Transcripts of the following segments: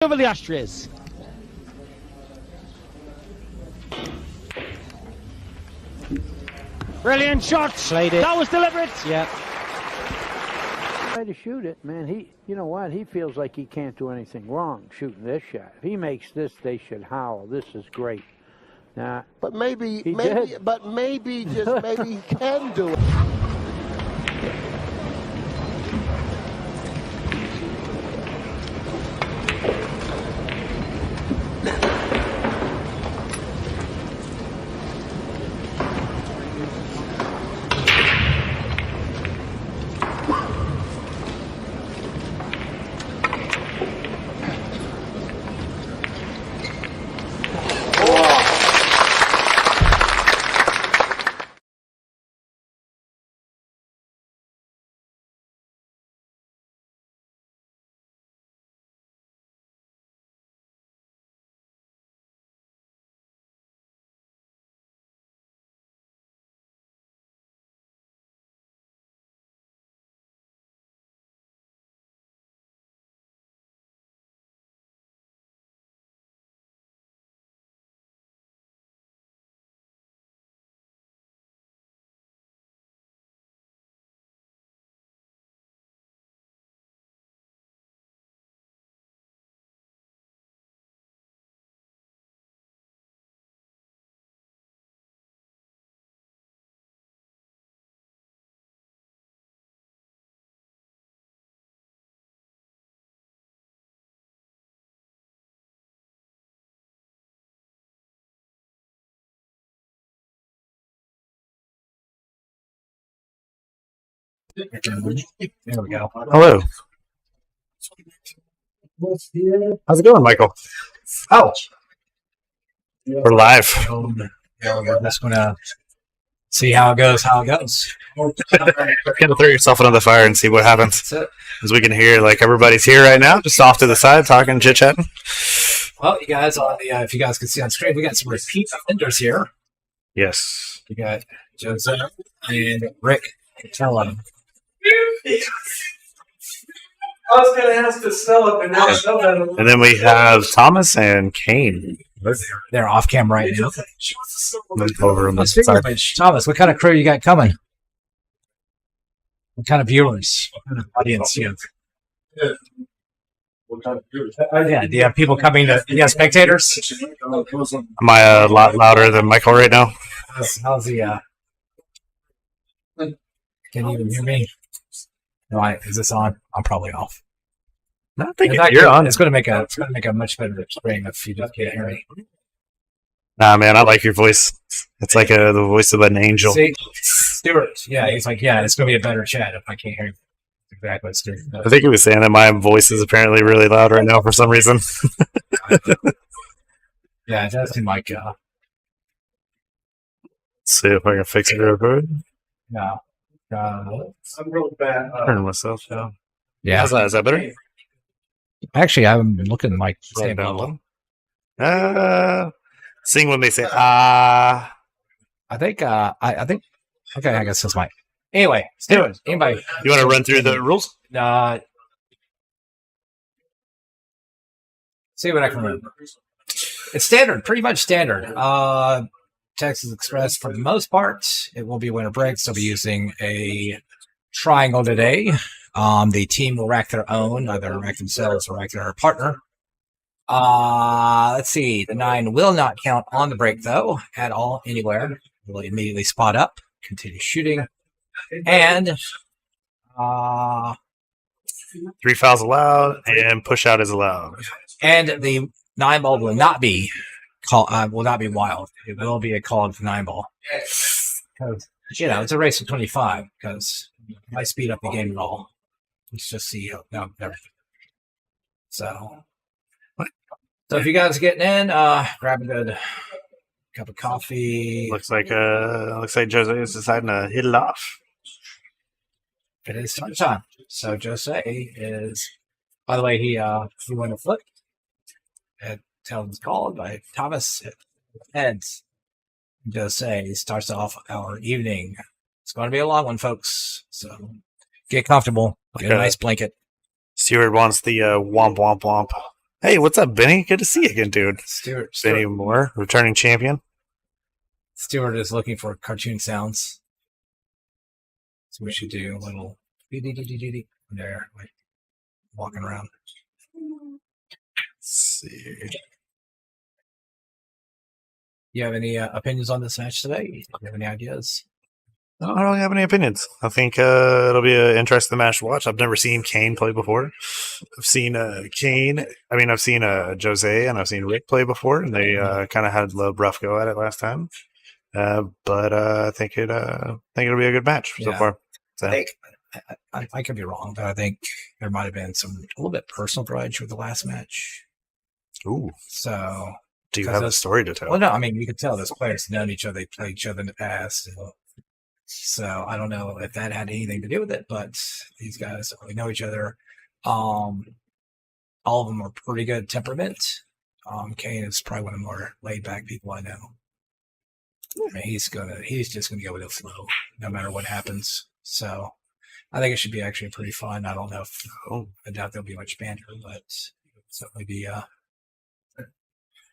Over the ashtrays. Brilliant shot. Played it. That was deliberate. Yeah. Try to shoot it, man. You know what? He feels like he can't do anything wrong shooting this shot. If he makes this, they should howl. This is great. Nah, but maybe, just maybe he can do it. There we go. Hello. How's it going, Michael? Oh. We're live. There we go. Just gonna see how it goes. Kind of throw yourself into the fire and see what happens. That's it. As we can hear, like everybody's here right now, just off to the side, talking, chit-chatting. Well, you guys on the if you guys can see on screen, we got some repeat offenders here. Yes. We got Joseph and Rick. Tell them. I was going to ask to sell it, but now I know that. And then we have Thomas and Kane. They're off camera right now. Over on the Speaking side. of which, Thomas, what kind of crew you got coming? What kind of viewers? What kind of audience you have? Yeah, do you have people coming to? You have spectators? Am I a lot louder than Michael right now? How's the? Can you even hear me? No, is this on? I'm probably off. I think you're on. It's going to make a much better stream if you just can't hear me. Nah, man, I like your voice. It's like the voice of an angel. See, Stuart. Yeah, he's like, yeah, it's going to be a better chat if I can't hear you. Exactly what Stuart does. I think he was saying that my voice is apparently really loud right now for some reason. Yeah, it does seem like. Let's see if I can fix it real quick. No. I'm real bad. Turn myself down. Yeah. Is that better? Actually, I'm looking like Right down low. Sing when they say ah. I think. I think. Okay, I guess that's my. Anyway, Stuart. Anybody? You want to run through the rules? See what I can remember. It's standard, pretty much standard. Texas Express, for the most part, it will be winter breaks. They'll be using a triangle today. The team will rack their own, either rack themselves or rack their partner. Let's see. The 9 will not count on the break, though, at all, anywhere. Will immediately spot up, continue shooting, and 3 fouls allowed, and push out is allowed. And the 9 ball will not be will not be wild. It will be a called 9 ball. Because, it's a race of 25, because I speed up the game at all. Let's just see everything. So if you guys are getting in, grab a good cup of coffee. Looks like Jose is deciding to hit it off. It is start time. So Jose is, by the way, he won a flip. It's called by Thomas Heads. Jose starts off our evening. It's going to be a long one, folks. So get comfortable. Get a nice blanket. Stewart wants the womp womp womp. Hey, what's up, Benny? Good to see you again, dude. Stuart Benny Moore, returning champion. Stuart is looking for cartoon sounds. So we should do a little there, like walking around. Let's see. You have any opinions on this match today? You have any ideas? I don't really have any opinions. I think it'll be an interesting match to watch. I've never seen Kane play before. I've seen Kane. I mean, I've seen Jose and I've seen Rick play before, and they kind of had a little rough go at it last time. But I think it'll be a good match so far. So. I could be wrong, but I think there might have been a little bit personal grudge with the last match. Ooh. So, do you have a story to tell? Well, no. I mean, you could tell those players have known each other. They played each other in the past. So I don't know if that had anything to do with it, but these guys don't really know each other. All of them are pretty good temperament. Kane is probably one of the more laid back people I know. I mean, he's just gonna go with the flow, no matter what happens. So I think it should be actually pretty fun. I don't know if I doubt there'll be much banter, but it'll certainly be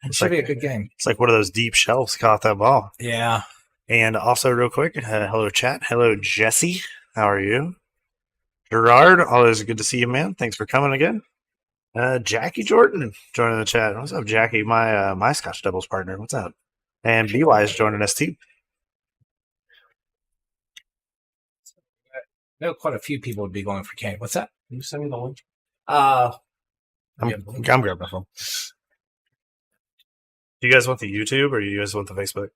it should be a good game. It's like one of those deep shelves caught that ball. Yeah. And also, real quick, hello chat. Hello Jesse. How are you? Gerard, always good to see you, man. Thanks for coming again. Jackie Jordan joining the chat. What's up, Jackie? My Scotch doubles partner. What's up? And BY is joining us too. I know quite a few people would be going for Kane. What's that? Can you send me the link? I'm grabbing my phone. Do you guys want the YouTube or do you guys want the Facebook?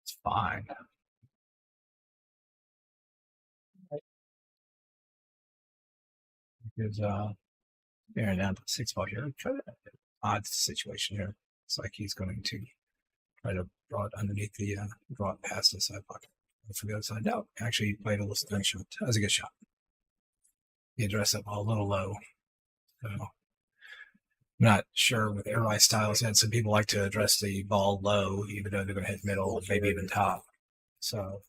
It's fine. Because bearing down to 6 ball here. Odd situation here. It's like he's going to try to draw it underneath the draw it past the side pocket. For the other side. No, actually he played a little spin shot. That was a good shot. He addressed that ball a little low. So I'm not sure with everybody's styles yet. Some people like to address the ball low, even though they're going to hit middle, maybe even top. So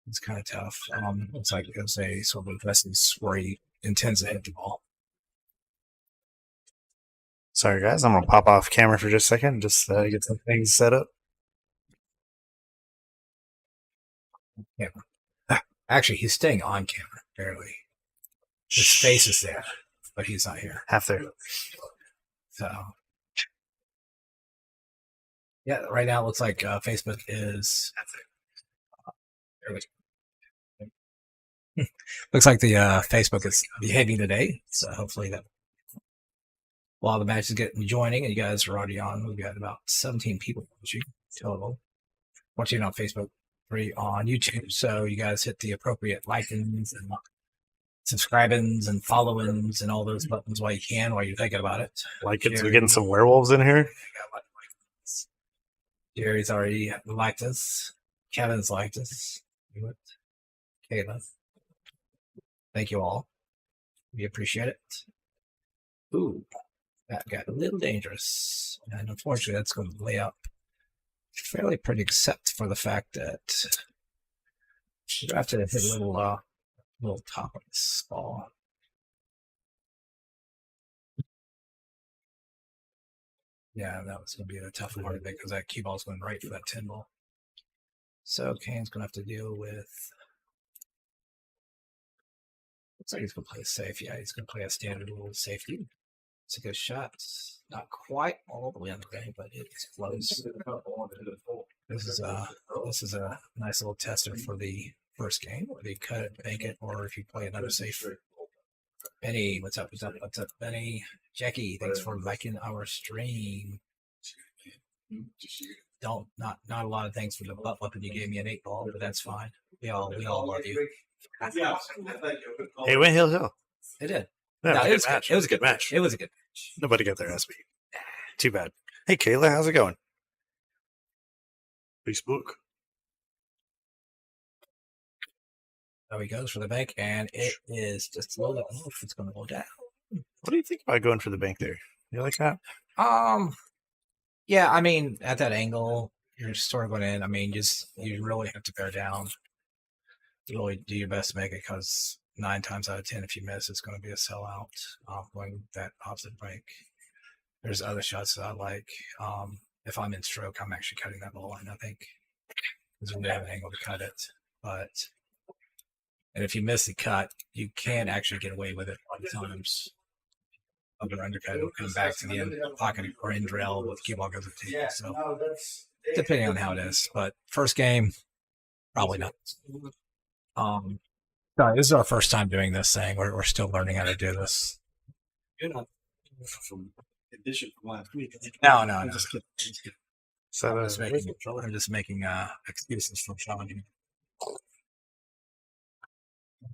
it's kind of tough. Looks like it was a sort of addresses where he intends to hit the ball. Sorry, guys. I'm going to pop off camera for just a second. Just get some things set up. Camera. Actually, he's staying on camera, barely. His face is there, but he's not here. Half there. So, yeah, right now it looks like Facebook is. Looks like the Facebook is behaving today, so hopefully that while the match is getting joining and you guys are already on, we've got about 17 people watching total watching on Facebook, 3 on YouTube. So you guys hit the appropriate likings and subscribings and followings and all those buttons while you can, while you're thinking about it. Like it, we're getting some werewolves in here. Jerry's already liked us. Kevin's liked us. Kayla. Thank you all. We appreciate it. Ooh, that got a little dangerous. And unfortunately, that's going to lay up fairly pretty, except for the fact that you have to hit a little top of this ball. Yeah, that was going to be a tough part of it because that cue ball's going right for that 10 ball. So Kane's going to have to deal with. Looks like he's going to play a safe. Yeah, he's going to play a standard little safety. It's a good shot. Not quite all the way on the bank, but it's close. This is a nice little tester for the first game, whether you cut it, bank it, or if you play another safe. Benny, what's up? What's up, Benny? Jackie, thanks for liking our stream. Not a lot of thanks for the butt weapon you gave me an 8 ball, but that's fine. We all love you. Hey, went hill. It did. Yeah, No, it was a good match. It was a good match. Nobody got their ass beat. Too bad. Hey, Kayla, how's it going? Facebook. So he goes for the bank, and it is just a little bit off. It's going to go down. What do you think about going for the bank there? You like that? Yeah, I mean, at that angle, you're sort of going in. I mean, you really have to bear down. You really do your best to make it because 9 times out of 10, if you miss, it's going to be a sellout. Going that opposite break. There's other shots that I like. If I'm in stroke, I'm actually cutting that ball line, I think, because we have an angle to cut it. And if you miss the cut, you can actually get away with it a lot of times. Other undercut will come back to the end pocket or end rail with cue ball goes to table. So depending on how it is, but first game, probably not. No, this is our first time doing this thing. We're still learning how to do this. You're not from edition from last week. No. I'm just kidding. So I'm just making excuses for Sean.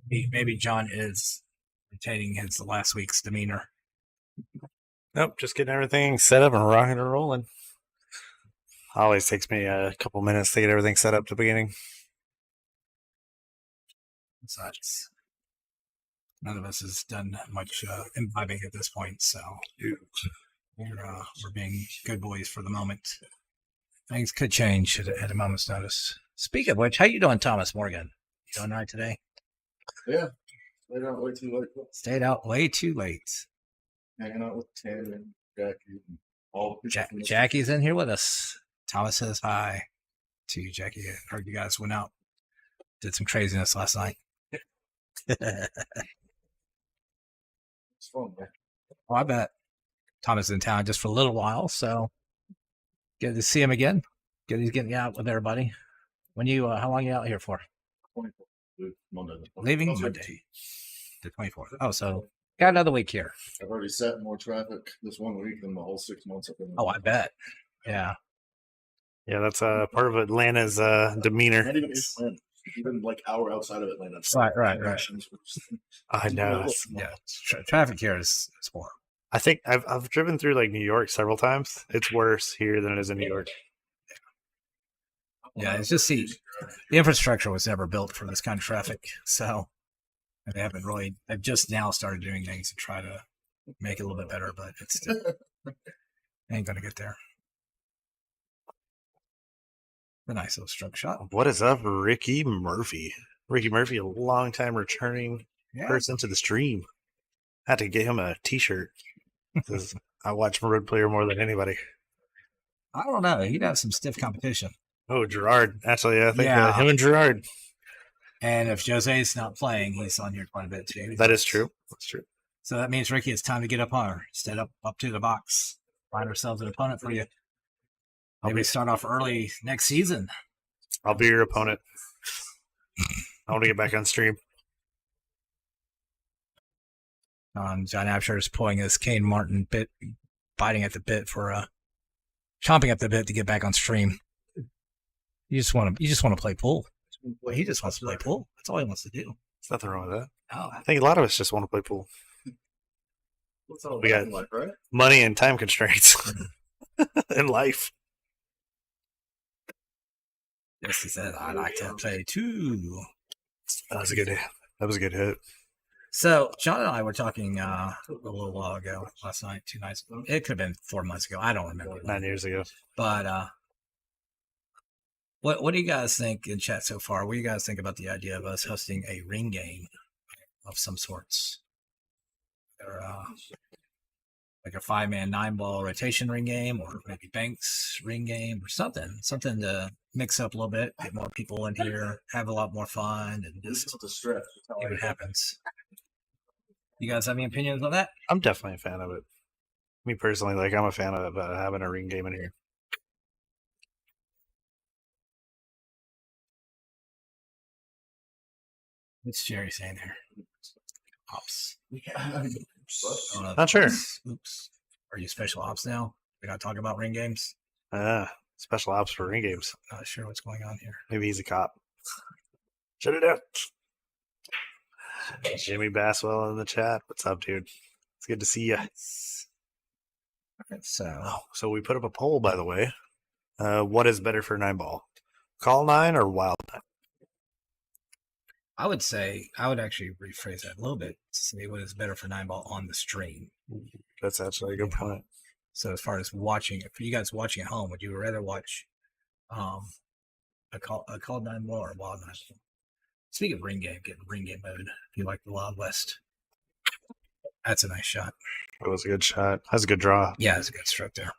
Maybe John is retaining his last week's demeanor. nope, just getting everything set up and rocking and rolling. Always takes me a couple minutes to get everything set up at the beginning. Besides, none of us has done much imbibing at this point, so we're being good boys for the moment. Things could change at a moment's notice. Speaking of which, how you doing, Thomas Morgan? You doing all right today? Yeah, stayed out way too late. Stayed out way too late. Hanging out with Tanner and Jackie and all the people. from the- Jackie's in here with us. Thomas says hi to you, Jackie. I heard you guys went out, did some craziness last night. It's fun, man. Well, I bet Thomas is in town just for a little while, so good to see him again. Good he's getting out with everybody. When you, how long are you out here for? 24th, Monday. Leaving Monday. Monday, the 24th. Oh, so got another week here. I've already sat in more traffic this 1 week than the whole 6 months I've been. Oh, I bet. Yeah. Yeah, that's part of Atlanta's demeanor. Not even like hour outside of Atlanta. Right. I know. Yeah. Traffic here is poor. I think I've driven through like New York several times. It's worse here than it is in New York. Yeah, it's just the infrastructure was never built for this kind of traffic, so they've just now started doing things to try to make it a little bit better, but it's still ain't gonna get there. A nice little stroke shot. What is up, Ricky Murphy? Ricky Murphy, a long time returning Yeah. person to the stream. Had to get him a T-shirt because I watch Road Player more than anybody. I don't know. He'd have some stiff competition. Oh, Gerard. Actually, I think Yeah. him and Gerard. And if Jose's not playing, he's on here quite a bit too. That is true. That's true. So that means, Ricky, it's time to get up higher. Step up to the box. Find ourselves an opponent for you. Maybe start off early next season. I'll be your opponent. I want to get back on stream. John Absher is pulling his Kane Martin bit, biting at the bit for chomping at the bit to get back on stream. You just want to play pool. He just wants to play pool. That's all he wants to do. There's nothing wrong with that. Oh, I think a lot of us just want to play pool. What's all We that got- like, right? Money and time constraints in life. yes, he said, I like to play too. That was a good hit. That was a good hit. So, John and I were talking a little while ago, last night, 2 nights ago. It could have been 4 months ago. I don't remember. 9 years ago. But what do you guys think in chat so far? What do you guys think about the idea of us hosting a ring game of some sorts? Or like a 5-man 9-ball rotation ring game, or maybe Banks ring game, or something to mix up a little bit, get more people in here, have a lot more fun, and just It's the stretch. see what happens. You guys have any opinions on that? I'm definitely a fan of it. Me personally, like I'm a fan of having a ring game in here. What's Jerry saying there? Ops. What? Not sure. Oops. Are you special ops now? We're not talking about ring games. Special ops for ring games. Not sure what's going on here. Maybe he's a cop. Shut it out. Jimmy Basswell in the chat. What's up, dude? It's good to see you. Okay, so Oh, so we put up a poll, by the way. What is better for 9-ball? Call 9 or wild 9? I would actually rephrase that a little bit. Say what is better for 9-ball on the stream. That's actually a good point. So as far as watching, for you guys watching at home, would you rather watch a called 9-ball or a wild 9-ball? Speaking of ring game, getting ring game mode. If you like the Wild West, that's a nice shot. It was a good shot. That's a good draw. Yeah, it's a good stroke there.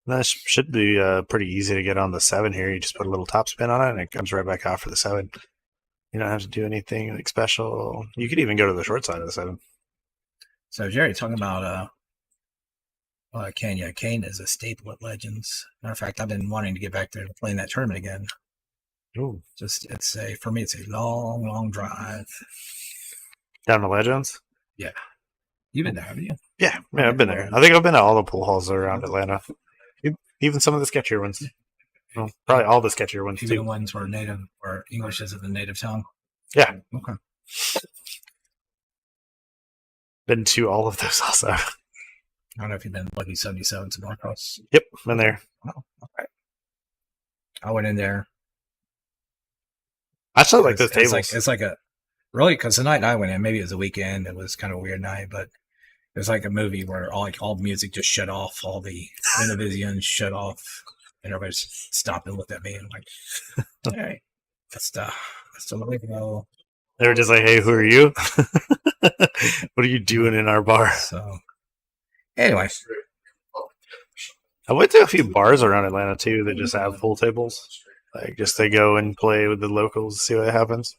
That should be pretty easy to get on the 7 here. You just put a little top spin on it, and it comes right back out for the 7. You don't have to do anything like special. You could even go to the short side of the 7. So Jerry, talking about Kane. Yeah, Kane is a staple at Legends. Matter of fact, I've been wanting to get back there to play in that tournament again. Ooh. For me, it's a long drive. Down to Legends? Yeah. You've been there, haven't you? Yeah, I've been there. I think I've been to all the pool halls around Atlanta. Even some of the sketchier ones. Well, probably all the sketchier ones, Even the too. ones where native or English isn't the native tongue. Yeah. Okay. Been to all of those also. I don't know if you've been Lucky 77 to Norcross. Yep, been there. Oh, okay. I went in there. I still like those tables. It's like a really, because the night I went in, maybe it was a weekend. It was kind of a weird night, but it was like a movie where all music just shut off, all the Univisions shut off, and everybody just stopped and looked at me and like, all right, that's the way to go. They were just like, "Hey, who are you? What are you doing in our bar?" So, anyway, I went to a few bars around Atlanta too that just have pool tables. Like, just to go and play with the locals, see what happens.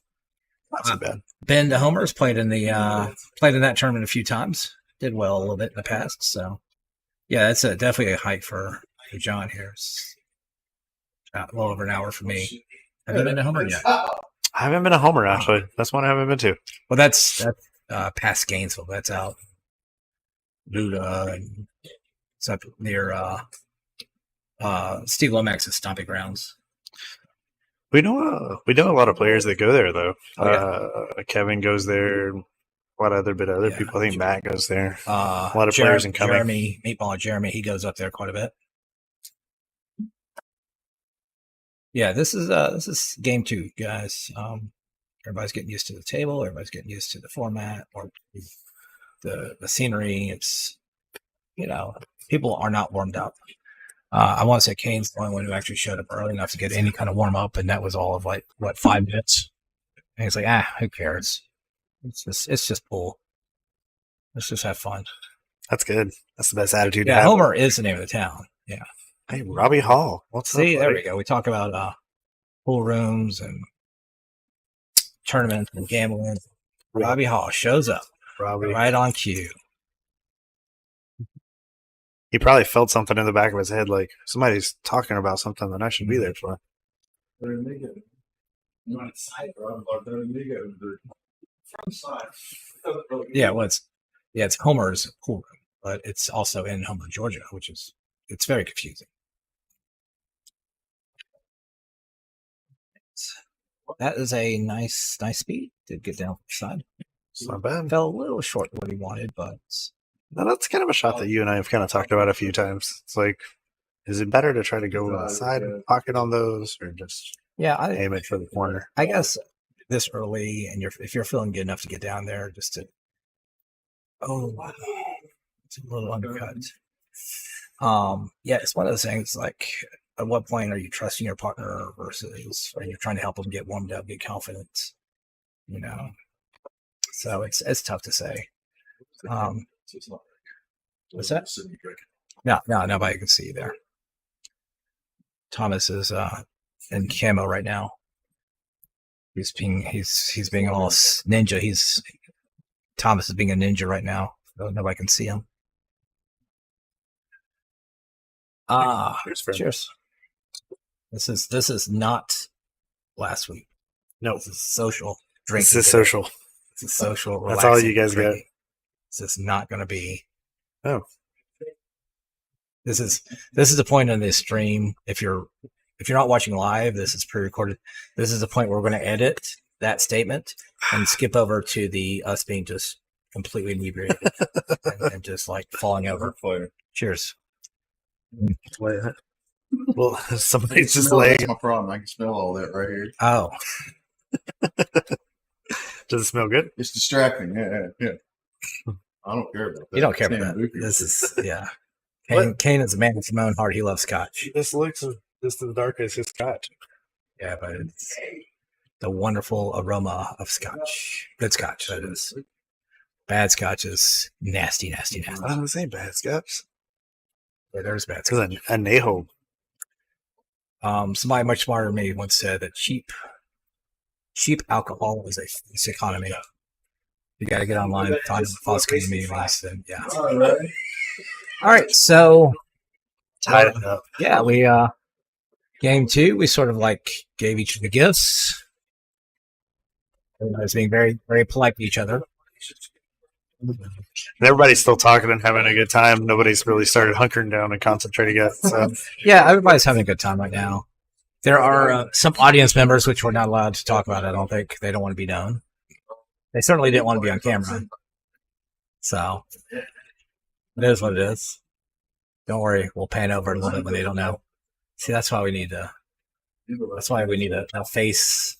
Not too bad. Ben the Homers played in that tournament a few times. Did well a little bit in the past. So, yeah, that's definitely a hike for John here. It's a little over an hour for me. Have you been to Homer yet? I haven't been to Homer, actually. That's one I haven't been to. Well, that's past Gainesville. That's out Luda, and it's up near Steve Lomax's stomping grounds. We know a lot of players that go there, though. Oh, yeah. Kevin goes there. A lot of other Yeah. people. I think Matt goes there. A lot of players incoming. Jeremy, Meatball Jeremy, he goes up there quite a bit. Yeah, this is game 2, guys. Everybody's getting used to the table. Everybody's getting used to the format or the scenery. It's, people are not warmed up. I want to say Kane's the only one who actually showed up early enough to get any kind of warm up, and that was all of 5 minutes. And he's like, who cares? It's just pool. Let's just have fun. That's good. That's the best attitude to Yeah, have. Homer is the name of the town. Yeah. Hey, Robbie Hall. What's up? See, there buddy? we go. We talk about pool rooms and tournaments and gambling. Robbie Hall shows up Robbie. right on cue. He probably felt something in the back of his head, like somebody's talking about something that I should be there for. Yeah, it's Homer's pool room, but it's also in Homer, Georgia, it's very confusing. That is a nice speed. Did get down the side. It's not bad. Fell a little short of what he wanted, but No, that's kind of a shot that you and I have kind of talked about a few times. It's like, is it better to try to go on the side and pocket on those, or just aim it for the corner? I guess this early, and if you're feeling good enough to get down there, just to it's a little undercut. Yeah, it's one of those things. Like, at what point are you trusting your partner versus are you trying to help them get warmed up, get confident? So it's tough to say. What's that? No, nobody can see you there. Thomas is in camo right now. He's being all ninja. Thomas is being a ninja right now. So nobody can see him. Cheers. This is not last week. No, This is social drinking. this is social. This is social. That's all you relaxing guys drinking. This is not going to be. Oh. This is the point in this stream. If you're not watching live, this is pre-recorded. This is the point where we're going to edit that statement and skip over to the us being just completely inebriated and just like falling over. Cheers. Well, somebody's just Smell, laying. that's my problem. I can smell all that right here. Oh, Does it smell good? It's distracting. Yeah. I don't care about that. you don't care about Damn, that. Luke. This is yeah. What? Kane is a man with his own heart. He loves scotch. This looks just as dark as his scotch. Yeah, but it's the wonderful aroma of scotch. Good scotch, that is. Bad scotch is nasty, nasty, nasty. I don't say bad scotch. Yeah, there's bad scotch. It's a Neho. Somebody much smarter than me once said that cheap alcohol is a false economy. You got to get online and find a false economy. And yeah. All right, so Tied it up. yeah, we game 2, we sort of like gave each other gifts. Everybody's being very, very polite to each other. Everybody's still talking and having a good time. Nobody's really started hunkering down and concentrating yet. So Yeah, everybody's having a good time right now. There are some audience members which we're not allowed to talk about. I don't think they don't want to be known. They certainly didn't want to be on camera. So it is what it is. Don't worry, we'll pan over a little bit when they don't know. See, that's why we need a face,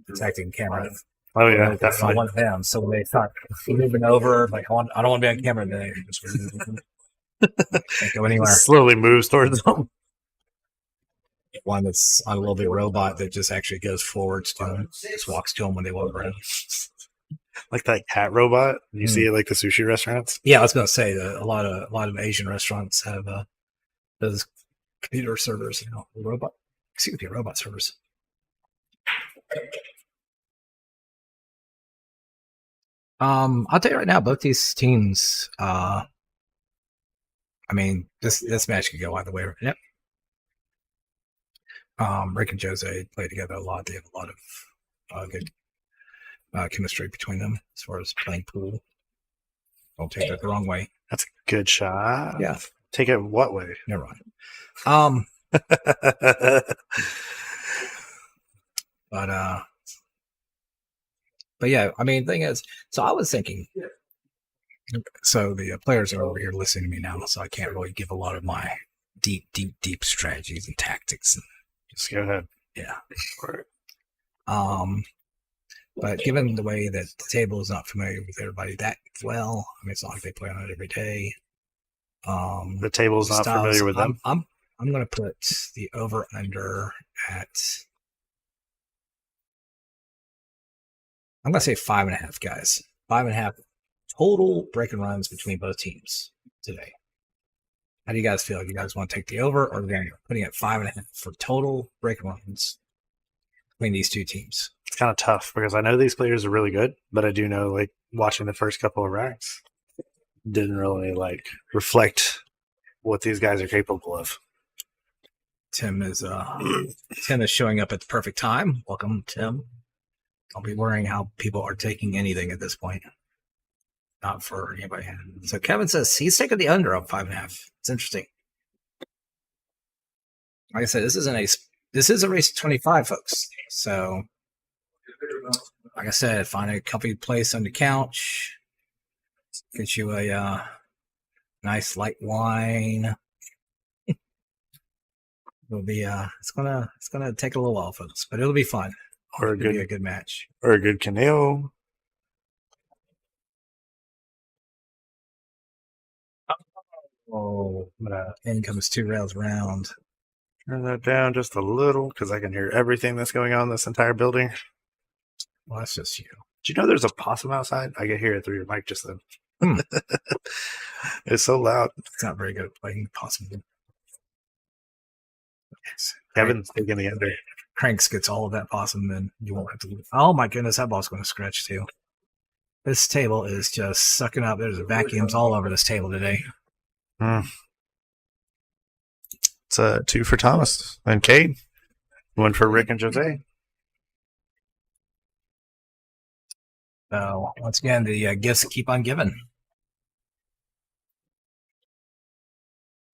protecting camera. oh yeah, I definitely. want them. So when they start moving over, like I don't want to be on camera today. Can't go anywhere. Slowly moves towards them. One that's on a little bit robot that just actually goes forwards to them, just walks to them when they walk around. Like that cat robot. You see it like the sushi restaurants. Yeah, I was going to say that a lot of Asian restaurants have those computer servers, robot servers. I'll tell you right now, both these teams. I mean, this match could go either way. Yep. Rick and Jose play together a lot. They have a lot of good chemistry between them as far as playing pool. Don't take that the wrong way. That's a good shot. Yeah. Take it what way? Never mind. But yeah, I mean, the thing is, so I was thinking, so the players are over here listening to me now, so I can't really give a lot of my deep strategies and tactics. And Just go ahead. yeah. But given the way that the table is not familiar with everybody that well, I mean, it's not like they play on it every day. The table's not styles, familiar with them. I'm going to put the over under at. I'm going to say 5.5, guys. 5.5 total break and runs between both teams today. How do you guys feel? You guys want to take the over, or you're putting it 5.5 for total break and runs between these two teams? It's kind of tough because I know these players are really good, but I do know, like, watching the first couple of racks didn't really reflect what these guys are capable of. Tim is showing up at the perfect time. Welcome, Tim. Don't be worrying how people are taking anything at this point. Not for anybody. So Kevin says he's taking the under on 5.5. It's interesting. Like I said, this is a race of 25, folks. So, like I said, find a comfy place on the couch. Get you a nice light wine. It'll be it's gonna take a little while, folks, but it'll be fun. Or It'll be a good match. Or a good Caneo. Oh, in comes 2 rails round. Turn that down just a little because I can hear everything that's going on in this entire building. Well, that's just you. Do you know there's a possum outside? I can hear it through your mic just then. It's so loud. It's not very good at playing possum. Kevin's taking the under. Cranks gets all of that possum, then you won't have to leave. Oh my goodness, that ball's going to scratch too. This table is just sucking up. There's vacuums all over this table today. It's 2 for Thomas and Kane. 1 for Rick and Jose. So once again, the gifts keep on giving.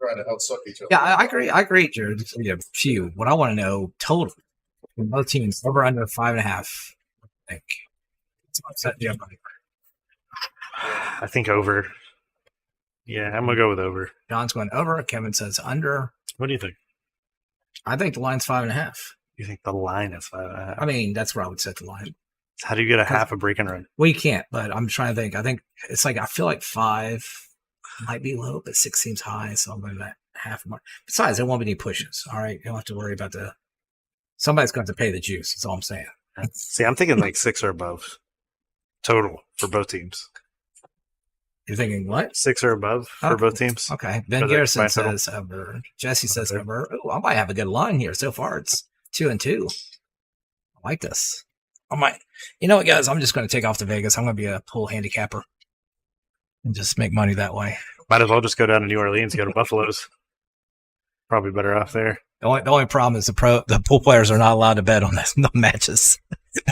Trying to outsuck each other. Yeah, I agree, Jared. Yeah, few. What I want to know total from both teams over under 5.5. I think. I think over. Yeah, I'm going to go with over. John's going over. Kevin says under. What do you think? I think the line's 5.5. You think the line is 5.5? I mean, that's where I would set the line. How do you get a half a break and run? Well, you can't, but I'm trying to think. I think it's like, I feel like 5 might be low, but 6 seems high, so I'm going to that half mark. Besides, there won't be any pushes. All right, you don't have to worry about the Somebody's going to have to pay the juice. That's all I'm saying. See, I'm thinking like 6 or above total for both teams. You're thinking what? 6 or above for both teams. Okay. Ben For the Garrison combined total. says over. Jesse says Okay. over. Oh, I might have a good line here. So far, it's 2-2. I like this. I might. You know what, guys? I'm just going to take off to Vegas. I'm going to be a pool handicapper and just make money that way. Might as well just go down to New Orleans, go to Buffalo's. Probably better off there. The only problem is the pool players are not allowed to bet on the matches.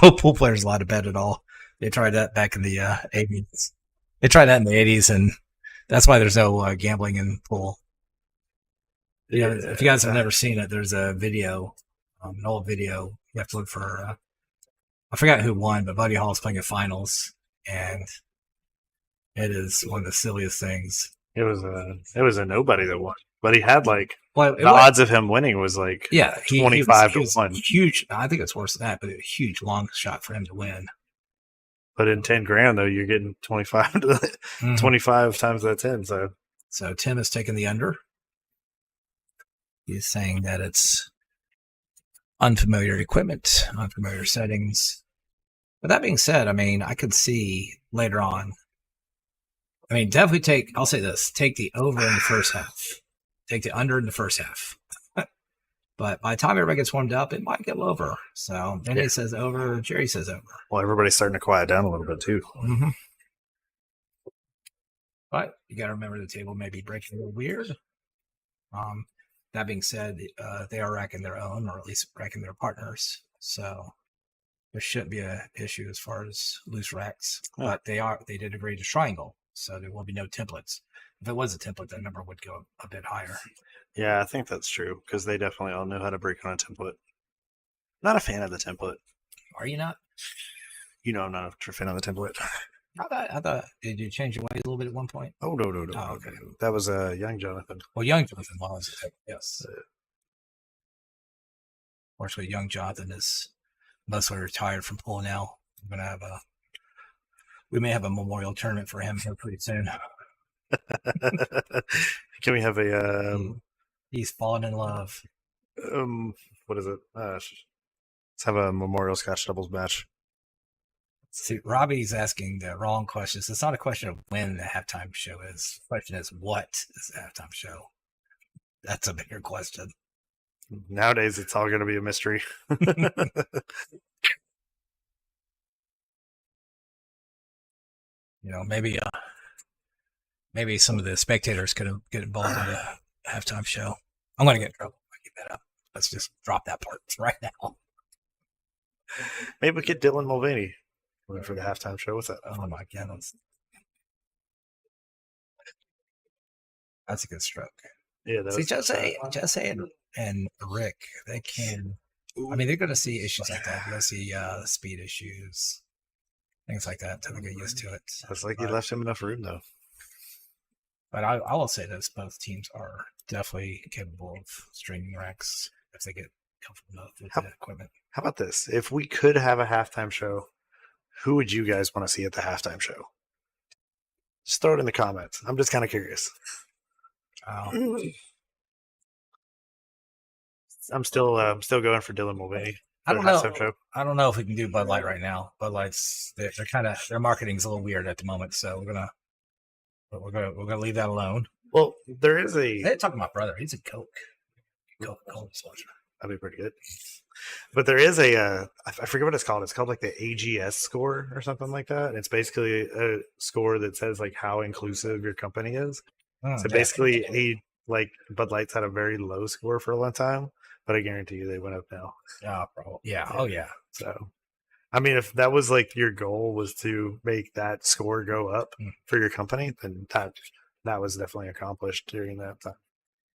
No pool players allowed to bet at all. They tried that back in the 80s. They tried that in the 80s, and that's why there's no gambling in pool. You know, if you guys have never seen it, there's a video, an old video. You have to look for. I forgot who won, but Buddy Hall's playing at finals, and it is one of the silliest things. It was a nobody that won, but he had like Well, the odds of him winning was like 25 to 1. Huge. I think it's worse than that, but a huge long shot for him to win. But in 10 grand though, you're getting 25 to 25 times that 10. So Tim has taken the under. He's saying that it's unfamiliar equipment, unfamiliar settings. But that being said, I mean, I could see later on. I mean, definitely I'll say this, take the over in the first half. Take the under in the first half. But by the time everybody gets warmed up, it might get over. So Benny says over, Jerry says over. Well, everybody's starting to quiet down a little bit too. Mm-hmm. But you got to remember the table may be breaking a little weird. That being said, they are racking their own, or at least racking their partners. So there shouldn't be an issue as far as loose racks. Oh. But they did agree to triangle, so there will be no templates. If it was a template, that number would go a bit higher. Yeah, I think that's true because they definitely all know how to break on a template. Not a fan of the template. Are you not? You know, I'm not a fan of the template. I thought, did you change your ways a little bit at one point? Oh, no. Oh, okay. That was young Jonathan. Well, young Jonathan was, yes. Fortunately, young Jonathan is mostly retired from pool now. We may have a memorial tournament for him here pretty soon. Can we have a He's fallen in love. what is it? Let's have a memorial Scotch doubles match. See, Robbie's asking the wrong questions. It's not a question of when the halftime show is. The question is, what is the halftime show? That's a bigger question. Nowadays, it's all going to be a mystery. You know, maybe some of the spectators could get involved in the halftime show. I'm going to get in trouble if I keep that up. Let's just drop that part right now. Maybe we get Dylan Mulvaney for the halftime show. What's that? Oh my goodness. That's a good stroke. Yeah, See, Jose and Rick, they can. I mean, they're going to see issues like that. They're going to see speed issues, things like that until they get used to it. It's like you left him enough room, though. But I will say this: both teams are definitely capable of stringing racks if they get comfortable enough with the equipment. How about this? If we could have a halftime show, who would you guys want to see at the halftime show? Just throw it in the comments. I'm just kind of curious. I'm still going for Dylan Mulvaney. I don't know. I don't know if we can do Bud Light right now. Bud Light's their marketing's a little weird at the moment, so we're gonna leave that alone. Well, there is a. They're talking about brother. He's a Coca-Cola sponsor. That'd be pretty good. But there is a I forget what it's called. It's called like the AGS score or something like that. And it's basically a score that says like how inclusive your company is. So basically, Bud Light's had a very low score for a long time, but I guarantee you they went up now. Yeah, probably. Yeah. Oh, yeah. So, I mean, if that was like your goal was to make that score go up for your company, then that was definitely accomplished during that time.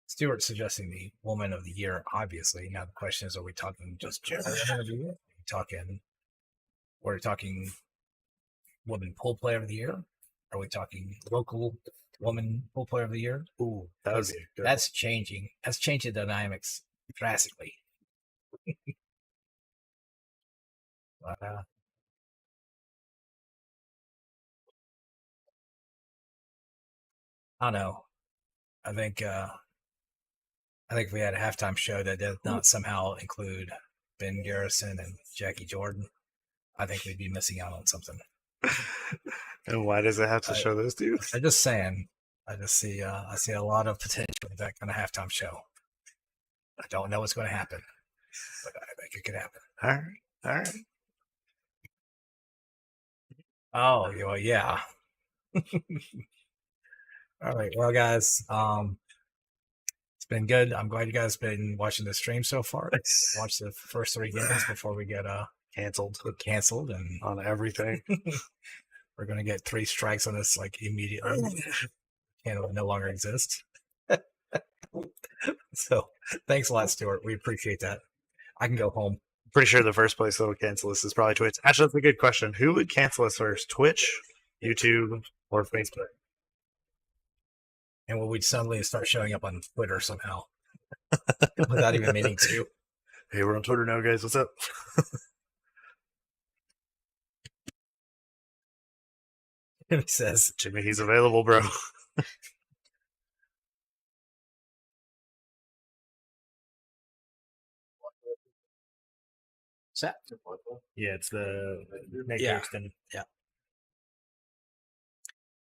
Stuart suggesting the Woman of the Year, obviously. Now the question is, are we talking just general Woman of the Year? We're talking Woman Pool Player of the Year? Are we talking local Woman Pool Player of the Year? Ooh, that would be good. That's changing. That's changing the dynamics drastically. But, I don't know. I think if we had a halftime show that does not somehow include Ben Garrison and Jackie Jordan, I think we'd be missing out on something. And why does it have to show those two? I'm just saying. I see a lot of potential in that kind of halftime show. I don't know what's going to happen, but I think it could happen. All right. Oh, well, yeah. All right, well, guys, it's been good. I'm glad you guys been watching the stream so far. Watch the first 3 games before we get canceled, and on everything. We're gonna get 3 strikes on this like immediately. Canada no longer exists. So, thanks a lot, Stuart. We appreciate that. I can go home. Pretty sure the first place that will cancel us is probably Twitch. Actually, that's a good question. Who would cancel us first? Twitch, YouTube, or Facebook? And we'd suddenly start showing up on Twitter somehow without even meaning to. Hey, we're on Twitter now, guys. What's up? He says, Jimmy, he's available, bro. Set. Yeah, it's the Yeah. Yeah.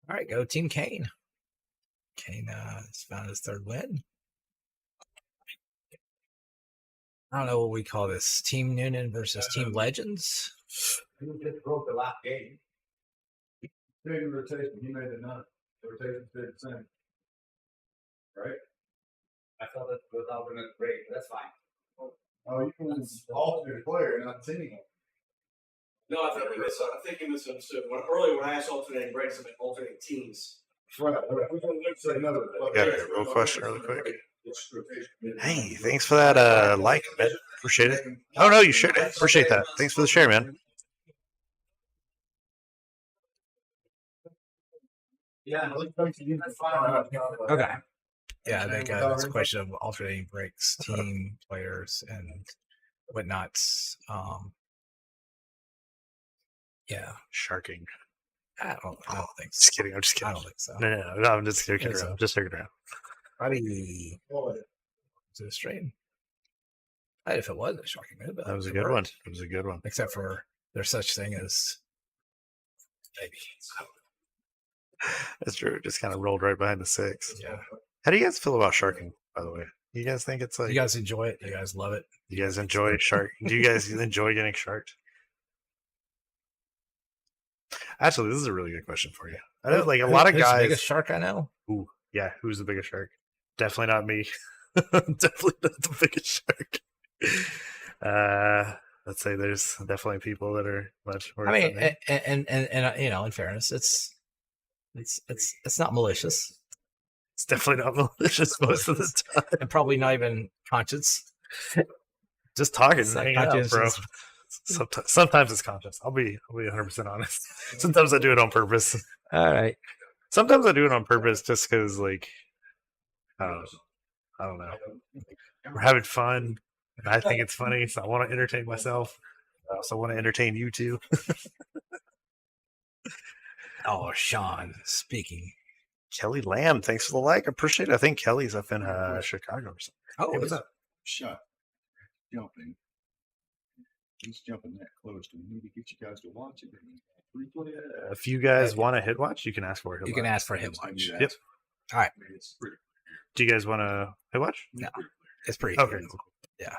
All right, go Team Kane. Kane has found his 3rd win. I don't know what we call this. Team Noonan versus Team Legends. Who just broke the last game? Same rotation. He made the 9. The rotation stayed the same. Right? I thought that was alternate break. That's fine. Oh, you can alternate player, not team. No, I think you misunderstood. Earlier when I asked alternating breaks, I meant alternating teams. Right. We're going to say another. Got a real question really quick. Hey, thanks for that like, man. Appreciate it. Oh, no, you shared it. Appreciate that. Thanks for the share, man. Yeah. Okay. Yeah, I think it's a question of alternating breaks, team players, and whatnots. Yeah, Sharking. I don't think so. Just kidding. I'm just kidding. I don't think so. No, I'm just kidding Think so. around. Just joking around. Buddy, to the stream. If it was a shocking move, That was a good one. It was a good one. Except for there's such thing as maybe. That's true. It just kind of rolled right behind the 6. Yeah. How do you guys feel about sharking, by the way? You guys think it's like... You guys enjoy it? You guys love it? You guys enjoy shark? Do you guys enjoy getting sharked? Actually, this is a really good question for you. I know, like, a lot of Who's the guys... biggest shark I know? Ooh, yeah, who's the biggest shark? Definitely not me. Definitely not the biggest shark. Let's say there's definitely people that are much worse. I mean, than me. and you know, in fairness, it's not malicious. It's definitely not malicious most of the time. And probably not even conscious. Just talking, It's not hanging out, conscious, bro. it's- Sometimes it's conscious. I'll be 100% honest. Sometimes I do it on purpose. All right. Sometimes I do it on purpose just because, like, I don't know. We're having fun. And I think it's funny, so I want to entertain myself. I also want to entertain you too. Oh, Sean, speaking. Kelly Lamb, thanks for the like. I appreciate it. I think Kelly's up in Chicago or something. Oh, Hey, what's up? Shot. Jumping. He's jumping that close. Do we need to get you guys to watch it? Replay it? If you guys want a hit watch, you can ask for a hit You watch. can ask for a hit watch. Yep. All right. It's pretty Do you guys want a hit watch? No, it's pretty Okay. good. Yeah.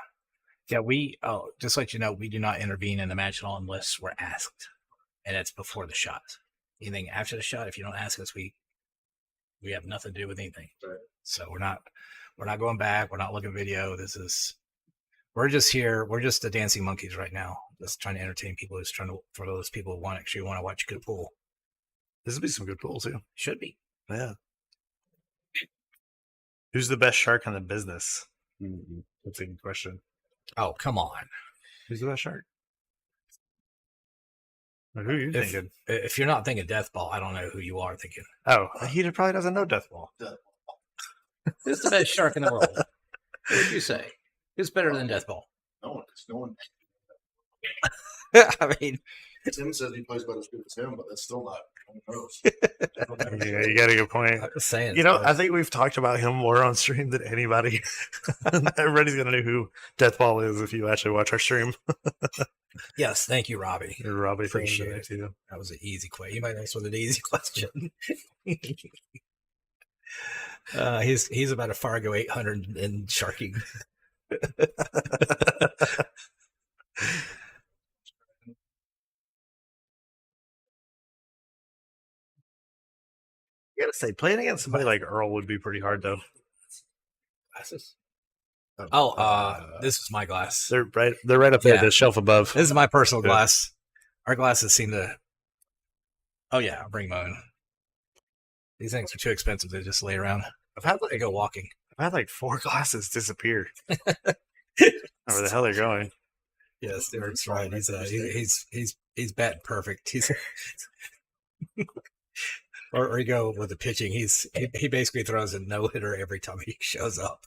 Yeah, just to let you know, we do not intervene in the match at all unless we're asked. And it's before the shot. Anything after the shot, if you don't ask us, we have nothing to do with anything. Right. So we're not going back, we're not looking at video. We're just here, we're just the dancing monkeys right now. Just trying to entertain people, for those people who actually want to watch good pool. This would be some good pool too. Should be. Yeah. Who's the best shark in the business? That's a good question. Oh, come on. Who's the best shark? Or who are you thinking? If you're not thinking death ball, I don't know who you are thinking. Oh, he probably doesn't know death ball. Who's the best shark in the world? What would you say? Who's better than death ball? No one. It's no one. I mean, Tim says he plays about as good as him, but that's still not. Yeah, you got a good point. I'm just saying. You know, I think we've talked about him more on stream than anybody. Everybody's gonna know who Deathball is if you actually watch our stream. Yes, thank you, Robbie. Robbie, Appreciate it it. That was an easy question. You might ask with an easy question. He's about a Fargo 800 in sharking. I gotta say, playing against somebody like Earl would be pretty hard, though. Glasses. Oh, this is my glass. They're right up there, the shelf above. This is my personal glass. Our glasses seem to. Oh yeah, I'll bring mine. These things are too expensive to just lay around. They go walking. I've had like 4 glasses disappear. Where the hell they're going? Yes, Derek's right. He's batting perfect. He's or you go with the pitching. He basically throws a no hitter every time he shows up.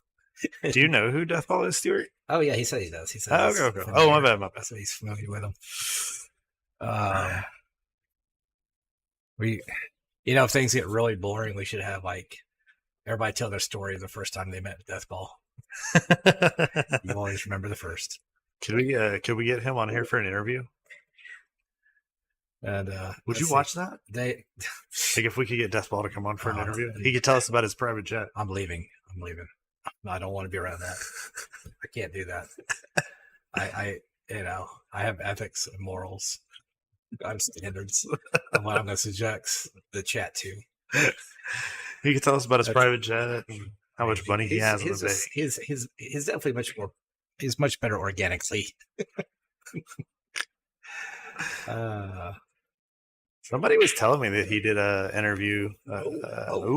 Do you know who Deathball is, Stuart? Oh yeah, he said he does. He said. Okay. Oh, my bad. So he's familiar with him. If things get really boring, we should have like everybody tell their story of the first time they met Deathball. You always remember the first. Could we get him on here for an interview? And would you watch that? Like if we could get Deathball to come on for an interview, he could tell us about his private jet. I'm leaving. I don't want to be around that. I can't do that. I have ethics and morals. I have standards of what I'm going to suggest the chat to. He could tell us about his private jet and how much money he has in the bank. He's definitely much more. He's much better organically. Somebody was telling me that he did an interview. It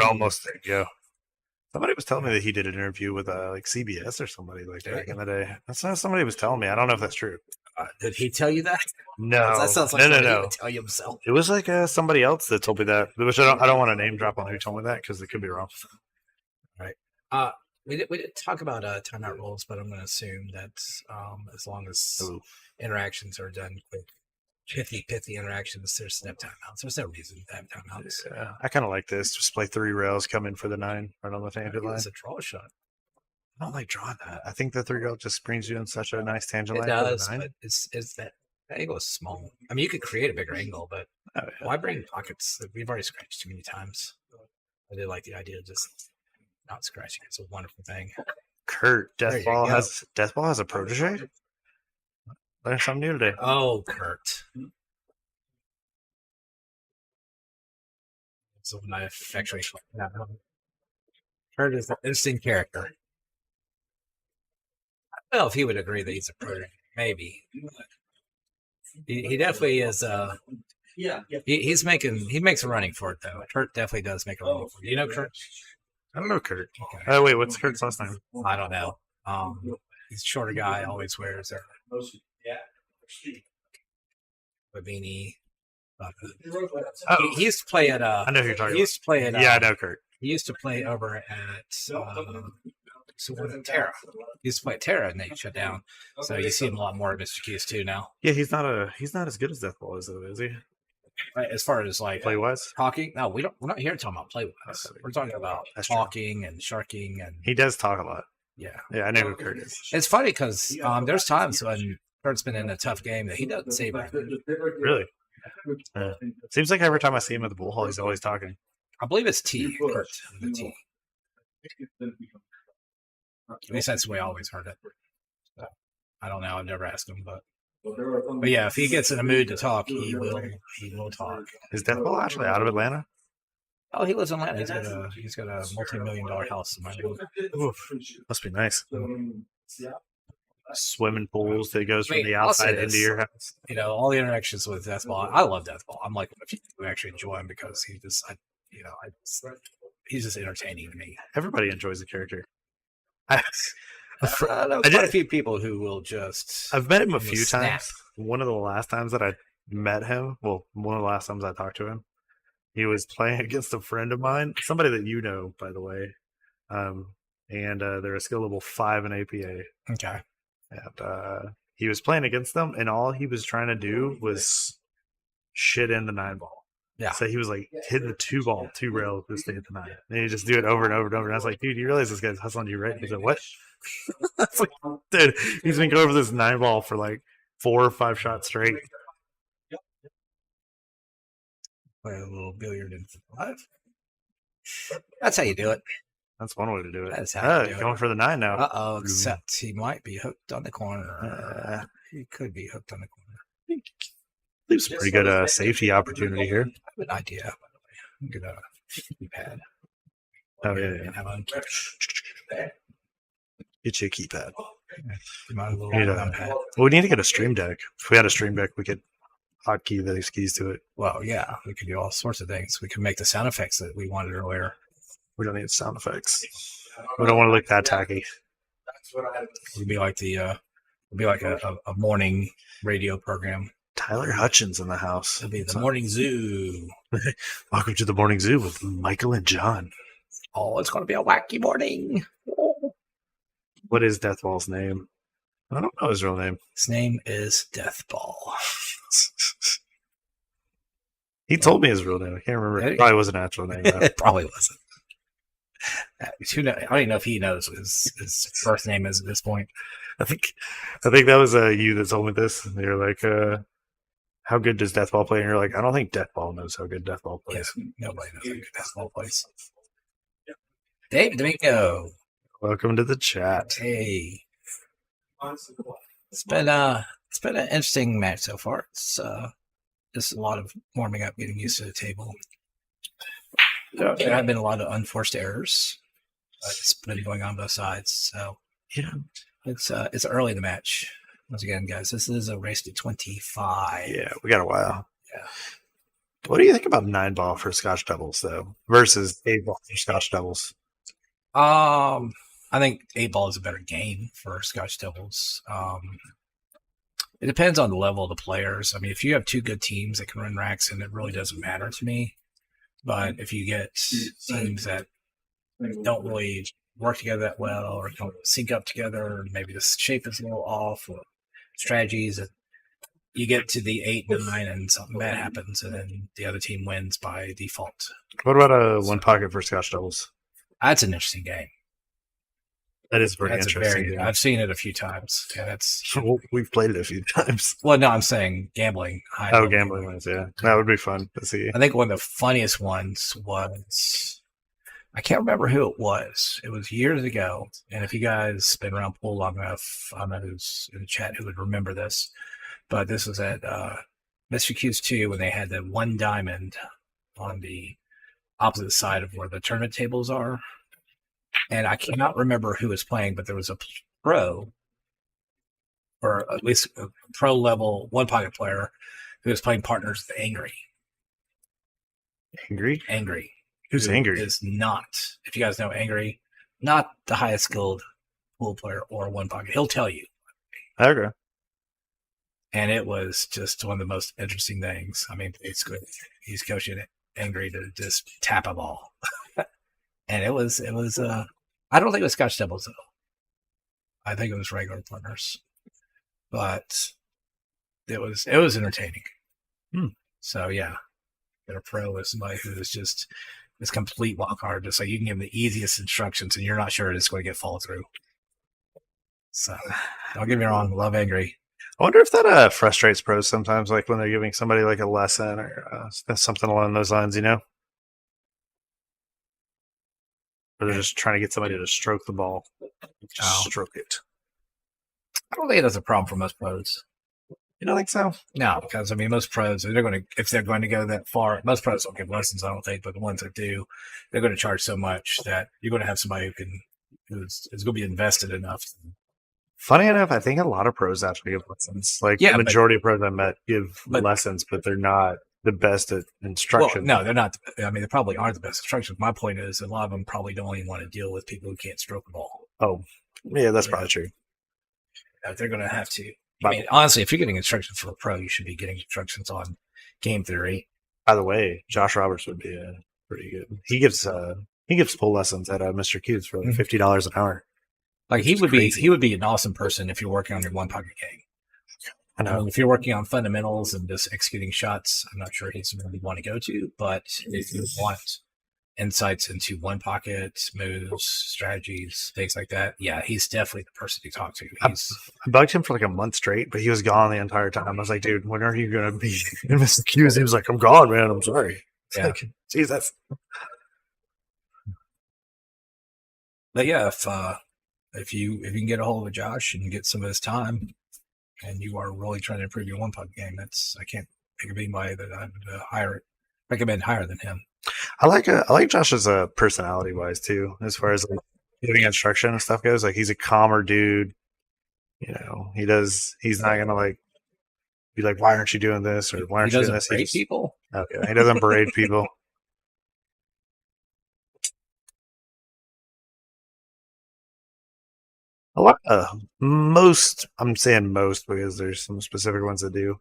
almost didn't go. Somebody was telling me that he did an interview with like CBS or somebody like back in the day. That's what somebody was telling me. I don't know if that's true. Did he tell you that? No, that sounds like no. He would tell you himself. It was like somebody else that told me that, which I don't want to name drop on who told me that because it could be wrong. Right. We didn't talk about timeout rules, but I'm going to assume that as long as interactions are done quick, pithy interactions, there's no timeouts. There's no reason to have timeouts. Yeah, I kind of like this. Just play 3 rails, come in for the 9, right on the tangent line. It's a draw shot. I don't like drawing that. I think the 3 rail just brings you in such a nice tangent line. It does, but it's that angle is small. I mean, you could create a bigger angle, but why bring pockets? We've already scratched too many times. I did like the idea of just not scratching. It's a wonderful thing. Kurt, Deathball has a protege? Learned something new today. Oh, Kurt. So when I actually Kurt is an interesting character. I don't know if he would agree that he's a protege. Maybe. He definitely is. He makes a running for it though. Kurt definitely does make a running for it. You know Kurt? I don't know Kurt. Oh wait, what's Kurt's last name? I don't know. He's a shorter guy. Always wears a beanie. He used to play at. I know who you're talking about. He used to play at. I know Kurt. He used to play over at Terra. He used to play at Terra, and they shut down. So you see him a lot more at Mr. Q's too now. Yeah, he's not as good as Deathball is, though, is he? Right, as far as like play wise, talking. No, we're not here talking about play wise. We're talking about talking and sharking, and he does talk a lot. Yeah, I know who Kurt is. It's funny because there's times when Kurt's been in a tough game that he doesn't say anything. Really? Seems like every time I see him at the bull hall, he's always talking. I believe it's T. Kurt, the T. At least that's the way I always heard it. I don't know. I've never asked him, but yeah, if he gets in a mood to talk, he will talk. Is Deathball actually out of Atlanta? Oh, he lives in Atlanta. He's got a multi-million-dollar house in my room. Must be nice. Swimming pools that goes from the outside into your house. You know, all the interactions with Deathball. I love Deathball. I'm like, if you actually enjoy him because he's just entertaining to me. Everybody enjoys the character. I know quite a few people who will just. I've met him a few times. One of the last times that I met him, one of the last times I talked to him, he was playing against a friend of mine, somebody that you know, by the way. And they're a skill level 5 in APA. Okay. And he was playing against them, and all he was trying to do was shit in the 9-ball. Yeah. So he was like hitting the 2-ball, 2 rail just to hit the 9. And he just do it over and over and over. And I was like, dude, you realize this guy's hustling you, right? He said, what? I was like, dude, he's been going over this 9-ball for like 4 or 5 shots straight. Play a little billiard in 5. That's how you do it. That's one way to do it. That's how you do going it. for the 9 now. Except he might be hooked on the corner. He could be hooked on the corner. Leaves a pretty good safety opportunity here. I have an idea, by the way. I'm gonna keypad. Oh, yeah. And have a Get you a keypad. numpad. We need to get a stream deck. If we had a stream deck, we could hotkey these keys to it. Well, yeah, we could do all sorts of things. We could make the sound effects that we wanted earlier. We don't need sound effects. We don't want to look that tacky. It would be like a morning radio program. Tyler Hutchins in the house. It'd be the Morning Zoo. Welcome to the Morning Zoo with Michael and John. Oh, it's going to be a wacky morning. What is Deathball's name? I don't know his real name. His name is Deathball. He told me his real name. I can't remember. It probably was an actual name. It probably wasn't. I don't even know if he knows what his first name is at this point. I think that was you that told me this. And you're like, how good does Deathball play? And you're like, I don't think Deathball knows how good Deathball plays. Yeah, nobody knows how good Deathball plays. David Domingo. Welcome to the chat. Hey. It's been an interesting match so far. It's just a lot of warming up, getting used to the table. There have been a lot of unforced errors. It's been going on both sides. So Yeah. It's early in the match. Once again, guys, this is a race to 25. Yeah, we got a while. Yeah. What do you think about 9-ball for Scotch doubles though, versus 8-ball for Scotch doubles? I think 8-ball is a better game for Scotch doubles. It depends on the level of the players. I mean, if you have 2 good teams that can run racks, and it really doesn't matter to me. But if you get teams that don't really work together that well, or don't sync up together, or maybe the shape is a little off, or strategies, you get to the 8, 9, and something bad happens, and then the other team wins by default. What about a 1 pocket for Scotch doubles? That's an interesting game. That is pretty That's interesting. very. I've seen it a few times. Yeah, that's. We've played it a few times. Well, no, I'm saying gambling. Gambling ones, yeah. That would be fun to see. I think one of the funniest ones was, I can't remember who it was. It was years ago. And if you guys been around pool long enough, I don't know who's in the chat who would remember this. But this was at Mr. Q's 2 when they had the 1 diamond on the opposite side of where the tournament tables are. And I cannot remember who was playing, but there was a pro, or at least a pro level 1 pocket player who was playing partners with Angry. Angry? Who's Angry? Is not, if you guys know Angry, not the highest skilled pool player or 1 pocket. He'll tell you. Okay. And it was just one of the most interesting things. I mean, basically, he's coaching Angry to just tap a ball. And it was, I don't think it was Scotch doubles, though. I think it was regular partners. But it was entertaining. So, yeah. Get a pro is somebody who is just this complete wild card. Just like you can give them the easiest instructions and you're not sure it's going to get followed through. So, don't get me wrong. Love Angry. I wonder if that frustrates pros sometimes, like when they're giving somebody like a lesson or something along those lines, you know? Or they're just trying to get somebody to stroke the ball. Just stroke it. I don't think that's a problem for most pros. You don't think so? No, because I mean, most pros, if they're going to go that far, most pros don't give lessons, I don't think, but the ones that do, they're going to charge so much that you're going to have somebody who's going to be invested enough. Funny enough, I think a lot of pros actually give lessons. Like the majority of pros I met give lessons, but they're not the best at instruction. Well, no, they're not. I mean, they probably aren't the best instructions. My point is, a lot of them probably don't even want to deal with people who can't stroke the ball. Oh, yeah, that's probably true. They're going to have to. I mean, honestly, if you're getting instructions for a pro, you should be getting instructions on game theory. By the way, Josh Roberts would be pretty good. He gives full lessons at Mr. Q's for like $50 an hour. Like he would be an awesome person if you're working on your 1 pocket game. I I know. mean, if you're working on fundamentals and just executing shots, I'm not sure he's where you want to go to. But if you want insights into one pocket, moves, strategies, things like that, yeah, he's definitely the person to talk to. He's I bugged him for like a month straight, but he was gone the entire time. I was like, dude, when are you going to be in Mr. Q's? He was like, I'm gone, man. I'm sorry. It's Yeah. like, Jesus. But yeah, if you can get a hold of Josh and get some of his time, and you are really trying to improve your one puck game, I can't think of anybody that I would recommend higher than him. I like Josh's personality wise too, as far as like giving instruction and stuff goes. Like he's a calmer dude. You know, he's not gonna like be like, why aren't you doing this or why aren't He you doing doesn't this? berate people. Okay, he doesn't berate people. A lot, most, I'm saying most because there's some specific ones that do,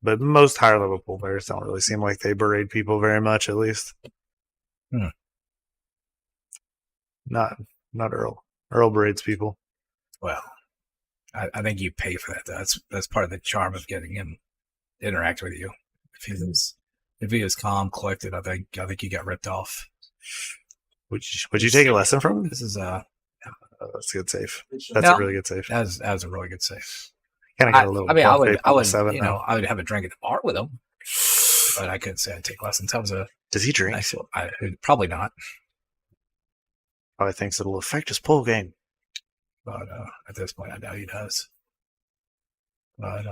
but most higher level pool players don't really seem like they berate people very much, at least. Hmm. Not Earl. Earl berates people. Well, I think you pay for that. That's part of the charm of getting him to interact with you. If he was calm, collected, I think you got ripped off. Would you take a lesson from him? This is That's a good save. That's a really good save. that was a really good save. Kind of got a little. I mean, I would, now. I would have a drink at the bar with him, but I couldn't say I'd take lessons. That was a Does he drink? probably not. Probably thinks it'll affect his pool game. But at this point, I doubt he does. But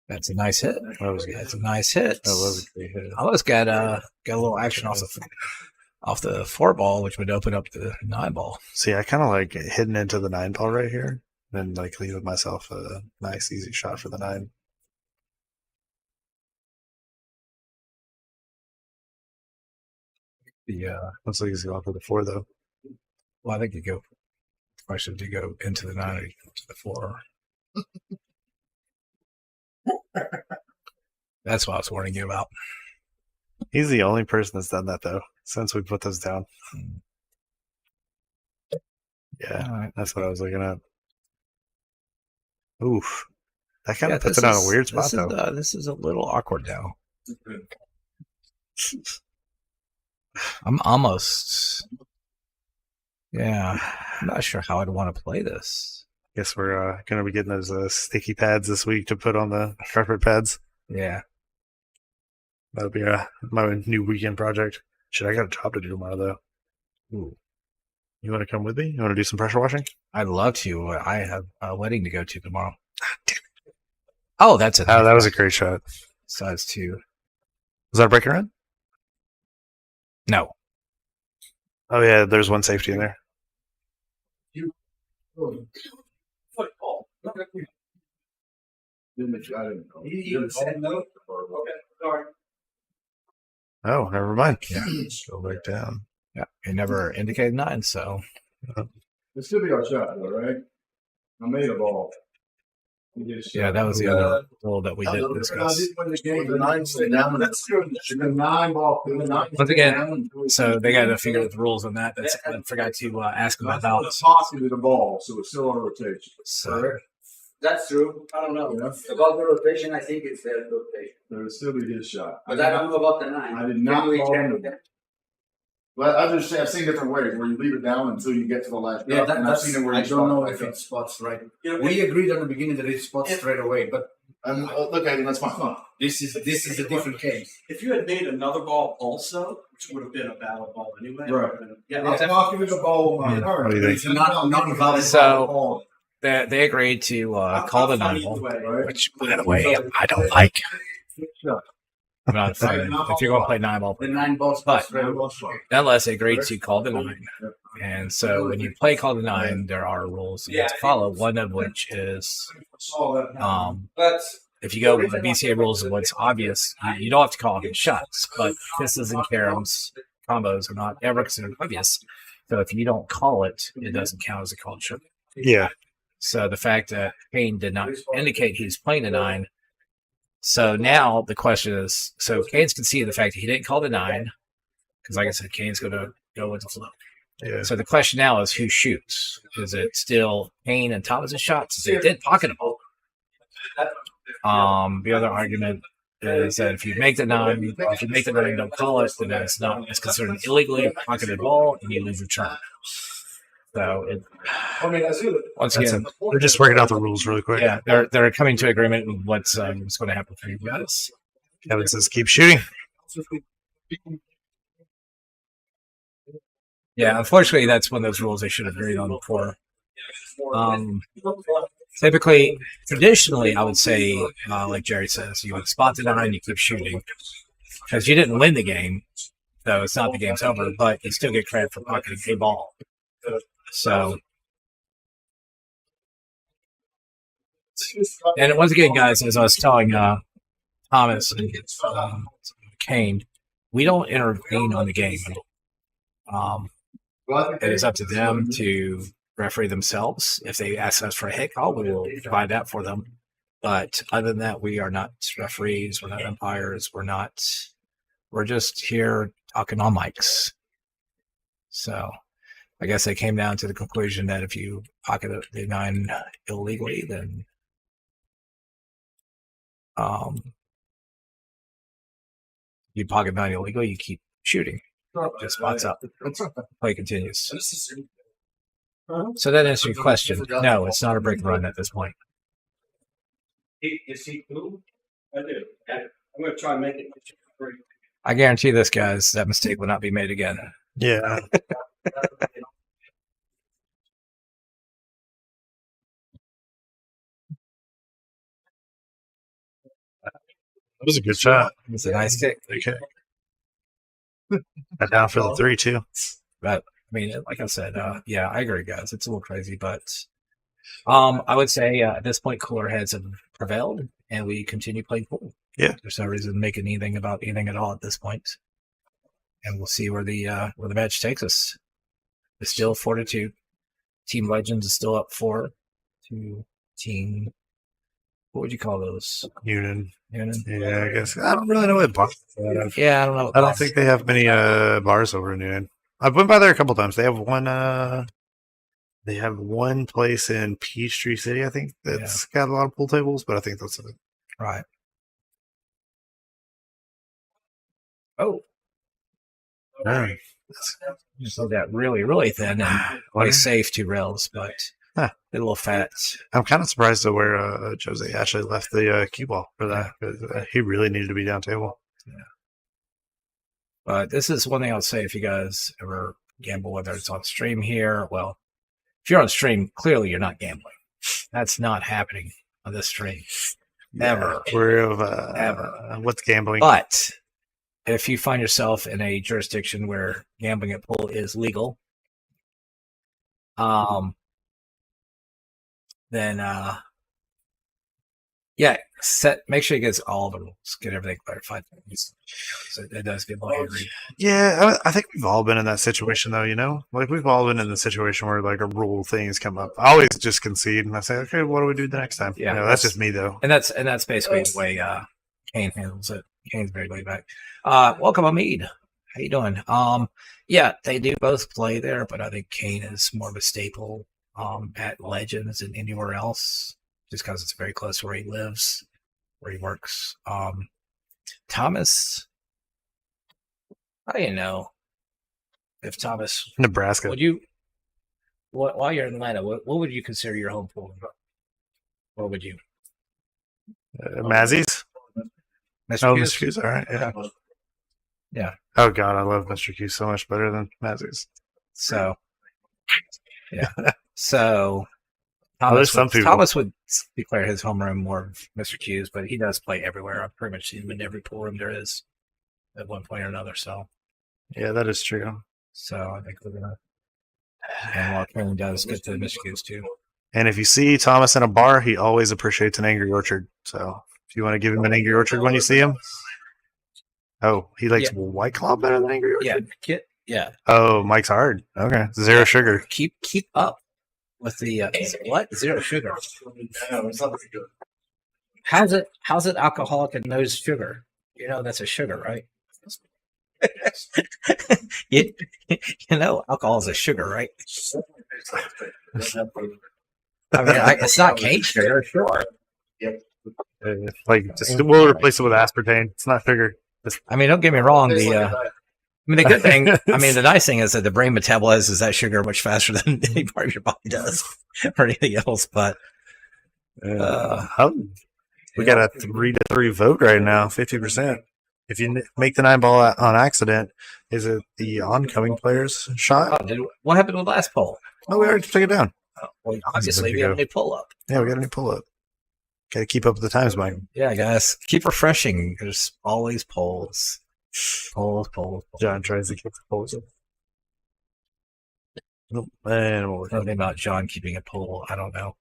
that's a nice hit. That was good. That's a nice hit. That was a great hit. I almost got a little action off the 4 ball, which would open up the 9 ball. See, I kind of like hitting into the 9 ball right here, and like leaving myself a nice, easy shot for the 9. Looks like he's going for the 4 though. Well, I think you go. The question to go into the 9 or to the 4. That's what I was warning you about. He's the only person that's done that though since we put those down. Yeah, All right. that's what I was looking at. Oof, that kind of Yeah, puts it on a weird spot though. This is a little awkward now. I'm almost. Yeah, I'm not sure how I'd want to play this. Guess we're going to be getting those sticky pads this week to put on the carpet pads. Yeah. That'll be my new weekend project. Shit, I got a job to do tomorrow though. Ooh. You want to come with me? You want to do some pressure washing? I'd love to. I have a wedding to go to tomorrow. Oh, that's it. Oh, that was a great shot. Size 2. Was that a breaking run? No. Oh yeah, there's one safety in there. Football. You said no? Okay, sorry. Oh, never mind. Yeah. Go back down. Yeah. He never indicated 9, so. This should be our shot, though, right? I made a ball. Yeah, that was the other rule that we didn't discuss. When the game, the 9 stay down, that's good. The 9 ball. Once again, so they got to figure out the rules on that. That's, I forgot to ask them That's about. not possibly the ball, so it's still on rotation. So, That's true. I don't know. Yeah. About the rotation, I think it's their rotation. There would still be his shot. But I don't know about the 9. I did not Can we call check him. that? Well, I've seen different ways where you leave it down until you get to the last Yeah, drop, and I've that's. seen it where I you don't know spot if like it spots right. You know, We agreed at the beginning that it spots straight away, but And look at it, that's fine. this is a different case. if you had made another ball also, which would have been a valid ball anyway. Right. Yeah, I'll talk you with the ball. Yeah. What do you think? It's not valid. So they agreed to call the 9 ball, which, by the way, I don't like. I'm not a fan. If you're going to play 9 ball, The 9 balls But- straight away. nonetheless, they agreed to call the 9. And so when you play call the 9, there are rules you have to follow. One of which is if you go with the BCA rules of what's obvious, you don't have to call any shots. But misses and caroms combos are not ever considered obvious. So if you don't call it, it doesn't count as a called shot. Yeah. So the fact that Kane did not indicate he's playing the 9. So now the question is, so Kane's conceded the fact that he didn't call the 9, because like I said, Kane's going to go with the flow. Yeah. So the question now is who shoots? Is it still Kane and Thomas's shots? Is it did pocket a ball? The other argument is that if you make the 9, don't call it, then it's considered an illegally pocketed ball, and you lose your turn. So once again, They're just working out the rules really quick. yeah, they're coming to agreement with what's going to happen for you guys. Kevin says, keep shooting. Yeah, unfortunately, that's one of those rules they should have agreed on before. Typically, traditionally, I would say, like Jerry says, you would spot the 9, you keep shooting. Because you didn't win the game, so it's not the game's over, but you still get credit for pocketing a ball. So, and once again, guys, as I was telling Thomas and Kane, we don't intervene on the game. It is up to them to referee themselves. If they ask us for a hit call, we will provide that for them. But other than that, we are not referees. We're not umpires. We're just here talking on mics. So I guess they came down to the conclusion that if you pocket the 9 illegally, then you pocket 9 illegally, you keep shooting. Just spots up. Play continues. So that answers your question. No, it's not a break run at this point. Is he cool? I do. I'm going to try and make it. I guarantee this, guys, that mistake will not be made again. Yeah. That was a good shot. It's a nice kick. Okay. Down for the 3 too. But I mean, like I said, yeah, I agree, guys. It's a little crazy, but I would say at this point, cooler heads have prevailed, and we continue playing pool. Yeah, there's no reason to make anything about anything at all at this point, and we'll see where the match takes us. It's still 4-2. Team Legends is still up 4 to Team. What would you call those? Union. Union. Yeah, I guess I don't really know what bars. Yeah, I don't know. I don't think they have many bars over in Union. I've been by there a couple times. They have one. They have one place in Peachtree City, I think, that's got a lot of pool tables, but I think that's it. Right. Oh. Yeah. Just so that really, really thin and play safe 2 rails, but a little fat. I'm kind of surprised to where Jose actually left the cue ball for that. Because he really needed to be down table. Yeah. But this is one thing I'll say if you guys ever gamble, whether it's on stream here. Well, if you're on stream, clearly you're not gambling. That's not happening on this stream. Ever. Ever. What's gambling? But if you find yourself in a jurisdiction where gambling at pool is legal, then make sure you get all the rules, get everything clarified. So it does get more angry. Yeah, I think we've all been in that situation, though. Like we've all been in the situation where like a rule thing has come up. I always just concede and I say, okay, what do we do the next time? Yeah, that's just me, though. And that's basically the way Kane handles it. Kane's very laid back. Welcome, Hamid. How you doing? Yeah, they do both play there, but I think Kane is more of a staple at Legends than anywhere else, just because it's very close to where he lives, where he works. Thomas, how do you know if Thomas Nebraska? Would you? While you're in Atlanta, what would you consider your home pool? What would you? Mazzy's. Mr. Q's, all right. Yeah. Oh God, I love Mr. Q so much better than Mazzy's. So, yeah. So Thomas would declare his homeroom more of Mr. Q's, but he does play everywhere. I've pretty much seen him in every pool room there is at one point or another. So, yeah, that is true. So I think we're gonna. And while Kane does get to Mr. Q's too. And if you see Thomas in a bar, he always appreciates an Angry Orchard. So if you want to give him an Angry Orchard when you see him. Oh, he likes White Claw better than Angry Orchard? Yeah. Yeah. Oh, Mike's hard. Okay. Zero sugar. Keep up with the what? Zero sugar. No, it's not good. How's it alcoholic and no sugar? That's a sugar, right? you know alcohol is a sugar, right? I mean, it's not cane sugar, sure. Yep. We'll replace it with aspartame. It's not sugar. I mean, don't get me wrong. The good thing, the nice thing is that the brain metabolizes that sugar much faster than any part of your body does, or anything else. But we got a 3-3 vote right now, 50%. If you make the 9 ball on accident, is it the oncoming player's shot? What happened with the last poll? Oh, we already took it down. Well, obviously, we have a new pull up. Yeah, we got a new pull up. Got to keep up with the times, Mike. Yeah, guys, keep refreshing. There's always polls. Polls. John tries to keep the polls up. Nope. And Something about John keeping a poll. I don't know.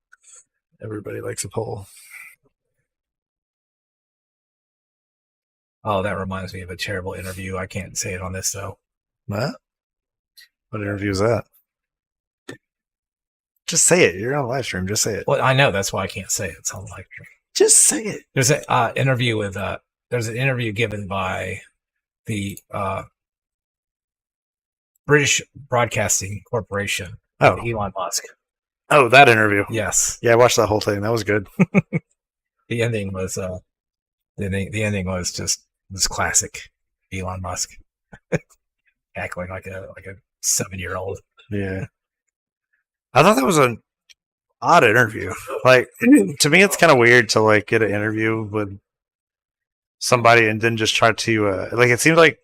Everybody likes a poll. Oh, that reminds me of a terrible interview. I can't say it on this, though. What? What interview is that? Just say it. You're on a live stream. Just say it. Well, I know. That's why I can't say it. It's on live stream. Just say it. There's an interview with there's an interview given by the British Broadcasting Corporation. Oh, Elon Musk. Oh, that interview. Yes. Yeah, I watched that whole thing. That was good. The ending was the ending was just classic Elon Musk cackling like a 7-year-old. Yeah. I thought that was an odd interview. Like, to me, it's kind of weird to like get an interview with somebody and then just try to like. It seemed like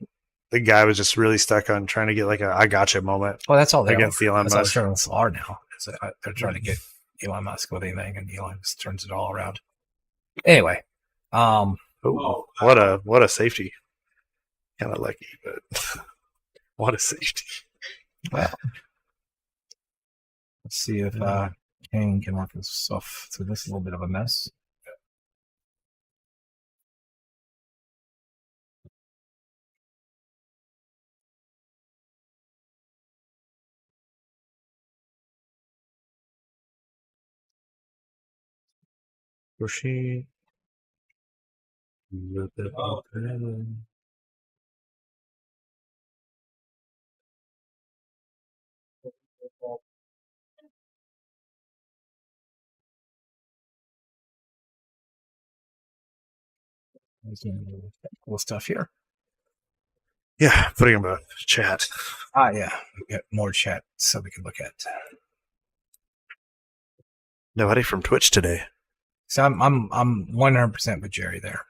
the guy was just really stuck on trying to get like a "I gotcha" moment. Well, that's all they against Elon Musk. Musk. Journalists are now. They're trying to get Elon Musk with anything, and Elon just turns it all around. Anyway, Ooh, what a safety. Kind of lucky, but what a safety. Well, let's see if Kane can work his stuff through this little bit of a mess. She. Cool stuff here. Yeah, putting him in chat. Yeah, we get more chat so we can look at. Nobody from Twitch today. So I'm 100% with Jerry there.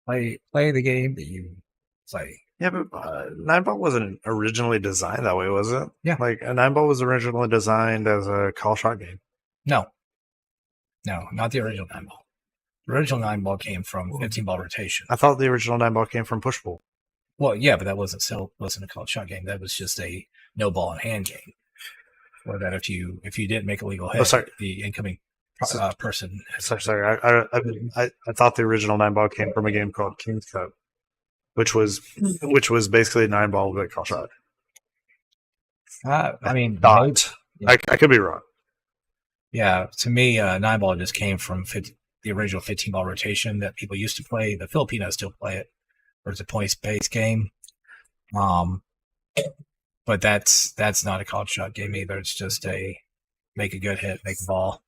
Play the game that you play. Yeah, but 9-ball wasn't originally designed that way, was it? Yeah. Like, a 9-ball was originally designed as a call shot game. No, not the original 9-ball. The original 9-ball came from 15-ball rotation. I thought the original 9-ball came from push pull. Well, yeah, but that wasn't a call shot game. That was just a no ball in hand game. Or that if you didn't make a legal hit, the incoming person. Sorry. I thought the original 9-ball came from a game called King's Cup, which was basically a 9-ball but call shot. I mean, thought. I could be wrong. Yeah, to me, 9-ball just came from the original 15-ball rotation that people used to play. The Filipinos still play it, or it's a points-based game. But that's not a call shot game either. It's just a make a good hit, make a ball.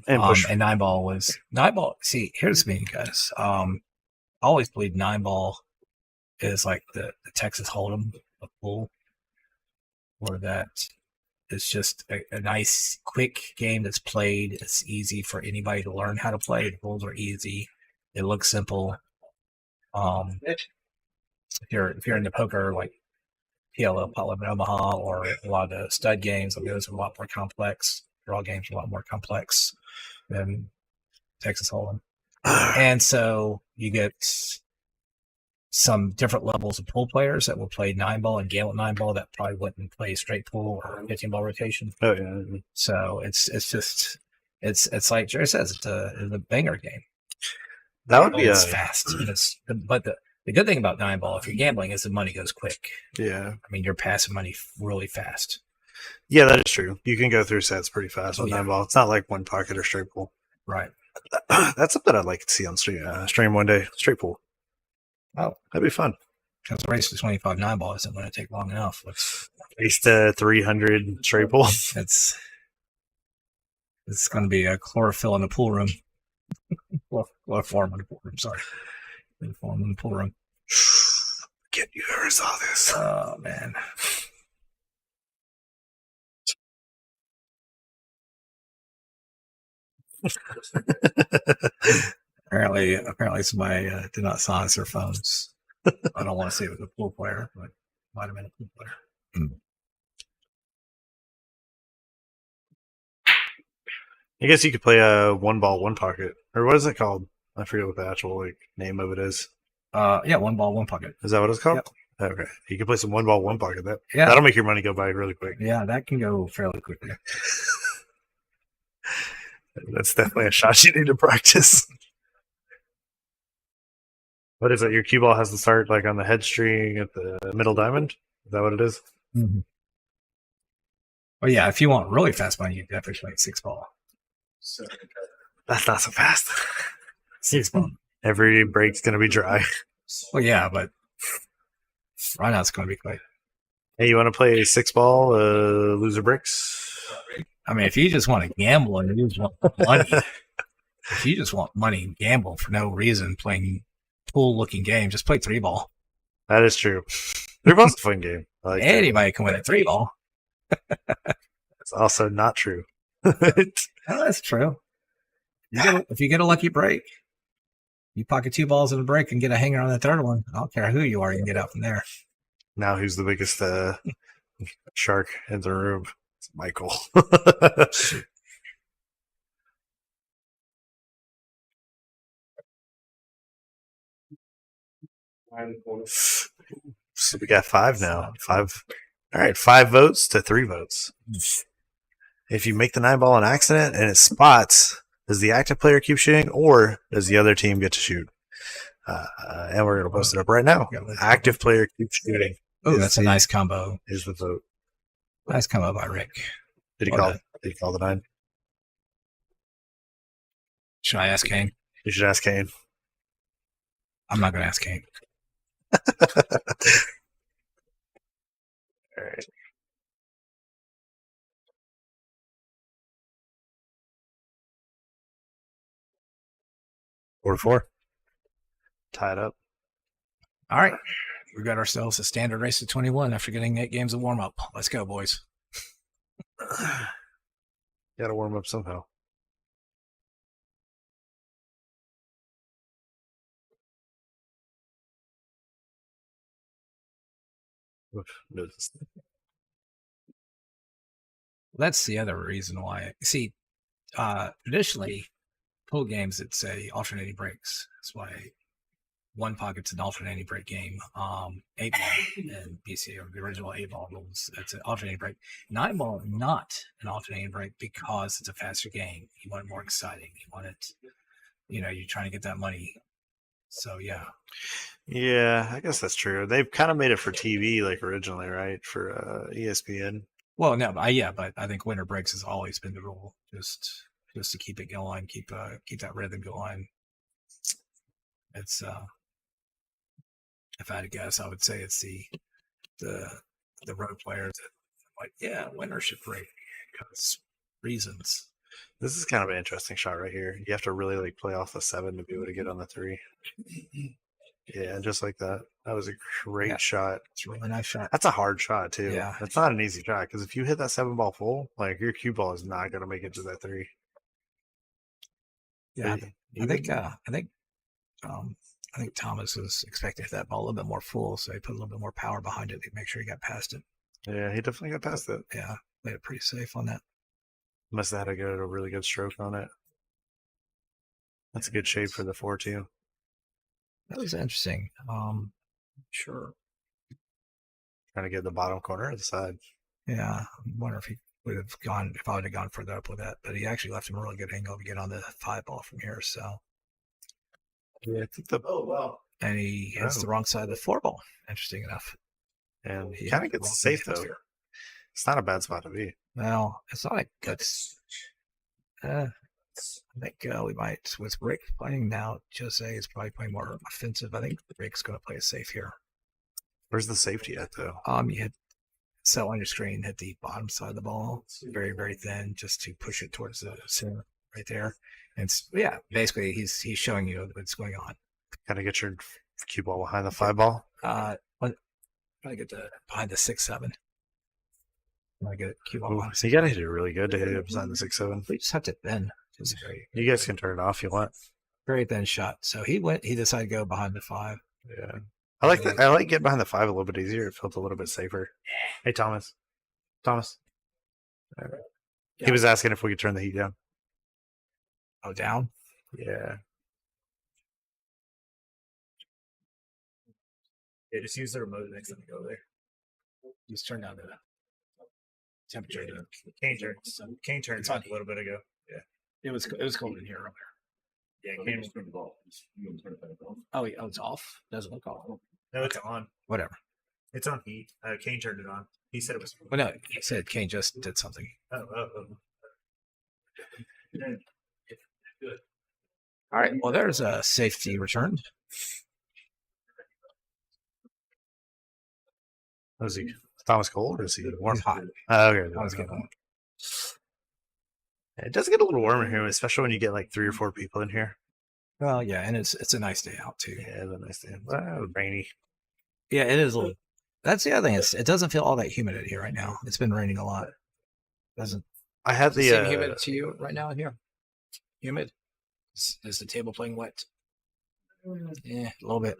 And push. And 9-ball was 9-ball. See, here's me, guys. I always believed 9-ball is like the Texas Hold'em of pool, or that it's just a nice, quick game that's played. It's easy for anybody to learn how to play. The rules are easy. They look simple. If you're into poker, like PLO, Pot Limit Omaha, or a lot of the stud games, those are a lot more complex. Draw games are a lot more complex than Texas Hold'em. And so you get some different levels of pool players that will play 9-ball and gamble 9-ball that probably wouldn't play straight pool or 15-ball rotation. Oh yeah. So it's like Jerry says, it's a banger game. That would be it's fast. But the good thing about 9-ball, if you're gambling, is the money goes quick. Yeah. I mean, you're passing money really fast. Yeah, that is true. You can go through sets pretty fast with 9-ball. It's not like one pocket or straight pool. Right. That's something I'd like to see on stream one day. Straight pool. Oh, that'd be fun. Because the race to 25 9-ball isn't going to take long enough. Race to 300 straight pool. It's It's going to be a chlorophyll in the pool room. Chloroform in the pool room. Sorry, chloroform in the pool room. Get you ever saw this? Oh man. Apparently somebody did not silence their phones. I don't want to say it was a pool player, but might have been a pool player. I guess you could play a one ball, one pocket, or what is it called? I forget what the actual name of it is. Yeah, one ball, one pocket. Is that what it's called? Yep. Okay, you can play some one ball, one pocket. Yeah. That'll make your money go by really quick. Yeah, that can go fairly quickly. That's definitely a shot you need to practice. What is it? Your cue ball has to start like on the head string at the middle diamond? Is that what it is? Mm-hmm. Well, yeah, if you want really fast money, you definitely play 6-ball. That's not so fast. 6-ball. Every break's going to be dry. Well, yeah, but right now it's going to be quick. Hey, you want to play 6-ball, loser bricks? I mean, if you just want to gamble and you just want money, if you just want money and gamble for no reason, playing pool-looking game, just play 3-ball. That is true. 3-ball's a fun game. I like Anybody can win a 3-ball. It's also not true. Oh, that's true. If you get a lucky break, you pocket 2 balls in a break and get a hanger on the third one. I don't care who you are, you can get out from there. Now who's the biggest shark in the room? It's Michael. So we got 5 now. 5. All right, 5 votes to 3 votes. If you make the 9-ball on accident and it spots, does the active player keep shooting or does the other team get to shoot? And we're going to post it up right now. Active player keeps shooting. Oh, that's a nice combo. Is the vote. Nice combo by Rick. Did he call the 9? Should I ask Kane? You should ask Kane. I'm not going to ask Kane. All right. Four to 4. Tied up. All right. We got ourselves a standard race of 21 after getting 8 games of warm up. Let's go, boys. Got to warm up somehow. Oof, notice. That's the other reason why. See, traditionally, pool games, it's a alternating breaks. That's why one pocket's an alternating break game. 8-ball and PCA, or the original 8-ball rules, that's an alternating break. 9-ball, not an alternating break because it's a faster game. You want it more exciting. You want it, you're trying to get that money. So, yeah. Yeah, I guess that's true. They've kind of made it for TV, like originally, right? For ESPN. Well, no, but I think winter breaks has always been the rule, just to keep it going, keep that rhythm going. It's if I had to guess, I would say it's the road players that winter should break because reasons. This is kind of an interesting shot right here. You have to really play off the 7 to be able to get on the 3. Yeah, just like that. That was a great shot. It's a really nice shot. That's a hard shot too. Yeah, that's not an easy shot because if you hit that 7-ball full, like your cue ball is not going to make it to that 3. Yeah, I think Thomas was expecting that ball a little bit more full, so he put a little bit more power behind it to make sure he got past it. Yeah, he definitely got past it. Yeah, played it pretty safe on that. Must have had a really good stroke on it. That's a good shape for the 4 too. That was interesting. Sure. Trying to get the bottom corner of the side. Yeah, I wonder if he would have gone, if I would have gone further up with that, but he actually left him a really good angle to get on the 5-ball from here. So, yeah, I think and he hits the wrong side of the 4-ball. Interesting enough. And he kind of gets safe though. It's not a bad spot to be. Well, it's not a good. I think we might, with Rick playing now, Jose is probably playing more offensive. I think Rick's going to play it safe here. Where's the safety at though? You hit So on your screen, hit the bottom side of the ball, very, very thin, just to push it towards the center right there. And yeah, basically he's showing you what's going on. Kind of get your cue ball behind the 5 ball. I get behind the 6-7. I get cue ball. So you gotta hit it really good to hit it behind the 6-7. We just have to thin. It's You guys can turn it off if you want. very thin shot. So he decided to go behind the 5. Yeah. I like that. I like getting behind the 5 a little bit easier. It felt a little bit safer. Hey, Thomas. Thomas. All right. Yeah. He was asking if we could turn the heat down. Oh, down? Yeah. Yeah, just use the remote next time you go there. Just turn down the temperature. Kane turned It's on a little bit ago. Yeah. It was cold in here earlier. Yeah, Kane was Oh, it's off. Doesn't look off. No, it's on. Whatever. It's on heat. Kane turned it on. He said it was. Well, no, he said Kane just did something. Oh. All right. Well, there's a safety returned. Was he Thomas cold or is he warm? He's hot. Okay. I was getting It does get a little warmer here, especially when you get like 3 or 4 people in here. Well, yeah, and it's a nice day out too. Yeah, it's a nice day. Well, rainy. Yeah, it is a little. That's the other thing. It doesn't feel all that humid in here right now. It's been raining a lot. Doesn't I had does it the seem humid to you right now in here? Humid? Is the table playing wet? Yeah, a little bit.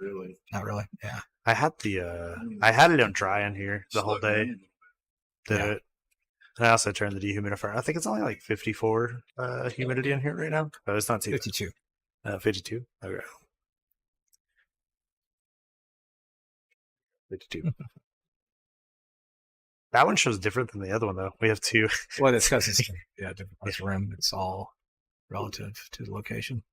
Not really. Yeah. I had it on dry in here the whole day. Yeah. And I also turned the dehumidifier. I think it's only like 54 humidity in here right now. But it's not too 52. 52? Okay. 52. That one shows different than the other one, though. We have 2. Well, it's because it's different place rim. It's all relative to the location.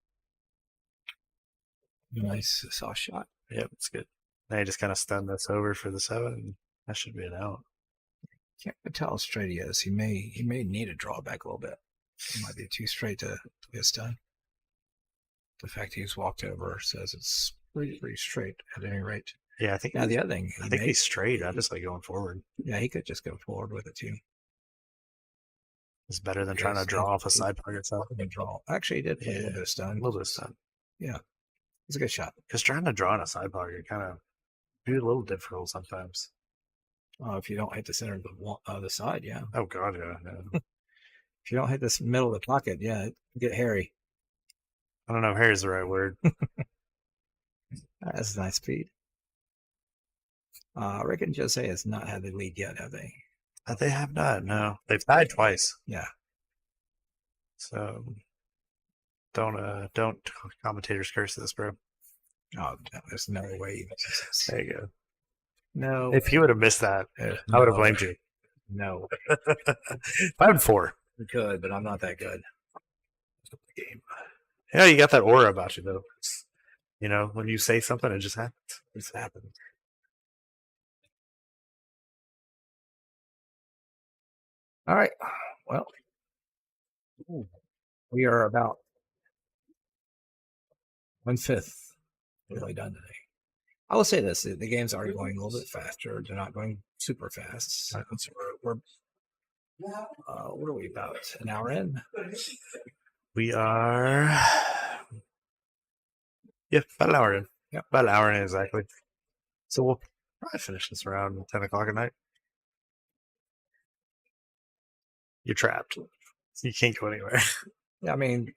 Nice soft shot. Yep, it's good. Now you just kind of stun this over for the 7. And that should be an out. Can't quite tell how straight he is. He may need to draw back a little bit. It might be too straight to get done. The fact he's walked over says it's pretty straight at any rate. Yeah, I think. Now the other thing, I think he's straight. I just like going forward. Yeah, he could just go forward with it too. It's better than trying to draw off a side pocket itself. Draw. Actually, he did put a little bit of stun. A little bit of stun. Yeah, it's a good shot. Because trying to draw in a side pocket kind of be a little difficult sometimes. If you don't hit the center of the side, yeah. Oh god, yeah. If you don't hit this middle of the pocket, yeah, it get hairy. I don't know if hair is the right word. That's a nice speed. Rick and Jose has not had the lead yet, have they? They have not. No, they've tied twice. Yeah. So don't commentators curse this, bro. Oh, no, there's no way. There you go. No. If you would have missed that, I would have blamed you. No. 5-4. We could, but I'm not that good. Game. Yeah, you got that aura about you though. You know, when you say something, it just happens. It just happens. All right. Well, we are about 1/5 really done today. I will say this: the games are going a little bit faster. They're not going super fast. So we're what are we about? An hour in? We are, yeah, about an hour in. Yeah, about an hour in exactly. So we'll probably finish this around 10 o'clock at night. You're trapped. You can't go anywhere. Yeah, I mean,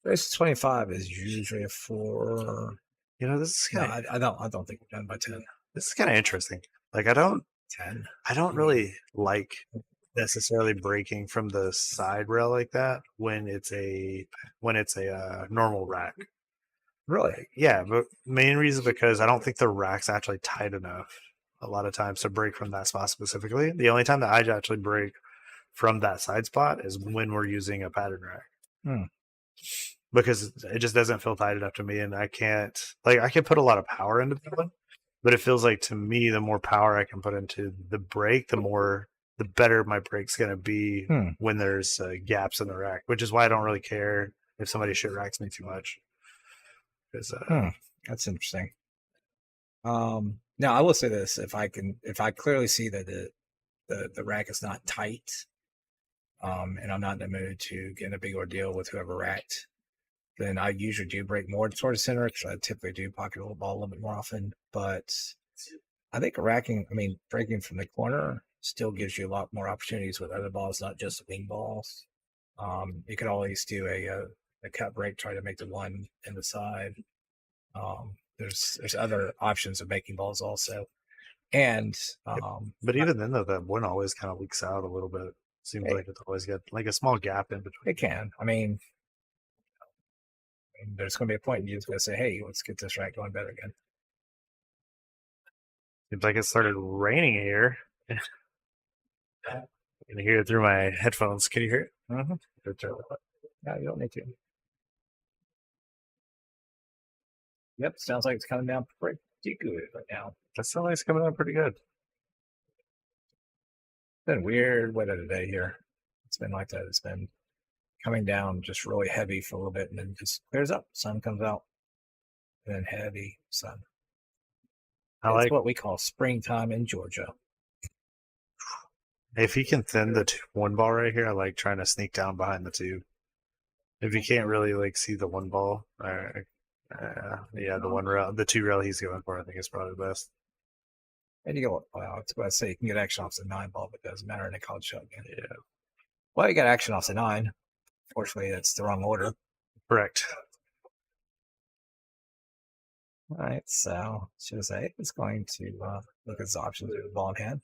race 25 is usually a 4. You know, this is kind of. I don't think we're done by 10. This is kind of interesting. Like I don't 10. I don't really like necessarily breaking from the side rail like that when it's a normal rack. Really? Yeah, but main reason because I don't think the rack's actually tight enough a lot of times to break from that spot specifically. The only time that I actually break from that side spot is when we're using a pattern rack. Because it just doesn't feel tight enough to me, and I can put a lot of power into that one, but it feels like to me the more power I can put into the break, the better my break's going to be when there's gaps in the rack, which is why I don't really care if somebody shit racks me too much. That's interesting. Now I will say this: if I clearly see that the rack is not tight, and I'm not in the mood to get in a big ordeal with whoever racked, then I usually do break more towards center because I typically do pocket the ball a little bit more often. But I think breaking from the corner still gives you a lot more opportunities with other balls, not just wing balls. You could always do a cut break, try to make the one in the side. There's other options of making balls also. And but even then, though, that one always kind of leaks out a little bit. Seems like it's always got like a small gap in between. it can. I mean, there's going to be a point you're just going to say, "Hey, let's get this rack going better again." Seems like it started raining here. I can hear it through my headphones. Can you hear it? Mm-hmm. Yeah, you don't need to. Yep, sounds like it's coming down pretty good right now. That sounds like it's coming out pretty good. It's been weird weather today here. It's been like that. It's been coming down just really heavy for a little bit and then just clears up. Sun comes out. And then heavy sun. I It's like what we call springtime in Georgia. if you can thin the one ball right here. I like trying to sneak down behind the two. If you can't really like see the one ball, the one rail, the two rail he's going for, I think is probably the best. And you go, well, that's what I say. You can get action off the 9 ball, but it doesn't matter in a college shotgun. Yeah, Well, you got action off the 9. Fortunately, that's the wrong order. correct. All right, so Jose is going to look at his options with the ball in hand.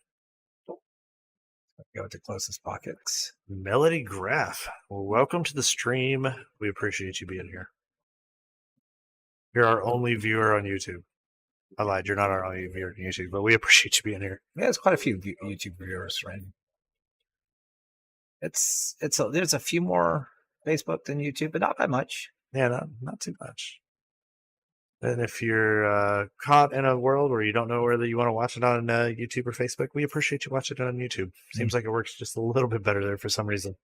Go to closest pockets. Melody Graph. Well, welcome to the stream. We appreciate you being here. You're our only viewer on YouTube. I lied. You're not our only viewer on YouTube, but we appreciate you being here. Yeah, there's quite a few YouTube viewers, right? There's a few more Facebook than YouTube, but not by much. Yeah, not too much. And if you're caught in a world where you don't know whether you want to watch it on YouTube or Facebook, we appreciate you watching it on YouTube. Seems like it works just a little bit better there for some reason.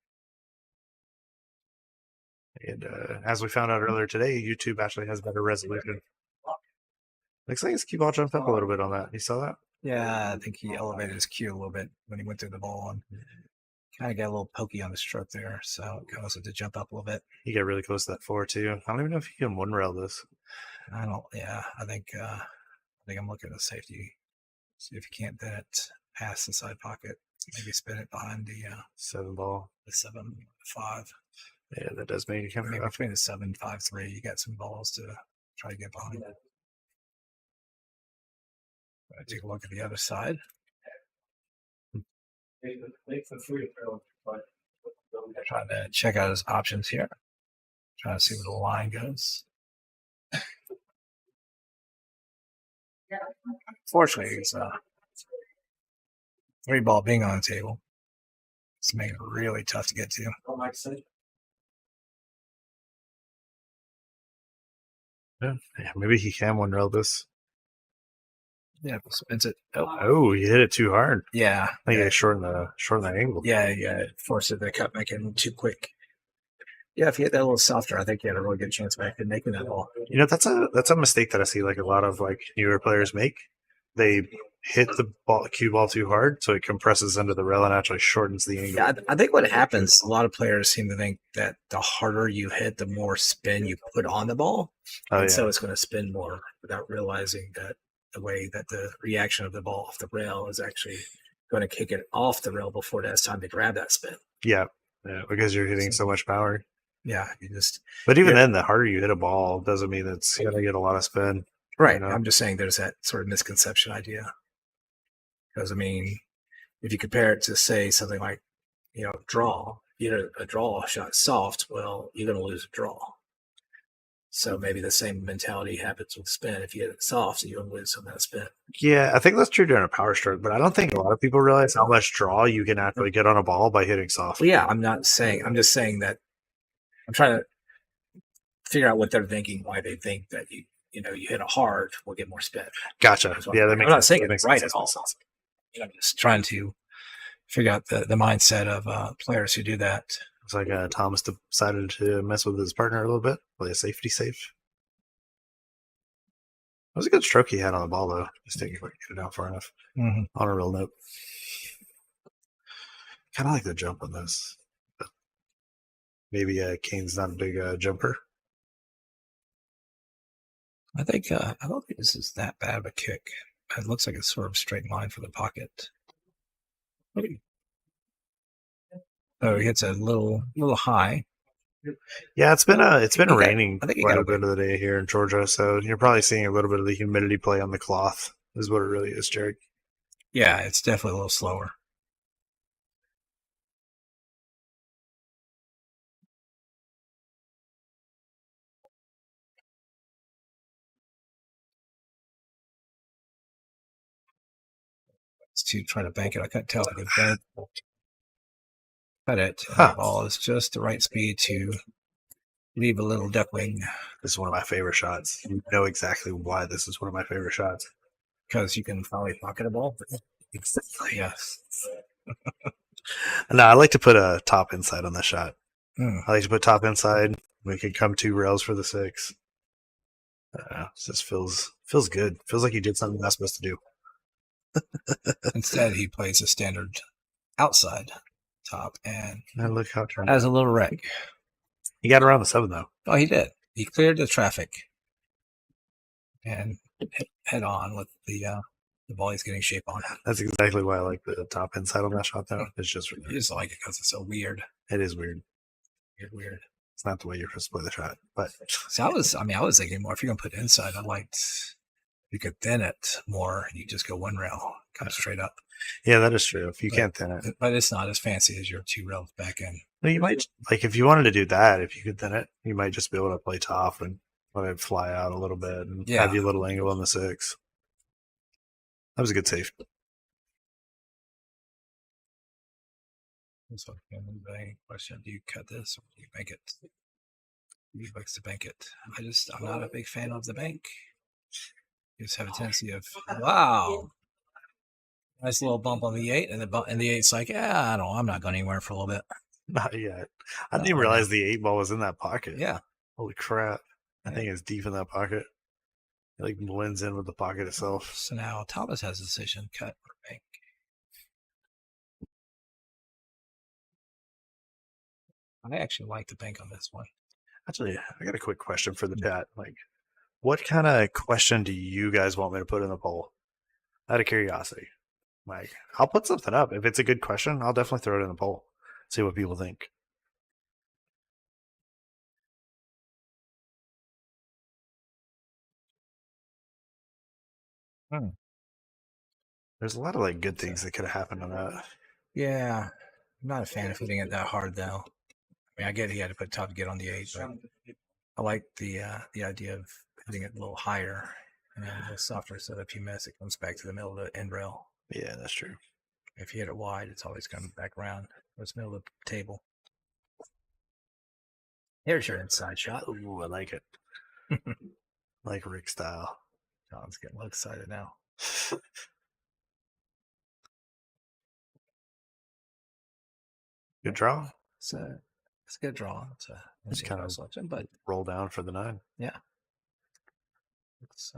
And as we found out earlier today, YouTube actually has better resolution. Looks like his cue ball jumped up a little bit on that. You saw that? Yeah, I think he elevated his cue a little bit when he went through the ball and kind of got a little pokey on the stroke there, so it caused it to jump up a little bit. He got really close to that 4 too. I don't even know if you can one rail this. I think I'm looking at the safety. See if you can't bend it past the side pocket. Maybe spin it behind the 7 ball. the 7-5. Yeah, that does make it kind of Maybe rough. between the 7-5-3, you got some balls to try to get behind. Take a look at the other side. Trying to check out his options here. Trying to see where the line goes. Fortunately, it's 3 ball being on the table. It's making it really tough to get to. Yeah, maybe he can one rail this. Yeah, spins it. Oh, Oh, you hit it too hard. yeah. I think I shorten the angle. Yeah, forced it to cut back in too quick. Yeah, if you hit that a little softer, I think you had a really good chance back in making that ball. You know, that's a mistake that I see like a lot of like newer players make. They hit the cue ball too hard, so it compresses under the rail and actually shortens the angle. Yeah, I think what happens, a lot of players seem to think that the harder you hit, the more spin you put on the ball. Oh, And yeah. so it's going to spin more without realizing that the way that the reaction of the ball off the rail is actually going to kick it off the rail before it has time to grab that spin. Yeah, because you're hitting so much power. Yeah, you just But even then, the harder you hit a ball doesn't mean it's going to get a lot of spin. right. You know? I'm just saying there's that sort of misconception idea. Because I mean, if you compare it to say something like, draw, you hit a draw shot soft, well, you're going to lose a draw. So maybe the same mentality happens with spin. If you hit it soft, you're going to lose some of that spin. Yeah, I think that's true during a power stroke, but I don't think a lot of people realize how much draw you can actually get on a ball by hitting soft. Well, yeah, I'm just saying that I'm trying to figure out what they're thinking, why they think that you hit a hard will get more spin. Gotcha. Yeah, that I'm makes not sense. saying That it's makes right sense. at all. I'm just trying to figure out the mindset of players who do that. It's like Thomas decided to mess with his partner a little bit, play a safety safe. It was a good stroke he had on the ball, though. Just didn't quite get it out far enough. Mm-hmm. On a real note. kind of like the jump on this. But maybe Kane's not a big jumper. I think I don't think this is that bad of a kick. It looks like a sort of straight line for the pocket. Oh, he hits a little high. Yeah, it's been I think raining I think he quite got a bit of the day here in Georgia, so you're probably seeing a little bit of the humidity play on the cloth. Is what it really is, Jared. Yeah, it's definitely a little slower. It's to try to bank it. I couldn't tell if I could bank. Cut it. And the ball is just the right speed to leave a little duckling. This is one of my favorite shots. You know exactly why this is one of my favorite shots. Because you can finally pocket a ball. Exactly. Yes. No, I like to put a top inside on this shot. Mm. I like to put top inside. We could come 2 rails for the 6. It just feels good. Feels like you did something not supposed to do. Instead, he plays a standard outside top and look how it turned has out. a little wreck. He got around the 7 though. Oh, he did. He cleared the traffic and hit head on with the ball he's getting shape on. That's exactly why I like the top inside on that shot though. It's just I just like it because it's so weird. It is weird. Weird. It's not the way you're supposed to play the shot. But so I was thinking more if you're gonna put inside, I liked you could thin it more. You just go 1 rail, come straight up. Yeah, that is true. If you can't thin it, but it's not as fancy as your 2 rails back in. Well, you might like if you wanted to do that. If you could thin it, you might just be able to play top and let it fly out a little bit and have you a little angle on the 6. That was a good save. So, question: do you cut this or do you bank it? He likes to bank it. I'm not a big fan of the bank. You just have a tendency of wow, nice little bump on the E8, and the 8's like, yeah, I'm not going anywhere for a little bit. Not yet. I didn't even realize the 8 ball was in that pocket. Yeah. Holy crap! I think it's deep in that pocket. It like blends in with the pocket itself. So now Thomas has a decision: cut or bank. I actually like the bank on this one. Actually, I got a quick question for the chat. Like, what kind of question do you guys want me to put in the poll? Out of curiosity. Like, I'll put something up. If it's a good question, I'll definitely throw it in the poll. See what people think. There's a lot of like good things that could have happened on that. Yeah. I'm not a fan of hitting it that hard though. I mean, I get he had to put top to get on the 8, but I like the idea of hitting it a little higher and then a little softer so that if you miss, it comes back to the middle of the end rail. Yeah, that's true. If you hit it wide, it's always coming back around. It's middle of the table. Here's your inside shot. Ooh, I like it. Like Rick style. John's getting a little excited now. Good draw. It's a good draw. It's kind of selection, but roll down for the 9. Yeah. It's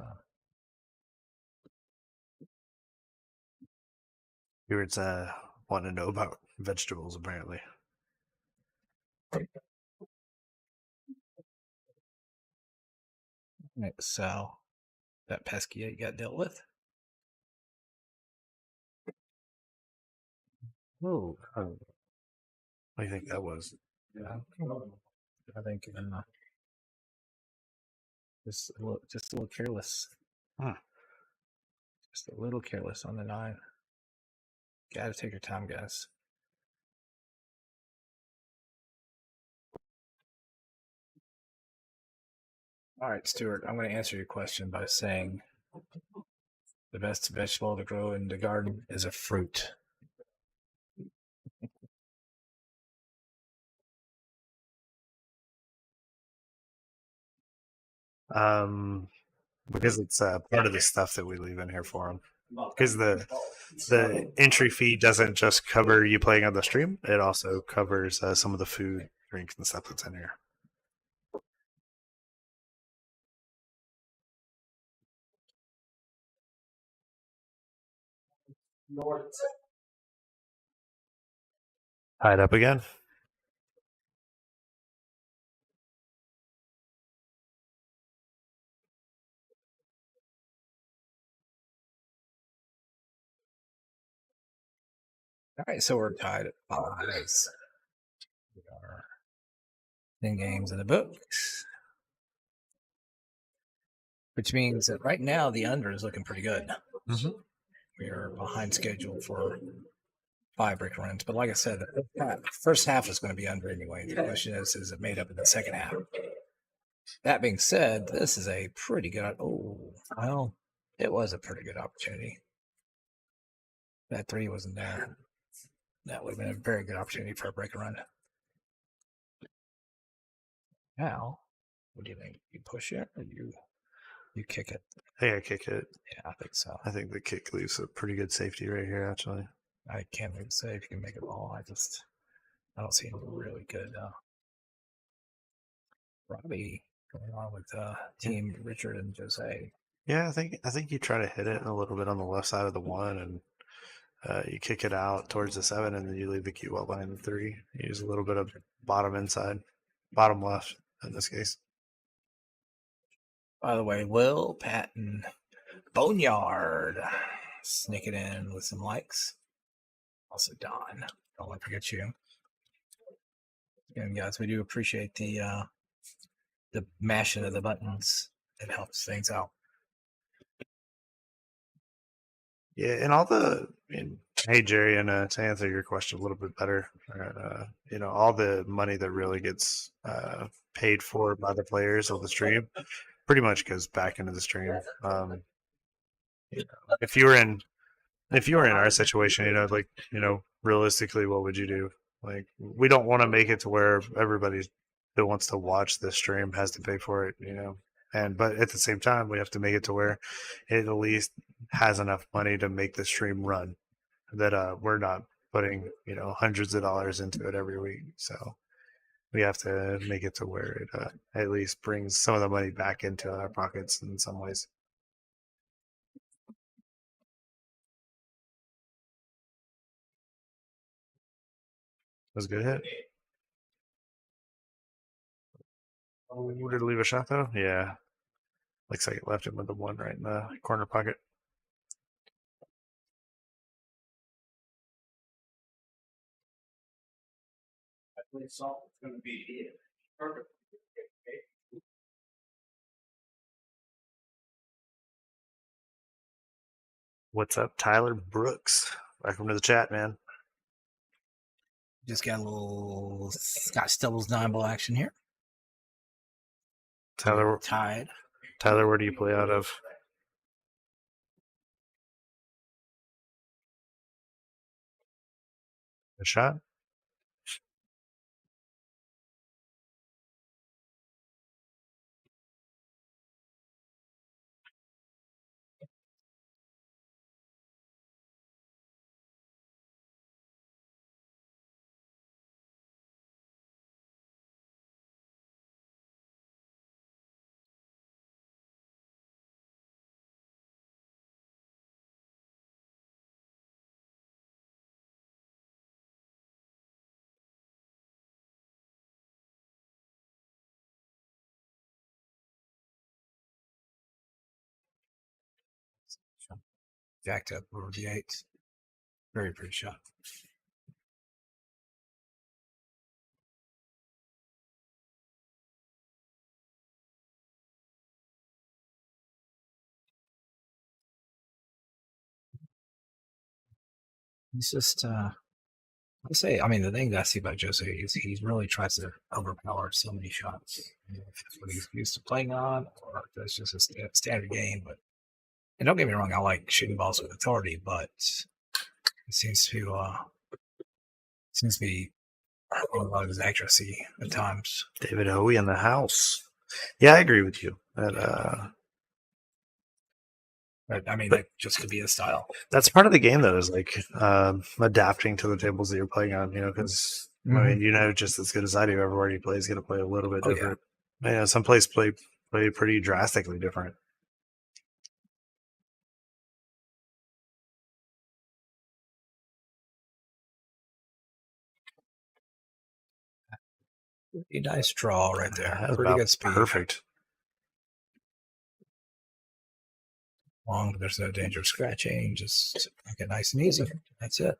Here's wanting to know about vegetables apparently. Right, so that pesky 8 got dealt with. Ooh. What do you think that was? Yeah. I think just a little careless. Huh. Just a little careless on the 9. Gotta take your time, guys. All right, Stuart, I'm going to answer your question by saying the best vegetable to grow in the garden is a fruit. Because it's part of the stuff that we leave in here for them. Because the entry fee doesn't just cover you playing on the stream; it also covers some of the food, drinks, and stuff that's in here. Tied up again. All right, so we're tied at 5. We are 10 games in the books, which means that right now the under is looking pretty good. Mhm. We are behind schedule for 5 break runs, but like I said, the first half is going to be under anyway. The question is it made up in the second half? That being said, this is a pretty good. Oh, well, it was a pretty good opportunity. That 3 wasn't there. That would have been a very good opportunity for a break run. Now, what do you think? You push it or you kick it? I think I kick it. Yeah, I think so. I think the kick leaves a pretty good safety right here, actually. I can't even say if you can make it all. I don't see anything really good. Robbie going on with Team Richard and Jose. Yeah, I think you try to hit it a little bit on the left side of the 1, and you kick it out towards the 7, and then you leave the cue well behind the 3. You use a little bit of bottom inside, bottom left in this case. By the way, Will Patton Boneyard sneak it in with some likes. Also, Don, don't want to forget you. And guys, we do appreciate the mashing of the buttons. It helps things out. Yeah, and hey Jerry, and to answer your question a little bit better, all the money that really gets paid for by the players of the stream pretty much goes back into the stream. If you were in our situation, realistically, what would you do? Like, we don't want to make it to where everybody that wants to watch the stream has to pay for it, but at the same time, we have to make it to where it at least has enough money to make the stream run, that we're not putting hundreds of dollars into it every week. So we have to make it to where it at least brings some of the money back into our pockets in some ways. That was a good hit. Oh, did it leave a shot though? Yeah. Looks like it left him with the 1 right in the corner pocket. Salt is going to be perfect. What's up, Tyler Brooks? Welcome to the chat, man. Just got a little Scott Stubbles 9-ball action here. Tyler, tied. Tyler, where do you play out of? A shot? Jacked up over the 8. Very pretty shot. He's just, I mean, the thing that I see about Jose is he really tries to overpower so many shots. If that's what he's used to playing on, or if that's just a standard game. But, and don't get me wrong, I like shooting balls with authority, but it seems to be a lot of his accuracy at times. David Hoey in the house. Yeah, I agree with you. That I mean, that just could be his style. that's part of the game, though, is like adapting to the tables that you're playing on. Because I mean, just as good as I do, everywhere you play is going to play a little bit different. Yeah, some plays play pretty drastically different. Pretty nice draw right there. That's Pretty about good speed. perfect. Long, there's no danger of scratching. Just make it nice and easy. That's it.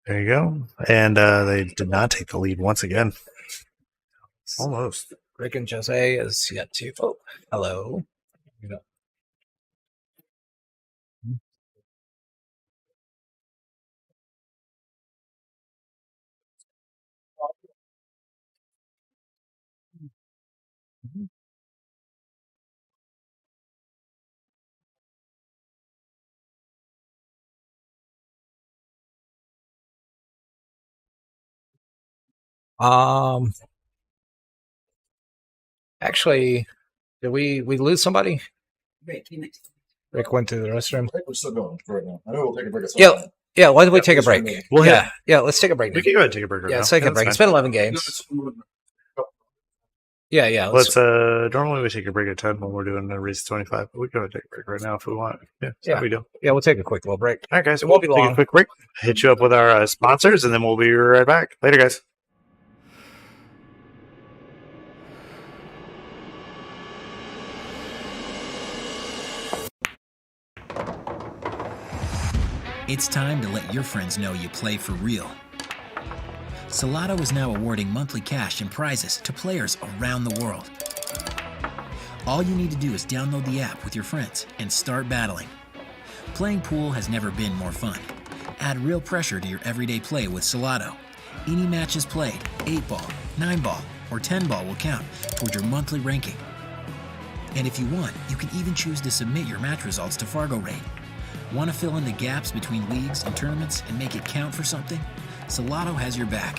There you go. And they did not take the lead once again. Almost. Rick and Jose is yet to. Oh, hello. You know. Actually, did we lose somebody? Rick went to the restroom. I think we're still going right now. I know we'll take a break at some Yeah, point. yeah. Why don't we take a just for break? me. We'll Yeah, let's take a break. We Now. can go ahead and take a break right Yeah, now. let's take a that's break. fine. It's been 11 No, games. it's- Yeah. Let's normally we take a break at 10 when we're doing the race 25, but we can go ahead and take a break right now if we want. Yeah, Yeah. we do. Yeah, we'll take a quick little break. All right, guys. It won't be Take long. a quick break. Hit you up with our sponsors, and then we'll be right back. Later, guys. It's time to let your friends know you play for real. Salado is now awarding monthly cash and prizes to players around the world. All you need to do is download the app with your friends and start battling. Playing pool has never been more fun. Add real pressure to your everyday play with Salado. Any matches played, 8-ball, 9-ball, or 10-ball will count toward your monthly ranking. And if you want, you can even choose to submit your match results to Fargo Rate. Want to fill in the gaps between leagues and tournaments and make it count for something? Salado has your back.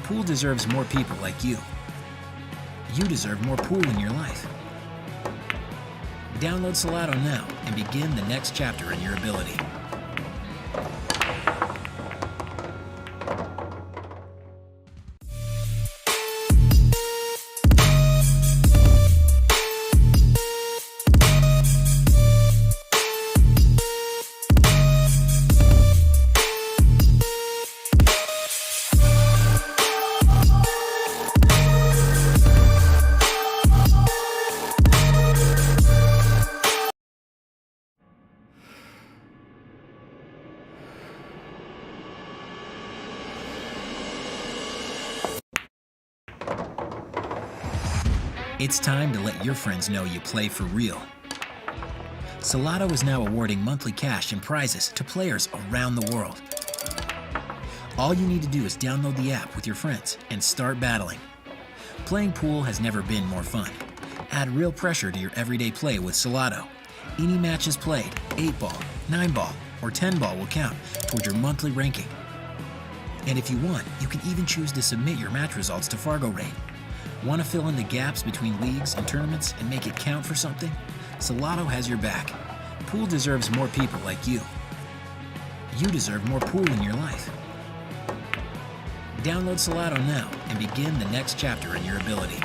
Pool deserves more people like you. You deserve more pool in your life. Download Salado now and begin the next chapter in your ability. It's time to let your friends know you play for real. Salado is now awarding monthly cash and prizes to players around the world. All you need to do is download the app with your friends and start battling. Playing pool has never been more fun. Add real pressure to your everyday play with Salado. Any matches played, 8-ball, 9-ball, or 10-ball will count toward your monthly ranking. And if you want, you can even choose to submit your match results to Fargo Rate. Want to fill in the gaps between leagues and tournaments and make it count for something? Salado has your back. Pool deserves more people like you. You deserve more pool in your life. Download Salado now and begin the next chapter in your ability.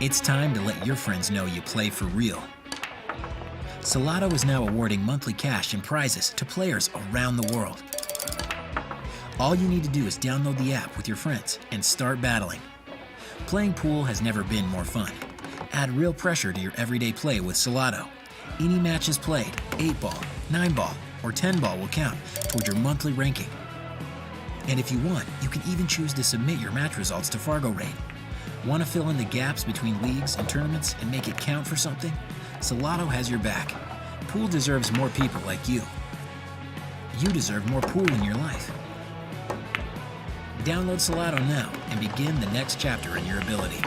It's time to let your friends know you play for real. Salado is now awarding monthly cash and prizes to players around the world. All you need to do is download the app with your friends and start battling. Playing pool has never been more fun. Add real pressure to your everyday play with Salado. Any matches played, 8-ball, 9-ball, or 10-ball will count toward your monthly ranking. And if you want, you can even choose to submit your match results to Fargo Rate. Want to fill in the gaps between leagues and tournaments and make it count for something? Salado has your back. Pool deserves more people like you. You deserve more pool in your life. Download Salado now and begin the next chapter in your ability.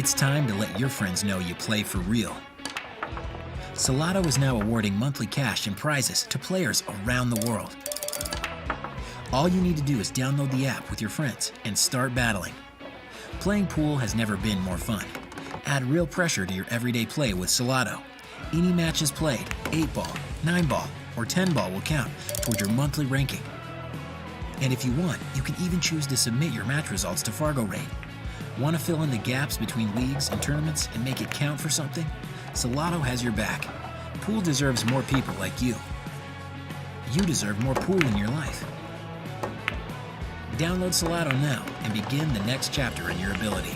It's time to let your friends know you play for real. Salado is now awarding monthly cash and prizes to players around the world. All you need to do is download the app with your friends and start battling. Playing pool has never been more fun. Add real pressure to your everyday play with Salado. Any matches played, 8-ball, 9-ball, or 10-ball will count toward your monthly ranking. And if you want, you can even choose to submit your match results to Fargo Rate. Want to fill in the gaps between leagues and tournaments and make it count for something? Salado has your back. Pool deserves more people like you. You deserve more pool in your life. Download Salado now and begin the next chapter in your ability.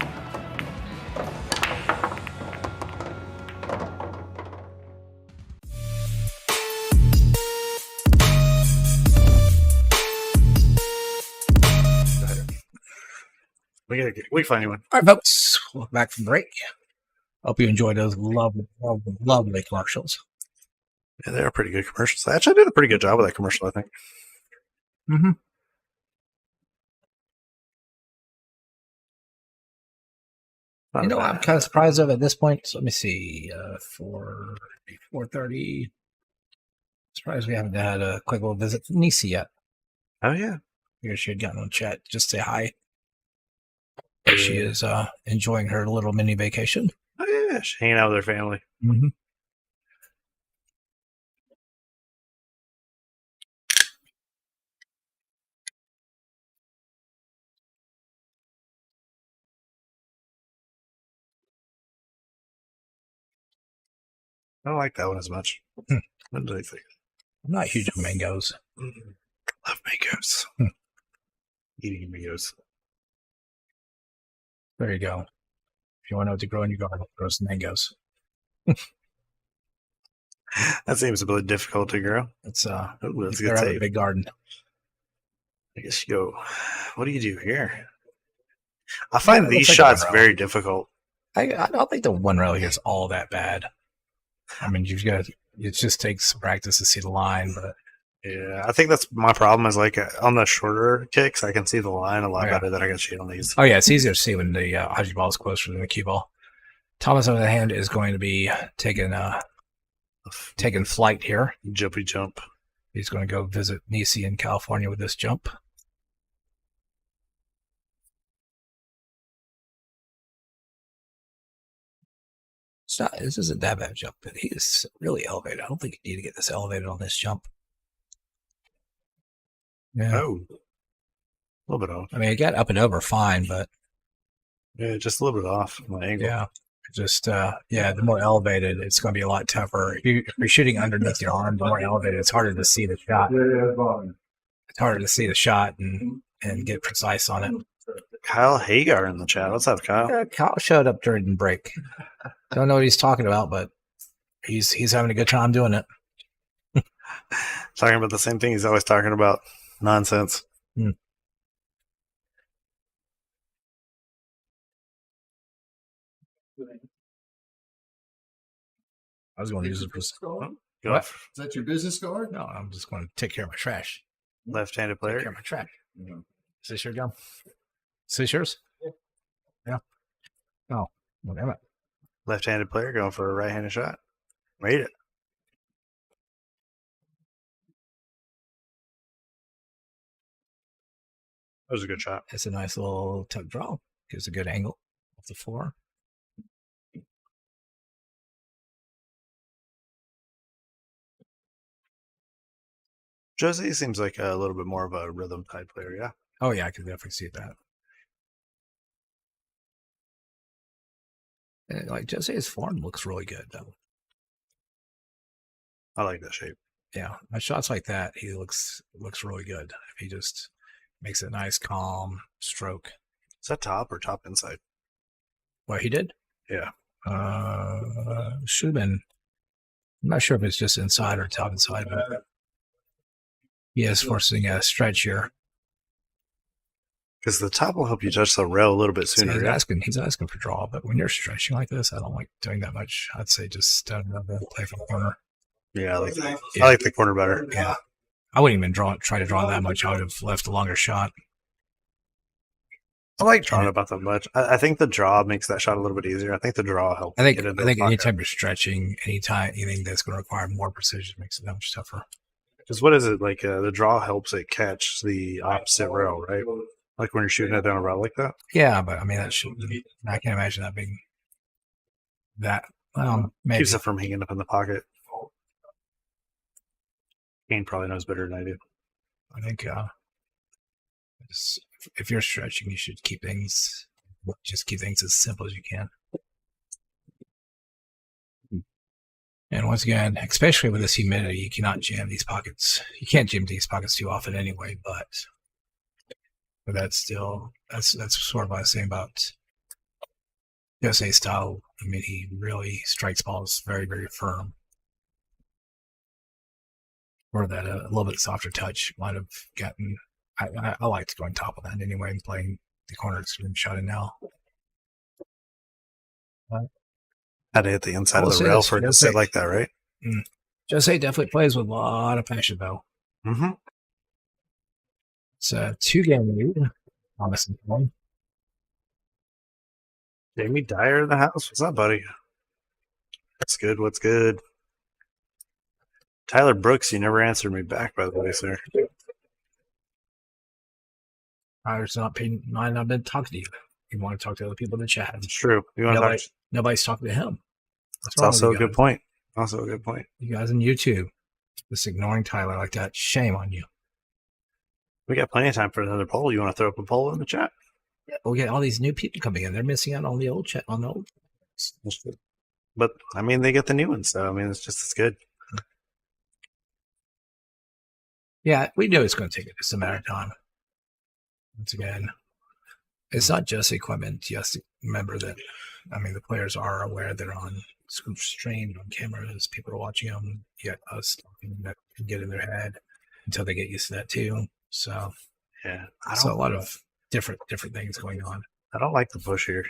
We can find anyone. All right, folks. Welcome back from break. Hope you enjoyed those lovely, lovely, lovely commercials. Yeah, they are pretty good commercials. They actually did a pretty good job with that commercial, I think. Mm-hmm. You know, I'm kind of surprised of at this point. So let me see. 4:30. Surprised we haven't had a quick little visit from Nisi yet. Oh, yeah. Figured she had gotten on chat. Just say hi. She is enjoying her little mini vacation. Oh, yeah. She's hanging out with her family. Mm-hmm. I don't like that one as much. Hmm. What do I think? I'm not huge on mangoes. Love mangoes. Eating mangoes. There you go. If you want to know what to grow in your garden, grow some mangoes. That seems a bit difficult to grow. It's Let's you get have a saved. big garden. I guess you go. What do you do here? I find it these looks like a shots row. very difficult. I don't think the one rail here is all that bad. I mean, it just takes some practice to see the line, but Yeah, I think that's my problem. Is like on the shorter kicks, I can see the line a lot Yeah. better than I can see on these. oh yeah, it's easier to see when the Haji ball is closer than the cue ball. Thomas, on the other hand, is going to be taking flight here. Jumpy jump. He's going to go visit Nisi in California with this jump. This isn't that bad a jump, but he is really elevated. I don't think you need to get this elevated on this jump. Yeah. Oh, a little bit off. I mean, it got up and over fine, but Yeah, just a little bit off my angle. yeah, just the more elevated, it's going to be a lot tougher. If you're shooting underneath your arm, the more elevated, it's harder to see the shot. It's harder to see the shot and get precise on it. Kyle Hagar in the chat. What's up, Kyle? Kyle showed up during the break. Don't know what he's talking about, but he's having a good time doing it. Talking about the same thing he's always talking about. Nonsense. I was going to use it for Go What? off. Is that your business card? no. I'm just going to take care of my trash. Left-handed Take care player. of my trash. Yeah. Is this your gum? Is this yours? Yeah. Oh, well, damn it. Left-handed player going for a right-handed shot. Made it. That was a good shot. It's a nice little tuck draw. Gives a good angle off the floor. Josie seems like a little bit more of a rhythm type player, yeah. Oh yeah, I can definitely see that. And like Jose's form looks really good though. I like that shape. Yeah, my shots like that, he looks really good. He just makes a nice, calm stroke. Is that top or top inside? What he did? Yeah. Should have been. I'm not sure if it's just inside or top inside, but he is forcing a stretch here. Because the top will help you touch the rail a little bit So sooner. he's asking for draw, but when you're stretching like this, I don't like doing that much. I'd say just play from the corner. Yeah, I like that. Yeah. I like the corner better. Yeah, I wouldn't even try to draw that much. I would have left a longer shot. I like drawing about that much. I think the draw makes that shot a little bit easier. I think the draw helps. I think get into the pocket. anytime you're stretching, anything that's going to require more precision makes it that much tougher. Because what is it like? The draw helps it catch the opposite rail, right? Like when you're shooting it down a rail like that. Yeah, but I mean that should. I can't imagine that being that. Maybe. Keeps it from hanging up in the pocket. Kane probably knows better than I do. I think if you're stretching, you should keep things as simple as you can. And once again, especially with this humidity, you cannot jam these pockets. You can't jam these pockets too often anyway, but that's still that's sort of what I was saying about USA style. I mean, he really strikes balls very, very firm. Or that a little bit softer touch might have gotten. I liked going top of that anyway and playing the corner extreme shot in now. Had to hit the inside of the rail for it to sit like that, right? Jose definitely plays with a lot of passion, though. Mm-hmm. It's a 2-game lead. Thomas and Kane. Jamie Dyer in the house. What's up, buddy? What's good? What's good? Tyler Brooks, you never answered me back, by the way, sir. Tyler's might not been talking to you. You want to talk to other people in the chat. It's true. You want to talk? Nobody's talking to him. That's also a good point. Also a good point. You guys on YouTube just ignoring Tyler like that. Shame on you. We got plenty of time for another poll. You want to throw up a poll in the chat? Yeah, we get all these new people coming in. They're missing out on the old chat. But I mean, they get the new ones, so I mean, it's just as good. Yeah, we knew it's going to take just a matter of time. Once again, it's not just equipment. Yes, remember that. I mean, the players are aware they're on streamed on cameras. People are watching them. Yet us talking that can get in their head until they get used to that too. So yeah, so a lot of different things going on. I don't like the push here.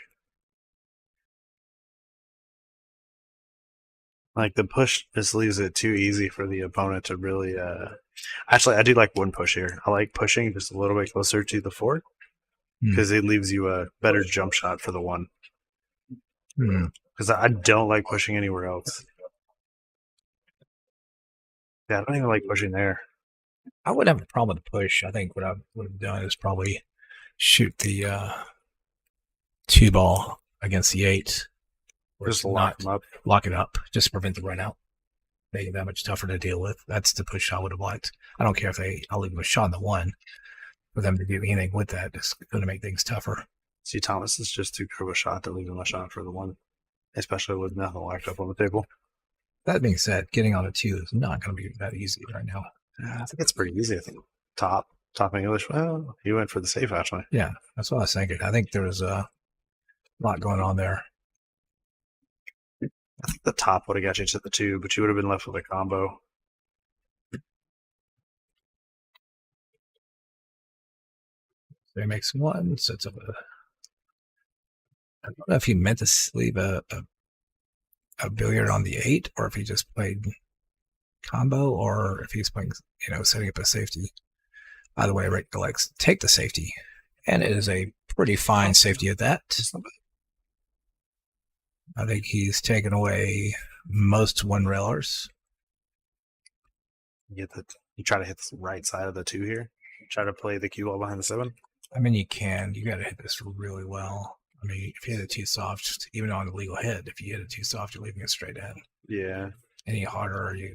Like the push just leaves it too easy for the opponent to really. Actually, I do like one push here. I like pushing just a little bit closer to the 4 because it leaves you a better jump shot for the 1. Because I don't like pushing anywhere else. Yeah, I don't even like pushing there. I would have a problem with the push. I think what I would have done is probably shoot the 2 ball against the 8. Just lock them up. Lock it up. Just to prevent the run out. Make it that much tougher to deal with. That's the push I would have liked. I don't care if I'll leave them a shot in the 1. For them to do anything with that, it's going to make things tougher. See, Thomas is just too good of a shot to leave him a shot for the 1, especially with nothing locked up on the table. That being said, getting on a 2 is not going to be that easy right now. I think it's pretty easy. I think top English. Well, he went for the safe actually. Yeah, that's what I was thinking. I think there was a lot going on there. I think the top would have got you to the 2, but you would have been left with a combo. So he makes 1, sets up a. I don't know if he meant to leave a billiard on the 8, or if he just played combo, or if he's playing, setting up a safety. By the way, Rick elects to take the safety, and it is a pretty fine safety at that. I think he's taken away most 1-railers. You try to hit the right side of the 2 here. Try to play the cue ball behind the 7. I mean, you can. You got to hit this really well. I mean, if you hit it too soft, even on a legal hit, if you hit it too soft, you're leaving it straight in. Yeah. Any harder, your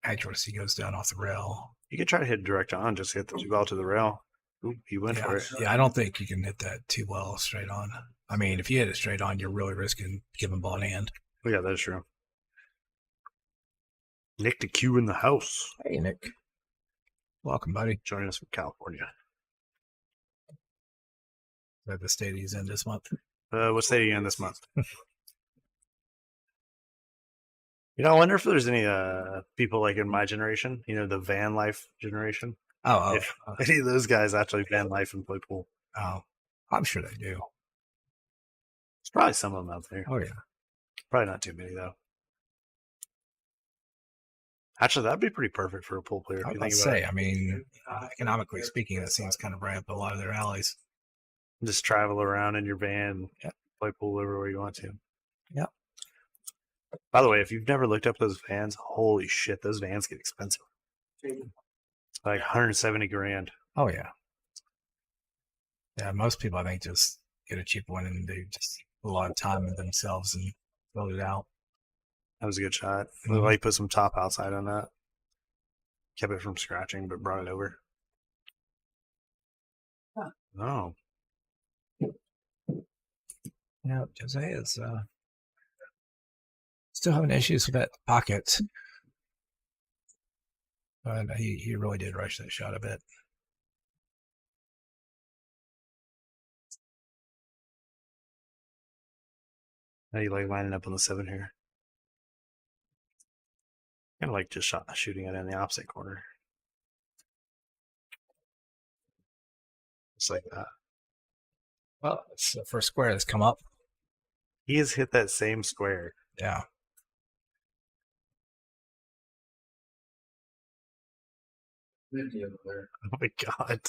accuracy goes down off the rail. You could try to hit direct on, just hit the 2 ball to the rail. Ooh, he went for it. Yeah, I don't think you can hit that too well straight on. I mean, if you hit it straight on, you're really risking giving ball in hand. Oh, yeah, that's true. Nick the Q in the house. Hey, Nick. Welcome, buddy. Joining us from California. Is that the state he's in this month? What state are you in this month? I wonder if there's any people like in my generation, the van life generation. Oh. If any of those guys actually van life and play pool. Oh, I'm sure they do. There's probably some of them out there. Oh, yeah. Probably not too many, though. Actually, that'd be pretty perfect for a pool player. I was about to say, I mean, economically speaking, that seems kind of right up a lot of their alleys. Just travel around in your van, Yep. play pool everywhere you want to. Yep. By the way, if you've never looked up those vans, holy shit, those vans get expensive. Like 170 grand. Oh yeah. Yeah, most people I think just get a cheap one and they just put a lot of time in themselves and build it out. That was a good shot. Mhm. Looked like he put some top outside on that. Kept it from scratching, but brought it over. Oh. Yeah, Jose is still having issues with that pocket. But he really did rush that shot a bit. How you like lining up on the 7 here? Kind of like just shooting it in the opposite corner. Just like that. Well, it's the first square that's come up. He has hit that same square. Yeah. Oh my god.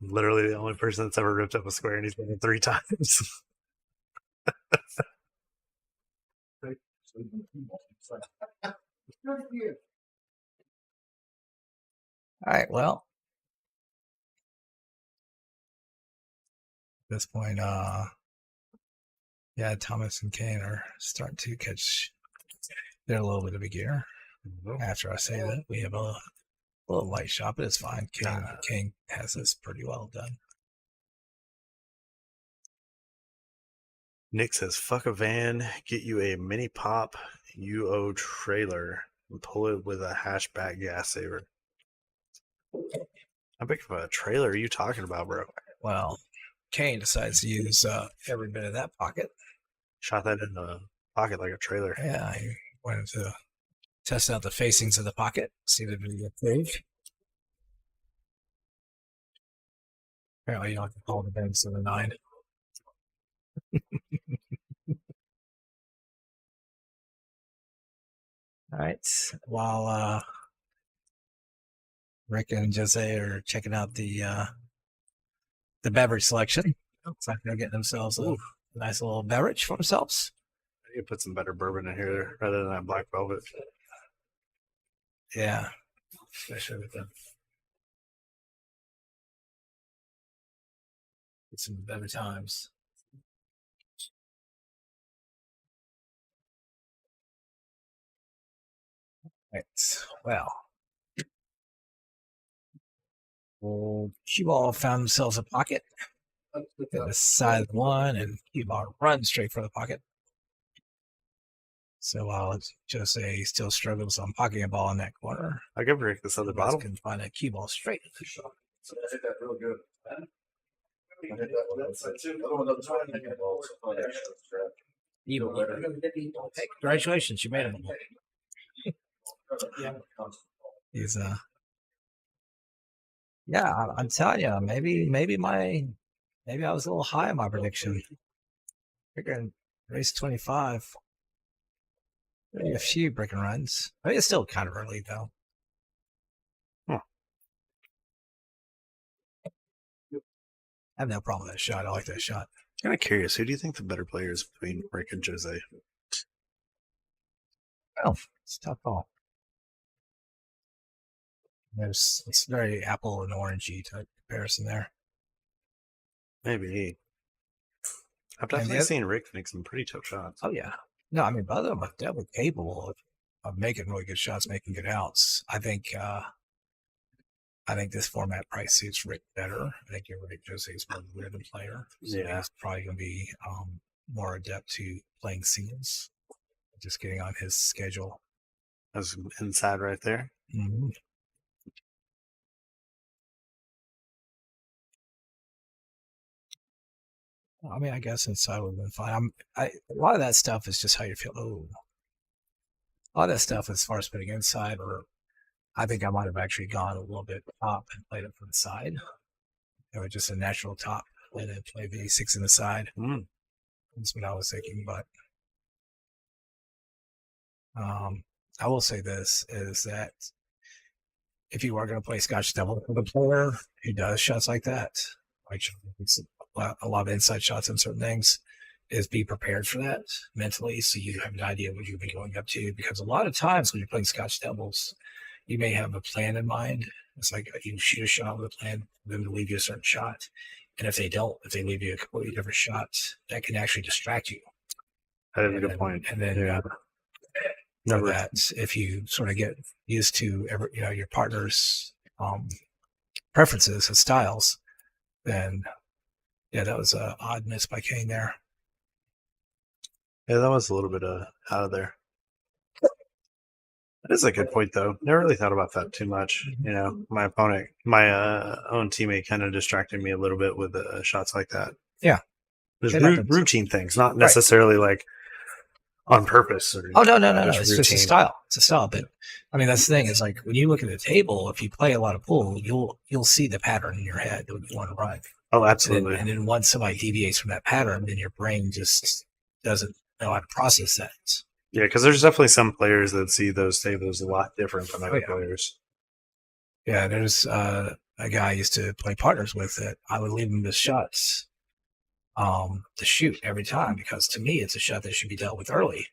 Literally the only person that's ever ripped up a square and he's been it 3 times. All right, well. At this point, yeah, Thomas and Kane are starting to catch their little bit of a gear. After I say that, we have a little light shot, but it's fine. Kane has this pretty well done. Nick says, fuck a van, get you a mini pop UO trailer and pull it with a hatchback gas saver. How big of a trailer are you talking about, bro? Well, Kane decides to use every bit of that pocket. Shot that in the pocket like a trailer. Yeah, he wanted to test out the facings of the pocket, see if it would approved. Apparently, you don't have to call the banks of the 9. All right. While Rick and Jose are checking out the beverage selection, looks like they're getting themselves a nice little beverage for themselves. I need to put some better bourbon in here rather than that black velvet. Yeah, especially with them. Get some better times. Right. Well, Q-Ball found themselves a pocket at the side of one, and Q-Ball runs straight for the pocket. So while Jose still struggles on pocketing a ball in that corner, I'll give Rick this other bottle. can find a Q-Ball straight in the shot. So I hit that real good. I hit that one outside too. Other one doesn't try to hit that ball, so probably extra strap. Even better. Hey, congratulations, you made it. He's yeah, I'm telling you, maybe I was a little high on my prediction. Figuring race 25, maybe a few breaking runs. I mean, it's still kind of early though. Huh. I have no problem with that shot. I like that shot. Kind of curious. Who do you think the better player is between Rick and Jose? Well, it's a tough call. It's very apple and orangey type comparison there. Maybe. I've definitely seen Rick make some pretty tough shots. Oh yeah. No, I mean, both of them are definitely capable of making really good shots, making good outs. I think this format probably suits Rick better. I think you're right. Jose's more of a rhythm player. So Yeah. he's probably going to be more adept to playing singles, just getting on his schedule. That's inside right there. Mm-hmm. I mean, I guess inside would have been fine. A lot of that stuff is just how you feel. Oh, a lot of that stuff as far as putting inside, or I think I might have actually gone a little bit top and played it from the side. It was just a natural top and then play the 6 in the side. That's what I was thinking. But I will say this is that if you are going to play Scotch Devil with a player who does shots like that, like it's a lot of inside shots and certain things, is be prepared for that mentally, so you have an idea what you'll be going up to. Because a lot of times when you're playing Scotch doubles, you may have a plan in mind. It's like you shoot a shot with a plan for them to leave you a certain shot, and if they leave you a completely different shot, that can actually distract you. That is a good point. And then that if you sort of get used to your partner's preferences and styles, then that was an odd miss by Kane there. Yeah, that was a little bit out of there. That is a good point, though. Never really thought about that too much. You know, my opponent, my own teammate, kind of distracted me a little bit with shots like that. Yeah, there's routine things, not necessarily like on purpose. Or, no. It's just a style. It's a style. But I mean, that's the thing is like when you look at the table, if you play a lot of pool, you'll see the pattern in your head that you want to run. Oh, absolutely. And then once somebody deviates from that pattern, then your brain just doesn't know how to process that. Yeah, because there's definitely some players that see those tables a lot different from other players. Yeah, there's a guy I used to play partners with that I would leave him the shots to shoot every time, because to me it's a shot that should be dealt with early.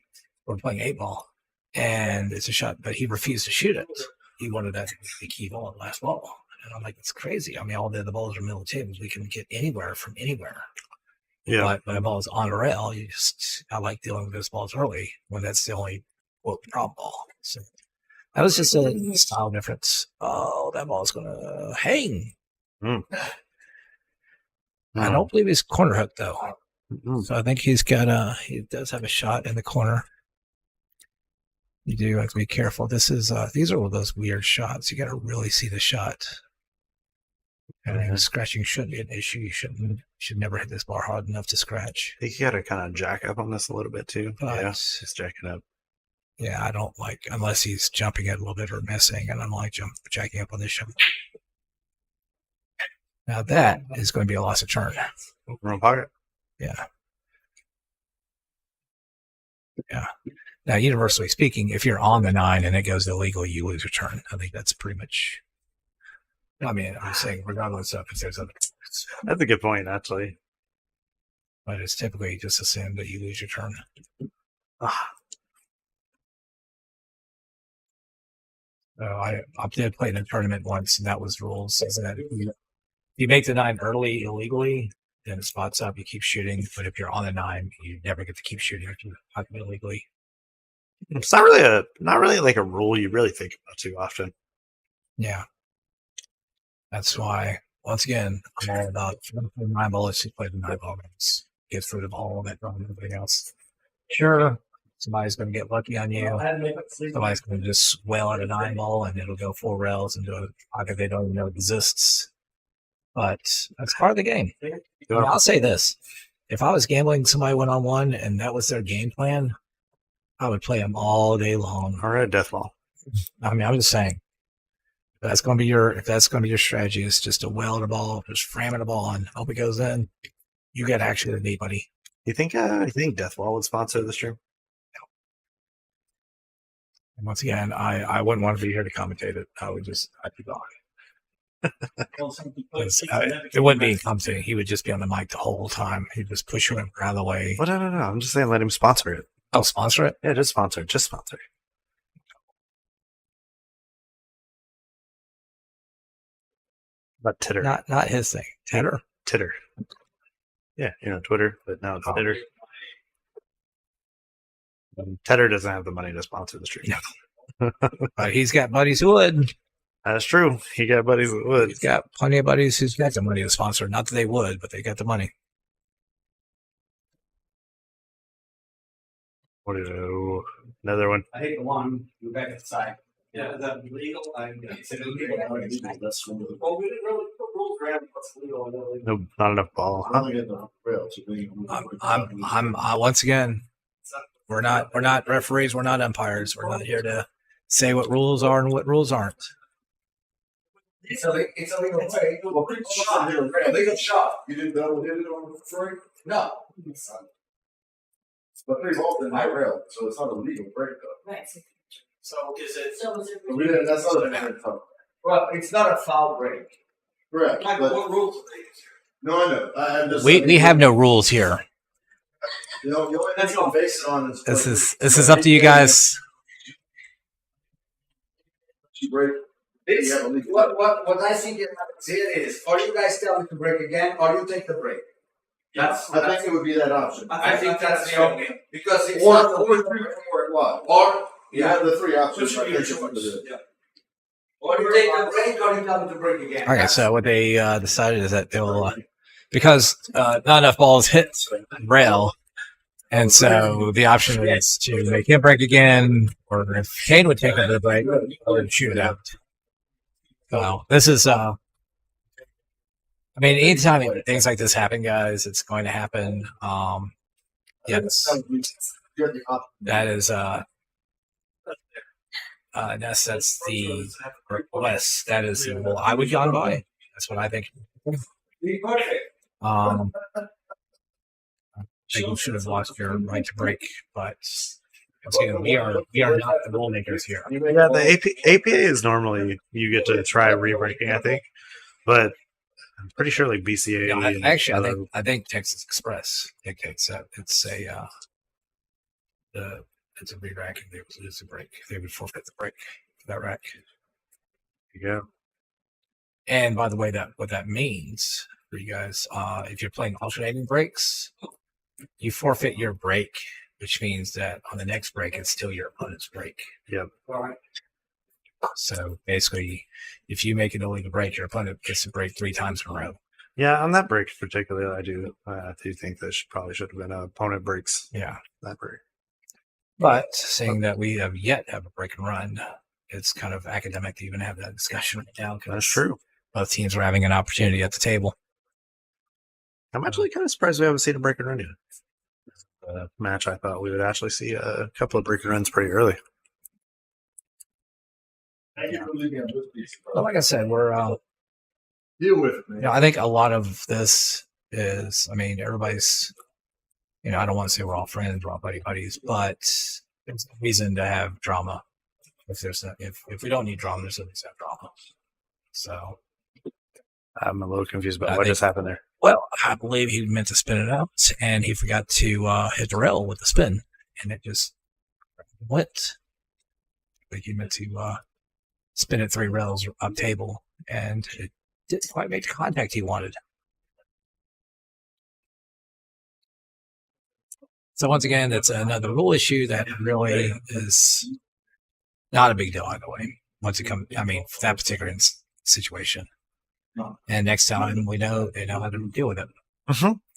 We're playing 8-ball, and it's a shot, but he refused to shoot it. He wanted that to be the key ball and last ball. And I'm like, it's crazy. I mean, all the other balls are middle of tables. We can get anywhere from anywhere. Yeah. But when a ball is on a rail, I like dealing with those balls early when that's the only problem ball. So that was just a style difference. Oh, that ball is going to hang. I don't believe he's corner hooked though. So I think he does have a shot in the corner. You do have to be careful. These are all those weird shots. You got to really see the shot. And scratching shouldn't be an issue. You should never hit this bar hard enough to scratch. I think you got to kind of jack up on this a little bit too. Just jacking up. Yeah, I don't like, unless he's jumping it a little bit or missing, and I don't like jacking up on this shot. Now that is going to be a loss of turn. Wrong pocket. Yeah. Yeah. Now, universally speaking, if you're on the 9 and it goes illegal, you lose your turn. I think that's pretty much. I mean, I'm saying regardless of if there's other. That's a good point, actually. But it's typically just assumed that you lose your turn. I did play in a tournament once, and that was rules. Is that if you make the 9 early illegally, then it spots up. You keep shooting, but if you're on the 9, you never get to keep shooting if you illegally. It's not really like a rule you really think about too often. Yeah. That's why, once again, I'm all about 9 ball. Let's just play the 9 ball games. Get rid of all of it and everything else. Sure, somebody's going to get lucky on you. Somebody's going to just whale at a 9 ball and it'll go 4 rails into a pocket they don't even know exists. But that's part of the game. I'll say this. If I was gambling somebody 1-on-1 and that was their game plan, I would play them all day long. All right, death ball. I mean, I'm just saying. If that's going to be your strategy, is just to weld a ball, just ramming a ball and hope it goes in. You got actually to need money. You think Death Ball would sponsor the stream? No. And once again, I wouldn't want to be here to commentate it. I'd be gone. It wouldn't be commentating. He would just be on the mic the whole time. He'd just push him out of the way. Well, no. I'm just saying, let him sponsor it. Oh, sponsor it? Yeah, just sponsor it. But Titter. Not his thing. Titter? Titter. Yeah, Twitter, but now it's Titter. Titter doesn't have the money to sponsor the stream. No. But he's got buddies who would. That's true. He got buddies who would. He's got plenty of buddies who's got the money to sponsor. Not that they would, but they got the money. Another one. I hate the one. You're back at the side. Yeah, is that legal? It's illegal. Well, we didn't really put rules around what's legal and illegal. No, not enough ball. I'm once again, we're not referees. We're not umpires. We're not here to say what rules are and what rules aren't. It's a legal play. Legal shot. You didn't double hit it on the free? No. But 3 balls in my rail, so it's not a legal break though. Right. So is it? That's not a matter. Well, it's not a foul break. Correct. Like, what rules are they use here? No, I know. I'm just We have no rules here. You know, the only thing you can base it on is This is up to you guys. You break. This, Yeah, leave it. what I think it happens here is, or you guys tell me to break again, or you take the break. That's, I think it would be that option. I think that's the only, because it's Or not, or three or what? or, You yeah, have the three options. which I would be think your you want to choice. do. Yeah. Or you take the break, or you tell me to break again. Okay, so what they decided is that they'll because not enough balls hit rail, and so the option is to make him break again, or if Kane would take another break, or shoot it out. So this is I mean, anytime things like this happen, guys, it's going to happen. Yes, that is that's the request. That is the rule I would gone by. That's what I think. I think you should have lost your right to break, but once again, we are not the rule makers here. Yeah, the APA is normally you get to try re-breaking, I think, but I'm pretty sure like BCA. Yeah, and actually, other- I think Texas Express dictates that it's a big rack and they would lose the break. They would forfeit the break for that rack. yeah. And by the way, what that means for you guys, if you're playing alternating breaks, you forfeit your break, which means that on the next break, it's still your opponent's break. Yep. All right. So basically, if you make an illegal break, your opponent gets to break 3 times in a row. Yeah, on that break particularly, I do think that probably should have been opponent breaks. Yeah. That break. But seeing that we have yet have a break and run, it's kind of academic to even have that discussion right now. 'Cause That's true. both teams are having an opportunity at the table. I'm actually kind of surprised we haven't seen a break and run yet. Match, I thought we would actually see a couple of break and runs pretty early. Thank you for leaving on this piece. But like I said, we're Deal with it, man. I think a lot of this is, I mean, everybody's, I don't want to say we're all friends, we're all buddies, but there's a reason to have drama. If we don't need drama, there's always have drama. So, I'm a little confused about I what think- just happened there. well, I believe he meant to spin it out, and he forgot to hit the rail with the spin, and it just went. But he meant to spin it 3 rails up table, and it didn't quite make the contact he wanted. So once again, that's another rule issue that really is not a big deal either way. Once it comes, I mean, for that particular situation. And next time they know how to deal with it.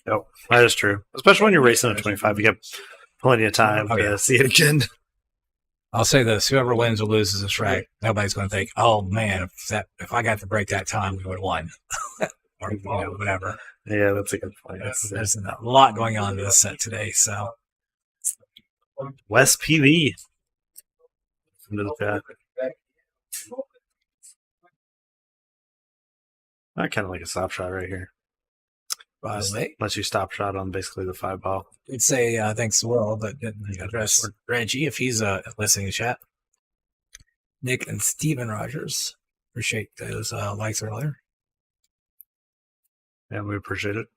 Yep, that is true. Especially when you're racing at 25, you get plenty of time Oh, to yeah. see it again. I'll say this: whoever wins or loses this track, nobody's going to think, "Oh man, if I got to break that time, we would have won," or whatever. Yeah, that's a good point. There's a lot going on in this set today, so West PV. Into the pad. I kind of like a stop shot right here. by the way, Lets you stop shot on basically the 5 ball. I'd say thanks to Will, but didn't address Reggie if he's listening to chat. Nick and Steven Rogers, appreciate those likes earlier. And we appreciate it.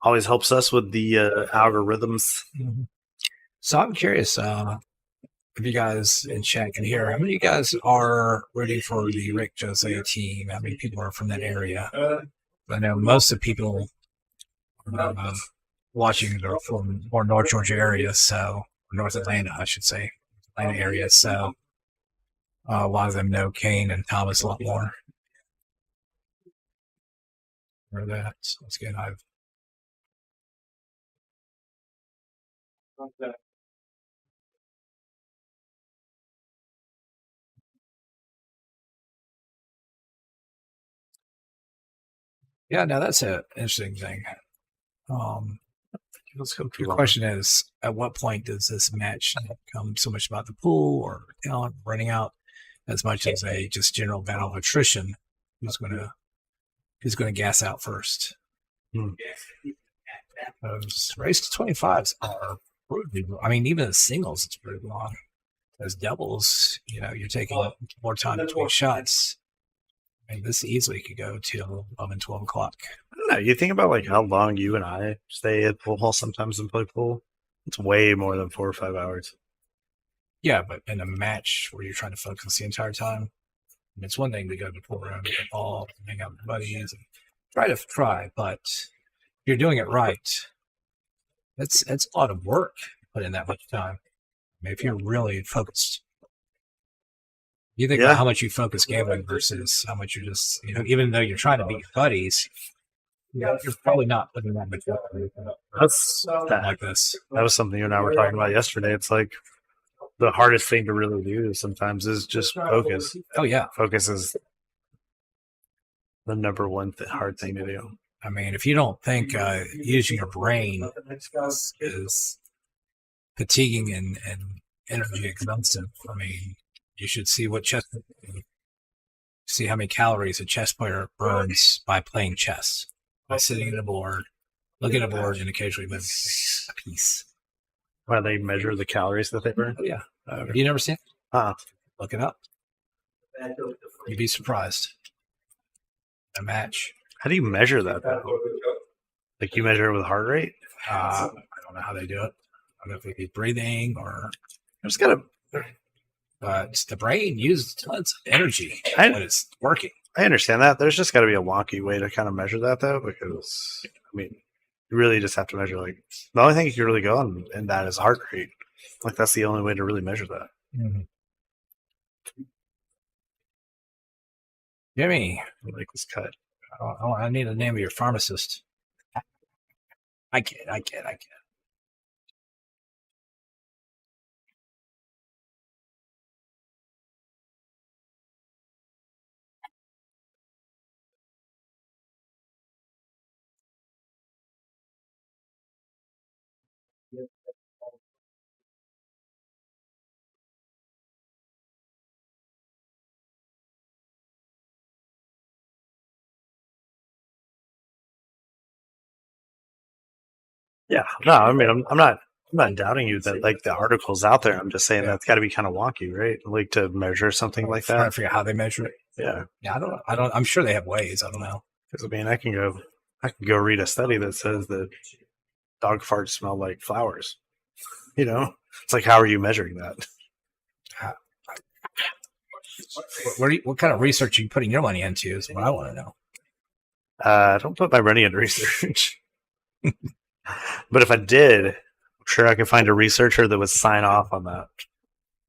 Always helps us with the algorithms. So I'm curious if you guys in chat can hear. How many of you guys are rooting for the Rick Jose team? How many people are from that area? I know most of the people watching are from more North Georgia area, so North Atlanta, I should say, Atlanta area. So a lot of them know Kane and Thomas a lot more. Or that. So once again, I've yeah, no, that's an interesting thing. Let's go Your question is, at what point does this match become so much about the pool or talent running out as much as a just general battle of attrition? Who's going to gas out first? Those race to 25s are brutally. I mean, even as singles, it's pretty long. As doubles, you're taking more time between shots. And this easily could go till 11, 12 o'clock. I don't know. You think about like how long you and I stay at pool hall sometimes and play pool. It's way more than 4 or 5 hours. Yeah, but in a match where you're trying to focus the entire time, it's one thing to go to the pool room, get involved, hang out with buddies, and try. But if you're doing it right, it's a lot of work to put in that much time. I mean, if you're really focused, you think about how much you focus gambling versus how much you're just, even though you're trying to beat your buddies, you're probably not putting that much work into That's something like this. That was something you and I were talking about yesterday. It's like the hardest thing to really do sometimes is just focus. Oh, yeah. Focus is the number one hard thing to do. I mean, if you don't think using your brain is fatiguing and energy exhaustive, I mean, you should see what chess. See how many calories a chess player burns by playing chess, by sitting at a board, looking at a board, and occasionally moving a piece. Why they measure the calories that they burn? Oh, yeah. Have you never seen it? Look it up. You'd be surprised. A match. How do you measure that, though? Like you measure it with heart rate? I don't know how they do it. I don't know if they do breathing or. I just gotta. But the brain uses tons of energy when it's working. I understand that. There's just got to be a wonky way to kind of measure that, though, because I mean, you really just have to measure like the only thing you can really go on in that is heart rate. Like that's the only way to really measure that. Mm-hmm. Jimmy, like this cut. I need the name of your pharmacist. I can't. Yeah, no, I mean, I'm not doubting you that like the article's out there. I'm just saying that's got to be kind of wonky, right? Like to measure something like that. Trying to figure out how they measure it. Yeah, I don't. I'm sure they have ways. I don't know. Because I mean, I can go read a study that says that dog farts smell like flowers. It's like, how are you measuring that? What kind of research are you putting your money into? Is what I want to know. I don't put my money into research. But if I did, I'm sure I could find a researcher that would sign off on that.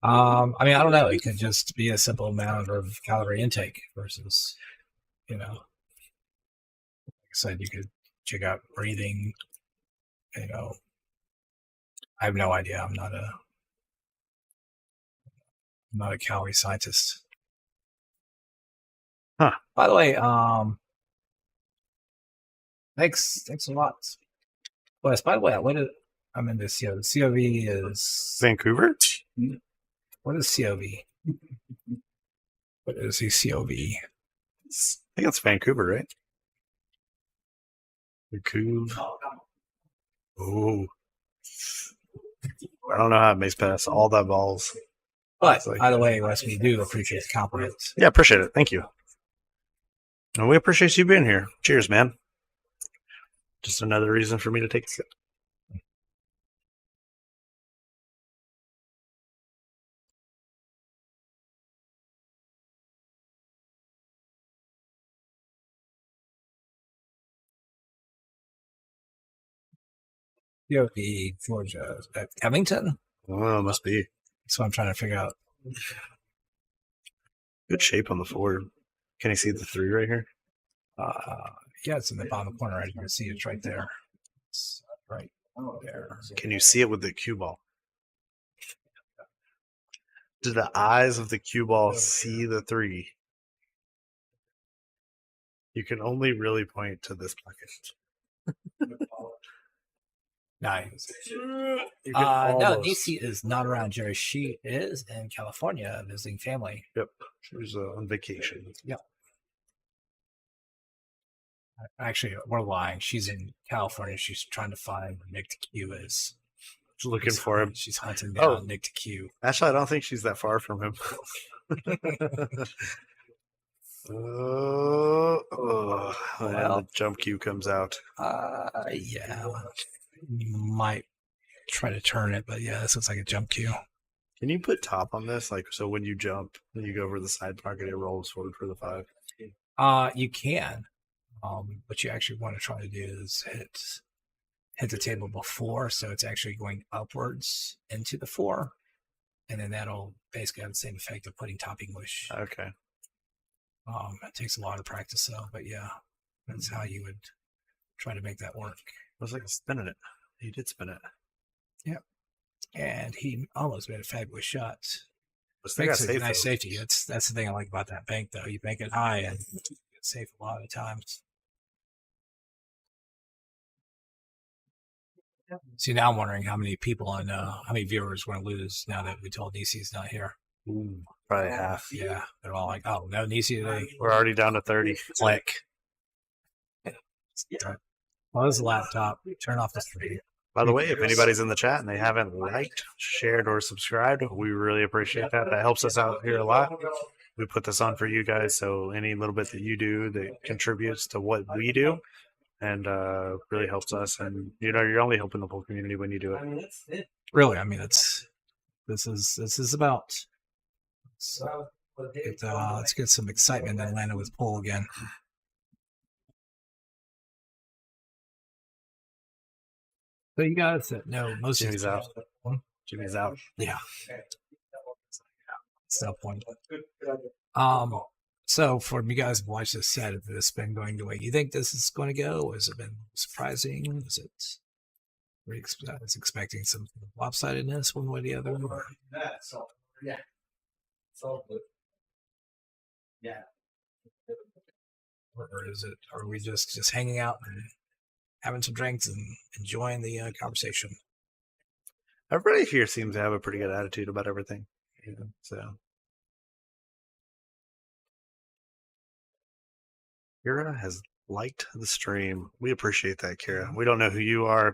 I mean, I don't know. It could just be a simple amount of calorie intake versus, like I said, you could check out breathing. I have no idea. I'm not a calorie scientist. Huh. By the way, thanks a lot. Well, by the way, I'm in this. The COV is Vancouver. What is COV? What is the COV? I think it's Vancouver, right? Vancouver. Oh, I don't know how it makes past all that balls. But by the way, Wes, we do appreciate the compliments. Yeah, appreciate it. Thank you. And we appreciate you being here. Cheers, man. Just another reason for me to take a sip. COV, Georgia, at Covington? Oh, it must be. That's what I'm trying to figure out. Good shape on the Ford. Can you see the 3 right here? Yeah, it's in the bottom corner. Right? You can see it's right there. It's right there. Can you see it with the cue ball? Do the eyes of the cue ball see the 3? You can only really point to this bucket. Nice. No, Nisi is not around Jerry. She is in California visiting family. Yep. She was on vacation. Yep. Actually, we're lying. She's in California. She's trying to find where Nick Q is. She's looking for him. She's hunting down Nick Q. Actually, I don't think she's that far from him. And the jump cue comes out. Yeah. You might try to turn it, but yeah, this looks like a jump cue. Can you put top on this? Like, so when you jump, and you go over the side pocket, it rolls forward for the 5. You can. What you actually want to try to do is hit the table before, so it's actually going upwards into the 4, and then that'll basically have the same effect of putting top English. Okay. It takes a lot of practice though, but yeah, that's how you would try to make that work. It was like spinning it. He did spin it. Yep. And he almost made a fabulous shot. They got Makes a safe, nice though. safety. That's the thing I like about that bank though. You bank it high and you get safe a lot of times. See, now I'm wondering how many people on how many viewers want to lose now that we told Nisi's not here. Ooh, probably half. Yeah, they're all like, "Oh, no Nisi today." We're already down to 30. Click. Close the laptop. Turn off the stream. By the way, if anybody's in the chat and they haven't liked, shared, or subscribed, we really appreciate that. That helps us out here a lot. We put this on for you guys, so any little bit that you do that contributes to what we do and really helps us. And you're only helping the whole community when you do it. Really, I mean, this is about. Let's get some excitement in Atlanta with Pool again. So you guys that know most Jimmy's of out. Jimmy's out. Yeah. Still point. So for you guys who watched this set, if it's been going the way you think this is going to go, has it been surprising? Is it? Were you expecting some lopsidedness one way or the other? Or? Yeah. Yeah. Or is it? Are we just hanging out and having some drinks and enjoying the conversation? Everybody here seems to have a pretty good attitude about everything. So Kira has liked the stream. We appreciate that, Kira. We don't know who you are,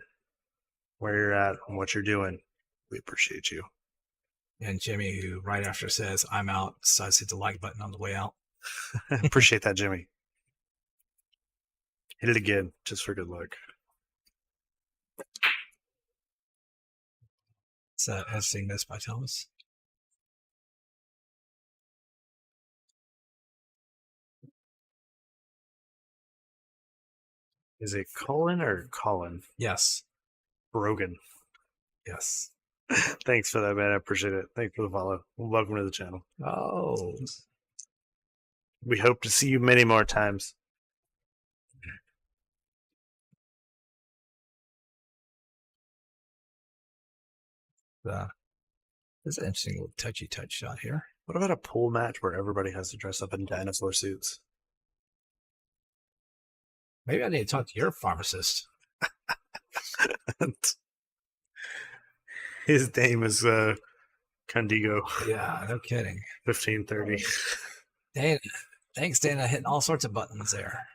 where you're at, and what you're doing. We appreciate you. And Jimmy, who right after says, "I'm out," decides to hit the like button on the way out. Appreciate that, Jimmy. Hit it again, just for good luck. It's an interesting miss by Thomas. Is it Colin or Colin? Yes. Brogan. Yes. Thanks for that, man. I appreciate it. Thanks for the follow. Welcome to the channel. Oh. We hope to see you many more times. There's an interesting little touchy touch shot here. What about a pool match where everybody has to dress up in dinosaur suits? Maybe I need to talk to your pharmacist. His name is Condigo. Yeah, no kidding. 1530. Dana. Thanks, Dana. Hitting all sorts of buttons there.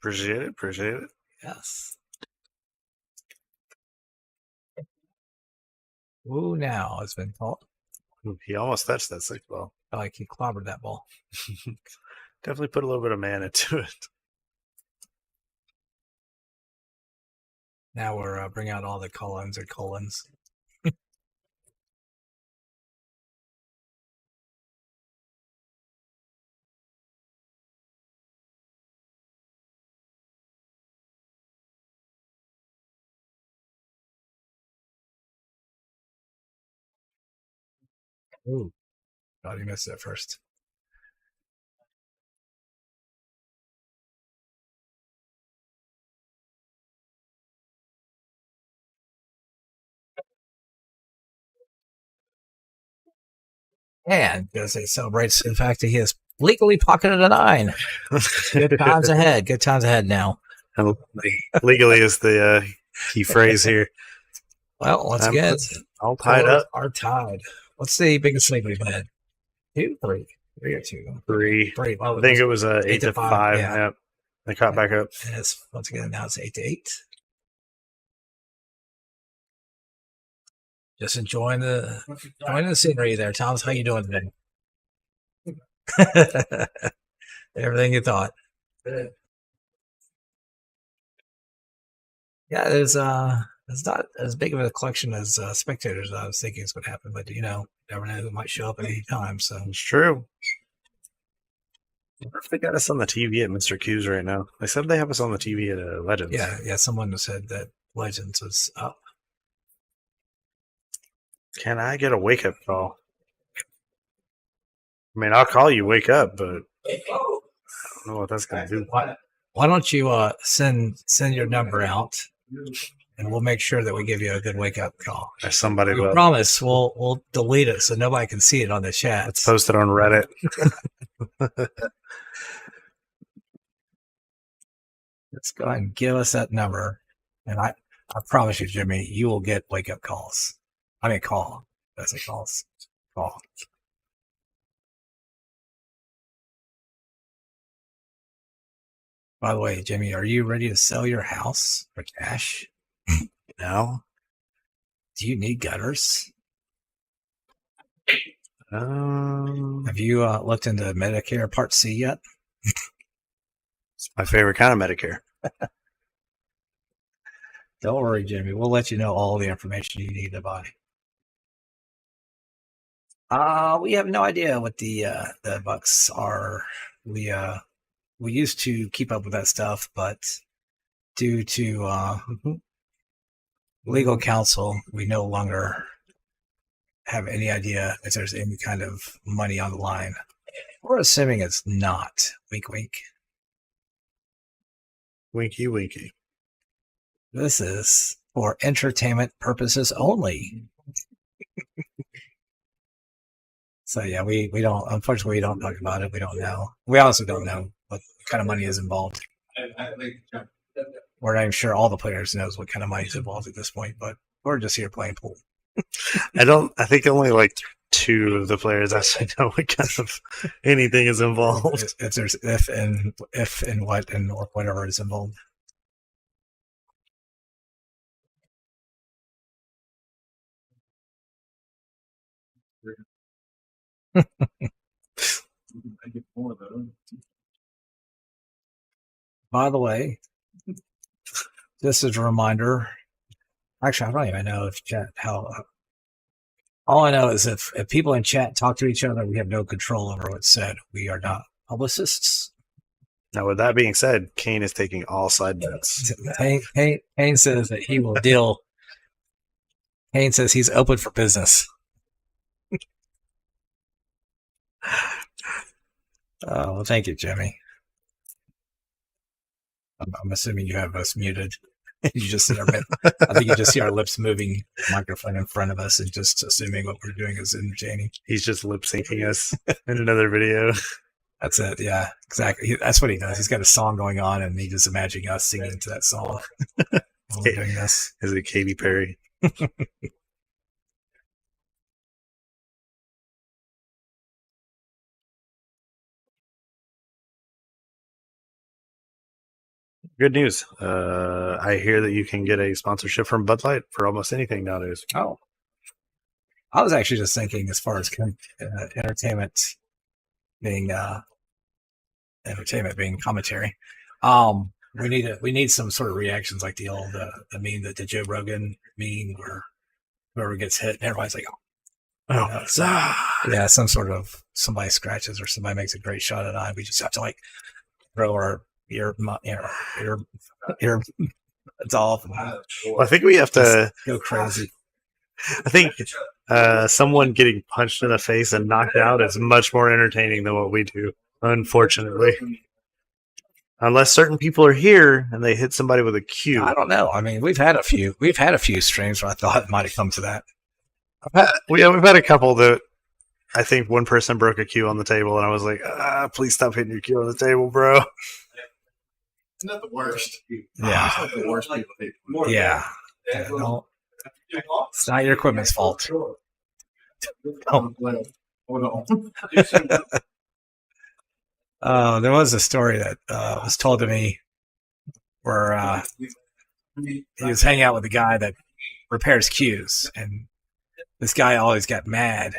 Appreciate it. Appreciate it. Yes. Ooh, now it's been called. He almost touched that 6 ball. Like he clobbered that ball. Definitely put a little bit of man into it. Now we're bringing out all the colons or colons. Ooh. Thought he missed it first. And because it celebrates the fact that he has legally pocketed a 9. Good times ahead. Good times ahead now. Legally is the key phrase here. Well, once again, all tied up. Are tied. What's the biggest lead we've had? 2, 3. 3 or 2. 3. 3. Well, I think it was 8 to 5. Yeah. Yep. They caught back up. And it's, once again, now it's 8 to 8. Just enjoying the scenery there. Thomas, how you doing today? Everything you thought. Yeah, there's not as big of a collection as spectators I was thinking is what happened, but never know who might show up at any time. So It's true. I wonder if they got us on the TV at Mr. Q's right now. They said they have us on the TV at Legends. yeah, someone said that Legends was up. Can I get a wake up call? I mean, I'll call you, wake up, but I don't know what that's gonna do. Why don't you send your number out, and we'll make sure that we give you a good wake up call. There's somebody We will. promise we'll delete it so nobody can see it on the chat. It's posted on Reddit. Let's go ahead and give us that number, and I promise you, Jimmy, you will get wake up calls. I mean, call. That's a calls. Call. By the way, Jimmy, are you ready to sell your house for cash? No. Do you need gutters? It's Have you looked into Medicare Part C yet? my favorite kind of Medicare. Don't worry, Jimmy. We'll let you know all the information you need to buy. We have no idea what the bucks are. We used to keep up with that stuff, but due to legal counsel, we no longer have any idea if there's any kind of money on the line. We're assuming it's not. Wink, wink. Winky, winky. This is for entertainment purposes only. So yeah, we don't, unfortunately, we don't talk about it. We don't know. We also don't know what kind of money is involved. We're not even sure all the players knows what kind of money is involved at this point, but we're just here playing pool. I think only like 2 of the players actually know what kind of anything is involved. If there's if and what and or whatever is involved. By the way, this is a reminder. Actually, I don't even know if chat all I know is if people in chat talk to each other, we have no control over what's said. We are not publicists. Now, with that being said, Kane is taking all side bets. Kane says that he will deal. Kane says he's open for business. Well, thank you, Jimmy. I'm assuming you have us muted. You just see I think you just see our lips moving, microphone in front of us, and just assuming what we're doing is entertaining. He's just lip syncing us in another video. That's it. Yeah, exactly. That's what he does. He's got a song going on, and he just imagining us singing to that song. While we're doing this. Is it Katy Perry? Good news. I hear that you can get a sponsorship from Bud Light for almost anything nowadays. Oh, I was actually just thinking, as far as entertainment being commentary, we need some sort of reactions like the old the meme, the Joe Rogan meme, where whoever gets hit and everybody's like, yeah, some sort of somebody scratches or somebody makes a great shot at eye. We just have to like throw our ear it's off. Well, I think we have to go crazy. I think someone getting punched in the face and knocked out is much more entertaining than what we do, unfortunately. Unless certain people are here and they hit somebody with a cue. I don't know. I mean, we've had a few streams where I thought it might have come to that. We've had a couple that I think one person broke a cue on the table, and I was like, please stop hitting your cue on the table, bro. It's not the worst. Yeah. It's not the worst people. Yeah. No, it's not your equipment's fault. There was a story that was told to me where he was hanging out with a guy that repairs cues, and this guy always got mad,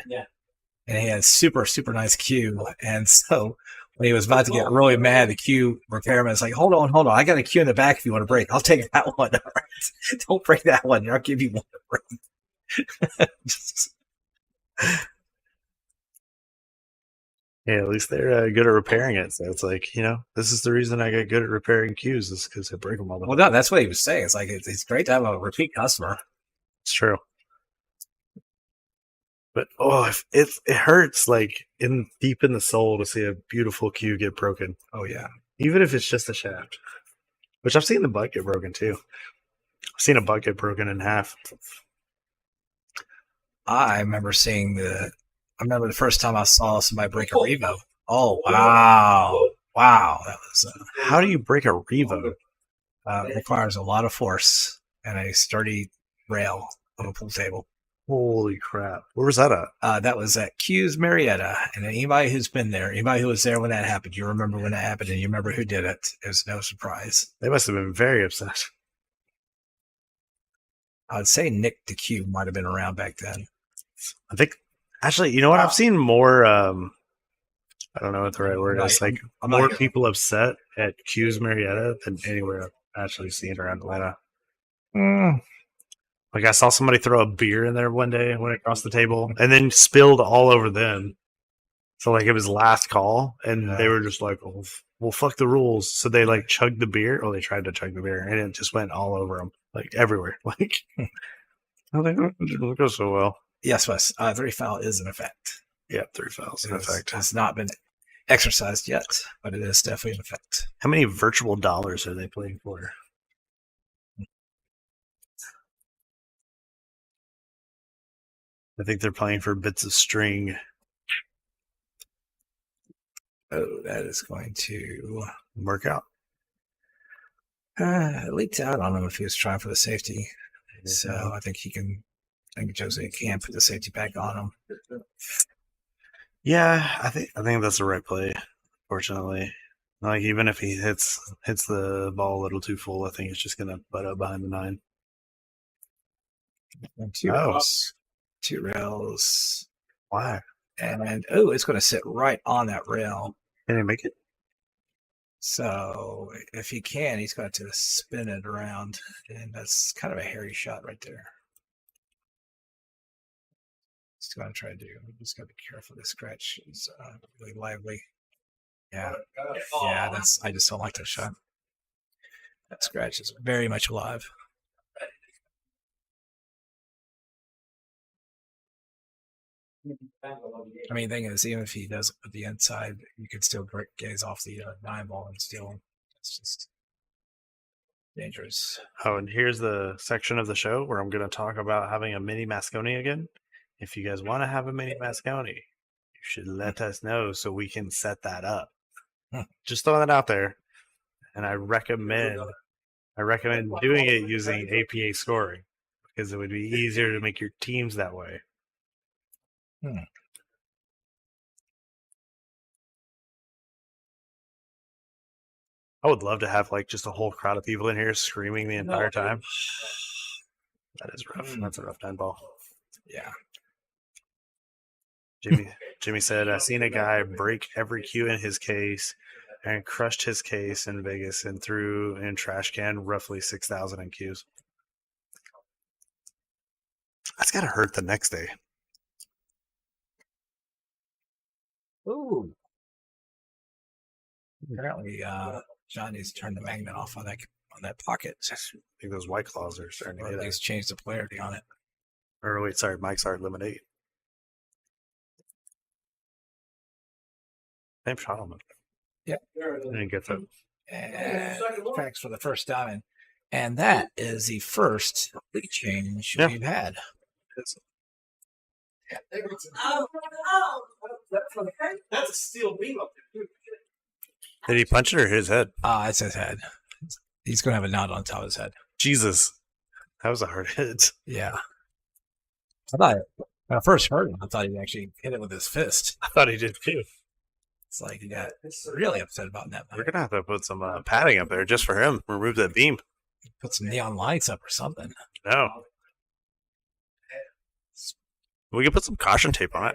and he had a super, super nice cue. And so when he was about to get really mad, the Q repairman's like, hold on. I got a Q in the back if you want to break. I'll take that one. All right. Don't break that one. I'll give you one to break. Yeah, at least they're good at repairing it. So it's like, this is the reason I get good at repairing cues is because I break them all the time. Well, no, that's what he was saying. It's like, it's great to have a repeat customer. It's true. But it hurts like deep in the soul to see a beautiful cue get broken. Oh yeah, even if it's just a shaft. Which I've seen the butt get broken too. I've seen a butt get broken in half. I remember the first time I saw somebody break a Revo. Oh wow, that was. How do you break a Revo? It requires a lot of force and a sturdy rail of a pool table. Holy crap. Where was that at? That was at Q's Marietta. And anybody who's been there, anybody who was there when that happened, you remember when that happened and you remember who did it. It was no surprise. They must have been very upset. I'd say Nick the Q might have been around back then. I think, actually, you know what? I've seen more, I don't know what the right word is, like more people upset at Q's Marietta than anywhere I've actually seen around Atlanta. Like I saw somebody throw a beer in there one day, went across the table, and then spilled all over them. So like it was last call, and they were just like, well, fuck the rules. So they like chugged the beer, or they tried to chug the beer, and it just went all over them, like everywhere. Like I was like, it didn't go so well. Yes, Wes. 3 foul is in effect. Yeah, 3 fouls in effect. It's not been exercised yet, but it is definitely in effect. How many virtual dollars are they playing for? I think they're playing for bits of string. Oh, that is going to work out. Leaked out on him if he was trying for the safety. So I think Jose can put the safety back on him. Yeah, I think that's the right play. Fortunately, like even if he hits the ball a little too full, I think it's just gonna butt up behind the 9. And 2 rails. 2 rails. Why? And it's going to sit right on that rail. Can he make it? So if he can, he's got to spin it around, and that's kind of a hairy shot right there. Just going to try to do. Just got to be careful. The scratch is really lively. Yeah, I just don't like that shot. That scratch is very much alive. I mean, the thing is, even if he does it with the inside, you could still gaze off the 9 ball and still, it's just dangerous. Oh, and here's the section of the show where I'm going to talk about having a mini Mosconi again. If you guys want to have a mini Mosconi, you should let us know so we can set that up. Just throwing that out there. And I recommend doing it using APA scoring because it would be easier to make your teams that way. I would love to have like just a whole crowd of people in here screaming the entire time. That is rough. That's a rough 9 ball. Yeah. Jimmy said, I've seen a guy break every cue in his case and crushed his case in Vegas and threw in trash can roughly 6,000 in cues. That's got to hurt the next day. Ooh. Apparently, Johnny's turned the magnet off on that pocket. I think those White Claws are starting to or at least changed the polarity on it. Or wait, sorry, Mike's our lemonade. Same shot on it. Yeah. I didn't get that. And cracks for the first diamond. And that is the first leak change we've had. That's a steel beam up there. Did he punch it or hit his head? It's his head. He's going to have a knot on top of his head. Jesus. That was a hard hit. Yeah. I thought, when I first heard him, I thought he actually hit it with his fist. I thought he did too. It's like he got really upset about that. We're going to have to put some padding up there just for him. Remove that beam. Put some neon lights up or something. No. We could put some caution tape on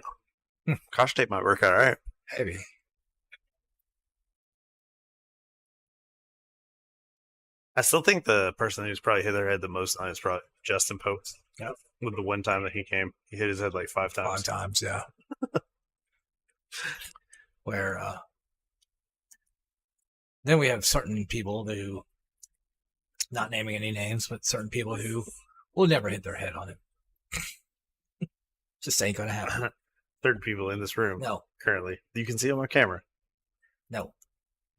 it. Caution tape might work out all right. Maybe. I still think the person who's probably hit their head the most on it is probably Justin Pope. Yep. With the one time that he came, he hit his head like 5 times. 5 times, yeah. Where then we have certain people who, not naming any names, but certain people who will never hit their head on it. Just ain't gonna happen. Third people in this room. No. Currently. You can see them on camera. No.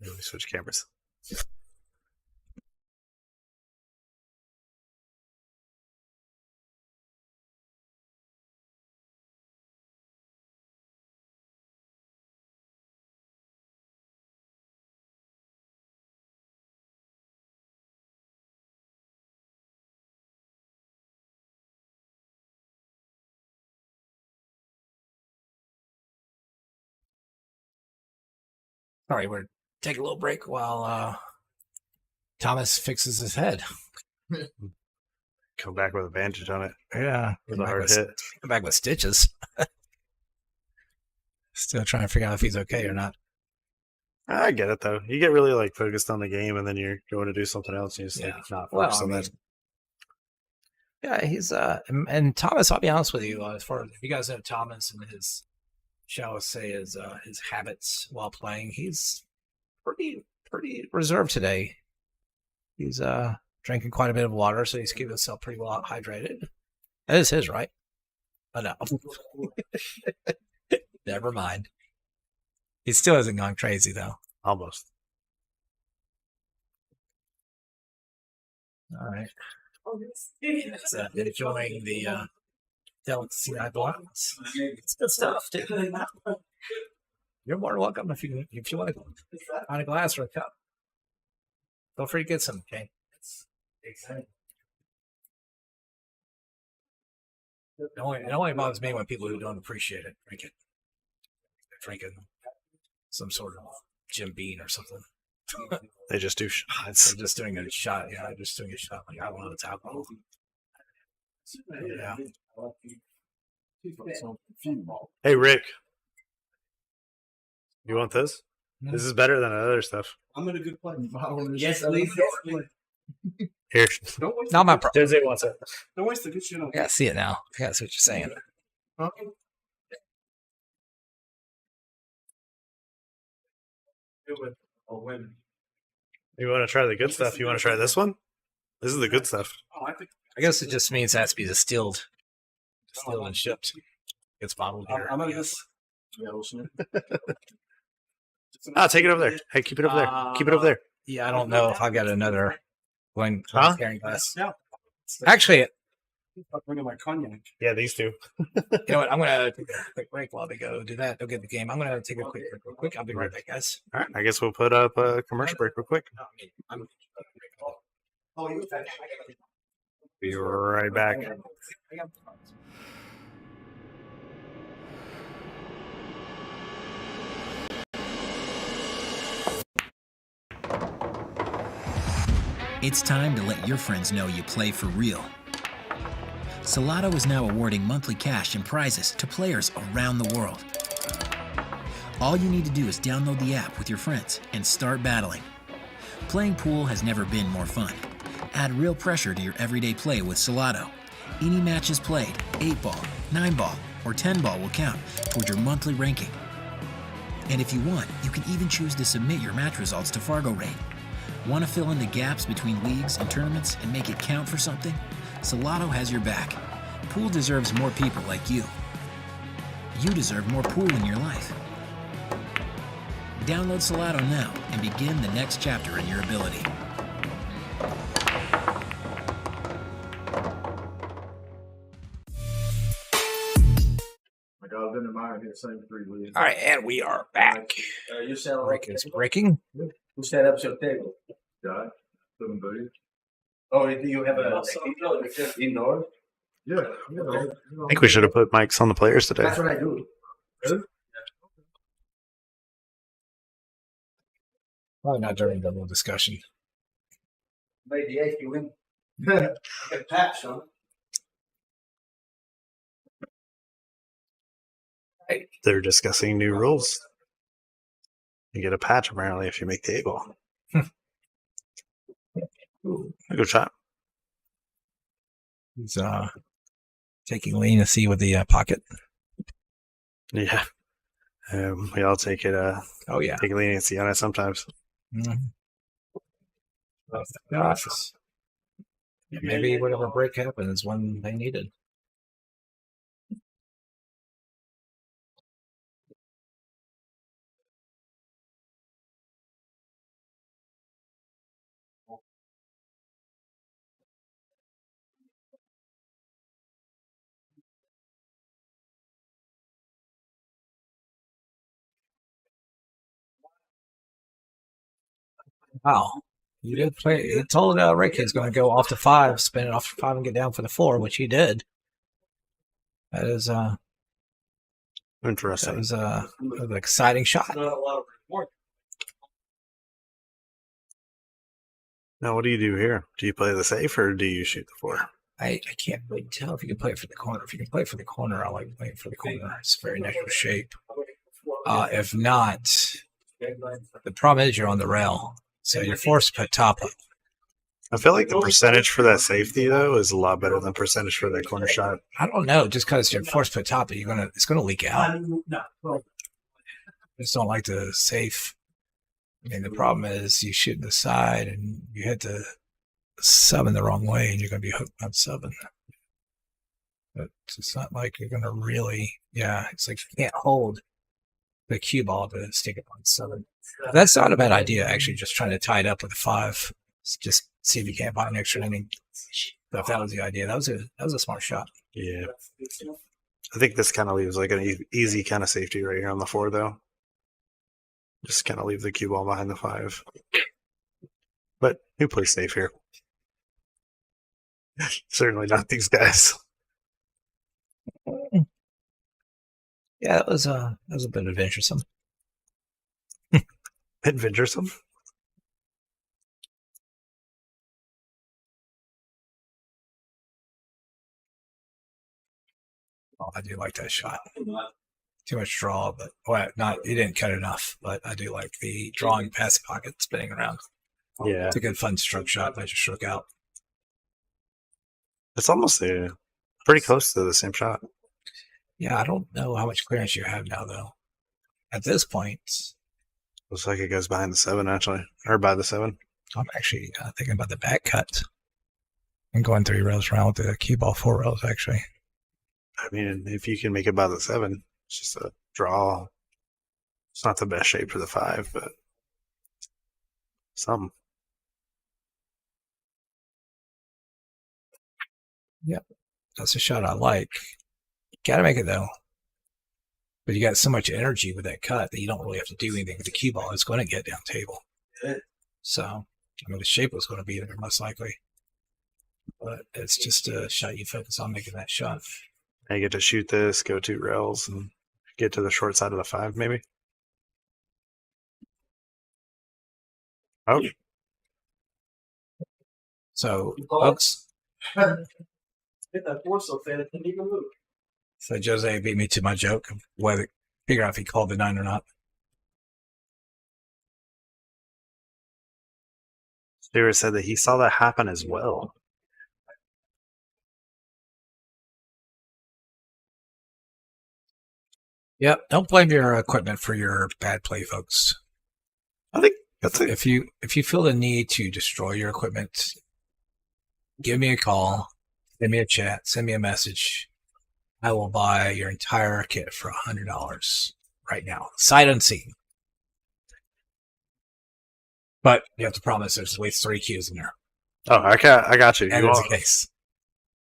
Let me switch cameras. All right, we're take a little break while Thomas fixes his head. Come back with a bandage on it. Yeah, With a hard hit. Come back with stitches. Still trying to figure out if he's okay or not. I get it though. You get really like focused on the game, and then you're going to do something else, and you just like not focused on that. Yeah, he's and Thomas. I'll be honest with you. As far as if you guys know Thomas and his, shall I say, his habits while playing, he's pretty reserved today. He's drinking quite a bit of water, so he's keeping himself pretty well hydrated. That is his, right? Oh no. Never mind. He still hasn't gone crazy though. Almost. All right. He's enjoying the delicacy eyeballs. It's good stuff, dude. You're more than welcome if you want to find a glass or a cup. Feel free to get some, Kane. It's exciting. It only bothers me when people who don't appreciate it drink it. They're drinking some sort of Jim Beam or something. They just do shots. They're just doing a shot. Yeah, just doing a shot. Like, I don't know, it's alcohol. Yeah. Hey Rick, you want this? This is better than other stuff. I'm in a good place. Yes, please. Here. Not my problem. Jose wants it. Don't waste the good shit on. I gotta see it now. I gotta see what you're saying. You want to try the good stuff? You want to try this one? This is the good stuff. I guess it just means it has to be distilled and shipped. It's bottled here. I'm gonna yes. Take it over there. Hey, keep it over there. Keep it over there. Yeah, I don't know if I got another one carrying glass. Yeah. Actually, I'm bringing my cognac. Yeah, these two. you know what? I'm gonna take a quick break while they go do that. They'll get the game. I'm gonna take a quick break real quick. I'll be right back, guys. All right, I guess we'll put up a commercial break real quick. Be right back. It's time to let your friends know you play for real. Salado is now awarding monthly cash and prizes to players around the world. All you need to do is download the app with your friends and start battling. Playing pool has never been more fun. Add real pressure to your everyday play with Salado. Any matches played, 8-ball, 9-ball, or 10-ball will count toward your monthly ranking. And if you want, you can even choose to submit your match results to Fargo Rate. Want to fill in the gaps between leagues and tournaments and make it count for something? Salado has your back. Pool deserves more people like you. You deserve more pool in your life. Download Salado now and begin the next chapter in your ability. Like I've been in mine, hit the same 3 leads. All right, and we are back. You set up. Break is breaking. Who set up your table? Guy, 7 booties. Oh, do you have a indoor? Yeah. I think we should have put mics on the players today. That's what I do. Probably not during the little discussion. By the 8th, you win. Get patch, huh? They're discussing new rules. You get a patch apparently if you make the 8-ball. A good shot. He's taking leniency with the pocket. Yeah. We all take it. Oh yeah. Take leniency on it sometimes. Mm-hmm. Gosh. Maybe whatever break happened is one they needed. Wow. You did play. It told Rick he's going to go off to 5, spin it off to 5, and get down for the 4, which he did. That is Interesting. That was an exciting shot. Now, what do you do here? Do you play the safe or do you shoot the 4? I can't really tell if you can play it for the corner. If you can play it for the corner, I like playing for the corner. It's a very natural shape. If not, the problem is you're on the rail, so you're forced to put top up. I feel like the percentage for that safety though is a lot better than percentage for that corner shot. I don't know. Just because you're forced to put top up, it's gonna leak out. I just don't like the safe. I mean, the problem is you shoot the side and you hit the 7 the wrong way, and you're gonna be hooked on 7. But it's not like you're gonna really. Yeah, it's like you can't hold the cue ball to stick it on 7. That's not a bad idea, actually. Just trying to tie it up with a 5. Just see if you can't buy an extra inning. So if that was the idea, that was a smart shot. Yeah, I think this kind of leaves like an easy kind of safety right here on the 4, though. Just kind of leave the cue ball behind the 5. But who plays safe here? Certainly not these guys. Yeah, that was a bit adventuresome. Adventuresome? Oh, I do like that shot. Too much draw, but he didn't cut enough. But I do like the drawing past the pocket, spinning around. Yeah, it's a good fun stroke shot. I just struck out. It's almost pretty close to the same shot. Yeah, I don't know how much clearance you have now, though. At this point, looks like it goes behind the 7, actually, or by the 7. I'm actually thinking about the back cut and going 3 rows around with the cue ball 4 rows, actually. I mean, if you can make it by the 7, it's just a draw. It's not the best shape for the 5, but some. Yep, that's a shot I like. Gotta make it, though. But you got so much energy with that cut that you don't really have to do anything with the cue ball. It's going to get down table. So, I mean, the shape was going to be there, most likely. But it's just a shot you focus on making that shot. I get to shoot this, go 2 rails, and get to the short side of the 5, maybe. Oh. So, folks. Hit that 4 so fast it didn't even move. So Jose beat me to my joke of whether figure out if he called the 9 or not. Stewart said that he saw that happen as well. Yep. Don't blame your equipment for your bad play, folks. I think that's it. If you feel the need to destroy your equipment, give me a call, send me a chat, send me a message. I will buy your entire kit for $100 right now, sight unseen. But you have to promise there's at least 3 cues in there. Oh, I got you. And there's a case.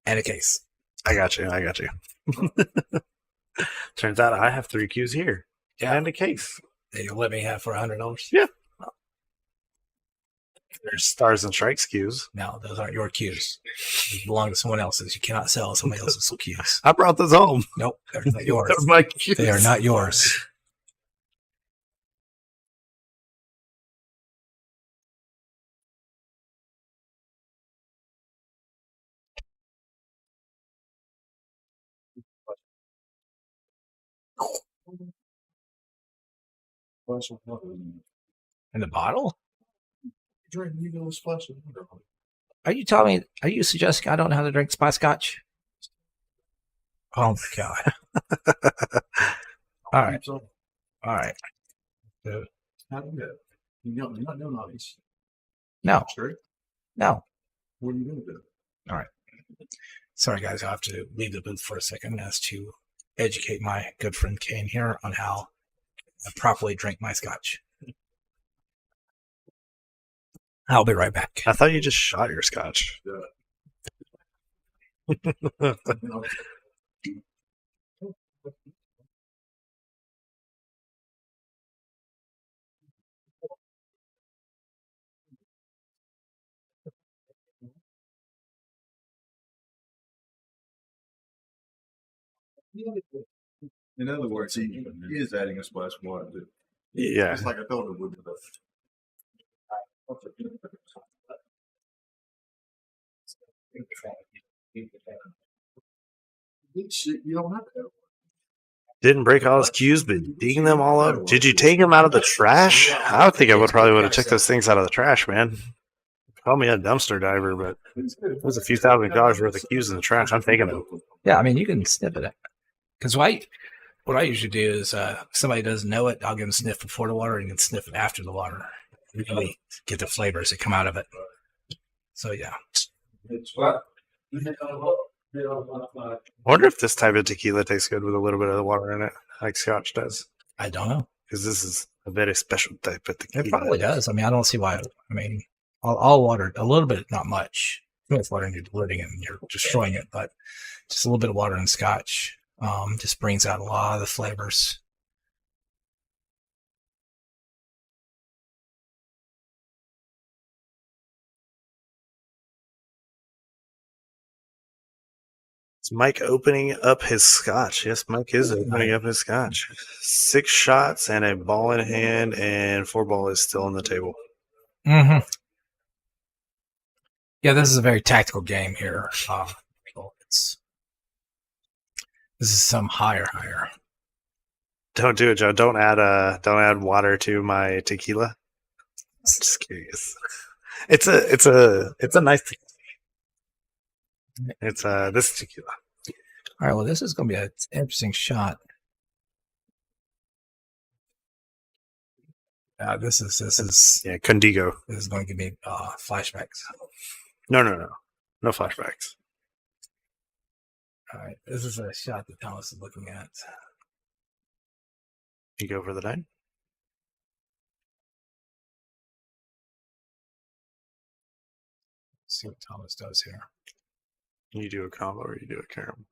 And a case. I got you. Turns out I have 3 cues here. Yeah. And a case. That you'll let me have for $100? Yeah. There's stars and strikes cues. No, those aren't your cues. They belong to someone else's. You cannot sell somebody else's cues. I brought those home. Nope, they're not yours. They're my cues. They are not yours. In the bottle? Drink, you know, splash. Are you telling me? Are you suggesting I don't know how to drink spice scotch? Oh my god! All right, all right. How do you go? You're not doing all these. No, Straight? no. What are you going to do? All right. Sorry, guys. I have to leave the booth for a second as to educate my good friend Kane here on how I properly drink my scotch. I'll be right back. I thought you just shot your scotch. In other words, he is adding a splash of water. Yeah. Just like I thought it would be. You don't have to. Didn't break all his cues, but digging them all up. Did you take them out of the trash? I would think I would have took those things out of the trash, man. Call me a dumpster diver, but there's a few $1,000s worth of cues in the trash. I'm taking them. Yeah, I mean, you can sniff it. Because what I usually do is if somebody doesn't know it, I'll give them a sniff before the water and then sniff it after the water. Really get the flavors that come out of it. So, yeah. I wonder if this type of tequila tastes good with a little bit of the water in it, like Scotch does. I don't know. Because this is a very special type of tequila. It probably does. I mean, I don't see why. I mean, all water, a little bit, not much. Too much water and you're diluting it and you're destroying it, but just a little bit of water in Scotch just brings out a lot of the flavors. Is Mike opening up his scotch? Yes, Mike is opening up his scotch. 6 shots and a ball in hand, and 4 ball is still on the table. Mm-hmm. Yeah, this is a very tactical game here. This is some higher. Don't do it, Joe. Don't add water to my tequila. Just curious. It's a nice tequila. It's this tequila. All right, well, this is going to be an interesting shot. This is Condigo. This is going to give me flashbacks. No flashbacks. All right, this is a shot that Thomas is looking at. You go for the 9. See what Thomas does here. You do a combo or you do a carom.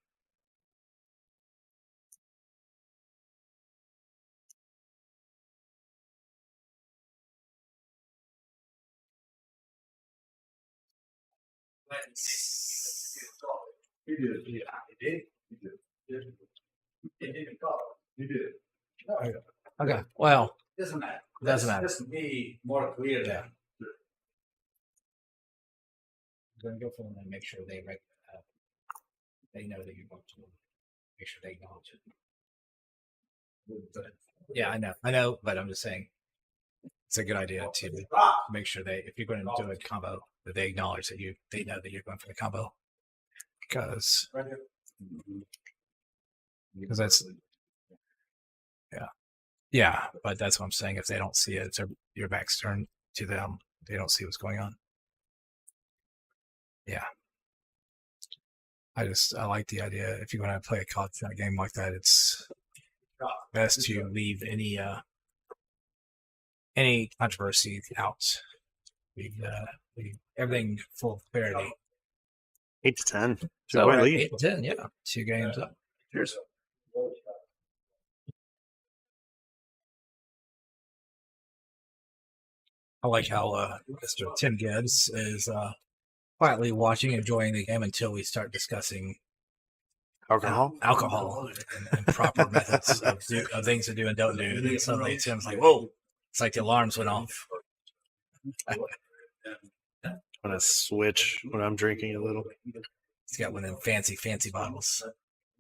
You did. Yeah, you did. You did. You did. Okay, well, Doesn't matter. Doesn't matter. Just to be more clear. yeah. I'm going to go for them and make sure they know that you're going to make sure they acknowledge it. But, yeah, I know, but I'm just saying it's a good idea to make sure if you're going to do a combo, that they acknowledge that they know that you're going for the combo. Because that's yeah, but that's what I'm saying. If they don't see it, your back's turned to them. They don't see what's going on. Yeah, I like the idea. If you're going to play a college game like that, it's best to leave any controversy out. Leave everything full of clarity. 8 to 10. So 8 to 10, yeah, 2 games up. Cheers. I like how Mr. Tim Gibbs is quietly watching, enjoying the game until we start discussing alcohol and proper methods of things to do and don't do. And then suddenly Tim's like, "Whoa!" It's like the alarms went off. I'm gonna switch when I'm drinking a little. He's got one of them fancy bottles.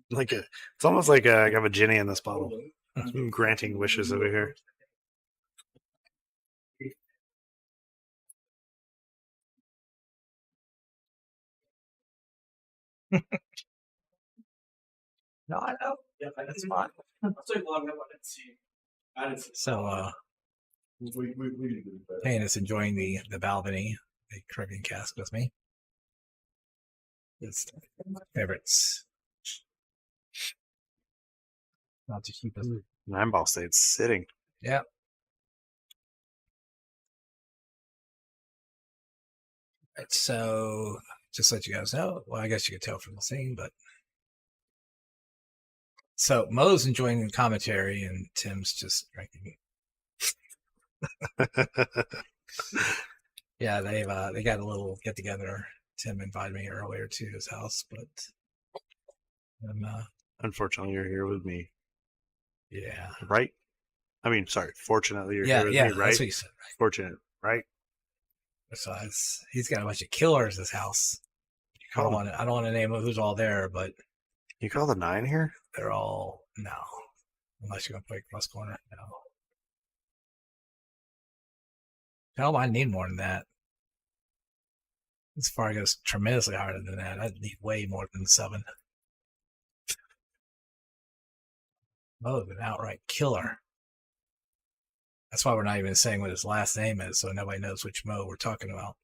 It's almost like I have a Ginny in this bottle. I'm granting wishes over here. No, I know. Yeah, That's fine. I'm so long up. I didn't see. So, We need to do better. Kane is enjoying the balcony, the Caribbean cask with me. His favorites. Not to keep us. 9-ball stayed sitting. Yeah. Right, so, just to let you guys know, well, I guess you could tell from the scene, but. So, Mo's enjoying the commentary, and Tim's just drinking. Yeah, they got a little get together. Tim invited me earlier to his house, but Unfortunately, you're here with me, yeah, right? I mean, sorry. Fortunately, you're yeah, here with yeah. me, right? That's what he said. Right? Fortunate, right? Besides, he's got a bunch of killers in his house. I don't want to name who's all there, but You call the 9 here? they're all no, unless you're gonna play cross corner. No, hell, I need more than that. As far as goes tremendously harder than that. I'd need way more than 7. Mo's an outright killer. That's why we're not even saying what his last name is, so nobody knows which Mo we're talking about.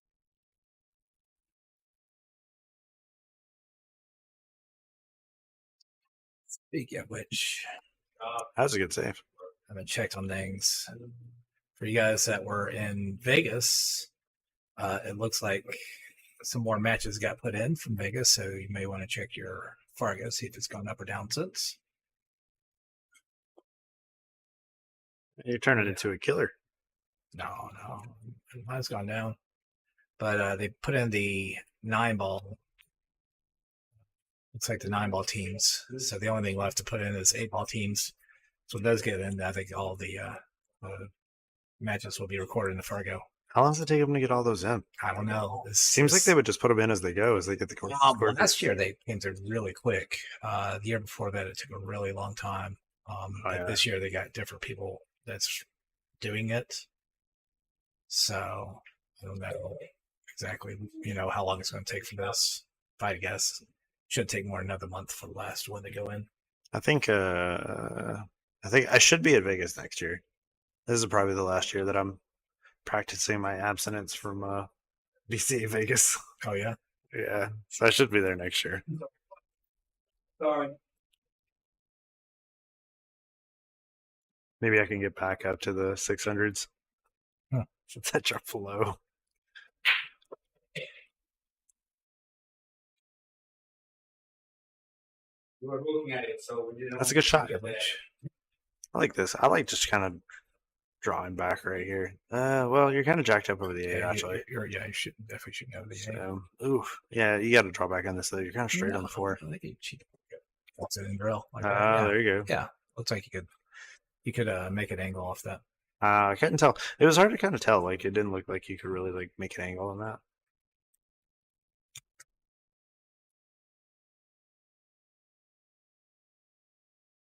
Speaking of which, That was a good save. I haven't checked on things. For you guys that were in Vegas, it looks like some more matches got put in from Vegas, so you may want to check your Fargo, see if it's gone up or down since. You're turning into a killer. No, mine's gone down. But they put in the 9-ball. Looks like the 9-ball teams. So the only thing left to put in is 8-ball teams. So when those get in, I think all the matches will be recorded in the Fargo. How long does it take them to get all those in? I don't know. Seems like they would just put them in as they go, as they get the course. Last year they came through really quick. The year before that, it took a really long time. This year they got different people that's doing it. So I don't know exactly, how long it's going to take for this. If I had to guess, should take more than another month for the last one to go in. I think I should be at Vegas next year. This is probably the last year that I'm practicing my abstinence from BCA Vegas. Oh yeah, yeah. So I should be there next year. Sorry. Maybe I can get back up to the 600s. Huh. Since I dropped below. We were looking at it, so we didn't. That's a good shot. Get there. I like this. I like just kind of drawing back right here. Well, you're kind of jacked up over the 8, actually. You should definitely should know the 8. So, yeah, you got to draw back on this though. You're kind of straight on the 4. I think you walks it in drill. Like There you go. Yeah, looks like you could make an angle off that. I couldn't tell. It was hard to kind of tell. Like, it didn't look like you could really like make an angle on that.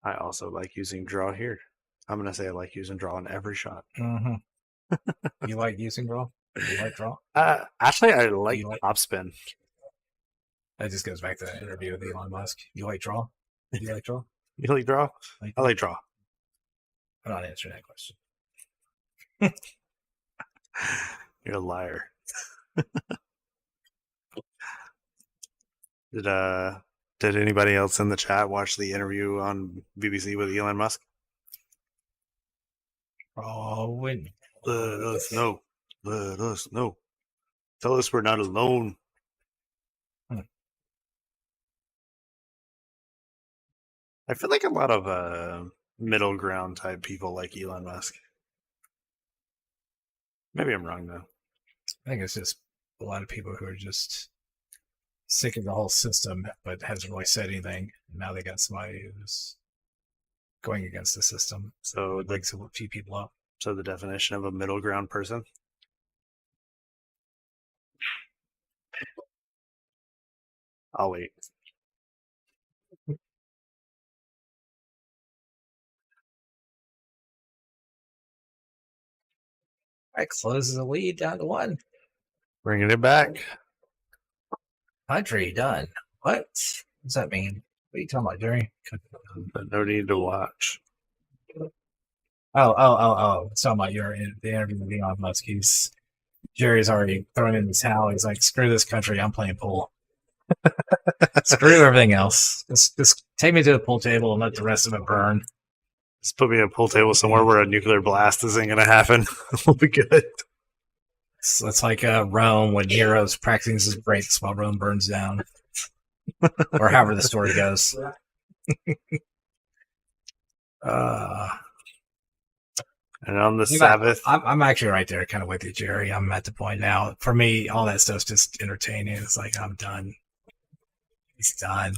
I also like using draw here. I'm gonna say I like using draw in every shot. Mm-hmm. You like using draw? You like draw? Actually, I like top spin. That just goes back to that interview with Elon Musk. You like draw? You like draw? You like draw? I like draw. I'm not answering that question. You're a liar. Did anybody else in the chat watch the interview on BBC with Elon Musk? Oh, when? Let us know. Let us know. Tell us we're not alone. I feel like a lot of middle ground type people like Elon Musk. Maybe I'm wrong though. I think it's just a lot of people who are just sick of the whole system, but hasn't really said anything. Now they got somebody who's going against the system. So it wakes a few people up. So the definition of a middle ground person? I'll wait. That closes the lead down to 1. Bringing it back. Country done. What does that mean? What are you talking about, Jerry? No need to watch. Oh. It's talking about the interview with Elon Musk. Jerry's already thrown in the towel. He's like, screw this country. I'm playing pool. Screw everything else. Just take me to the pool table and let the rest of it burn. Just put me at a pool table somewhere where a nuclear blast isn't going to happen. We'll be good. It's like Rome when Nero's practicing his breaks while Rome burns down. Or however the story goes. And on the Sabbath, I'm actually right there, kind of with you, Jerry. I'm at the point now. For me, all that stuff's just entertaining. It's like I'm done. He's done.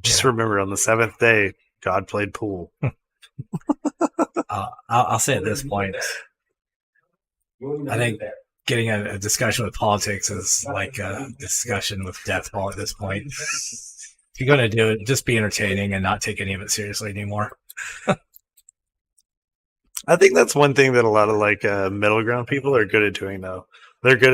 Just remember, on the seventh day, God played pool. I'll say at this point, I think getting a discussion with politics is like a discussion with death ball at this point. If you're going to do it, just be entertaining and not take any of it seriously anymore. I think that's one thing that a lot of like middle ground people are good at doing, though. They're good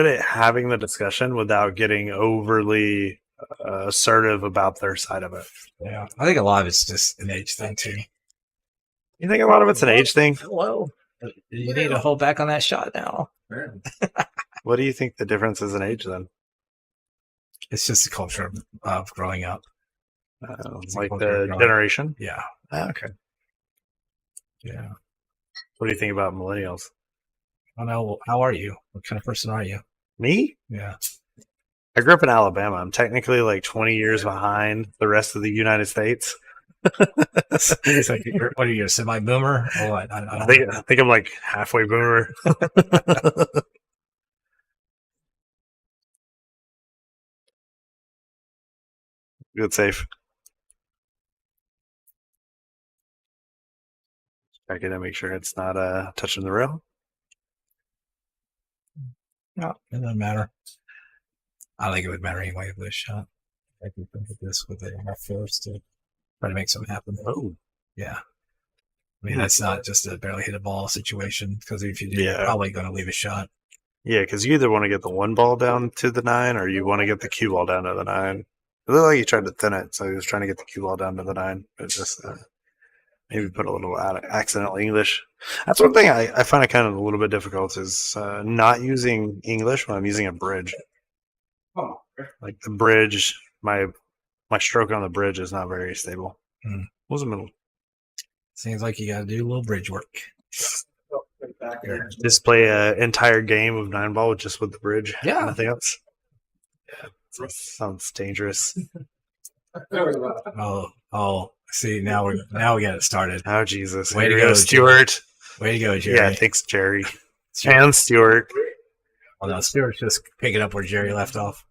at having the discussion without getting overly assertive about their side of it. Yeah, I think a lot of it's just an age thing too. You think a lot of it's an age thing? Hello, you need to hold back on that shot now. What do you think the difference is in age then? It's just the culture of growing up. Like the generation? Yeah. Okay. Yeah. What do you think about millennials? I don't know. How are you? What kind of person are you? Me? Yeah. I grew up in Alabama. I'm technically like 20 years behind the rest of the United States. It's like, what are you, a semi-boomer? Or what? I think I'm like halfway boomer. Good safe. Check it and make sure it's not touching the rail. No, it doesn't matter. I don't think it would matter anyway with this shot. I can think of this with a half force to try to make something happen. Oh, yeah. I mean, that's not just a barely hit a ball situation, because if you do, you're probably going to leave a shot. Yeah, because you either want to get the one ball down to the 9 or you want to get the cue ball down to the 9. It looked like he tried to thin it, so he was trying to get the cue ball down to the 9. It's just maybe put a little accidental English. That's one thing I find it kind of a little bit difficult is not using English when I'm using a bridge. Oh, Like the bridge, my stroke on the bridge is not very stable. Hmm. What was the middle? Seems like you got to do a little bridge work. Just play an entire game of 9-ball just with the bridge. Yeah. Nothing else. Yeah. That sounds dangerous. Oh. See, now we got it started. Oh, Jesus. Way to Here go, goes Stuart. Way to go, Jerry. Yeah, thanks, Jerry. And Stuart. Well, no, Stuart's just picking up where Jerry left off.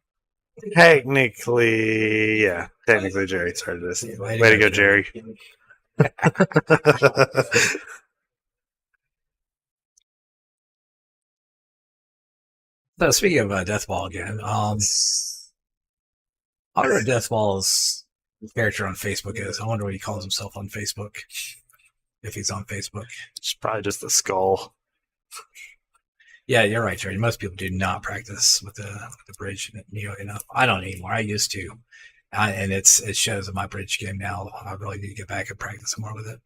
Technically, Jerry started this. Way to go, Jerry. So speaking of Deathball again, I wonder what Deathball's character on Facebook is. I wonder what he calls himself on Facebook, if he's on Facebook. It's probably just a skull. Yeah, you're right, Jerry. Most people do not practice with the bridge nearly enough. I don't anymore. I used to, and it shows in my bridge game now. I really need to get back and practice more with it.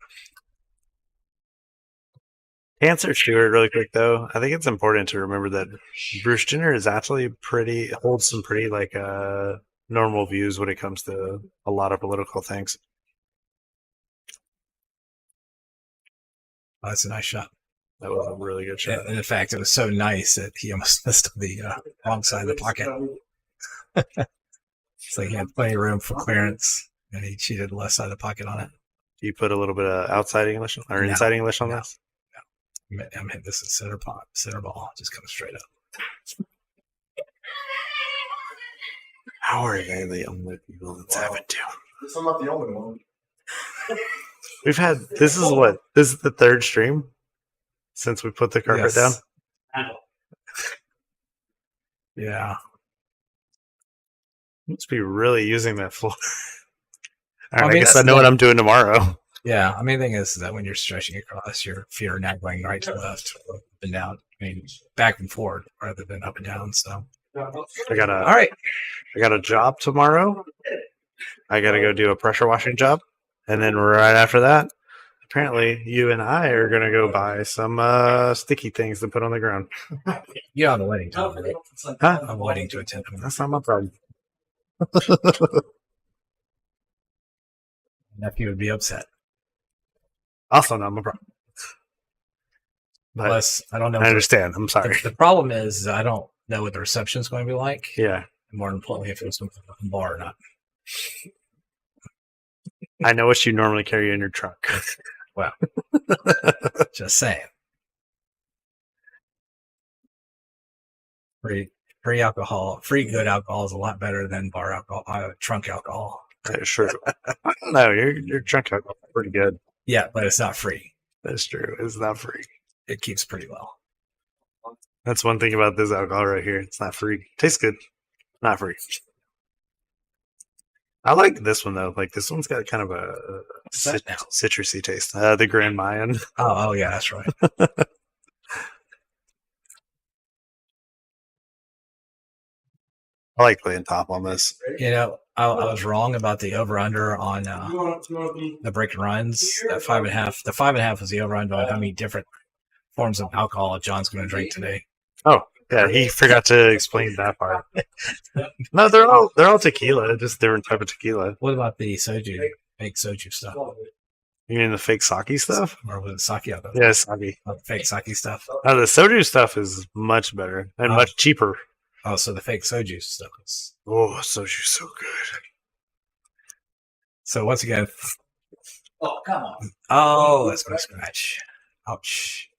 To answer Stuart really quick, though, I think it's important to remember that Bruce Jenner is actually holds some pretty normal views when it comes to a lot of political things. Oh, that's a nice shot. That was a really good shot. And in fact, it was so nice that he almost missed the wrong side of the pocket. It's like he had plenty of room for clearance, and he cheated the left side of the pocket on it. Do you put a little bit of outside English or inside English on this? No. I'm hitting this at center ball, just coming straight up. How are they the only people that's having to? I'm not the only one. We've had this is the third stream since we put the carpet down. Yeah. Must be really using that floor. Well, I guess I know what I'm doing tomorrow. Yeah, I mean, the thing is that when you're stretching across, your feet are not going right to left, up and down. I mean, back and forward rather than up and down. So, I got all right. a job tomorrow. I got to go do a pressure washing job, and then right after that, apparently you and I are gonna go buy some sticky things to put on the ground. You have a wedding to attend. Huh? A wedding to attend. That's not my problem. Nephew would be upset. Also not my problem. But Unless I don't know. I understand. I'm sorry. The problem is I don't know what the reception is going to be like. Yeah, More importantly, if it's a bar or not. I know what you normally carry in your truck. Well, just saying. Free alcohol, free good alcohol is a lot better than bar alcohol, trunk alcohol. That's true. I don't know. Your trunk alcohol is pretty good. Yeah, but it's not free. That's true. It's not free. It keeps pretty well. That's one thing about this alcohol right here. It's not free. Tastes good. Not free. I like this one though. Like this one's got kind of a citrusy taste. The Grand Mayan. Oh yeah, that's right. I like playing top on this. You know, I was wrong about the over under on the break and runs. That 5.5. The 5.5 was the over under on how many different forms of alcohol John's going to drink today. Oh yeah, he forgot to explain that part. No, they're all tequila, just different type of tequila. What about the soju, fake soju stuff? You mean the fake sake stuff? Or was it sake? Yeah, sake. Fake sake stuff. The soju stuff is much better and much cheaper. Oh, so the fake soju stuff is. Oh, soju's so good. So once again. Oh, come on. Oh, that's going to scratch. Ouch.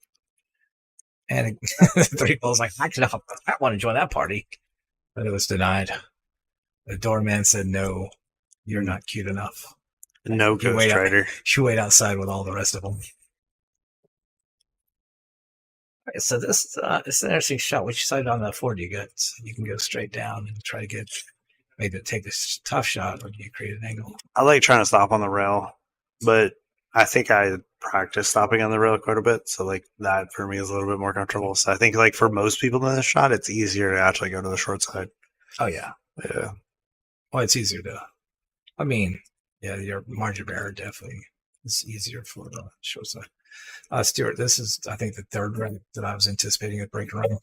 And 3 balls like, actually, I want to join that party. But it was denied. The doorman said, no, you're not cute enough. No Ghost Rider. You wait outside with all the rest of them. All right, so this it's an interesting shot. Which side on the 4 do you get? So you can go straight down and try to get maybe take this tough shot, or do you create an angle? I like trying to stop on the rail, but I think I practice stopping on the rail quite a bit. So like that for me is a little bit more comfortable. So I think like for most people in this shot, it's easier to actually go to the short side. Oh yeah. Yeah. Well, it's easier to. I mean, yeah, your margin of error definitely is easier for the short side. Stuart, this is, I think, the third round that I was anticipating at break around.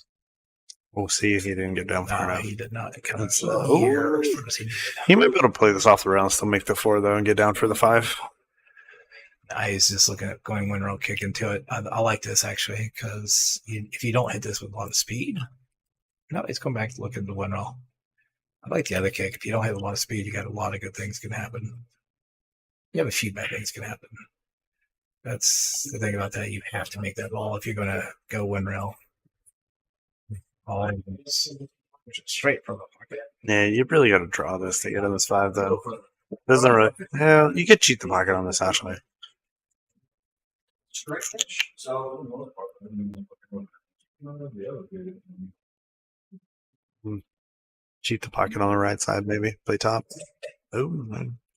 We'll see if he didn't get down far enough. He did not. It comes here. He might be able to play this off the rail and still make the 4, though, and get down for the 5. He's just looking at going one roll kick into it. I like this, actually, because if you don't hit this with a lot of speed, no, he's going back to look at the one roll. I like the other kick. If you don't have a lot of speed, you got a lot of good things can happen. You have a few bad things can happen. That's the thing about that. You have to make that ball if you're going to go one rail. Straight from the pocket. Yeah, you really got to draw this to get in this 5, though. Doesn't really. Yeah, you could cheat the pocket on this, actually. Cheat the pocket on the right side, maybe. Play top. Oh,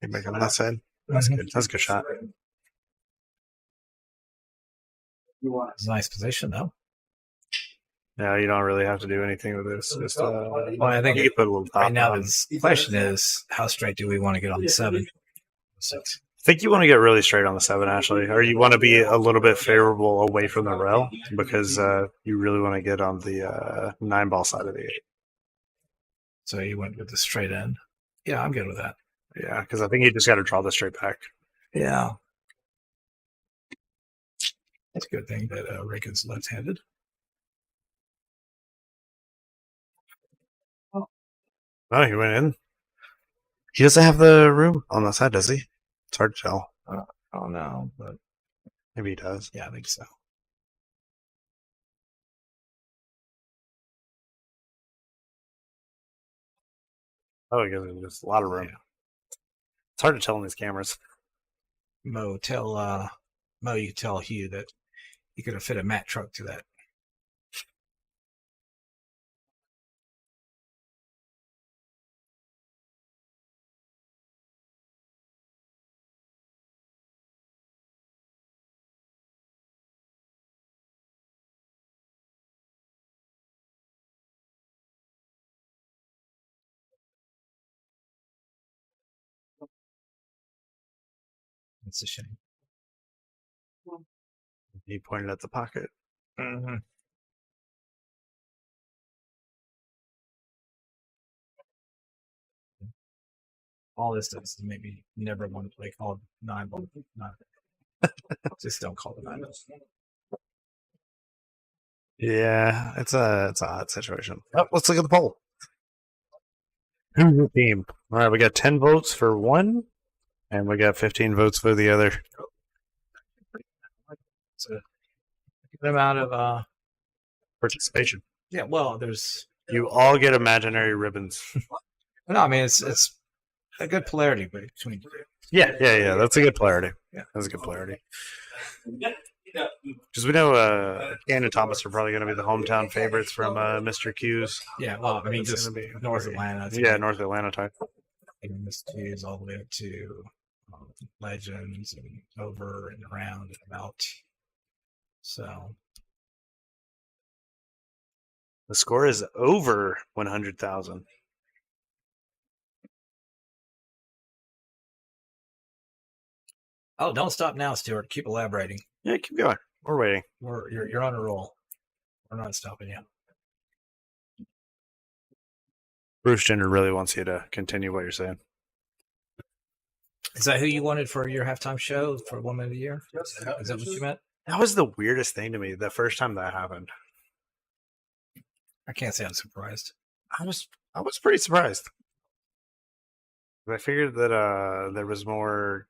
get back on that side. That's good. That's a good shot. It's a nice position, though. Yeah, you don't really have to do anything with this. Just, well, I think you can put a little top right now on. the question is, how straight do we want to get on the 7? 6. I think you want to get really straight on the 7, actually, or you want to be a little bit favorable away from the rail because you really want to get on the 9-ball side of the 8. So you went with the straight end. Yeah, I'm good with that. Yeah, because I think you just got to draw this straight back. Yeah. That's a good thing that Rick is left-handed. Oh, he went in. He doesn't have the room on the side, does he? It's hard to tell. Oh, no, but Maybe he does. yeah, I think so. Oh, he gives him just a lot of room. Yeah. It's hard to tell in these cameras. Mo, you could tell Hugh that you could have fit a Mack truck to that. It's a shame. He pointed at the pocket. Mm-hmm. All this does is maybe never want to play called 9-ball. Just don't call it 9-ball. Yeah, it's a odd situation. Oh, let's look at the poll. Who's your team? All right, we got 10 votes for one, and we got 15 votes for the other. It's a good amount of Participation. yeah. Well, there's You all get imaginary ribbons. no. I mean, it's a good polarity between. Yeah. That's a good polarity. Yeah. That's a good polarity. Because we know Kane and Thomas are probably going to be the hometown favorites from Mr. Q's. Yeah. Well, I mean, It's just gonna be North Atlanta. Yeah, North Atlanta type. This is all the way up to Legends and over and around and about. So The score is over 100,000. oh, don't stop now, Stuart. Keep elaborating. Yeah, keep going. We're waiting. You're on a roll. We're not stopping you. Bruce Jenner really wants you to continue what you're saying. Is that who you wanted for your halftime show for Woman of the Year? Is that what you meant? That was the weirdest thing to me the first time that happened. I can't say I'm surprised. I was pretty surprised. I figured that there was more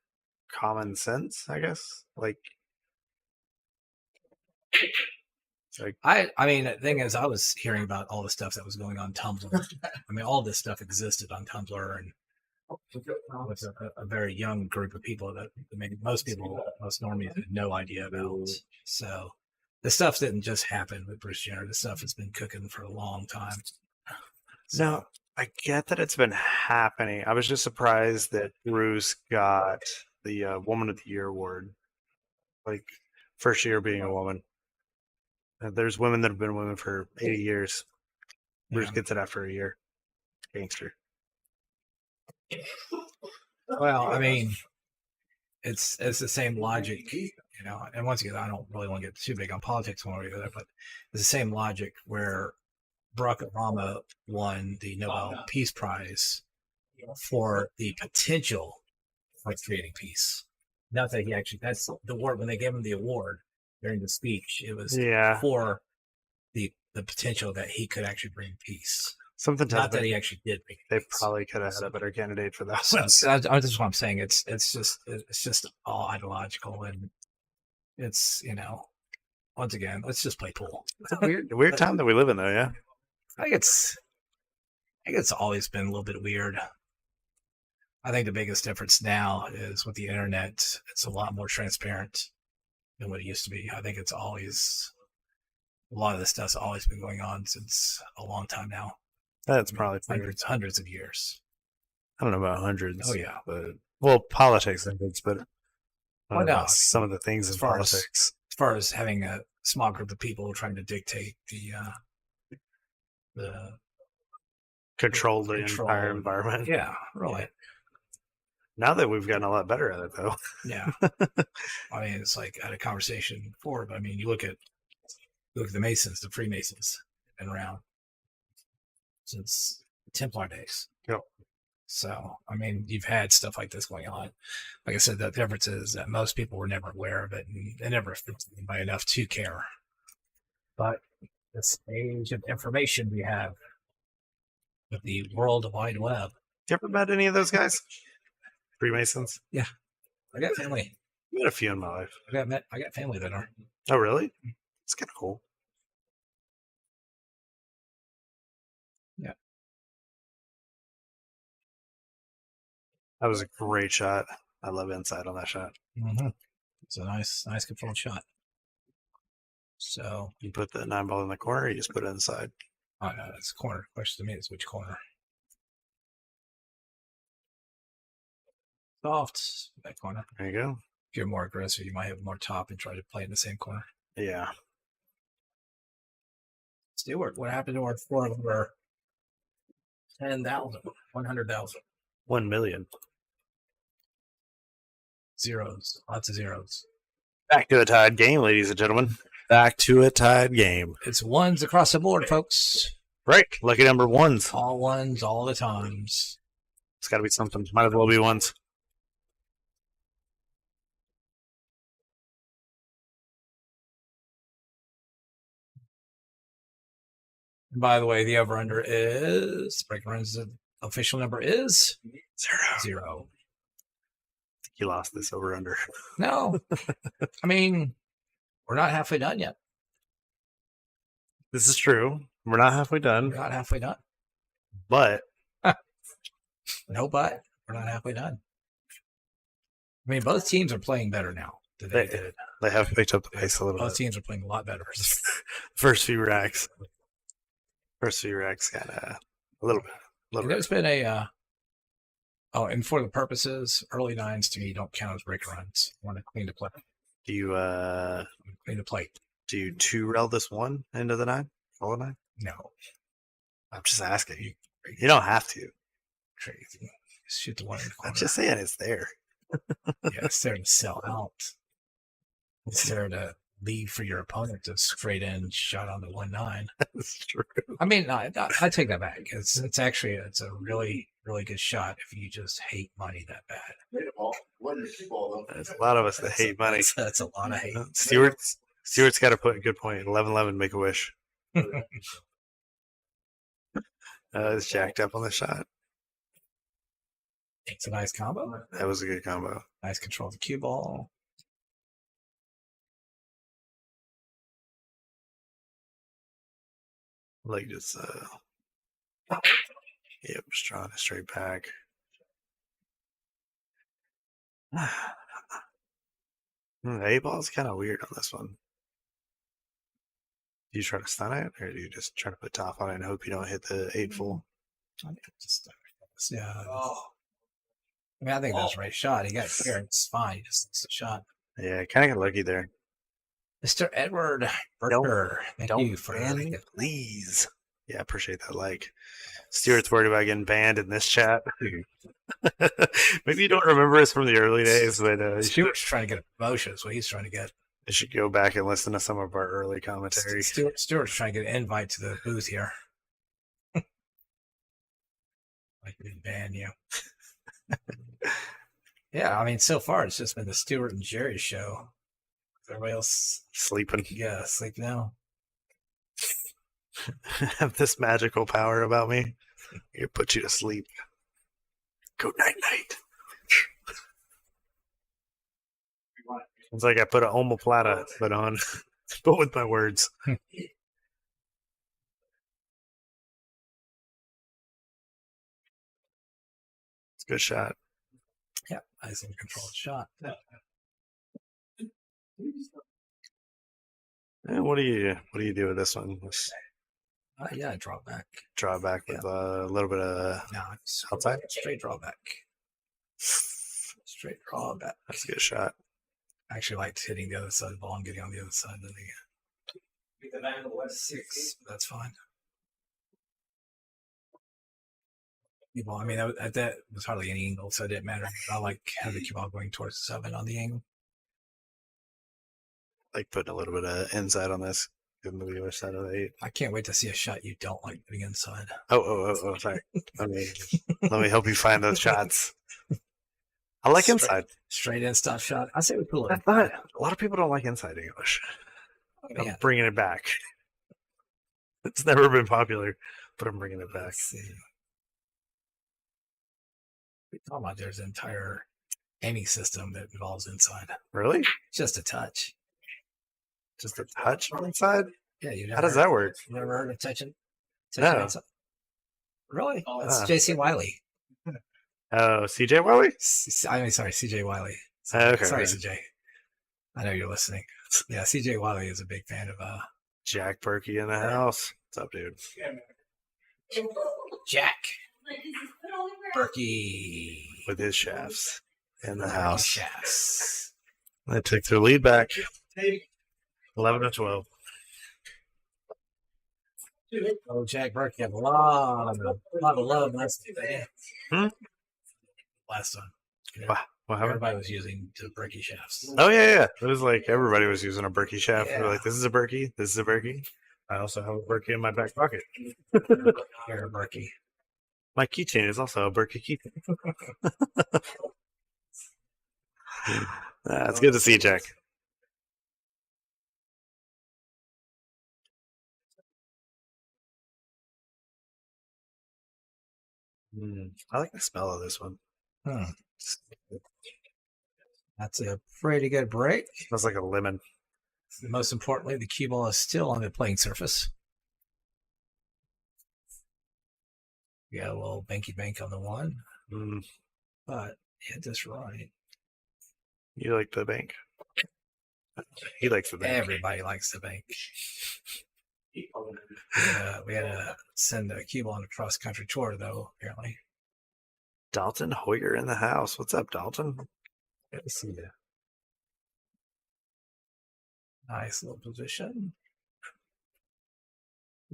common sense, I guess. Like I mean, the thing is, I was hearing about all the stuff that was going on Tumblr. I mean, all this stuff existed on Tumblr, and with a very young group of people that I mean, most normies had no idea about. So the stuff didn't just happen with Bruce Jenner. The stuff has been cooking for a long time. So, No, I get that it's been happening. I was just surprised that Bruce got the Woman of the Year award. Like, first year being a woman. There's women that have been women for 80 years. Bruce yeah. gets it after a year. Gangster. Well, I mean, it's the same logic, you know. And once again, I don't really want to get too big on politics one way or the other, but it's the same logic where Barack Obama won the Nobel Peace Prize for the potential for creating peace. Not that he actually—that's the word when they gave him the award during the speech. It was for the potential that he could actually bring peace. Something tells Not that he actually did bring they peace. probably could have had a better candidate for that. That's what I'm saying. It's just all ideological, and it's once again, let's just play pool. It's a weird time that we live in, though. Yeah, I think it's always been a little bit weird. I think the biggest difference now is with the internet. It's a lot more transparent than what it used to be. I think it's always a lot of this stuff's always been going on since a long time now. that's probably fair. Hundreds of years. I don't know about hundreds. Oh yeah, but politics hundreds, but I don't know no, about some of the things in politics. As far as having a small group of people trying to dictate the Control the entire environment. Yeah, really. Now that we've gotten a lot better at it, though. Yeah. I mean, it's like I had a conversation before, but I mean, you look at the Masons, the Freemasons, been around since the Templar days. Yep. So, I mean, you've had stuff like this going on. Like I said, the difference is that most people were never aware of it, and they never affected anybody enough to care. But this age of information we have with the World Wide Web. You ever met any of those guys? Freemasons? Yeah. I got family. I met a few in my life. I got family that are. Oh, really? It's kind of cool. Yeah. That was a great shot. I love inside on that shot. Mm-hmm. It's a nice controlled shot. So you put the 9-ball in the corner, or you just put it inside. It's corner. Question to me is which corner. Soft that corner. There you go. If you're more aggressive, you might have more top and try to play in the same corner. Yeah. Stewart, what happened to our score over 10,000, 100,000? 1 million. Zeros. Lots of zeros. Back to a tied game, ladies and gentlemen. Back to a tied game. It's ones across the board, folks. Right. Lucky number ones. All ones, all the times. It's got to be something. Might as well be ones. And by the way, the over-under is... Break runs, the official number is... 0. You lost this over under. No. I mean, we're not halfway done yet. This is true. We're not halfway done. We're not halfway done. But No, but we're not halfway done. I mean, both teams are playing better now than they did. they have picked up the pace a little Both bit. teams are playing a lot better. First few racks got a little bit. And there's been a... and for the purposes, early nines to me don't count as break runs. I want to clean the plate. Do you Clean the plate. do you 2-rail this one into the 9? All the 9? No. I'm just asking. You don't have to. Crazy. Shoot the one in the corner. I'm just saying it's there. Yeah, it's there to sell out. It's there to leave for your opponent to straight in shot on the 1-9. That's true. I mean, I take that back. It's actually a really, really good shot if you just hate money that bad. There's a lot of us that hate money. That's a lot of hate. Stewart's got to put a good point. 11-11, make a wish. It's jacked up on the shot. It's a nice combo. That was a good combo. Nice control of the cue ball. Like just just drawing it straight back. A-ball's kind of weird on this one. Do you try to stun it, or do you just try to put top on it and hope you don't hit the 8 full? Yeah. I mean, I think that's the right shot. He got clear. It's fine. He just it's a shot. Yeah, kind of got lucky there. Mr. Edward Burger, thank you for ban that. me, please. Yeah, appreciate that. Like, Stewart's worried about getting banned in this chat. Maybe you don't remember us from the early days, but Stewart's trying to get a promotion. Is what he's trying to get. you should go back and listen to some of our early commentary. Stewart's trying to get an invite to the booth here. Like we ban you. Yeah, I mean, so far it's just been the Stewart and Jerry show. Everybody else Sleeping. Yeah, sleep now. Have this magical power about me. It put you to sleep. Go night night. It's like I put an omoplata on, but with my words. It's a good shot. Yeah, nice and controlled shot. And what do you do with this one? Yeah, draw back. Draw back with a little bit of No, it's outside. straight draw back. Straight draw back. That's a good shot. I actually liked hitting the other side of the ball and getting on the other side of the 6. That's fine. Well, I mean, that was hardly any angle, so it didn't matter. I like having the cue ball going towards the 7 on the angle. Like putting a little bit of inside on this. Give them the other side of the 8. I can't wait to see a shot you don't like putting inside. Oh, sorry. let me help you find those shots. I like inside. Straight in stop shot. I say we pull it. A lot of people don't like inside English. I'm bringing it back. It's never been popular, but I'm bringing it back. Let's see. We talk about there's an entire aiming system that involves inside. Really? Just a touch. Just a touch on inside? Yeah, you never How does that work? You never heard of touching No. inside? Really? That's J.C. Wiley. Oh, C.J. Wiley? I mean, sorry, C.J. Wiley. Okay. Sorry, C.J. I know you're listening. Yeah, C.J. Wiley is a big fan of Jack Berkey in the house. What's up, dude? Jack Berkey With his shafts in the house. Shafts. They took their lead back. 11-12. Oh, Jack Berkey had a lot of love last time. Hmm? Last time. What happened? Everybody was using the Berkey shafts. Oh yeah. It was like everybody was using a Berkey shaft. Yeah. They're like, this is a Berkey. This is a Berkey. I also have a Berkey in my back pocket. You're a Berkey. My keychain is also a Berkey keychain. It's good to see you, Jack. I like the smell of this one. That's a pretty good break. Smells like a lemon. Most importantly, the cue ball is still on the playing surface. We got a little banky bank on the one, but hit this right. You like the bank? He likes the bank. Everybody likes the bank. We had to send a cue ball on a cross country tour, though. Apparently, Dalton Hoyer in the house. What's up, Dalton? Good to see you. Nice little position.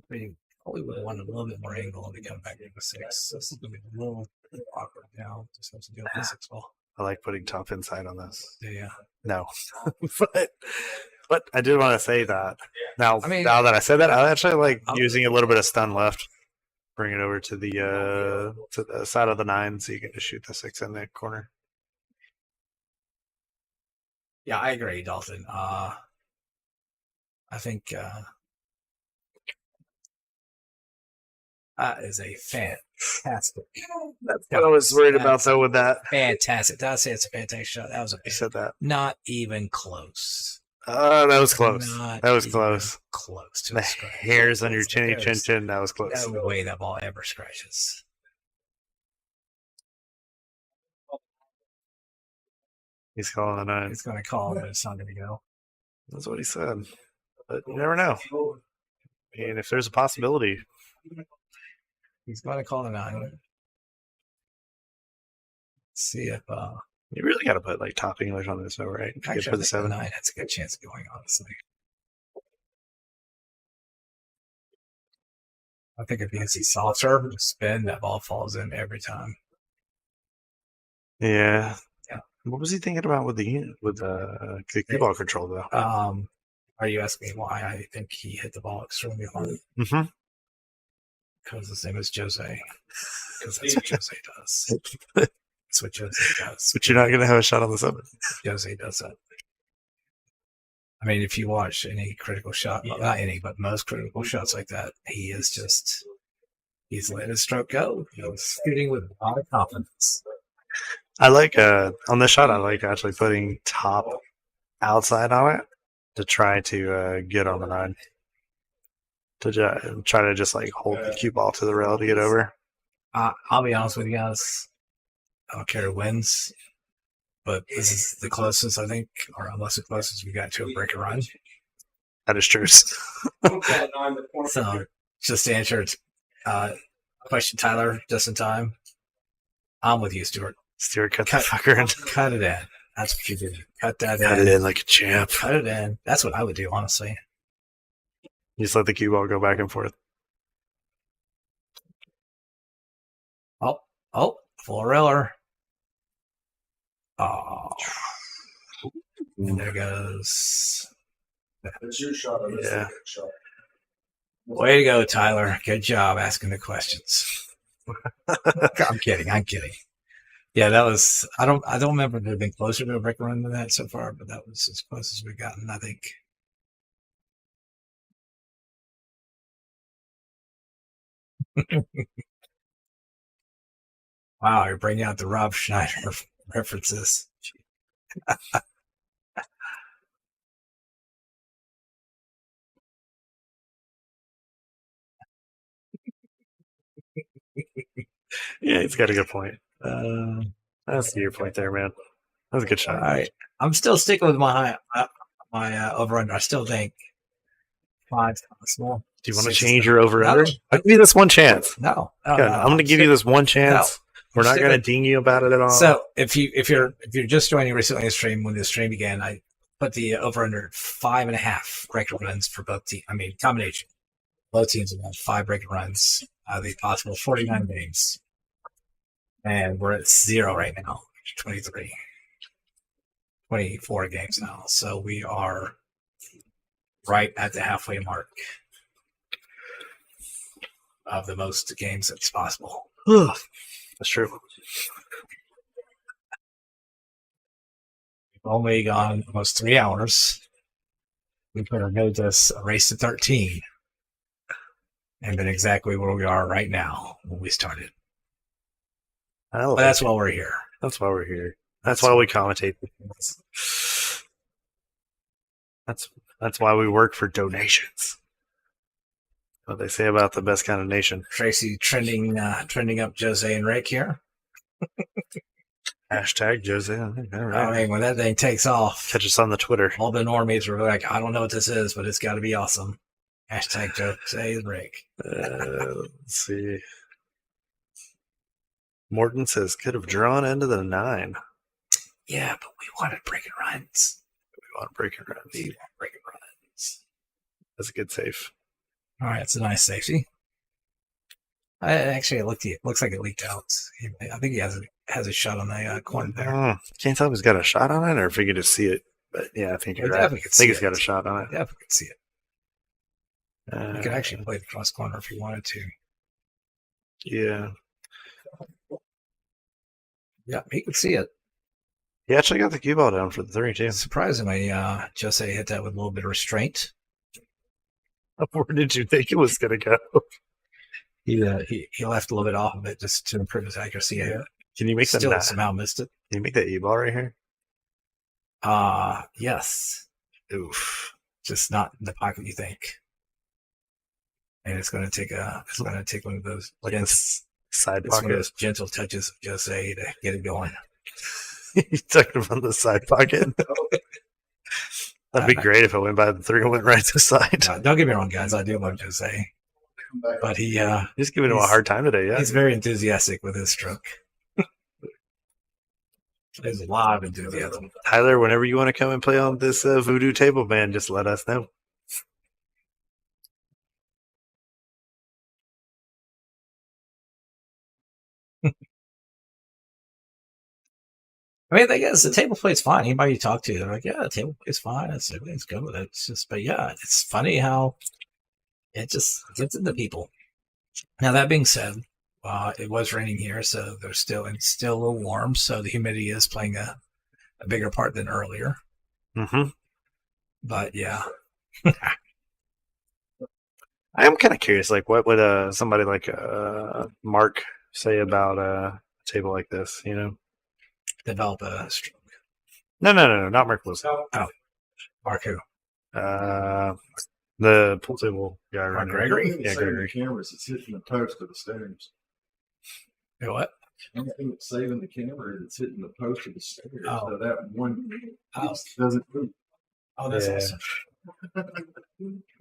We probably would have wanted a little bit more angle to come back to the 6. This is going to be a little awkward now. Just have to deal with the 6 ball. I like putting top inside on this. Yeah. No, but I did want to say that. Now, I mean, now that I said that, I actually like using a little bit of stun left. Bring it over to the side of the 9, so you can just shoot the 6 in the corner. Yeah, I agree, Dalton. I think that is a fantastic. That's what I was worried about, though, with that. Fantastic. Did I say it's a fantastic shot? That was You said that. Not even close. That was close. Not That was close. Close to The a scratch. hairs on your chinny chin. That was close. No way that ball ever scratches. He's calling the 9. He's going to call it, but it's not going to go. That's what he said. But you never know. I mean, if there's a possibility. He's going to call the 9. Let's see if you really got to put like top English on this, though, right? Actually, for the 7. 9 has a good chance of going, honestly. I think if he hits a soft serve, spin, that ball falls in every time. Yeah. Yeah. What was he thinking about with the cue ball control, though? Are you asking me why I think he hit the ball extremely hard? Mm-hmm. Because his name is Jose. Because that's what Jose does. That's what Jose does. But you're not going to have a shot on the 7. Jose does that. I mean, if you watch any critical shot, well, not any, but most critical shots like that, he is just, he's letting his stroke go. He's shooting with a lot of confidence. I like, on this shot, I like actually putting top outside on it to try to get on the 9. To try to just like hold the cue ball to the rail to get over. I'll be honest with you guys. I don't care who wins, but this is the closest, I think, or almost the closest we got to a break and run. That is true. So, just to answer question, Tyler, just in time. I'm with you, Stuart. Stuart, cut the fucker in. Cut it in. That's what you do. Cut that in. Cut it in like a champ. Cut it in. That's what I would do, honestly. You just let the cue ball go back and forth. Oh, full railer. Oh. And there goes. It's your shot. Yeah. Way to go, Tyler. Good job asking the questions. I'm kidding. Yeah, that was. I don't remember there being closer to a break run than that so far, but that was as close as we've gotten, I think. Wow, you're bringing out the Rob Schneider references. Yeah, he's got a good point. That's your point there, man. That was a good shot. All right, I'm still sticking with my over-under. I still think 5's small. Do you want to change your over-under? I'll give you this one chance. No, I'm going to give you this one chance. We're not going to ding you about it at all. So if you're just joining recently in the stream, when the stream began, I put the over-under 5.5 breaker runs for both teams. I mean, combination. Both teams have had 5 breaker runs out of the possible 49 games. And we're at 0 right now, 23. 24 games now. So we are right at the halfway mark of the most games that's possible. That's true. We've only gone almost 3 hours. We put our nose this a race to 13. And then exactly where we are right now when we started. But that's why we're here. That's why we're here. That's why we commentate. That's why we work for donations. What they say about the best kind of nation. Tracy trending up Jose and Rick here. Hashtag Jose. All right. I mean, when that thing takes off, Catch us on the Twitter. all the normies were like, I don't know what this is, but it's got to be awesome. Hashtag Jose and Rick. Let's see. Morton says could have drawn into the 9. Yeah, but we wanted breaking runs. We want breaking runs. We want breaking runs. That's a good save. All right, it's a nice safety. Actually, it looks like it leaked out. I think he has a shot on the corner there. Can't tell if he's got a shot on it or if he could just see it. But yeah, I think you're right. I think he's got a shot on it. Definitely could see it. You could actually play the cross corner if you wanted to. Yeah. Yeah, he could see it. He actually got the cue ball down for the 3 too. Surprisingly, Jose hit that with a little bit of restraint. Where did you think it was going to go? He left a little bit off of it just to improve his accuracy. Can you make Still that? somehow missed it. Can you make that E-ball right here? Yes. Oof. Just not in the pocket you think. And it's going to take one of those Side one of pocket. those gentle touches of Jose to get it going. You took it from the side pocket. That'd be great if it went by the 3 and went right to the side. Don't get me wrong, guys. I do love Jose, but He's giving him a hard time today. Yeah, he's very enthusiastic with his stroke. There's a lot of enthusiasm. Tyler, whenever you want to come and play on this voodoo table, man, just let us know. I mean, I guess the table play's fine. Anybody you talk to, they're like, "Yeah, the table play's fine. Everything's good with it." It's just, but yeah, it's funny how it just gets into people. Now that being said, it was raining here, so it's still a little warm. So the humidity is playing a bigger part than earlier. Mm-hmm. But yeah, I am kind of curious. Like, what would somebody like Mark say about a table like this? You know, develop a stroke. No, not Mark Wilson. Oh, Mark who? The pool table guy. Mark Gregory? Yeah, Gregory. Cameras, it's hitting the post of the stairs. You know what? Anything that's saving the camera is hitting the post of the stairs. Oh. So that one Oh. doesn't move. Oh, that's Yeah. awesome.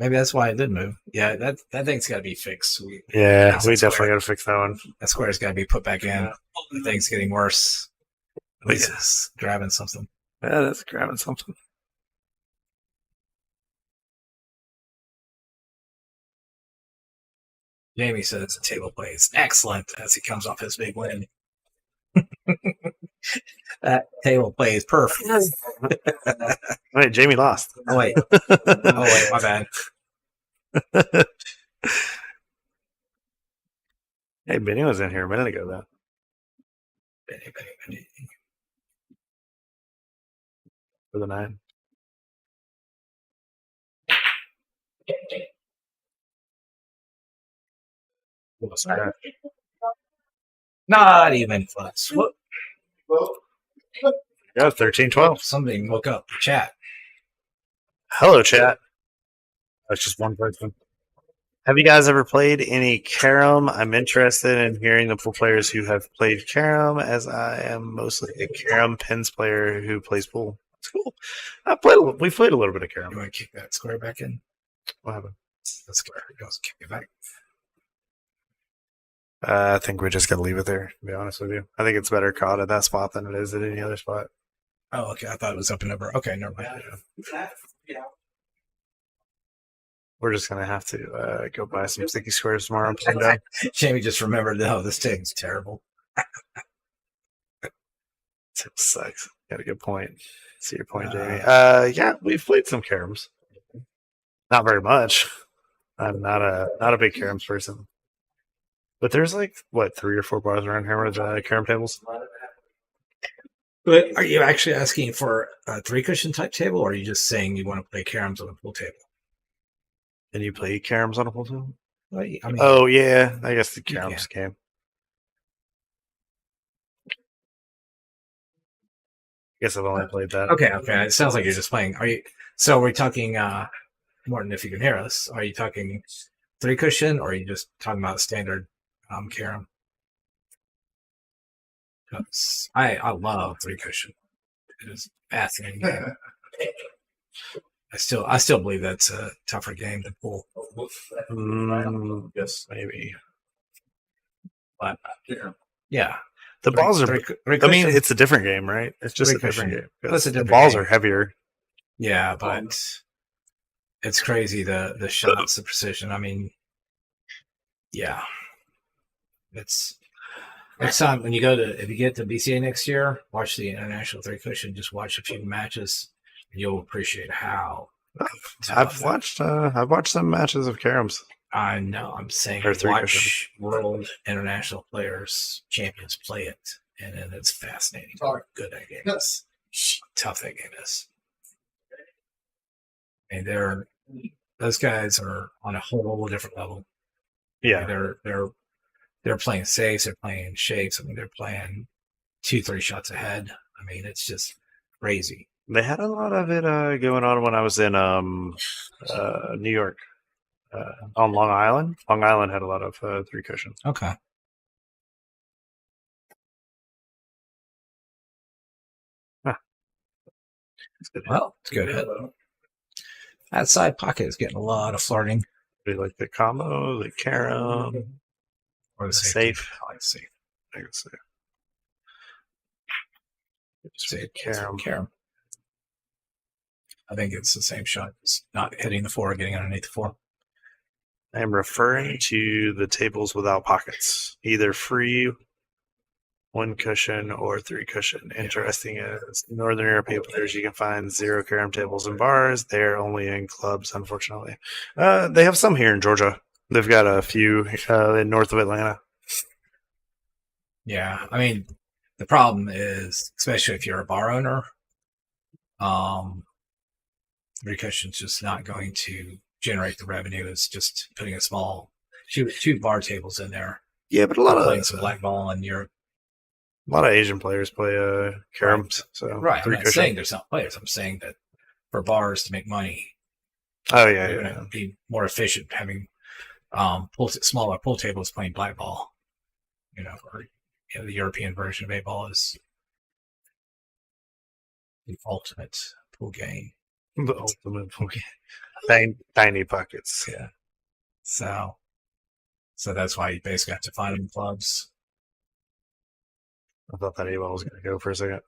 Maybe that's why it did move. Yeah, that thing's got to be fixed. Yeah, That's we square. definitely got to fix that one. That square's got to be put back in. The thing's getting worse. At least Yeah. it's grabbing something. Yeah, that's grabbing something. Jamie says the table plays excellent as he comes off his big win. That table plays perfect. Wait, Jamie lost. Oh wait, my bad. Hey, Benny was in here a minute ago, though. Benny. For the 9. Not even close. What? Yeah, 13-12. Somebody woke up the chat. Hello, chat. That's just one person. Have you guys ever played any Carom? I'm interested in hearing the pool players who have played Carom, as I am mostly a Carom pins player who plays pool. It's cool. We played a little bit of Carom. You want to kick that square back in? What happened? The square goes kick it back. I think we just got to leave it there, to be honest with you. I think it's better caught at that spot than it is at any other spot. Oh, okay. I thought it was up and over. Okay, never mind. We're just going to have to go buy some sticky squares tomorrow and play them down. Jamie just remembered, no, this thing's terrible. It sucks. Got a good point. See your point, Jamie. Yeah, we've played some caroms. Not very much. I'm not a big caroms person. But there's like what 3 or 4 bars around here with carom tables. But are you actually asking for a 3-cushion type table, or are you just saying you want to play caroms on a pool table? And you play caroms on a pool table? Well, I mean, Oh yeah, I guess the caroms game. I guess I've only played that. Okay. It sounds like you're just playing. Are you? So we're talking, Morton, if you can hear us, are you talking 3-cushion, or are you just talking about standard carom? I love 3-cushion. It is a fascinating game. I still believe that's a tougher game than pool. Yes, maybe. But yeah, the balls are. I mean, it's a different game, right? It's just a different game. The balls are heavier. Yeah, but it's crazy the shots, the precision. I mean, yeah, it's next time when you if you get to BCA next year, watch the International 3-cushion. Just watch a few matches, and you'll appreciate how. I've watched some matches of caroms. I know. I'm saying watch world international players, champions play it, and then it's fascinating. How good that game is. Tough that game is. And those guys are on a whole different level. Yeah, they're playing safes, they're playing shakes. I mean, they're playing 2-3 shots ahead. I mean, it's just crazy. They had a lot of it going on when I was in New York. On Long Island. Long Island had a lot of 3-cushion. Okay. Huh. Well, it's good hit. That side pocket is getting a lot of flirting. They like the combo, the carom, or the safe. I like safe. I can say. Safe carom. I think it's the same shot. It's not hitting the 4 or getting underneath the 4. I am referring to the tables without pockets, either free 1-cushion or 3-cushion. Interesting is Northern European players, you can find 0 carom tables and bars. They're only in clubs, unfortunately. They have some here in Georgia. They've got a few in north of Atlanta. Yeah, I mean, the problem is, especially if you're a bar owner, 3-cushion's just not going to generate the revenue. It's just putting a small 2 bar tables in there. Yeah, but a lot playing of some black ball in Europe. A lot of Asian players play caroms. So right, I'm not saying there's not players. I'm saying that for bars to make money, they're going to be more efficient having smaller pool tables playing black ball. Or the European version of 8-ball is the ultimate pool game. The ultimate pool game. Tiny pockets. Yeah. So that's why you basically have to find them in clubs. I thought that 8-ball was going to go for a second.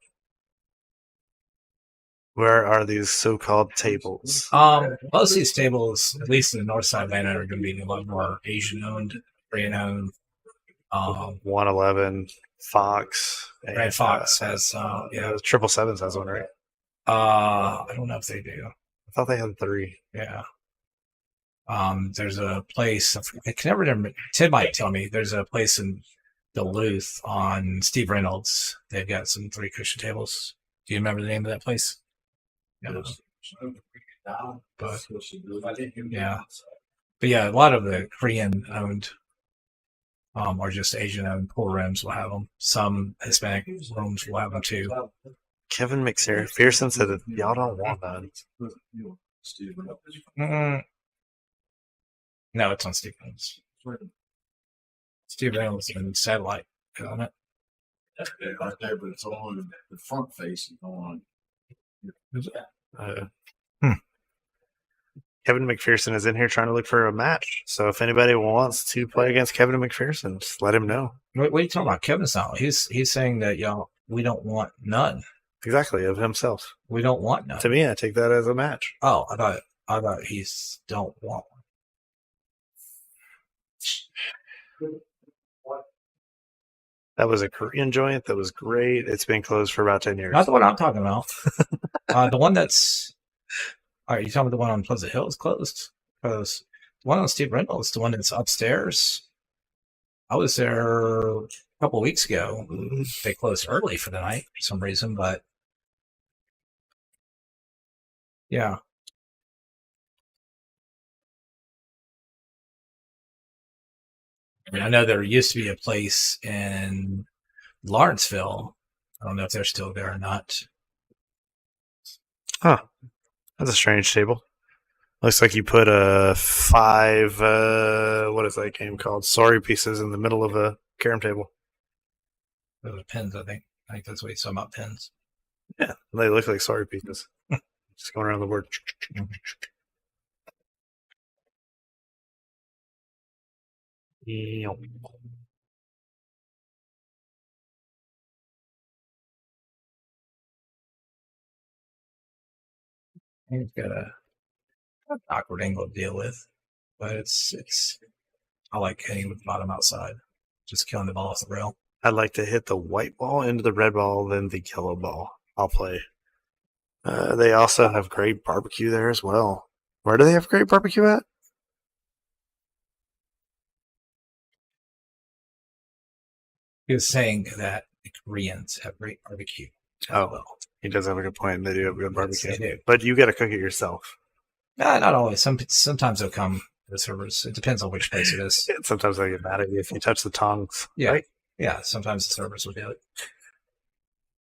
Where are these so-called tables? Most of these tables, at least in the north side of Atlanta, are going to be a lot more Asian-owned, Korean-owned. 111, Fox. Red Fox has, 777 has one, right? I don't know if they do. I thought they had 3. Yeah. There's a place, I can never remember, Ted might tell me, there's a place in Duluth on Steve Reynolds. They've got some 3-cushion tables. Do you remember the name of that place? Yeah. But yeah, a lot of the Korean-owned or just Asian-owned pool rooms will have them. Some Hispanic rooms will have them too. Kevin McPherson said that y'all don't want that. No, it's on Steve Reynolds. Steve Reynolds and Satellite on it. Right there, but it's on the front face on. Kevin McPherson is in here trying to look for a match. So if anybody wants to play against Kevin McPherson, just let him know. What are you talking about? Kevin's not. He's saying that we don't want none. Exactly, of himself. We don't want none. To me, I take that as a match. Oh, I thought he's don't want one. That was a Korean joint. That was great. It's been closed for about 10 years. Not the one I'm talking about. The one that's. All right, you talking about the one on Pleasant Hill is closed? Because the one on Steve Reynolds, the one that's upstairs. I was there a couple of weeks ago. They closed early for the night for some reason, but yeah. I mean, I know there used to be a place in Lawrenceville. I don't know if they're still there or not. Huh. That's a strange table. Looks like you put 5, what is that game called? Sorry pieces in the middle of a carom table. Those are pins, I think. I think that's what he's talking about, pins. Yeah, they look like sorry pieces. Just going around the board. He's got a awkward angle to deal with, but it's. I like hitting with the bottom outside, just killing the ball off the rail. I'd like to hit the white ball into the red ball, then the yellow ball. I'll play. They also have great barbecue there as well. Where do they have great barbecue at? He was saying that the Koreans have great barbecue. Oh, well. He does have a good point. They do have good barbecue. Yes, they do. But you got to cook it yourself. Not always. Sometimes they'll come to the servers. It depends on which place it is. Sometimes they get mad at you if you touch the tongs. Yeah. Right? Yeah, sometimes the servers will do it.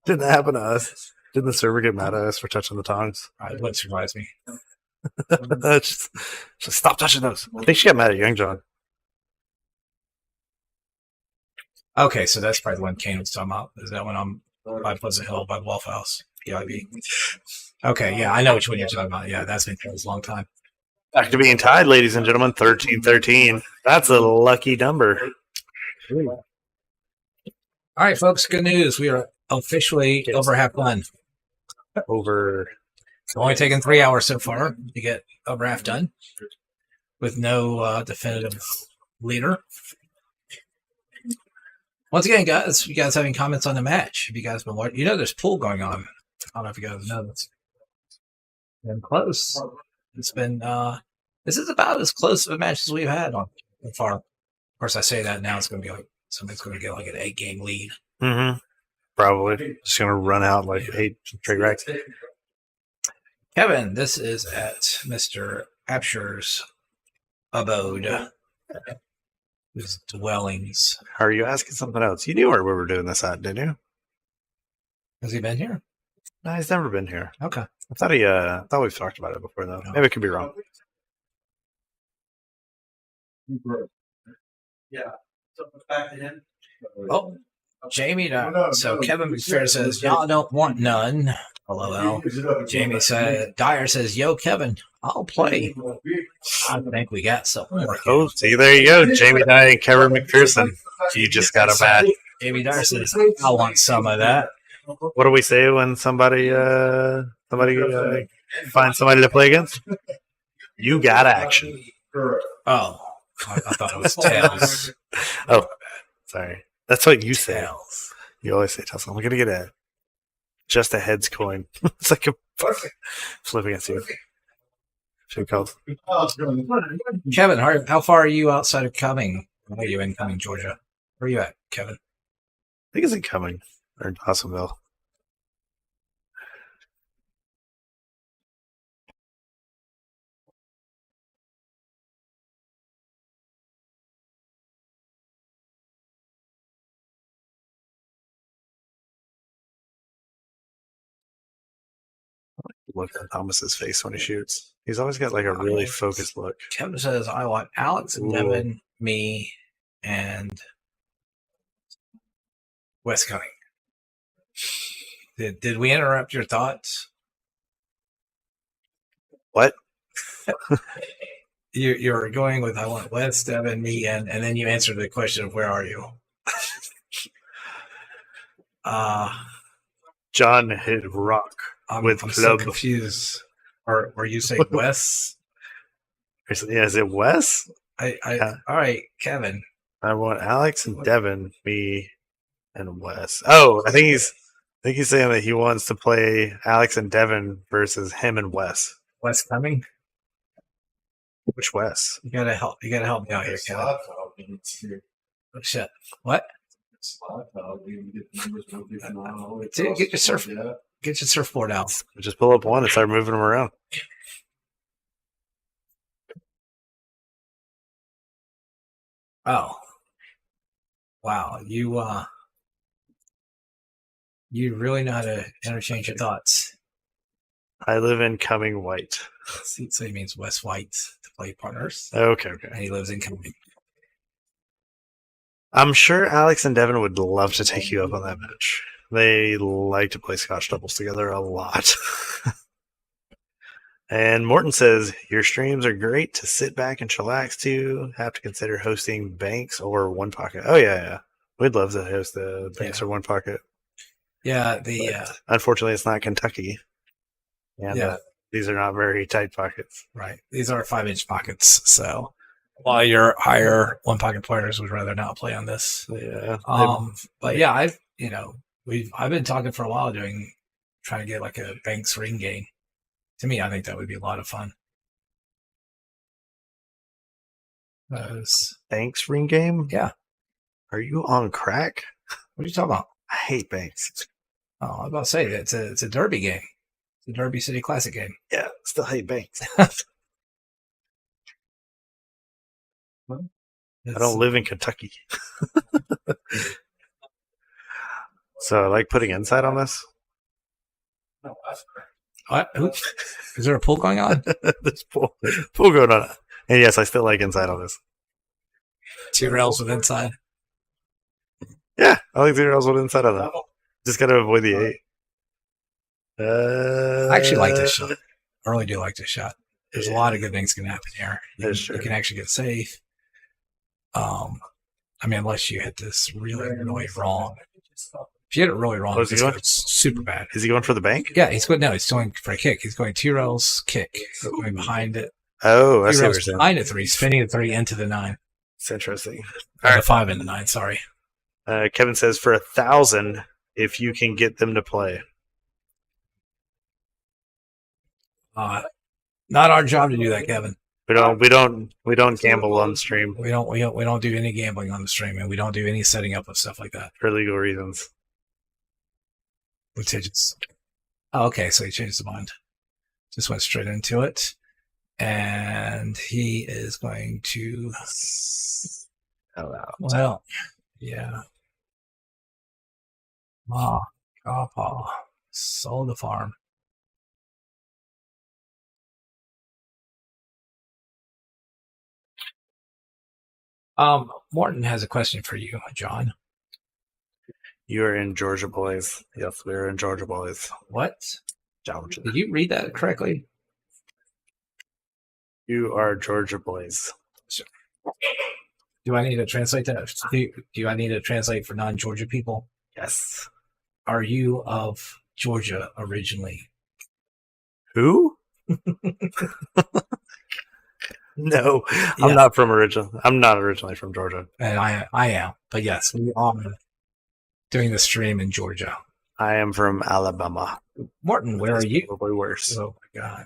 Didn't that happen to us? Didn't the server get mad at us for touching the tongs? It wouldn't surprise me. just stop touching those. I think she got mad at Young John. Okay, so that's probably the one Kane was talking about. Is that one on by Pleasant Hill by Waffle House? PIB. Okay, yeah, I know which one you're talking about. Yeah, that's been closed a long time. Back to being tied, ladies and gentlemen. 13-13. That's a lucky number. All right, folks, good news. We are officially over half done. It's only taken 3 hours so far to get over half done with no definitive leader. Once again, guys, if you guys have any comments on the match, if you guys been watching, there's pool going on. I don't know if you guys know this. Been close. It's been this is about as close of a match as we've had on so far. Of course, I say that now it's going to be like somebody's going to get like an 8-game lead. Mm-hmm. Probably just going to run out like 8 straight racks. Kevin, this is at Mr. Apsher's abode. His dwellings. Are you asking something else? You knew where we were doing this at, didn't you? Has he been here? No, he's never been here. Okay. I thought we've talked about it before, though. Maybe I could be wrong. Yeah. So back to him. Oh, Jamie. So Kevin McPhair says, y'all don't want none. LOL. Jamie said, Dyer says, yo, Kevin, I'll play. I think we got something. Oh, see, there you go. Jamie Dye and Kevin McPherson. You just got a match. Jamie Dyer says, I want some of that. What do we say when somebody finds somebody to play against? You got action. Oh, I thought it was tails. Oh, sorry. That's what you say. Tails. You always say tails. I'm going to get just a heads coin. It's like a flip against you. Kevin, how far are you outside of Cumming? Where are you in Cumming, Georgia? Where are you at, Kevin? I think it's in Cumming or Dawsonville. Look at Thomas's face when he shoots. He's always got like a really focused look. Kevin says, I want Alex and Devin, me, and Wes Cumming. Did we interrupt your thoughts? What? You're going with I want Wes, Devin, me, and then you answered the question of where are you? John hit rock I'm so confused. Or you say Wes? Yeah, is it Wes? All right, Kevin. I want Alex and Devin, me, and Wes. Oh, I think he's saying that he wants to play Alex and Devin versus him and Wes. Wes coming? Which Wes? You gotta help me out here, Kevin. Oh, shit. What? Dude, get your surfboard out. Just pull up one and start moving them around. Oh. Wow. You really know how to interchange your thoughts. I live in Coming White. So he means Wes White to play partners. Okay. And he lives in Coming. I'm sure Alex and Devin would love to take you up on that match. They like to play Scotch doubles together a lot. And Morton says, your streams are great to sit back and chillax to. Have to consider hosting Banks or One Pocket. Oh, yeah. We'd love to host the Banks or One Pocket. Yeah, unfortunately, it's not Kentucky. And these are not very tight pockets. Right. These are 5-inch pockets. So while your higher one pocket players would rather not play on this. Yeah. But yeah, I've been talking for a while trying to get like a Banks ring game. To me, I think that would be a lot of fun. Banks ring game? Yeah. Are you on crack? What are you talking about? I hate Banks. Oh, I was about to say it's a Derby game. It's a Derby City Classic game. Yeah, still hate Banks. I don't live in Kentucky. So I like putting inside on this. What? Is there a pool going on? There's pool going on. And yes, I still like inside on this. 2 rails with inside. Yeah, I like 2 rails with inside on that. Just gotta avoid the 8. I actually like this shot. I really do like this shot. There's a lot of good things can happen here. You can actually get safe. I mean, unless you hit this really, really wrong. If you hit it really wrong, it's super bad. Is he going for the bank? Yeah, he's going for a kick. He's going 2 rails, kick. Going behind it. Oh, I see what you're saying. Behind the 3, spinning the 3 into the 9. It's interesting. All right. 5 into 9, sorry. Kevin says for 1,000 if you can get them to play. Not our job to do that, Kevin. We don't gamble on stream. We don't do any gambling on the stream, and we don't do any setting up of stuff like that for legal reasons. Litigious. Oh, okay, so he changed his mind. Just went straight into it, and he is going to. Well, yeah. Ma, Papa, sold the farm. Morton has a question for you, John. You are in Georgia, boys. Yes, we're in Georgia, boys. What? Georgia. Did you read that correctly? You are Georgia, boys. Sure. Do I need to translate that? Do I need to translate for non-Georgia people? Yes. Are you of Georgia originally? Who? No, I'm not originally from Georgia. And I am. But yes, we are doing the stream in Georgia. I am from Alabama. Morton, where are you? Probably worse. Oh my God.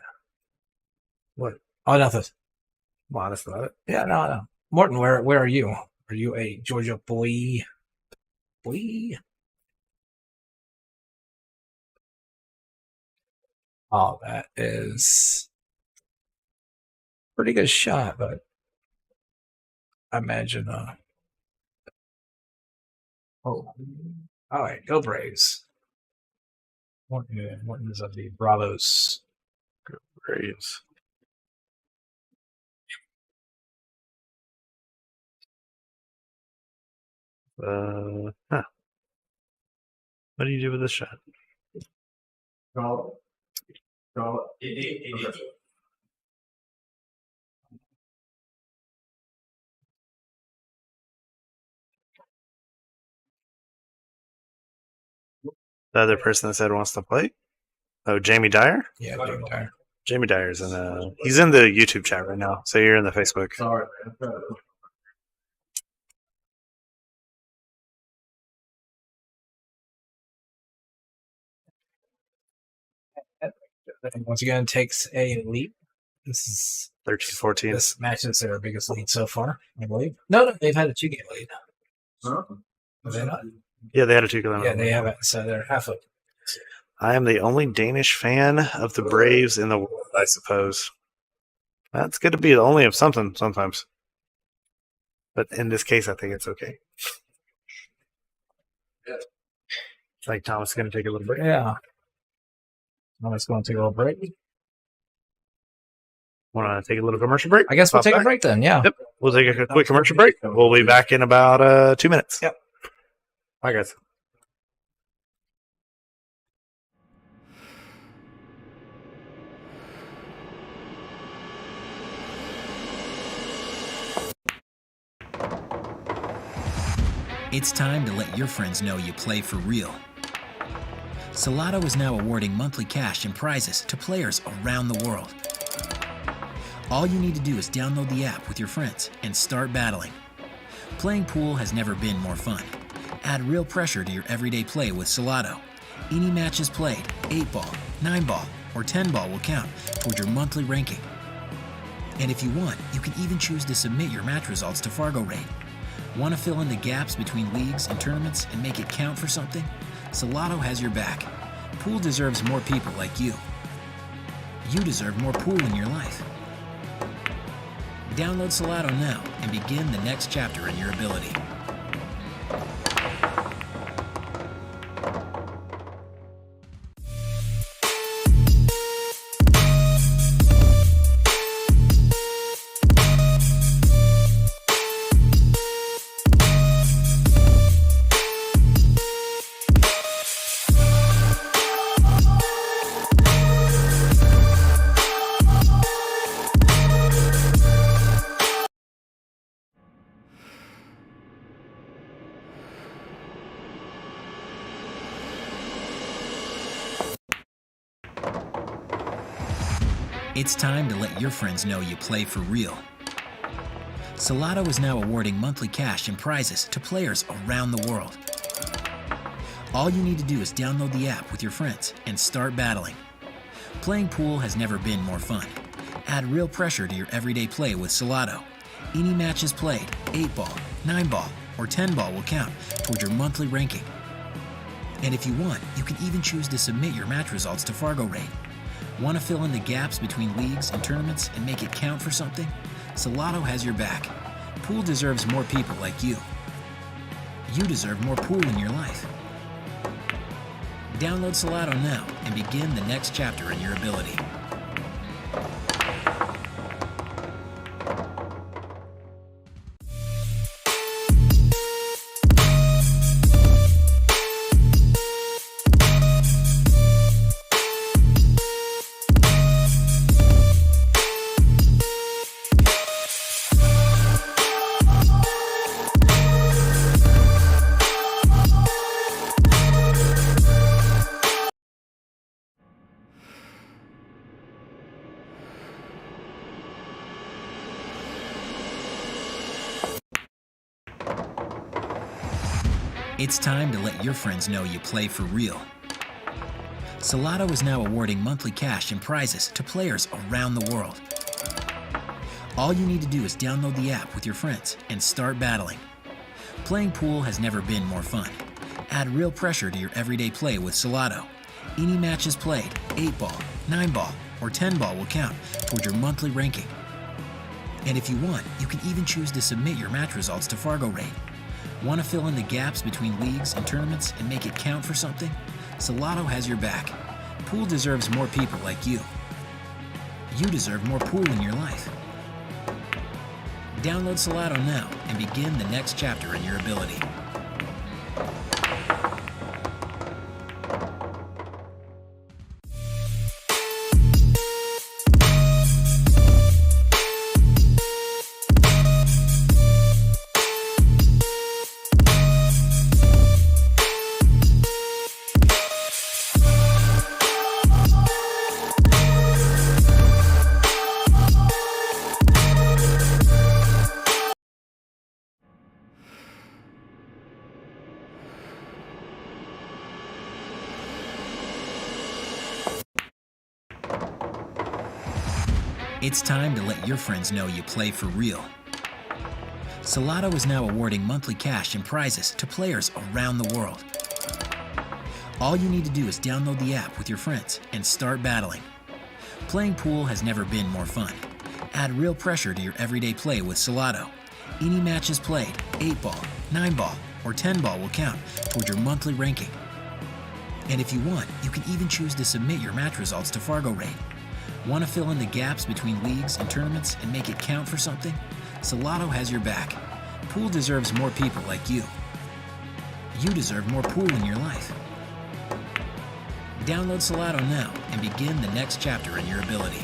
What? Oh, nothing. Well, that's about it. Yeah, no. Morton, where are you? Are you a Georgia boy? Oh, that is pretty good shot, but I imagine all right, go Braves. Morton is of the Bravos. Go Braves. What do you do with this shot? Call it. Okay. The other person that said wants to play? Oh, Jamie Dyer? Yeah, Jamie Dyer. Jamie Dyer's he's in the YouTube chat right now, so you're in the Facebook. Sorry, man. And once again, takes a lead. This is 13-14. this match is their biggest lead so far, I believe. No, they've had a 2-game lead. Huh? Have they not? Yeah, they had a 2-game. Yeah, they have it. So they're half of. I am the only Danish fan of the Braves in the world, I suppose. That's good to be only of something sometimes. But in this case, I think it's okay. Yeah. It's like Thomas is going to take a little break. Yeah. I'm just going to take a little break. Want to take a little commercial break? I guess we'll Pop take a back? break then. Yeah. Yep. We'll take a quick commercial break. We'll be back in about 2 minutes. Yep. Bye, guys. It's time to let your friends know you play for real. Salado is now awarding monthly cash and prizes to players around the world. All you need to do is download the app with your friends and start battling. Playing pool has never been more fun. Add real pressure to your everyday play with Salado. Any matches played, 8-ball, 9-ball, or 10-ball will count toward your monthly ranking. And if you want, you can even choose to submit your match results to Fargo Rate. Want to fill in the gaps between leagues and tournaments and make it count for something? Salado has your back. Pool deserves more people like you. You deserve more pool in your life. Download Salado now and begin the next chapter in your ability. It's time to let your friends know you play for real. Salado is now awarding monthly cash and prizes to players around the world. All you need to do is download the app with your friends and start battling. Playing pool has never been more fun. Add real pressure to your everyday play with Salado. Any matches played, 8-ball, 9-ball, or 10-ball will count toward your monthly ranking. And if you want, you can even choose to submit your match results to Fargo Rate. Want to fill in the gaps between leagues and tournaments and make it count for something? Salado has your back. Pool deserves more people like you. You deserve more pool in your life. Download Salado now and begin the next chapter in your ability. It's time to let your friends know you play for real. Salado is now awarding monthly cash and prizes to players around the world. All you need to do is download the app with your friends and start battling. Playing pool has never been more fun. Add real pressure to your everyday play with Salado. Any matches played, 8-ball, 9-ball, or 10-ball will count toward your monthly ranking. And if you want, you can even choose to submit your match results to Fargo Rate. Want to fill in the gaps between leagues and tournaments and make it count for something? Salado has your back. Pool deserves more people like you. You deserve more pool in your life. Download Salado now and begin the next chapter in your ability. It's time to let your friends know you play for real. Salado is now awarding monthly cash and prizes to players around the world. All you need to do is download the app with your friends and start battling. Playing pool has never been more fun. Add real pressure to your everyday play with Salado. Any matches played, 8-ball, 9-ball, or 10-ball will count toward your monthly ranking. And if you want, you can even choose to submit your match results to Fargo Rate. Want to fill in the gaps between leagues and tournaments and make it count for something? Salado has your back. Pool deserves more people like you. You deserve more pool in your life. Download Salado now and begin the next chapter in your ability.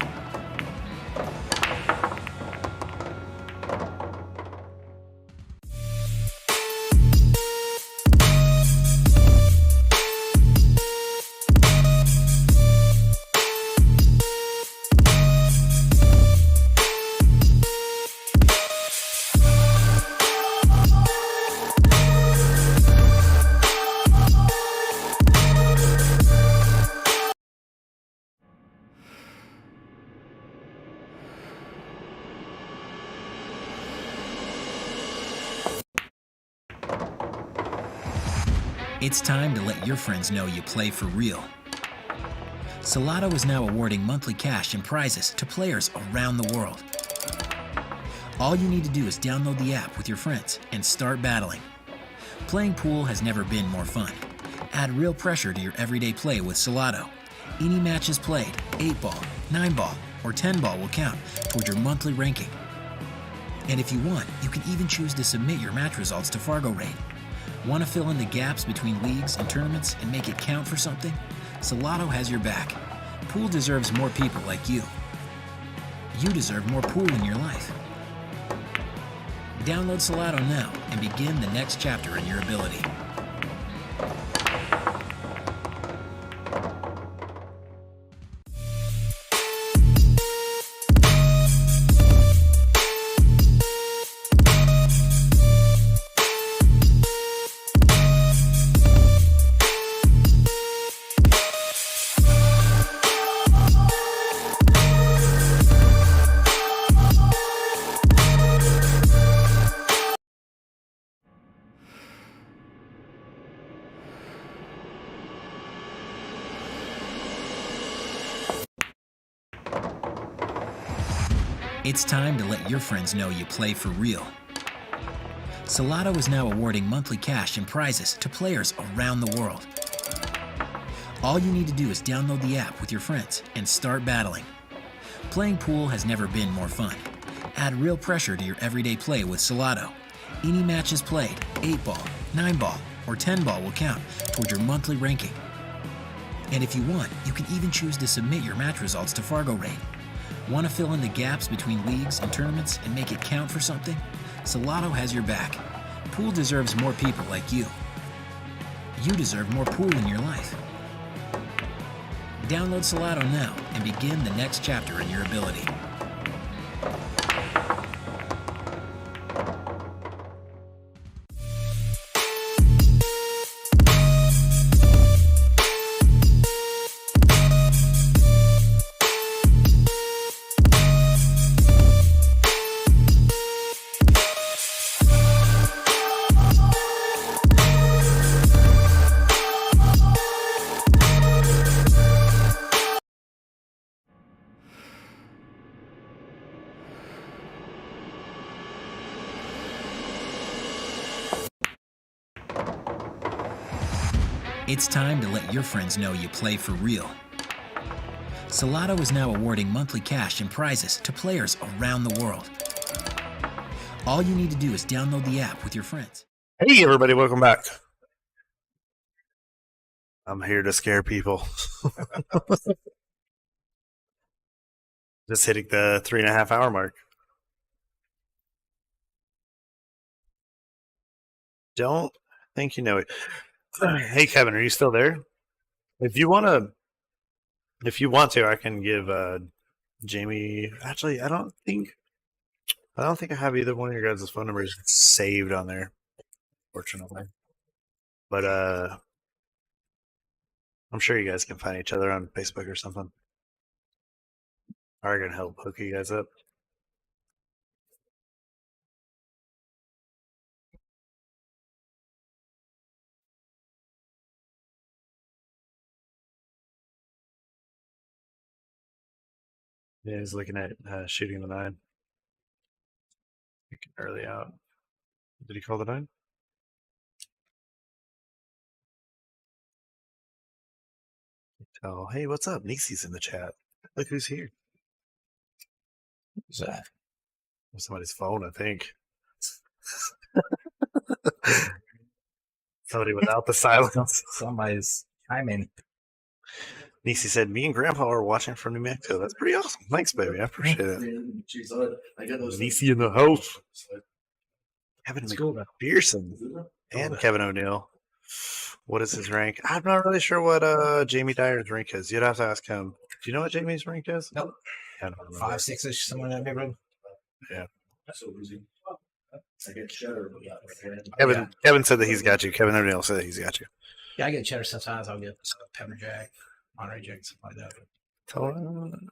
It's time to let your friends know you play for real. Salado is now awarding monthly cash and prizes to players around the world. All you need to do is download the app with your friends and start battling. Playing pool has never been more fun. Add real pressure to your everyday play with Salado. Any matches played, 8-ball, 9-ball, or 10-ball will count toward your monthly ranking. And if you want, you can even choose to submit your match results to Fargo Rate. Want to fill in the gaps between leagues and tournaments and make it count for something? Salado has your back. Pool deserves more people like you. You deserve more pool in your life. Download Salado now and begin the next chapter in your ability. It's time to let your friends know you play for real. Salado is now awarding monthly cash and prizes to players around the world. All you need to do is download the app with your friends and start battling. Playing pool has never been more fun. Add real pressure to your everyday play with Salado. Any matches played, 8-ball, 9-ball, or 10-ball will count toward your monthly ranking. And if you want, you can even choose to submit your match results to Fargo Rate. Want to fill in the gaps between leagues and tournaments and make it count for something? Salado has your back. Pool deserves more people like you. You deserve more pool in your life. Download Salado now and begin the next chapter in your ability. It's time to let your friends know you play for real. Salado is now awarding monthly cash and prizes to players around the world. All you need to do is download the app with your friends. Hey, everybody, welcome back. I'm here to scare people. Just hitting the 3.5 hour mark. Don't think you know it. Hey, Kevin, are you still there? If you want to, I can give Jamie. Actually, I don't think I have either one of your guys' phone numbers saved on there, fortunately. But I'm sure you guys can find each other on Facebook or something. are gonna help hook you guys up. Yeah, he's looking at shooting the 9. Looking early out. Did he call the 9? Oh, hey, what's up? Nisi's in the chat. Look who's here. Who's that? Somebody's phone, I think. Somebody without the silence. Somebody's chiming. Nisi said, "Me and Grandpa are watching from New Mexico." That's pretty awesome. Thanks, baby. I appreciate it. Jeez, I get those. Nisi in the house. Kevin Cool, though. McPherson and Kevin O'Neill. What is his rank? I'm not really sure what Jamie Dyer's rank is. You'd have to ask him. Do you know what Jamie's rank is? Nope. I don't remember. 5, 6-ish, somewhere in that neighborhood. Yeah. That's so easy. I get cheddar. Kevin said that he's got you. Kevin O'Neill said that he's got you. Yeah, I get cheddar sometimes. I'll get pepper jack, Monterey jack, something like that. Tell him.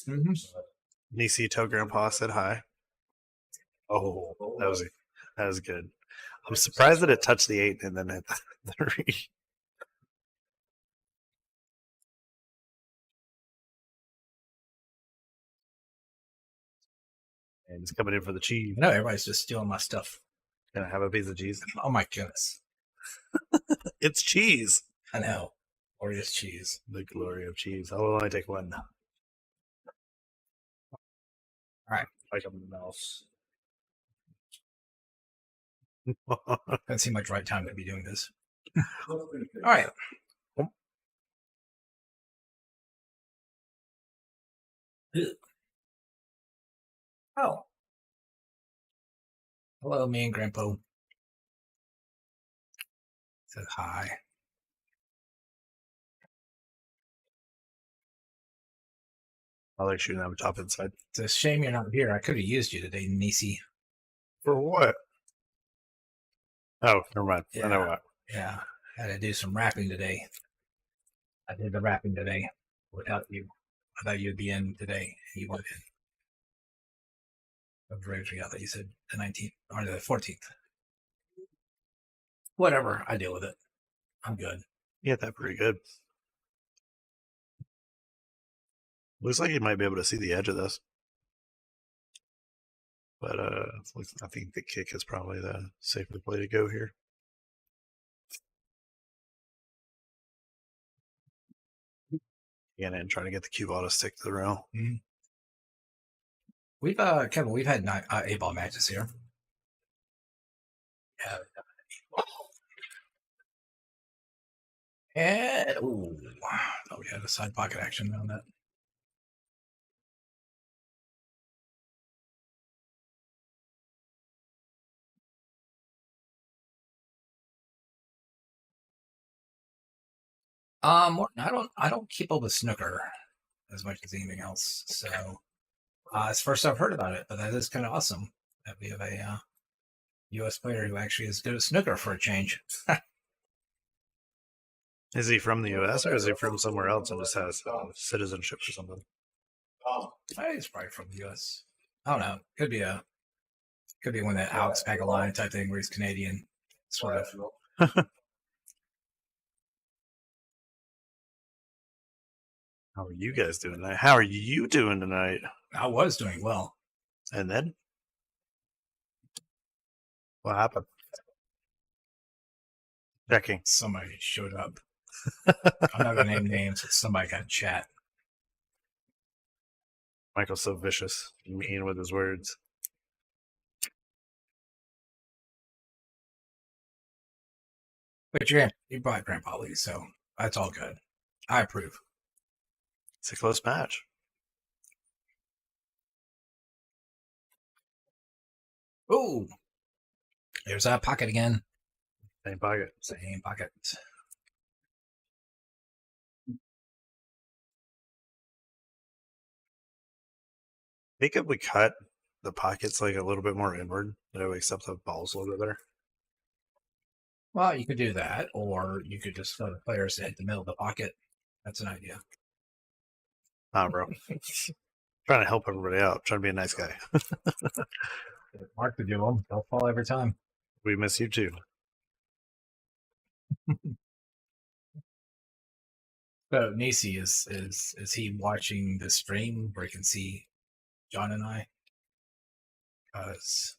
Mm-hmm. Nisi, tell Grandpa I said hi. Oh, that was good. I'm surprised that it touched the 8 and then hit the 3. And he's coming in for the cheese. I know everybody's just stealing my stuff. Can I have a piece of cheese? Oh my goodness. It's cheese. I know. Or just cheese. The glory of cheese. I'll only take one. Alright. Like a mouse. Doesn't seem like the right time to be doing this. Alright. Oh. Hello, me and Grandpa. Said hi. I like shooting out of top inside. It's a shame you're not here. I could have used you today, Nisi. For what? Oh, never mind. Yeah. I know what. Yeah. I had to do some rapping today. I did the rapping today without you. I thought you'd be in today. You weren't in. I was ready to forget that you said the 19th or the 14th. Whatever. I deal with it. I'm good. You hit that pretty good. Looks like you might be able to see the edge of this. But I think the kick is probably the safer play to go here. And trying to get the cue ball to stick to the rail. Mm-hmm. We've Kevin, we've had 8-ball matches here. Yeah. And ooh, thought we had a side pocket action on that. I don't keep up with snooker as much as anything else. So it's the first I've heard about it, but that is kind of awesome that we have a U.S. player who actually is good at snooker for a change. Is he from the U.S. or is he from somewhere else and just has citizenship or something? I think he's probably from the U.S. I don't know. Could be one of that Alex Pagaline type thing where he's Canadian, sort of. How are you guys doing tonight? How are you doing tonight? I was doing well. And then? What happened? Checking. Somebody showed up. I'm not going to name names, but somebody got in chat. Michael's so vicious, mean with his words. But you brought Grandpa Lee, so that's all good. I approve. It's a close match. Ooh. There's that pocket again. Same pocket. Same pocket. I think if we cut the pockets like a little bit more inward, that way accept the balls a little bit better. Well, you could do that, or you could just tell the players to hit the middle of the pocket. That's an idea. Nah, bro. Trying to help everybody out. Trying to be a nice guy. Mark to do them. They'll fall every time. We miss you too. So Nisi, is he watching the stream where he can see John and I? Because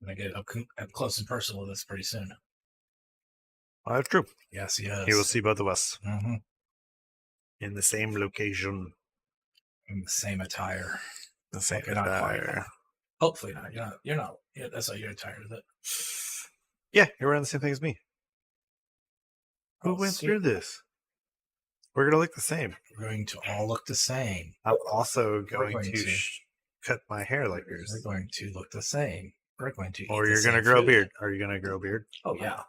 I'm gonna get up close and personal with this pretty soon. Oh, that's true. Yes, he is. He will see both of us Mm-hmm. in the same location. In the same attire. The same You're not quite. attire. Hopefully not. You're not. Yeah, that's not your attire, is it? Yeah, you're wearing the same thing as me. Who Oh, went see. through this? We're gonna look the same. We're going to all look the same. I'm also going going to to. cut my hair like yours. We're going to look the same. We're going to. Or eat the you're gonna same grow a food. beard. Are you gonna grow a beard? Oh yeah.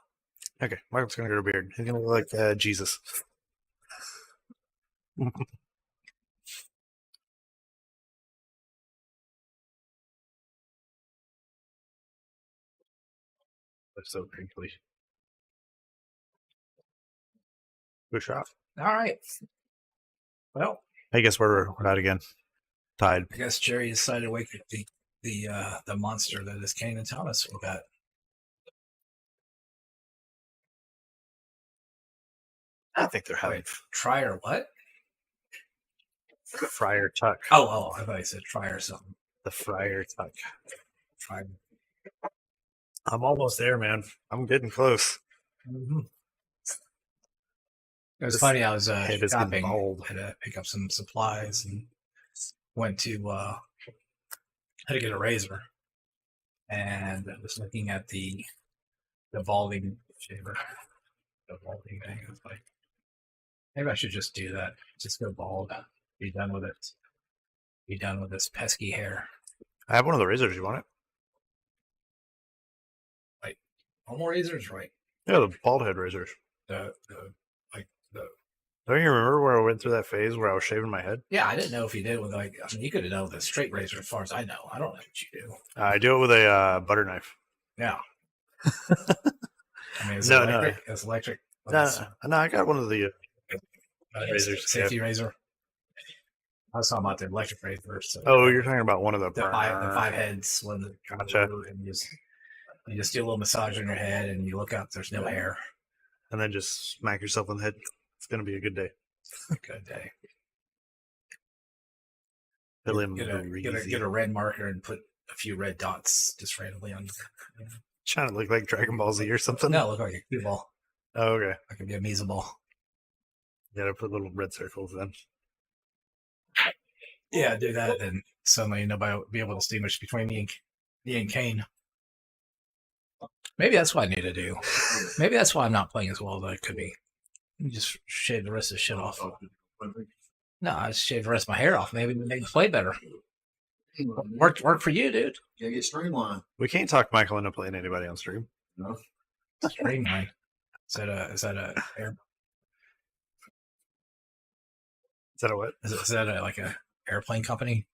Okay, Michael's gonna grow a beard. He's gonna look like Jesus. That's so crinkly. Good shot. All right. Well, I guess we're out again. Tied. I guess Jerry decided to wake up the monster that is Kane and Thomas with that. I think they're having Wait, try or what? Friar Tuck. Oh, I thought you said try or something. The Friar Tuck. Try. I'm almost there, man. I'm getting close. Mm-hmm. It was This funny. I was head is getting shopping. bald. Had to pick up some supplies and went to had to get a razor, and I was looking at the balding shaver, the balding thing. I was like, maybe I should just do that. Just go bald. Be done with it. Be done with this pesky hair. I have one of the razors. You want it? One more razors, right? Yeah, the bald head razors. The Don't you remember where I went through that phase where I was shaving my head? yeah. I didn't know if you did with like. I mean, you could have done with a straight razor, as far as I know. I don't know what you do. I do it with a butter knife. Yeah. I mean, it's No, electric. It's electric. No, I got one of the razors. Safety razor. I was talking about the electric razor. So Oh, you're talking about one of the the five heads. When the Gotcha. And you just do a little massage on your head, and you look up. There's no hair. and then just smack yourself in the head. It's gonna be a good day. Good day. Feeling Get breezy. a red marker and put a few red dots just randomly on. Trying to look like Dragon Ball Z or something. No, look like a cue ball. Oh, okay. Like a Vietnamese ball. Gotta put little red circles then. Yeah, do that, and suddenly nobody will be able to distinguish between me and Kane. Maybe that's what I need to do. Maybe that's why I'm not playing as well as I could be. You just shave the rest of the shit off. No, I just shave the rest of my hair off. Maybe it make me play better. Work for you, dude. Gotta get streamlined. We can't talk Michael into playing anybody on stream. No. Streamline. Is that a air? Is that a what? Is that like a airplane company?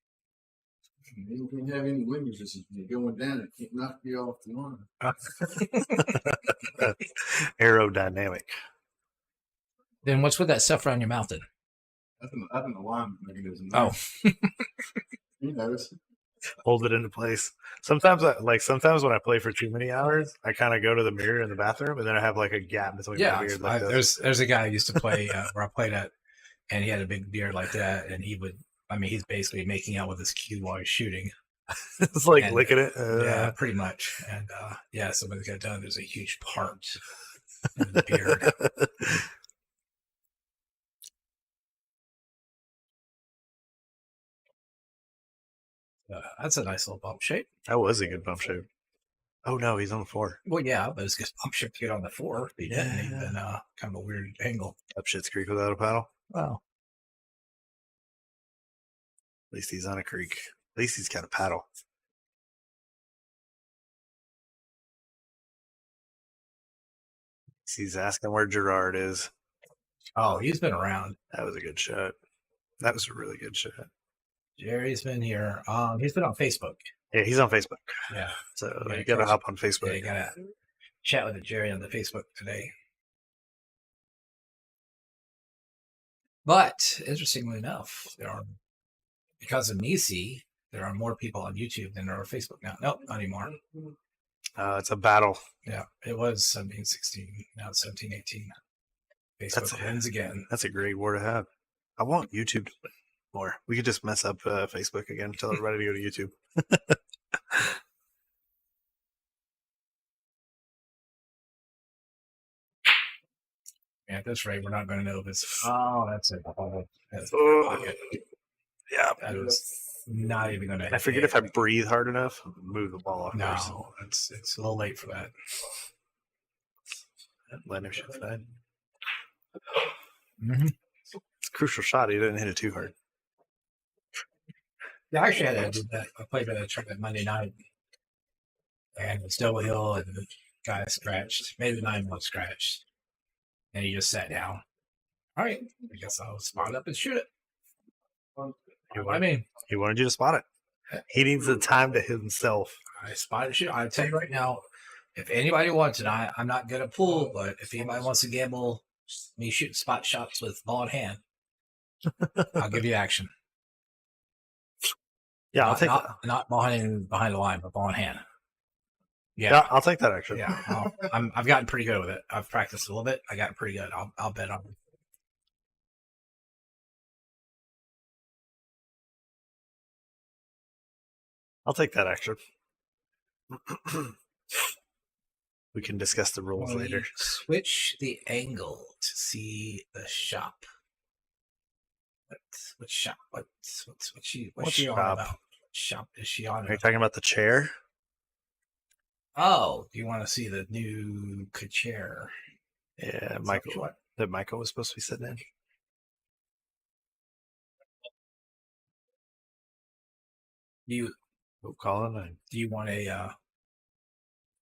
You can't have any windows. This is going down. It can't knock you off the line. Aerodynamic. Then what's with that stuff around your mouth then? That's an alignment mechanism. Oh, He knows. Hold it into place. Sometimes when I play for too many hours, I kind of go to the mirror in the bathroom, and then I have like a gap between yeah. my beard. Like this. There's a guy I used to play where I played at, and he had a big beard like that, and he would. I mean, he's basically making out with his cue while he's shooting. It's like And- licking it. Yeah, pretty much. And yeah, so when it got done, there's a huge part in the beard. That's a nice little bump shape. That was a good bump shape. Oh no, he's on the floor. Well, yeah, but it's just bump shape to get on the floor. If he didn't, he'd been kind of a weird angle. Up Shit's Creek without a paddle. Wow. At least he's on a creek. At least he's got a paddle. He's asking where Gerard is. Oh, he's been around. That was a good shot. That was a really good shot. Jerry's been here. He's been on Facebook. Yeah, he's on Facebook. Yeah. So Yeah, you gotta coach. hop on Yeah, Facebook. you gotta chat with Jerry on the Facebook today. But interestingly enough, because of Nisi, there are more people on YouTube than there are Facebook now. Nope, not anymore. It's a battle. Yeah, it was 17-16. Now it's 17-18. Facebook wins again. That's a great war to have. I want YouTube to win more. We could just mess up Facebook again, tell everybody to go to YouTube. At this rate, we're not going to know if it's. Oh, that's it. That's pocket. Yeah. That was not even going to. I forget if I breathe hard enough, move the ball off. No, it's a little late for that. Let him shoot that. Mm-hmm. It's a crucial shot. He didn't hit it too hard. Yeah, actually, I did that. I played that tournament Monday night, and it's double hill, and the guy scratched. Maybe the 9-1 scratched, and he just sat down. All right, I guess I'll spot it up and shoot it. He wanted you to spot it. He needs the time to himself. I spotted shoot. I tell you right now, if anybody wants it, I'm not good at pool, but if anybody wants to gamble me shooting spot shots with ball in hand, I'll give you action. Yeah, I'll take that. Not behind the line, but ball in hand. Yeah, I'll take that action. Yeah, I've gotten pretty good with it. I've practiced a little bit. I got pretty good. I'll bet on it. I'll take that action. We can discuss the rules later. Switch the angle to see the shop. What shop? What's she on about? What shop is she on? Are you talking about the chair? Oh, you want to see the new chair? Yeah, Michael. That Michael was supposed to be sitting in. Colin, do you want a?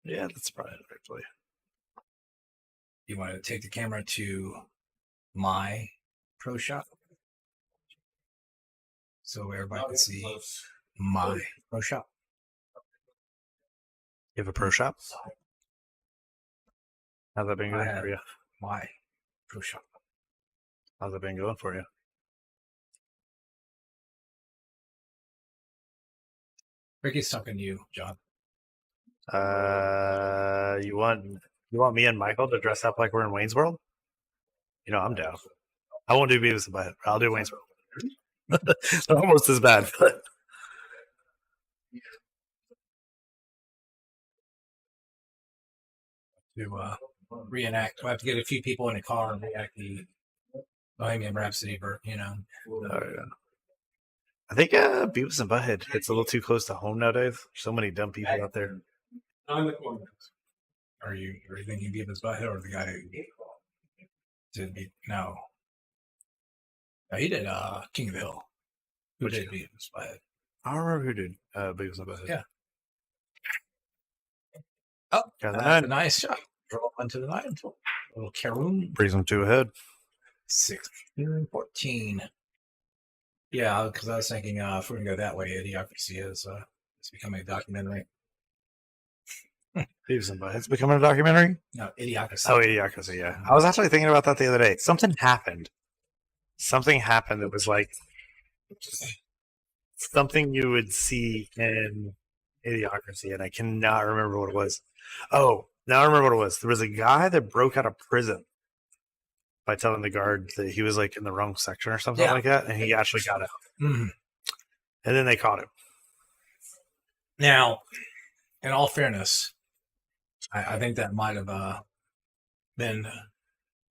Yeah, that's probably actually. You want to take the camera to my pro shop, so everybody can see my pro shop. You have a pro shop? How's that been going for you? My pro shop. How's that been going for you? Ricky's talking to you, John. You want me and Michael to dress up like we're in Wayne's World? You know, I'm down. I won't do Beavis and Butthead. I'll do Wayne's World. It's almost as bad, but to reenact. I have to get a few people in a car and reenact the Bohemian Rhapsody, you know. Oh, yeah. I think Beavis and Butthead hits a little too close to home nowadays. There's so many dumb people out there. On the corner. Are you thinking Beavis Butthead or the guy who did no? No, he did King of the Hill. Who did Beavis Butthead? I don't remember who did Beavis and Butthead. Yeah. Oh, that's a nice shot. Draw onto the 9. A little Karoon. Brings them 2 ahead. 16-14. Yeah, because I was thinking if we're going to go that way, Idiocracy is becoming a documentary. Beavis and Butthead's becoming a documentary? No, Idiocracy. Oh, Idiocracy, yeah. I was actually thinking about that the other day. Something happened that was like something you would see in Idiocracy, and I cannot remember what it was. Oh, now I remember what it was. There was a guy that broke out of prison by telling the guard that he was like in the wrong section or something like that, and he actually got out. Mm-hmm. And then they caught him. Now, in all fairness, I think that might have been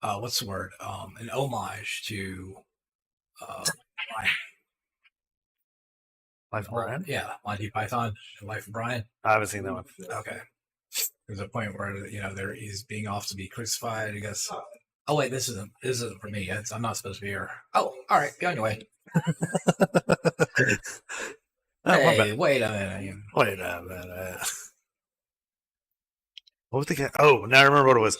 what's the word? An homage to Life of Brian? Yeah, Monty Python, Life of Brian. I haven't seen that one. Okay. There's a point where he's being off to be crucified. He goes, "Oh wait, this isn't for me. I'm not supposed to be here." Oh, all right, be on your way. Hey, wait a minute. Wait a minute. What was the guy? Oh, now I remember what it was.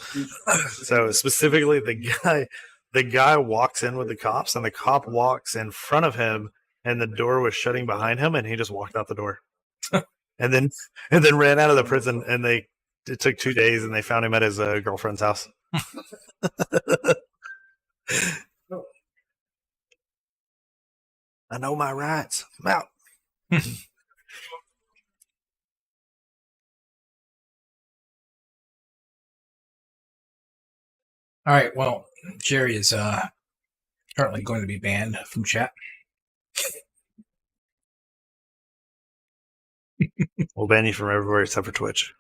So specifically, the guy walks in with the cops, and the cop walks in front of him, and the door was shutting behind him, and he just walked out the door, and then ran out of the prison. And it took 2 days, and they found him at his girlfriend's house. I know my rights. I'm out. All right. Well, Jerry is currently going to be banned from chat. We'll ban you from everywhere except for Twitch.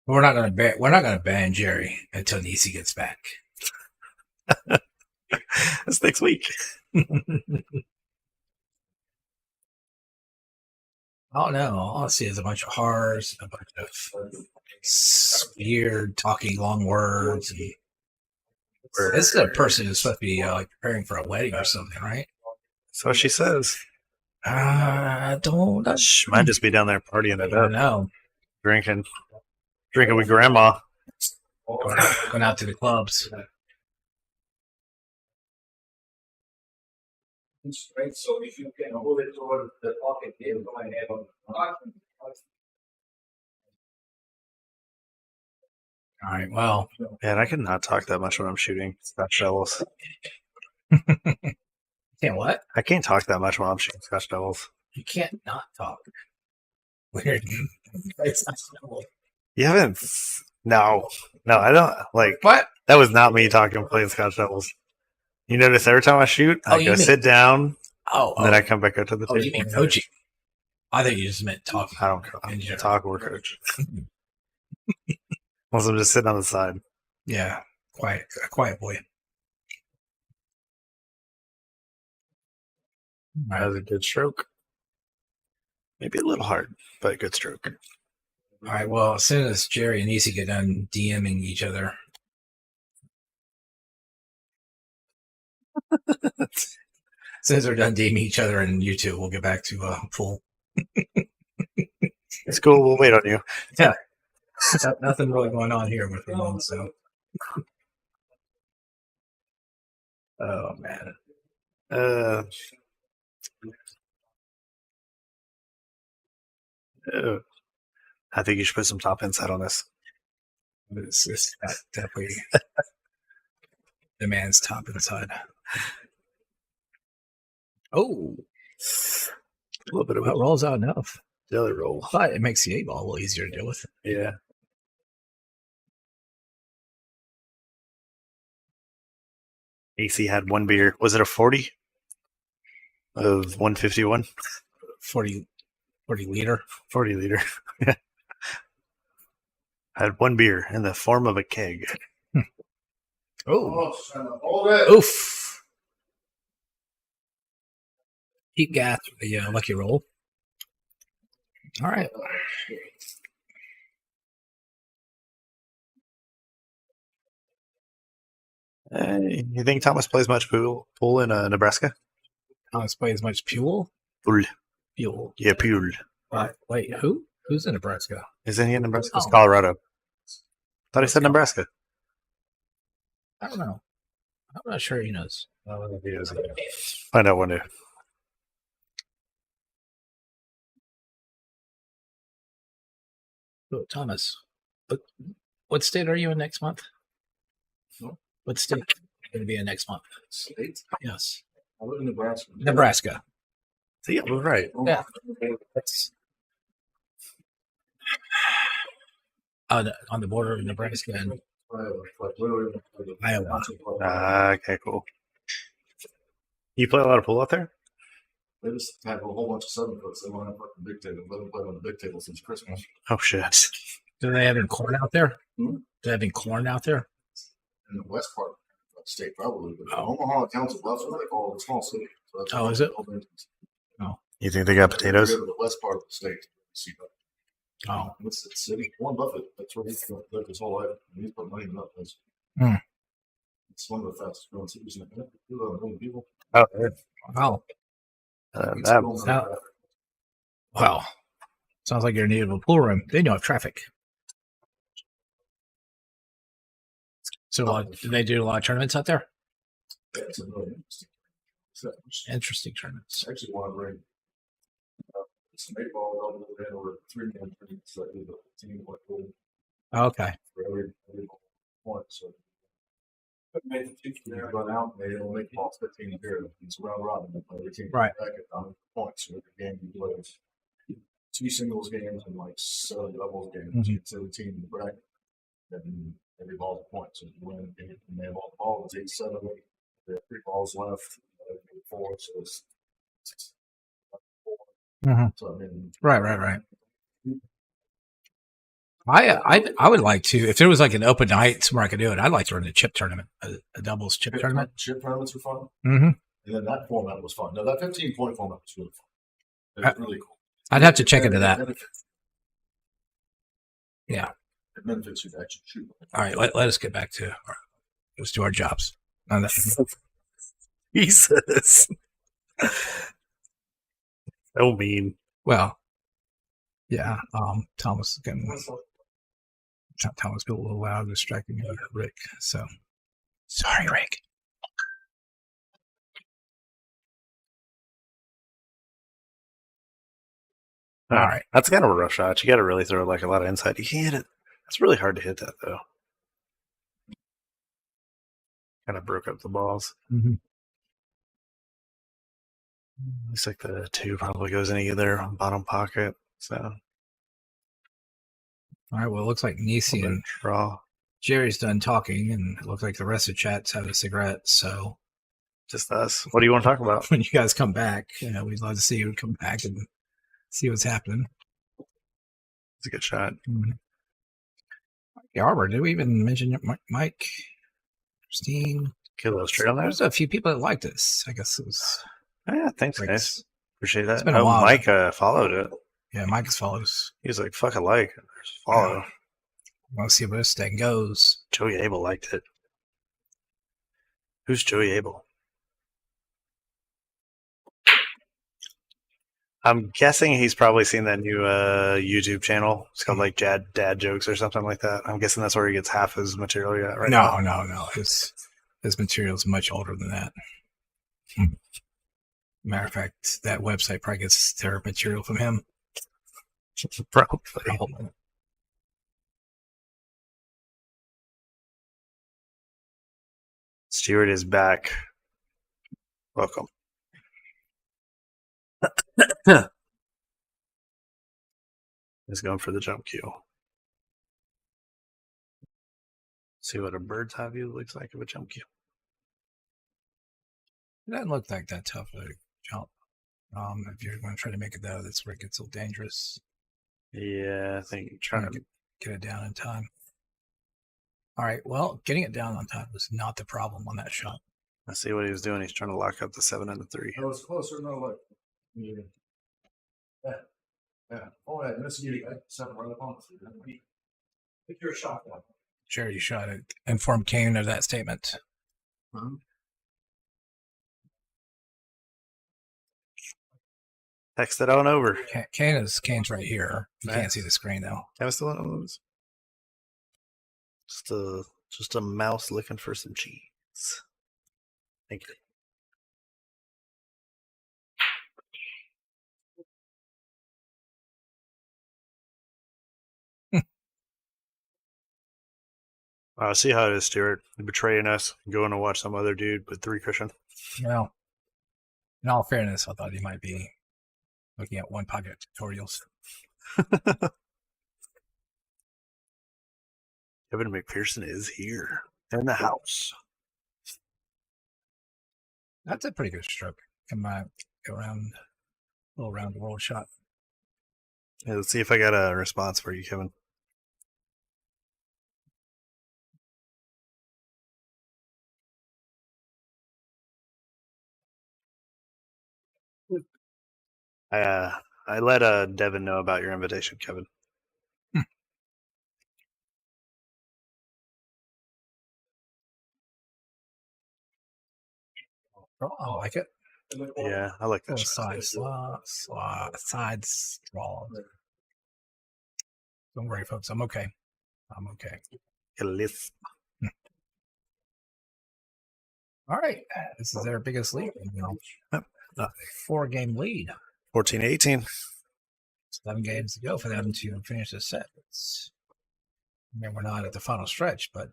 We're not gonna ban Jerry until Nisi gets back. That's next week. Oh no! All I see is a bunch of R's, a bunch of weird talking long words. And this is a person who's supposed to be like preparing for a wedding or something, right? That's what she says. I don't know. She might just be down there partying it I up, know. drinking with grandma. Going out to the clubs. Right, so if you can move it toward the pocket, you might have a. All right. Well, Man, I cannot talk that much when I'm shooting Scotch Devils. can't what? I can't talk that much when I'm shooting Scotch Devils. You can't not talk. Weird. You haven't. No, I don't like. What? That was not me talking playing Scotch Devils. You notice every time I shoot, I go sit down, and then I come back up to the table. You mean coaching? I thought you just meant talking. I don't talk or coach. Unless I'm just sitting on the side. Yeah, a quiet boy. That was a good stroke. Maybe a little hard, but a good stroke. All right. Well, as soon as Jerry and Nisi get done DMing each other, as soon as they're done DMing each other and you two, we'll get back to pool. It's cool. We'll wait on you. Yeah. Nothing really going on here with Ramon, so. Oh man. I think you should put some top inside on this. This is definitely the man's top inside. Oh, a little bit of that rolls out enough. The other roll, but it makes the 8-ball a little easier to deal with. Yeah. AC had one beer. Was it a 40 of 151? 40 liter. 40 liter. Had one beer in the form of a keg. Oh. Hold it. Oof. Keep gas for the lucky roll. All right. You think Thomas plays much pool in Nebraska? Thomas plays much pool? Pool. Yeah, pool. Wait, who? Who's in Nebraska? Isn't he in Nebraska? It's Colorado. Thought he said Nebraska. I don't know. I'm not sure he knows. Find out one day. Oh, Thomas, what state are you in next month? What state are you going to be in next month? State? Yes. I live in Nebraska. Nebraska. So yeah, we're right. Yeah. That's on the border of Nebraska and Iowa. Okay, cool. You play a lot of pool out there? They just have a whole bunch of 7-foots. They want to put the big table. They haven't played on the big table since Christmas. Oh, shit. Do they have any corn out there? Hmm? Do they have any corn out there? In the west part of the state, probably. But Omaha counts as Bluffs, what they call a small city. So that's is it? Oh. You think they got potatoes? Go to the west part of the state. See that. Oh. What's the city? Warren Buffett. That's where he's lived his whole life. And he's put money in that place. Hmm. It's one of the fastest growing cities in the country. 2 million people. Oh, wow. Well, sounds like you're in need of a pool room. Then you have traffic. So, do they do a lot of tournaments out there? Yeah, it's a really interesting tournaments. I actually want to bring some 8-ball double in or 3-man tournaments that do the team what goal Okay. for every point. So You run out, they only make balls 15 here. It's round robin. They play 18 Right. back at 100 points. So every game you play is 2 singles games and like 7 doubles games. Mhm. You get 17 in the bracket. And every ball's a point. So if you win a game and they have all the balls, it's 8-7. There are 3 balls left. 4, so it's 4. Mhm. So I mean, Right. I would like to, if there was like an open night where I could do it, I'd like to run a chip tournament, a doubles chip tournament. Chip tournaments are fun. Mm-hmm. And then that format was fun. No, that 15-point format was really fun. It was really cool. I'd have to check into that. Yeah. It benefits you to actually shoot. All right, let us get back to let's do our jobs. Jesus. So mean. Well, yeah. Thomas again. Thomas got a little loud, distracting me, Rick. So sorry, Rick. All right. That's kind of a rough shot. You got to really throw like a lot of inside. You can't hit it. It's really hard to hit that though. Kind of broke up the balls. Mm-hmm. Looks like the 2 probably goes in either bottom pocket. So All right. Well, it looks like Nisi and draw. Jerry's done talking, and it looks like the rest of chat's having a cigarette. So Just us. What do you want to talk about? when you guys come back, we'd love to see you come back and see what's happening. It's a good shot. Mm-hmm. Arbor, did we even mention Mike, Christine? Kill those trail there. There's a few people that liked this. I guess it was. Yeah, thanks, like, guys. Appreciate that. it's been a while. Mike followed it. Yeah, Mike follows. He was like, fuck a like. There's follow. Yeah. Want to see where this thing goes. Joey Abel liked it. Who's Joey Abel? I'm guessing he's probably seen that new YouTube channel. It's called like Dad Jokes or something like that. I'm guessing that's where he gets half his material at right now. No. His material is much older than that. Matter of fact, that website probably gets their material from him. Probably. Stewart is back. Welcome. He's going for the jump cue. See what a bird's eye view looks like of a jump cue. It doesn't look like that tough of a jump. If you're going to try to make it though, that's where it gets a little dangerous. Yeah, I think Trying to get it down in time. All right. Well, getting it down on time was not the problem on that shot. I see what he was doing. He's trying to lock up the 7 and the 3. It was closer. No, look. Yeah. Oh, yeah. This is 7 right up on it. Pick your shot one. Jerry, you shot it. Inform Kane of that statement. Mm-hmm. Text it on over. Kane's right here. You can't see the screen though. I'm still on those. Just a mouse looking for some cheese. Thank you. See how it is, Stuart. Betraying us, going to watch some other dude with 3 cushion. Well, in all fairness, I thought he might be looking at one pocket tutorials. Kevin McPherson is here in the house. That's a pretty good stroke. Come on, go around, a little round the world shot. Yeah, let's see if I got a response for you, Kevin. I let Devin know about your invitation, Kevin. Oh, I like it. Yeah, I like that. Side draw. Don't worry, folks. I'm okay. Get a lift. All right. This is their biggest lead. 4-game lead. 14-18. 7 games to go for them to finish the set. I mean, we're not at the final stretch, but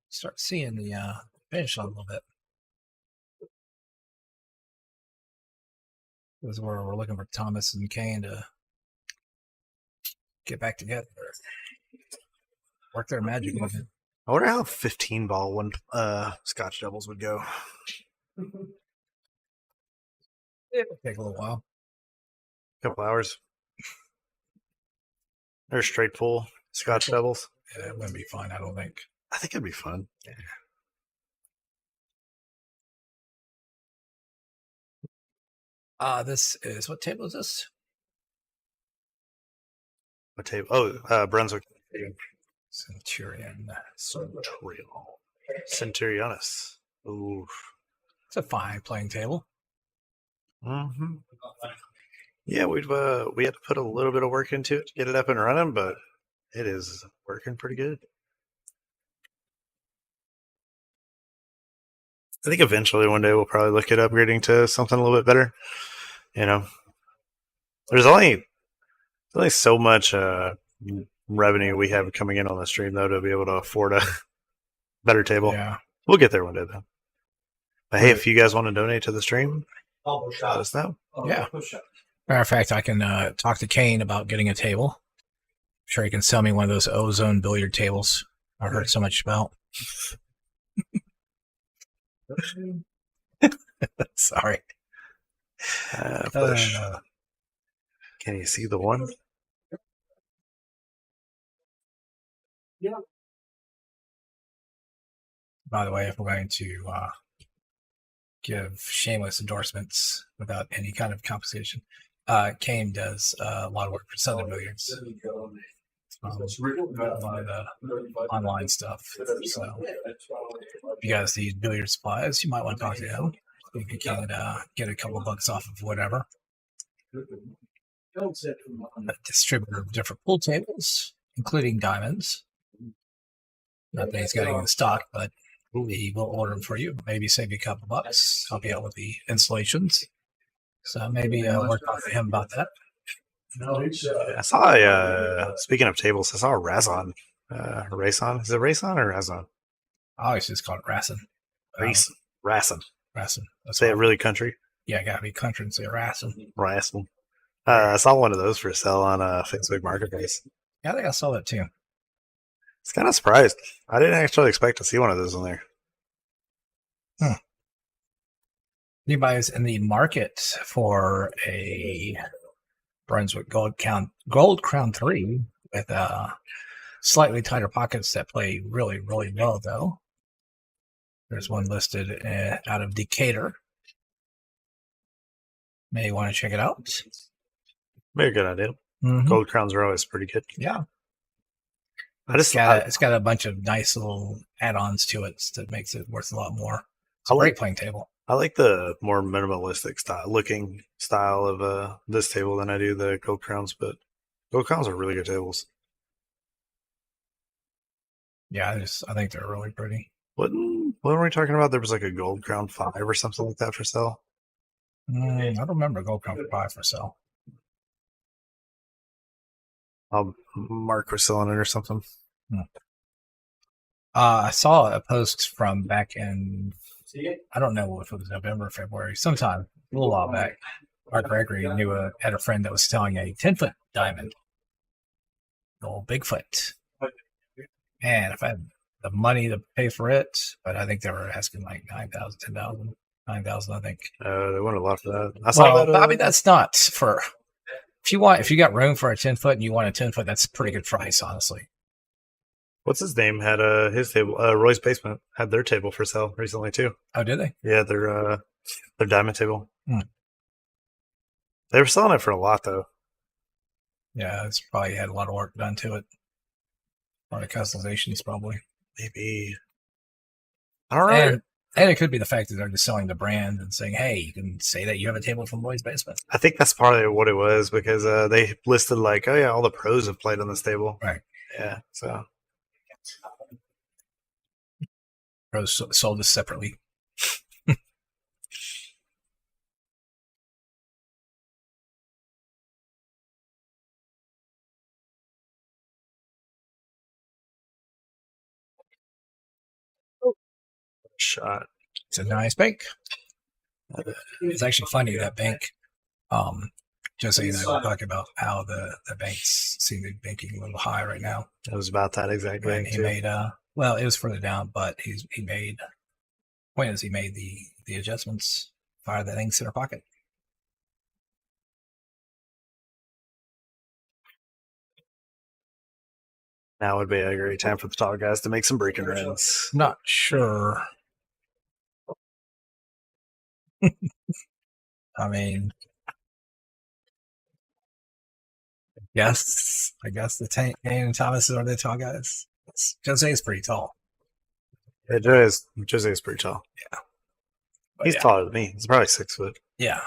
start seeing the finish on a little bit. This is where we're looking for Thomas and Kane to get back together. Work their magic with it. I wonder how 15 ball one Scotch doubles would go. It'll take a little while. Couple hours. They're straight full Scotch doubles. Yeah, it wouldn't be fun, I don't think. I think it'd be fun. This is, what table is this? What table? Oh, Brunswick. Centurion. Centurionus. Ooh. It's a fine playing table. Mm-hmm. Yeah, we had to put a little bit of work into it to get it up and running, but it is working pretty good. I think eventually one day we'll probably look at upgrading to something a little bit better. You know, there's only so much revenue we have coming in on the stream though to be able to afford a better table. Yeah. We'll get there one day though. But hey, if you guys want to donate to the stream, let us know. Yeah. Matter of fact, I can talk to Kane about getting a table. I'm sure he can sell me one of those ozone billiard tables I've heard so much about. Sorry. Push. Can you see the one? Yeah. By the way, if we're going to give shameless endorsements without any kind of compensation, Kane does a lot of work for Southern Billiards. A lot of the online stuff. So if you guys need billiard supplies, you might want to talk to him. You can get a couple bucks off of whatever. A distributor of different pool tables, including diamonds. Not that he's got any in stock, but he will order them for you. Maybe save you a couple bucks. Help you out with the installations. So maybe work with him about that. I saw speaking of tables, I saw a Razon. Rayson. Is it Rayson or Razon? I always just call it Rassin. Rasson. Rassin. Say it really country. Yeah, gotta be country and say Rassin. Rasson. I saw one of those for sale on Facebook Marketplace. Yeah, I think I saw that too. It's kind of surprised. I didn't actually expect to see one of those in there. Anybody's in the market for a Brunswick Gold Crown 3 with slightly tighter pockets that play really, really well, though. There's one listed out of Decatur. May want to check it out. Very good idea. Mm-hmm. Gold crowns are always pretty good. Yeah. It's got a bunch of nice little add-ons to it that makes it worth a lot more. It's a great playing table. I like the more minimalistic looking style of this table than I do the gold crowns, but gold crowns are really good tables. Yeah, I think they're really pretty. What were we talking about? There was like a gold crown 5 or something like that for sale. I don't remember gold crown 5 for sale. Mark was selling it or something. I saw a post from back in, I don't know if it was November or February, sometime, a little while back. Mark Gregory had a friend that was selling a 10-foot diamond. The old Bigfoot. Man, if I had the money to pay for it, but I think they were asking like $9,000, $10,000, $9,000, I think. They wanted a lot for that. I saw that. I mean, that's not for... If you got room for a 10-foot and you want a 10-foot, that's a pretty good price, honestly. What's his name had his table? Roy's Basement had their table for sale recently too. Oh, did they? Yeah, their diamond table. They were selling it for a lot though. Yeah, it's probably had a lot of work done to it. A lot of customizations, probably. Maybe. I don't know. And it could be the fact that they're just selling the brand and saying, hey, you can say that you have a table from Roy's Basement. I think that's probably what it was because they listed like, oh yeah, all the pros have played on this table. Right. Yeah, so. Pros sold this separately. Shot. It's a nice bank. It's actually funny that bank. Jose and I were talking about how the banks seem to be banking a little high right now. It was about that exact And bank he too. made well, it was further down, but he made point is he made the adjustments, fire the things in our pocket. Now would be a great time for the tall guys to make some breaking runs. Not sure. I mean, yes, I guess the Kane and Thomas are the tall guys. Jose is pretty tall. Yeah, Jose is pretty tall. Yeah. He's taller than me. He's probably 6 foot. Yeah.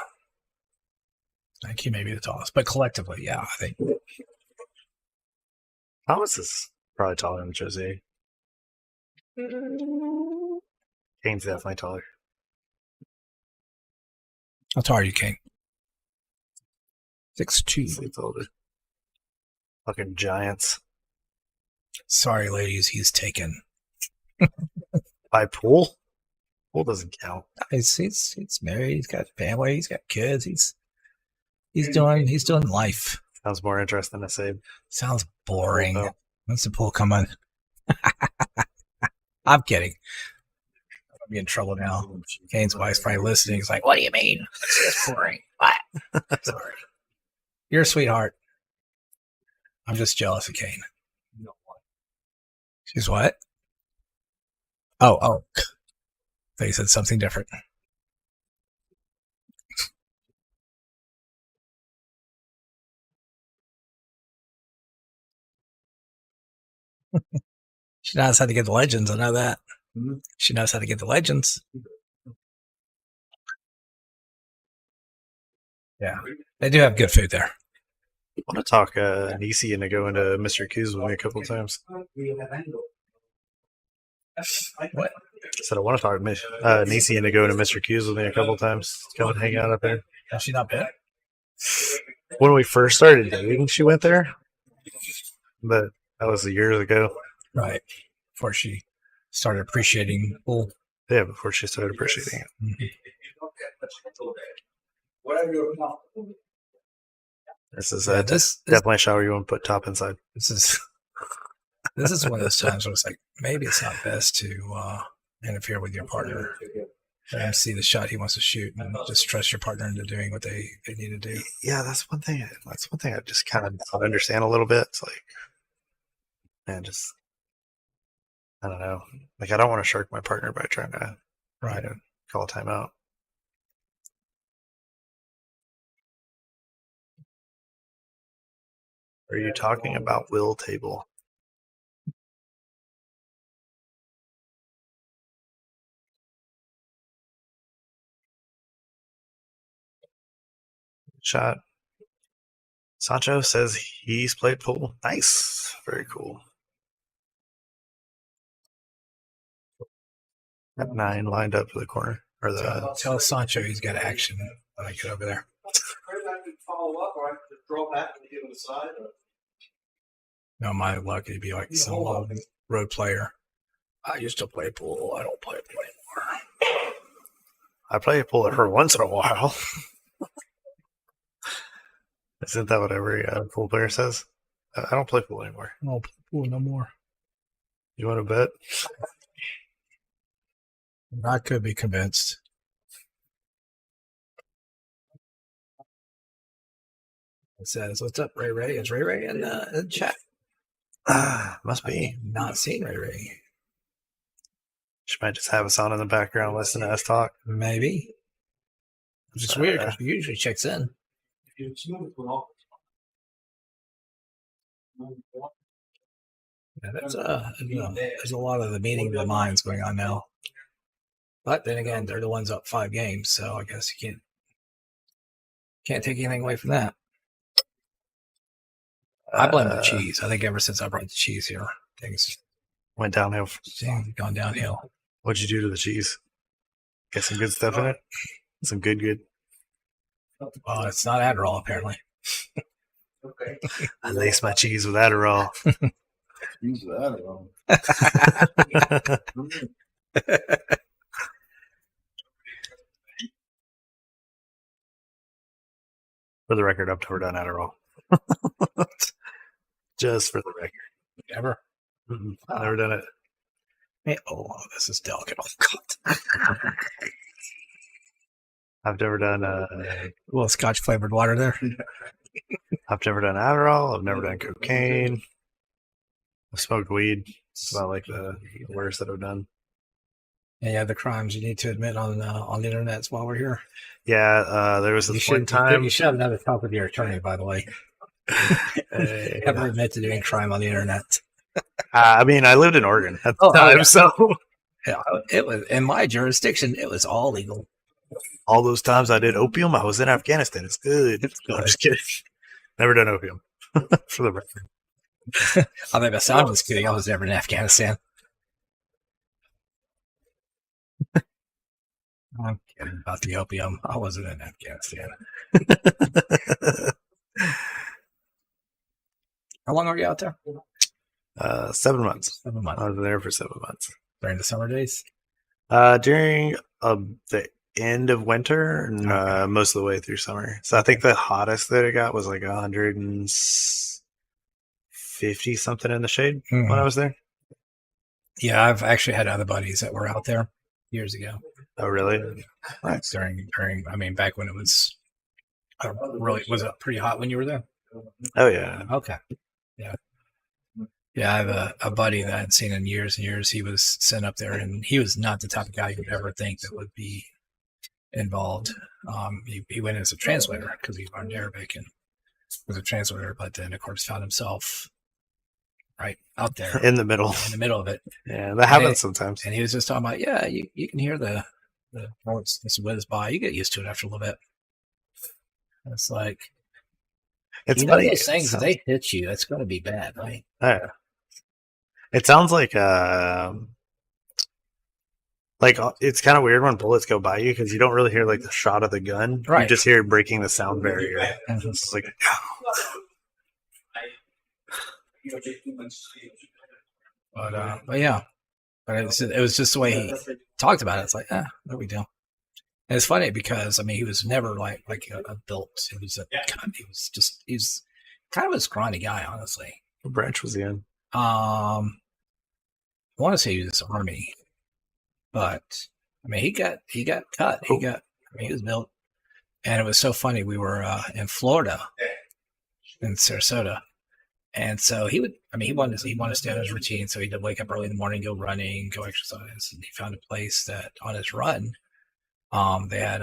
I think he may be the tallest, but collectively, yeah, I think. Thomas is probably taller than Jose. Kane's definitely taller. How tall are you, Kane? 6'2". He's older. Fucking giants. Sorry, ladies, he's taken. By Pool? Pool doesn't count. He's married. He's got family. He's got kids. He's doing life. Sounds more interesting to say. Sounds boring. Oh. When's the pool coming? I'm kidding. I'm in trouble now. Kane's wife's probably listening. He's like, "What do you mean? It's just boring." What? Sorry. You're a sweetheart. I'm just jealous of Kane. She's what? Oh. They said something different. She knows how to get the legends. I know that. Mm-hmm. She knows how to get the legends. Yeah. They do have good food there. I want to talk Nisi into going to Mr. Q's with me a couple times. What? I said I want to talk Nisi into going to Mr. Q's with me a couple times. Come and hang out up there. Has she not been? When we first started dating, she went there. But that was years ago. Right. Before she started appreciating pool. Yeah, before she started appreciating it. Mm-hmm. Whatever you're comfortable with. This is This definitely a shower you want to put top inside. This is one of those times where it's like maybe it's not best to interfere with your partner and see the shot he wants to shoot and just trust your partner into doing what they need to do. Yeah, that's one thing. That's one thing I just kind of don't understand a little bit. It's like, man, just I don't know. Like I don't want to shark my partner by trying to call a timeout. Are you talking about Will Table? Shot. Sancho says he's played pool. Nice. Very cool. At 9 lined up for the corner. Or the Tell Sancho he's got action when I get over there. Follow up, or I just draw back and give him a side. No, my luck, he'd be like some old road player. I used to play pool. I don't play pool anymore. I play pool every once in a while. Isn't that what every pool player says? I don't play pool anymore. I don't play pool no more. You want to bet? I could be convinced. It says, "What's up, Ray Ray? Is Ray Ray in the chat?" Must be. Not seen Ray Ray. She might just have us on in the background listening to us talk. Maybe. Which is weird because she usually checks in. Yeah, that's there's a lot of the meeting of the minds going on now. But then again, they're the ones up 5 games, so I guess you can't take anything away from that. I blame the cheese. I think ever since I brought the cheese here, things went downhill. Gone downhill. What'd you do to the cheese? Get some good stuff in it? Some good. Well, it's not Adderall, apparently. Okay. I lace my cheese with Adderall. Use that. For the record, I've never done Adderall. Just for the record. Ever? I've never done it. Hey, oh, this is delicate. Oh, God. I've never done A little scotch flavored water there. I've never done Adderall. I've never done cocaine. I've smoked weed. It's about like the worst that I've done. Any other crimes you need to admit on the internet while we're here? Yeah, there was this one time. You should have another talk with your attorney, by the way. Ever admit to doing crime on the internet? I mean, I lived in Oregon at the time, yeah. so Yeah, it was in my jurisdiction. It was all legal. all those times I did opium, I was in Afghanistan. It's good. I'm just kidding. Never done opium. For the record. I mean, I'm just kidding. I was never in Afghanistan. I'm kidding about the opium. I wasn't in Afghanistan. How long were you out there? 7 months. 7 months. I was there for 7 months. During the summer days? During the end of winter and most of the way through summer. So I think the hottest that it got was like 150 something in the shade when I was there. Yeah, I've actually had other buddies that were out there years ago. Oh, really? Right. During I mean, back when it was was it pretty hot when you were there? Oh, yeah. Okay. Yeah. Yeah, I have a buddy that I hadn't seen in years and years. He was sent up there, and he was not the type of guy you would ever think that would be involved. He went as a translator because he learned Arabic and was a translator, but then, of course, found himself right out there in the middle of it. Yeah, that happens sometimes. And he was just talking about, yeah, you can hear the bullets just whiz by. You get used to it after a little bit. It's like, it's funny. Those things, if they hit you, it's going to be bad, right? Yeah. It sounds like it's kind of weird when bullets go by you because you don't really hear like the shot of the gun. Right. You just hear it breaking the sound barrier. And it's like, but yeah, but it was just the way he talked about it. It's like, no big deal. And it's funny because I mean he was never like a built. He was kind of a scrawny guy, honestly. What branch was he in? I want to say he was Army, but I mean he got cut. He was built, and it was so funny. We were in Florida, in Sarasota, and so he wanted to stay on his routine. So he'd wake up early in the morning, go running, go exercise, and he found a place that on his run, they had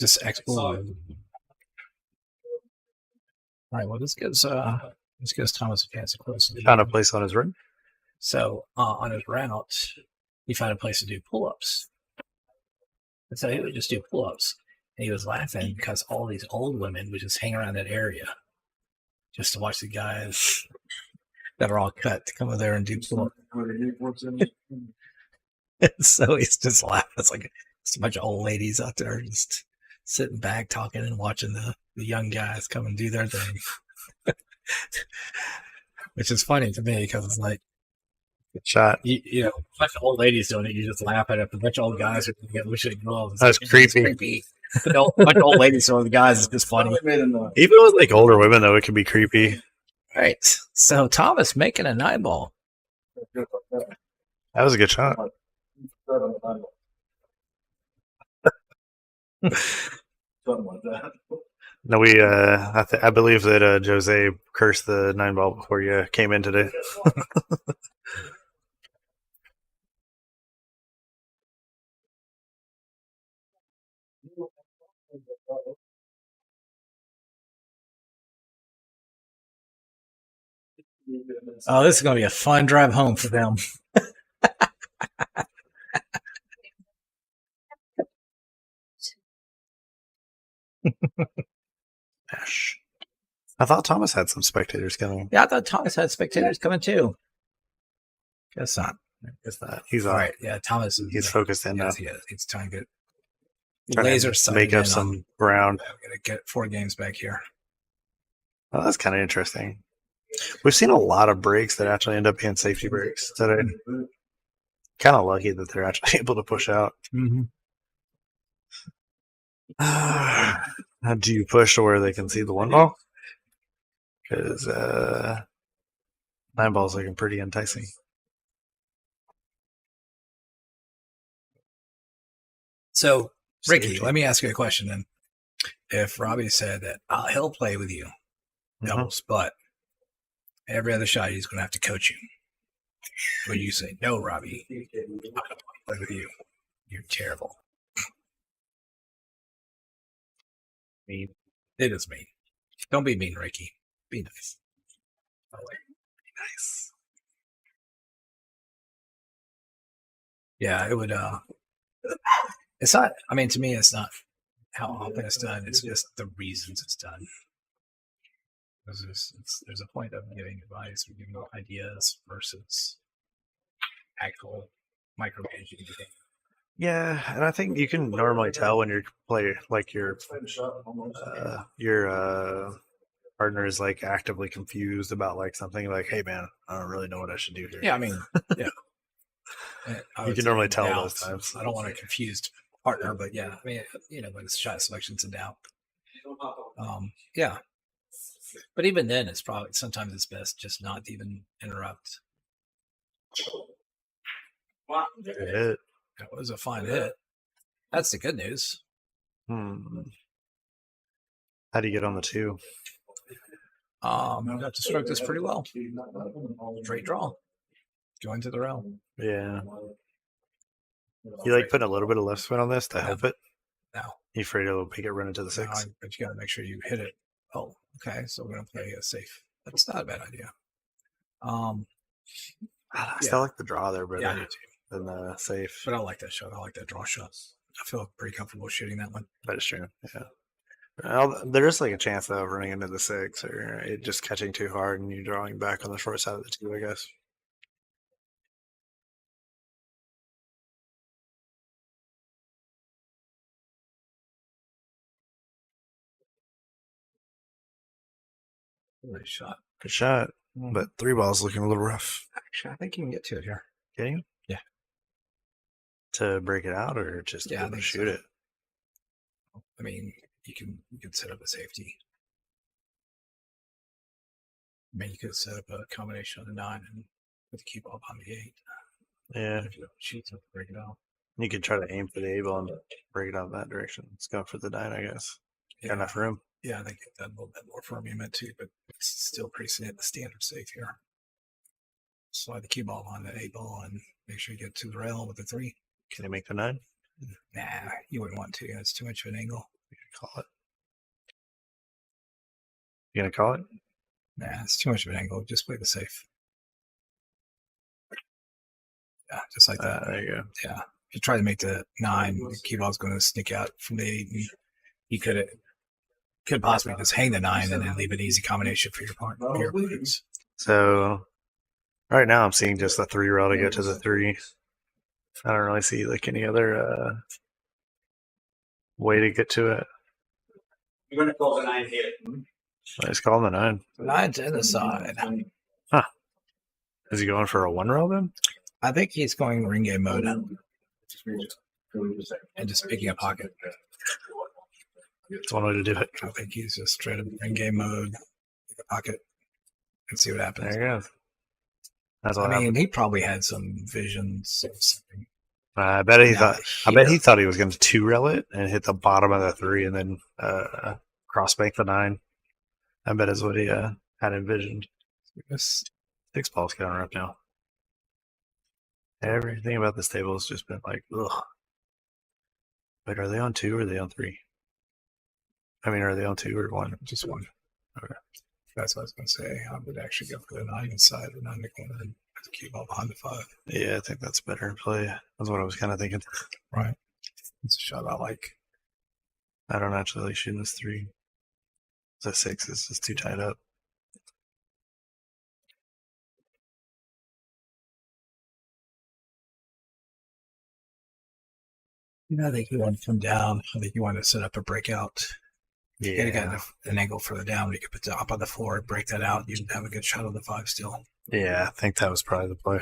just explore. All right, well this gives Thomas a chance to close. Found a place on his run. So on his route, he found a place to do pull-ups. And so he would just do pull-ups. And he was laughing because all these old women would just hang around that area just to watch the guys that are all cut to come over there and do pull-ups. So he's just laughing. It's like it's a bunch of old ladies out there just sitting back talking and watching the young guys come and do their thing. Which is funny to me because it's like, good shot. You know, a bunch of old ladies doing it, you just laugh at it. A bunch of old guys are doing it, we should go. That's creepy. A bunch of old ladies doing the guys is just funny. Even with like older women, though, it can be creepy. Right. So Thomas making a 9-ball. That was a good shot. Something like that. No, I believe that Jose cursed the 9-ball before you came in today. Oh, this is going to be a fun drive home for them. I thought Thomas had some spectators coming. Yeah, I thought Thomas had spectators coming too. Guess not. He's all right. Yeah, Thomas. He's focused in now. He's trying to get laser make up some ground. I'm going to get 4 games back here. Well, that's kind of interesting. We've seen a lot of breaks that actually end up being safety breaks today. Kind of lucky that they're actually able to push out. Mm-hmm. How do you push to where they can see the 1 ball? Because 9 ball's looking pretty enticing. So, Ricky, Safety. let me ask you a question then. If Robbie said that he'll play with you, doubles, but every other shot he's going to have to coach you, would you say, no, Robbie, I don't want to play with you. You're terrible. Mean. It is mean. Don't be mean, Ricky. Be nice. Be nice. Yeah, it would. It's not. I mean, to me, it's not how often it's done. It's just the reasons it's done. There's a point of giving advice or giving ideas versus actual micromanaging the game. Yeah, and I think you can normally tell when your player, like your partner is like actively confused about like something. Like, hey man, I don't really know what I should do here. Yeah, I mean, yeah. You can normally tell those times. I don't want a confused partner, but yeah, I mean, when it's shot selection's in doubt. Yeah. But even then, it's probably sometimes it's best just not to even interrupt. Wow. Good hit. That was a fine hit. That's the good news. How do you get on the 2? You have to stroke this pretty well. Straight draw. Join to the realm. Yeah. You like putting a little bit of left spin on this to help it? No. You afraid it'll pick it run into the 6? No, but you got to make sure you hit it. Oh, okay. So we're going to play a safe. That's not a bad idea. I still like the draw there, Yeah, I do too. Than the safe. But I like that shot. I like that draw shot. I feel pretty comfortable shooting that one. That is true. Yeah. Well, there is like a chance though of running into the 6 or it just catching too hard and you drawing back on the short side of the 2, I guess. Nice shot. Good shot. But 3 balls looking a little rough. Actually, I think you can get to it here. Can you? Yeah. To break it out or just Yeah, I to think shoot so. it? I mean, you can set up a safety. I mean, you could set up a combination of the 9 and put the cue ball on the 8. Yeah. If you don't shoot to break it out. You could try to aim for the A ball and break it out in that direction. Let's go for the 9, I guess. Yeah. Got enough room. Yeah, I think that a little bit more for me meant too, but it's still pretty standard safe here. Slide the cue ball on the 8 ball and make sure you get to the rail with the 3. Can you make the 9? Nah, you wouldn't want to. It's too much of an angle. You can call it. You gonna call it? Nah, it's too much of an angle. Just play the safe. Yeah, just like that. There you go. Yeah. If you try to make the 9, the cue ball's going to sneak out from the 8. And you could possibly just hang the 9 and then leave an easy combination for your partner. For your opponents. So right now I'm seeing just the 3 rail to get to the 3. I don't really see like any other way to get to it. You're going to call the 9 here. I just call him the 9. 9's in the side. Huh. Is he going for a 1 rail then? I think he's going ring game mode and just picking a pocket. It's one way to do it. I think he's just straight up ring game mode, pick a pocket, and see what happens. There you go. That's all. I mean, he probably had some visions of something. I bet he thought he was going to 2 rail it and hit the bottom of the 3 and then cross bank the 9. I bet is what he had envisioned. This 6 balls counter up now. Everything about this table has just been like, ugh. Wait, are they on 2 or are they on 3? I mean, are they on 2 or 1? Just 1. Okay. That's what I was going to say. I would actually go for the 9 inside, the 9 to corner, and put the cue ball behind the 5. Yeah, I think that's better play. That's what I was kind of thinking. Right. It's a shot I like. I don't actually like shooting this 3. The 6 is just too tied up. I think you want to come down. I think you want to set up a breakout. Yeah. You got an angle for the down. You could put the up on the floor, break that out. You'd have a good shot on the 5 still. Yeah, I think that was probably the play.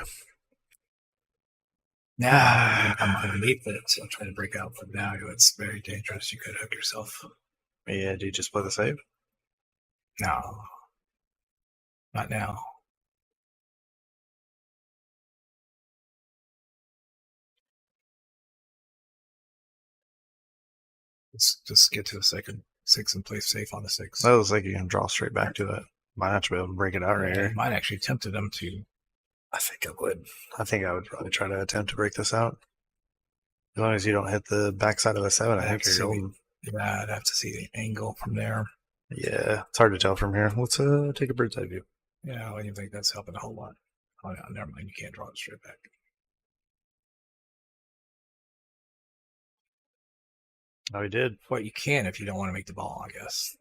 Nah, I'm underneath it, so I'm trying to break out from now. It's very dangerous. You could hook yourself. Yeah, do you just play the save? No, not now. Let's just get to the second 6 and play safe on the 6. That looks like you can draw straight back to it. Might have to be able to break it out right here. Mine actually tempted them to. I think I would. I think I would probably try to attempt to break this out. As long as you don't hit the backside of the 7, I think you're golden. Yeah, I'd have to see the angle from there. Yeah, it's hard to tell from here. Let's take a bird's eye view. Yeah, I don't even think that's helping a whole lot. Oh, no, never mind. You can't draw it straight back. Oh, he did. Well, you can if you don't want to make the ball, I guess.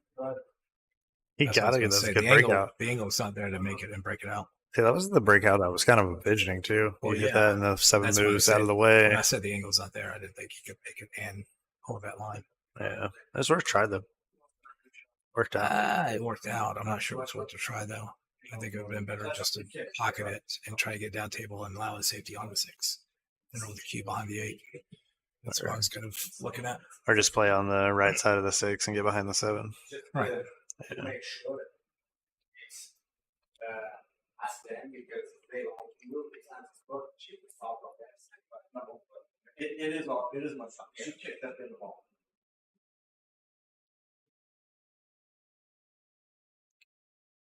He got to get this good breakout. The angle's not there to make it and break it out. Yeah, that was the breakout I was kind of envisioning too. Well, You hit that and the 7 moves out of the When way. I said the angle's not there, I didn't think you could make it and hold that line. Yeah, that's worth a try though. Worked out. It worked out. I'm not sure it's worth to try though. I think it would have been better just to pocket it and try to get down table and allow the safety on the 6 and roll the cue behind the 8. That's what I was kind of looking at. Or just play on the right side of the 6 and get behind the 7. Right. Yeah. Make sure that it's ask them because they don't move the times it's book. She was talk about that. But no, it is all. It is my son. She kicked up in the ball.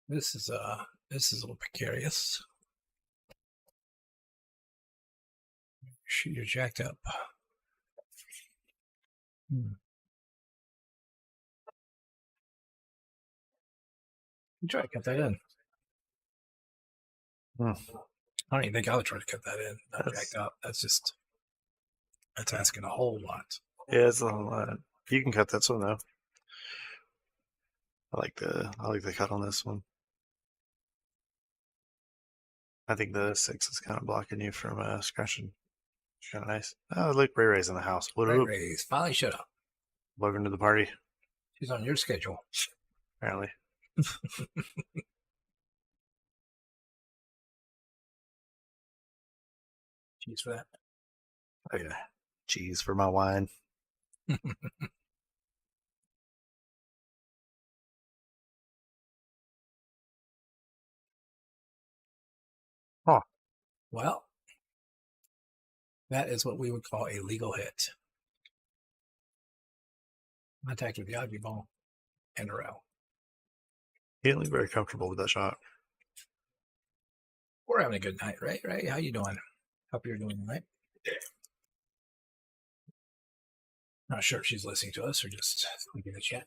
This is a little precarious. You're jacked up. Try to cut that in. I don't even think I would try to cut that in. Not jacked up. That's asking a whole lot. Yeah, it's a whole lot. You can cut this one though. I like the cut on this one. I think the 6 is kind of blocking you from scratching. It's kind of nice. Oh, look, Ray Ray's in the house. What up? Ray's finally shut up. Welcome to the party. She's on your schedule. Apparently. Cheese for that. Oh yeah. Cheese for my wine. Huh. Well, that is what we would call a legal hit. Contact with the ivy ball and a row. He didn't look very comfortable with that shot. We're having a good night, right? Right? How you doing? Hope you're doing all right. Not sure if she's listening to us or just leaving the chat.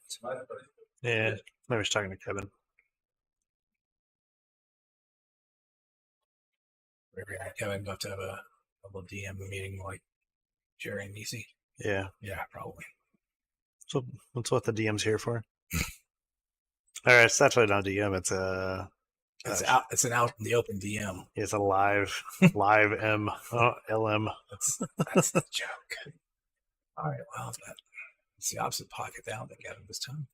Yeah, maybe she's talking to Kevin. Kevin, got to have a little DM meeting like Jerry and Nisi. Yeah. Yeah, probably. So that's what the DM's here for. All right, it's actually not a DM. It's a. It's an out in the open DM. It's a live M LM. That's the joke. All right, well, it's the opposite pocket down that got him this time.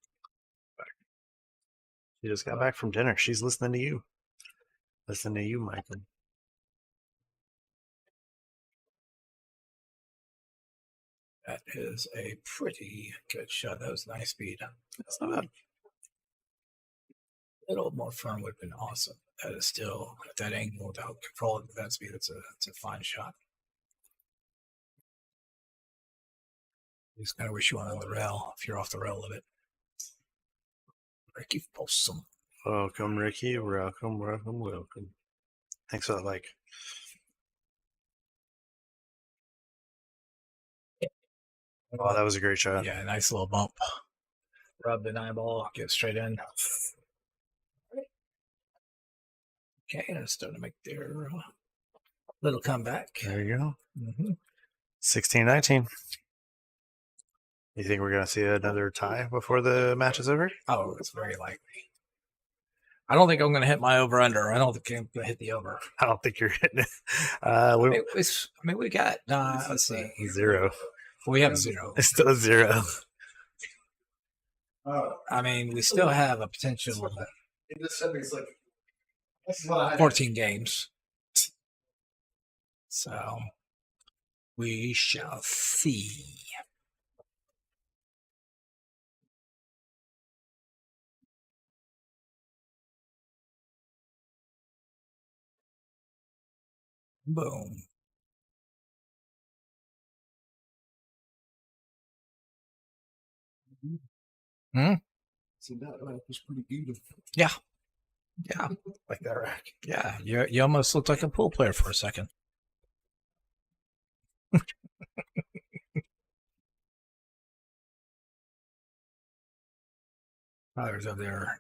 She just got back from dinner. She's listening to you. Listening to you, Michael. That is a pretty good shot. That was nice speed. That's not bad. A little more firm would have been awesome. That is still at that angle without controlling that speed. It's a fine shot. Just kind of wish you were on the rail if you're off the rail of it. Ricky Folsom. Welcome, Ricky. Welcome. Thanks for that like. Oh, that was a great shot. Yeah, nice little bump. Rub the eyeball, get straight in. Okay, and it's starting to make their little comeback. There you go. Mm-hmm. 16-19. You think we're going to see another tie before the match is over? Oh, it's very likely. I don't think I'm going to hit my over-under. I don't think I'm going to hit the over. I don't think you're hitting it. We got, let's see. 0. We have 0. It's still 0. I mean, we still have a potential It just said it's like, this is what I 14 games. So, We shall see. Boom. Hmm? So that rack was pretty beautiful. Yeah. Yeah. Like that rack. Yeah. You almost looked like a pool player for a second. Father's over there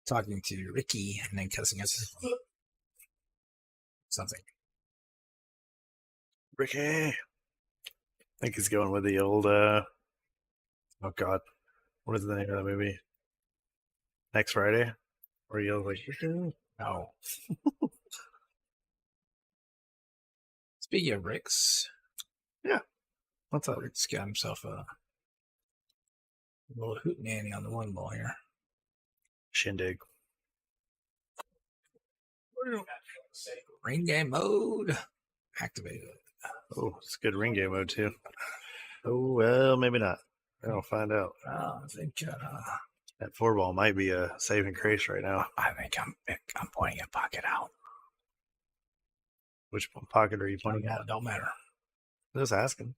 talking to Ricky and then cussing us. Something. Ricky. I think he's going with the old oh god. What is the name of that movie? Next Friday? Where he yells like Ricky? Oh. Speaking of Rick's. Yeah. What's up? Rick's got himself a little hootenanny on the one ball here. Shindig. Ring game mode activated. Oh, it's a good ring game mode too. Oh well, maybe not. I'll find out. I think That 4-ball might be a saving grace right now. I'm pointing a pocket out. Which pocket are you pointing at? Don't matter. Just asking.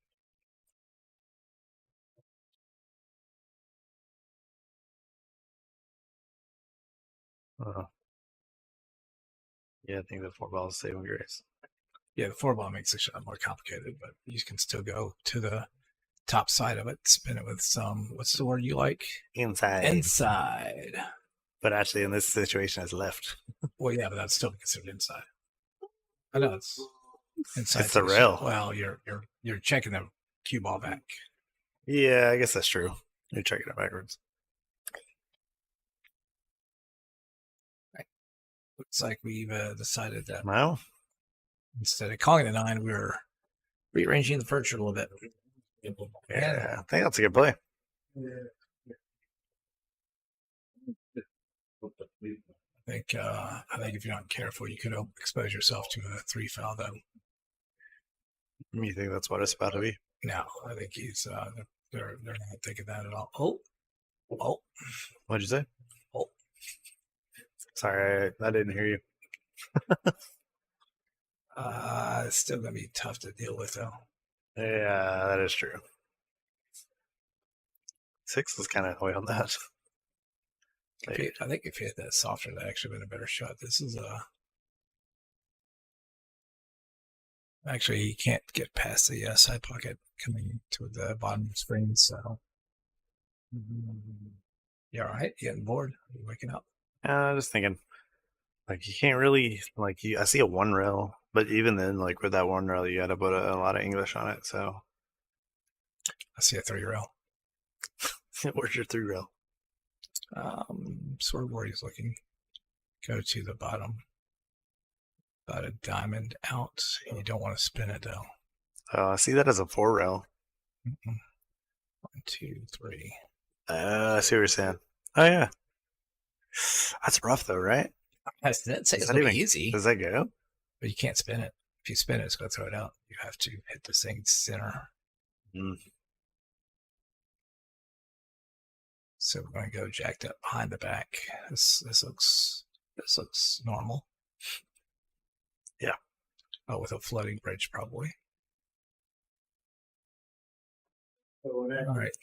Yeah, I think the 4-ball is saving grace. Yeah, the 4-ball makes the shot more complicated, but you can still go to the top side of it, spin it with some, what's the word you like? Inside. Inside. But actually, in this situation, it's left. Well, yeah, but that's still considered inside. I know it's inside. It's the rail. Well, you're checking the cue ball back. Yeah, I guess that's true. You're checking it backwards. Looks like we've decided that Well, instead of calling it a 9, we're rearranging the furniture a little bit. yeah, I think that's a good play. I think if you're not careful, you could expose yourself to a 3 foul, though. You think that's what it's about to be? No, I think he's they're not thinking that at all. Oh, What'd you say? Oh. Sorry, I didn't hear you. It's still gonna be tough to deal with, though. Yeah, that is true. 6 was kind of away on that. I think if you hit that softer, that actually been a better shot. This is actually you can't get past the side pocket coming to the bottom of the screen. So you all right? You getting bored? Are you waking up? Just thinking, like you can't really like I see a 1 rail, but even then, like with that 1 rail, you got to put a lot of English on it. So I see a 3 rail. Where's your 3 rail? Sort of where he's looking. Go to the bottom. About a diamond out. You don't want to spin it though. Oh, I see that as a 4 rail. 1, 2, 3. I see what you're saying. Oh yeah, that's rough though, right? I didn't say it's Is that gonna be even- easy, Does that go? but you can't spin it. If you spin it, it's gonna throw it out. You have to hit this thing center. Mm. So we're going to go jacked up behind the back. This looks normal. Yeah. Oh, with a floating bridge probably. All right.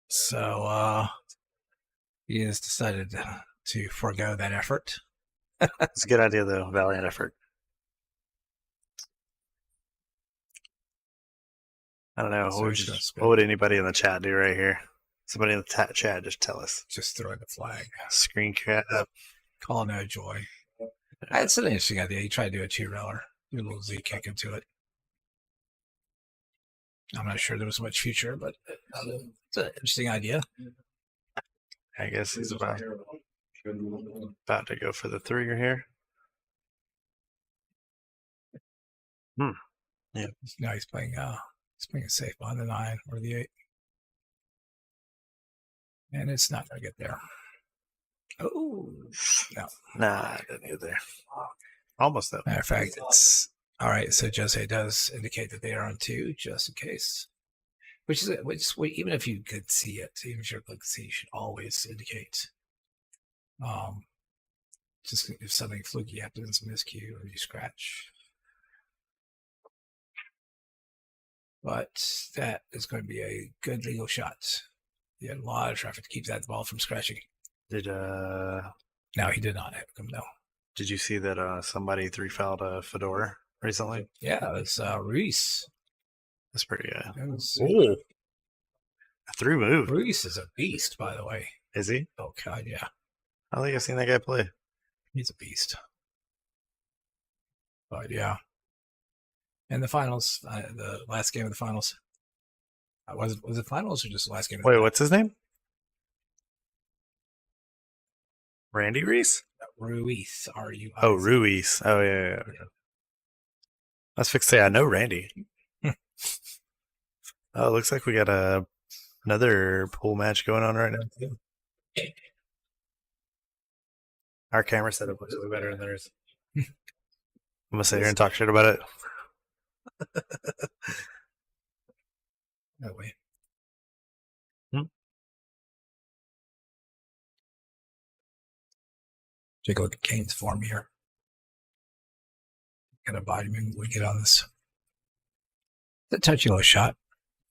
So he has decided to forego that effort. It's a good idea though. Valiant effort. I don't know. So he's gonna spin. What would anybody in the chat do right here? Somebody in the chat, just tell us. Just throwing the flag. Screen cat up. Call no joy. That's an interesting idea. You try to do a 2-railer. Do a little Z kick into it. I'm not sure there was much future, but it's an interesting idea. I guess he's about to go for the 3 here. Yeah. Now he's playing it safe behind the 9 or the 8. And it's not going to get there. Oh, no. Nah, I didn't get there. Almost though. Matter of fact, it's All right, so Jose does indicate that they are on 2, just in case. Which even if you could see it, even if you're able to see, you should always indicate. Just if something fluky happens, miscue, or you scratch. But that is going to be a good legal shot. He had a lot of traffic to keep that ball from scratching. Did No, he did not have him. No. Did you see that somebody 3-fouled a Fedora recently? Yeah, it's Ruiz. That's pretty good. Ooh. A 3 move. Ruiz is a beast, by the way. Is he? Oh God, yeah. I don't think I've seen that guy play. He's a beast. But yeah. And the finals, the last game of the finals. Was it finals or just the last game? Wait, what's his name? Randy Reese? Ruiz. R-U-I-Z. Oh, Ruiz. Oh, yeah. I was fixed to say I know Randy. Oh, it looks like we got another pool match going on right now, too. Our camera setup looks way better than theirs. I'm going to sit here and talk shit about it. No way. Take a look at Kane's form here. Got a body movement we get on this. The touchy little shot.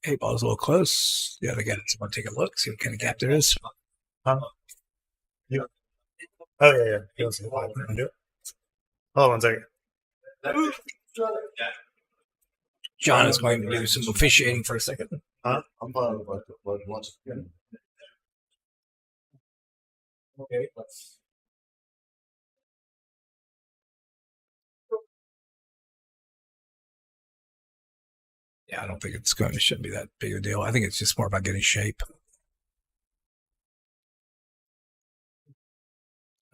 8 ball's a little close. The other guy doesn't want to take a look, see what kind of gap there is. Huh? Yeah. Oh, yeah. Hold on 1 second. John is going to do some officiating for a second. Huh? I'm fine with like once again. Okay. Yeah, I don't think it shouldn't be that big a deal. I think it's just more about getting shape.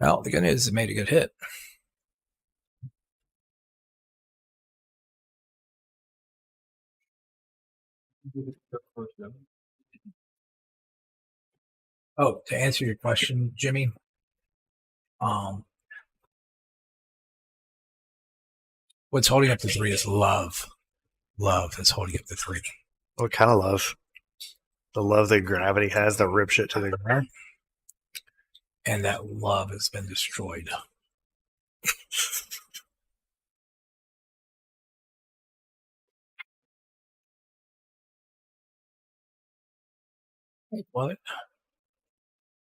Well, the good news is it made a good hit. Oh, to answer your question, Jimmy, what's holding up the 3 is love. Love is holding up the 3. What kind of love? The love that gravity has to rip shit to the ground? And that love has been destroyed. Hey, what?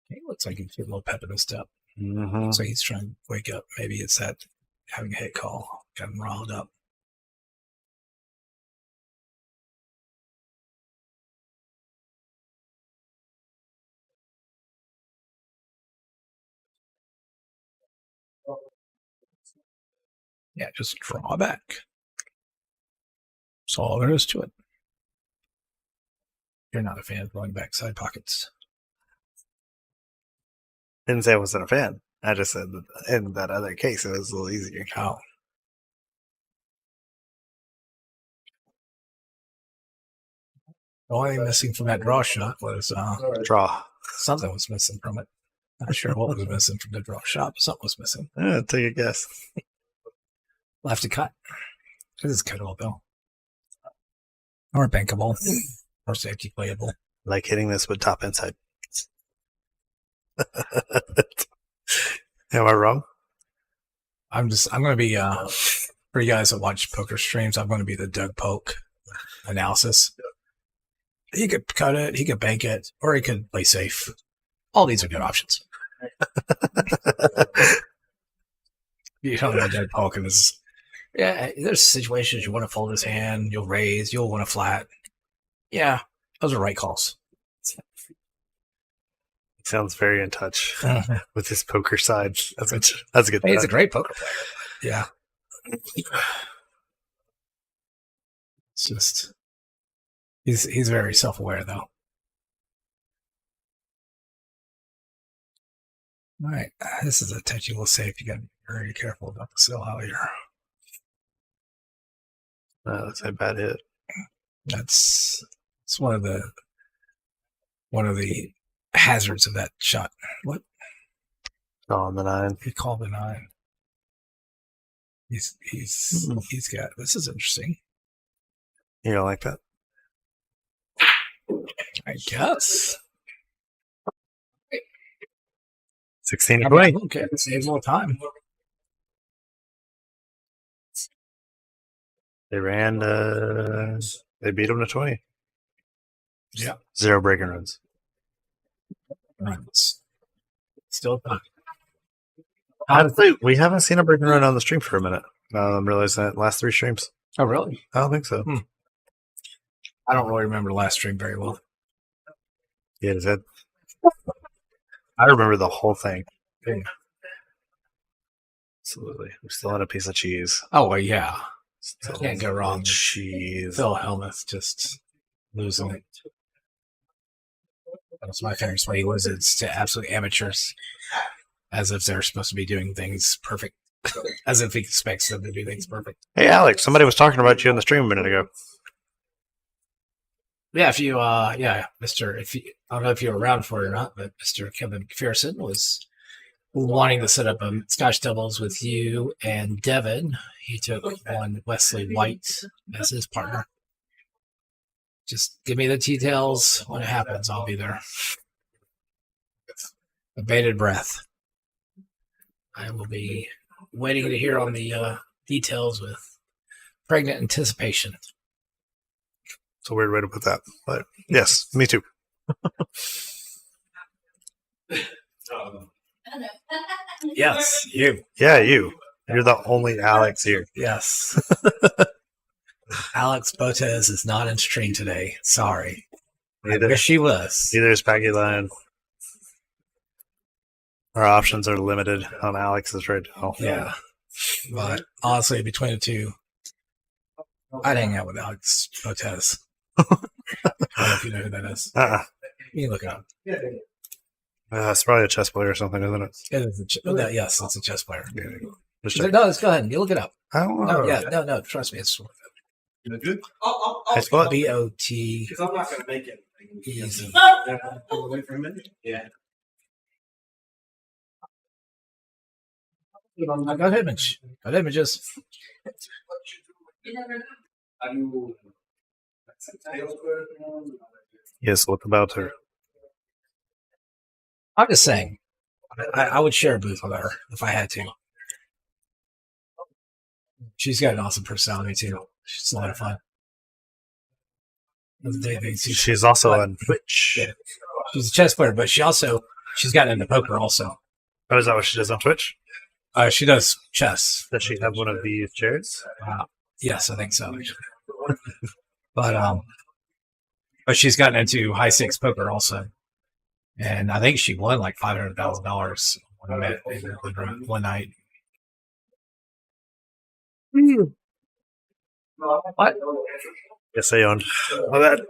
He looks like he's getting a little pep in his step. Mm-hmm. Looks like he's trying to wake up. Maybe it's that having a hit call got him riled up. Yeah, just draw back. That's all there is to it. You're not a fan of going back side pockets. Didn't say I wasn't a fan. I just said that in that other case, it was a little easier. Oh. The only thing missing from that draw shot was Draw. something was missing from it. Not sure what was missing from the draw shot, but something was missing. Take a guess. We'll have to cut. This is cuttable, though. Or bankable. Or safety playable. Like hitting this with top inside. Am I wrong? I'm going to be, for you guys that watch poker streams, I'm going to be the Doug Polk analysis. He could cut it, he could bank it, or he could play safe. All these are good options. You don't know Doug Polk is. Yeah, there's situations you want to fold his hand, you'll raise, you'll want to flat. Yeah, those are right calls. He sounds very in touch with his poker side. That's a good. He's a great poker player. Yeah. It's just he's very self-aware though. All right, this is a touchy little safe. You got to be very careful about the sell out here. That's a bad hit. It's one of the hazards of that shot. What? Oh, on the 9. He called the 9. He's got this is interesting. You don't like that? I guess. 16 to 20. Okay, it saves more time. They ran. They beat them to 20. Yeah. 0 breaking runs. Runs. Still fine. Honestly, we haven't seen a breaking run on the stream for a minute. I'm realizing that last 3 streams. Oh, really? I don't think so. I don't really remember the last stream very well. Yeah, it did. I remember the whole thing. Yeah. Absolutely. We're still on a piece of cheese. Oh, well, yeah. Still Can't go wrong. Cheese. Phil Hellmuth just losing it. That's my favorite way he loses to absolute amateurs. As if they're supposed to be doing things perfect. As if he expects them to do things perfect. Hey, Alex, somebody was talking about you on the stream a minute ago. Yeah, if you, Mr. I don't know if you were around for it or not, but Mr. Kevin McPherson was wanting to set up a Scotch doubles with you and Devin. He took one Wesley White as his partner. Just give me the details when it happens. I'll be there. With bated breath. I will be waiting to hear on the details with pregnant anticipation. It's a weird way to put that. But yes, me too. Yes, you. Yeah, you. You're the only Alex here. Yes. Alex Botez is not in stream today. Sorry. I wish she was. Neither is Peggy Lyon. Our options are limited on Alex's right now. Yeah. But honestly, between the two, I'd hang out with Alex Botez. I don't know if you know who that is. You can look it up. It's probably a chess player or something, isn't it? It is yes, it's a chess player. Just No, let's go ahead and you look it up. I don't know. No, trust me, it's worth it. Good. I spot. BOT. Because I'm not going to make it. Easy. Wait for a minute. Yeah. I got image. Got images. Yes, what about her? I'm just saying, I would share a booth with her if I had to. She's got an awesome personality too. She's a lot of fun. She's also on Twitch. Yeah. She's a chess player, but she's gotten into poker also. Oh, is that what she does on Twitch? She does chess. Does she have one of these chairs? Yes, I think so. But she's gotten into high stakes poker also, and I think she won like $500,000 one night. What? Yes, I owned. Well,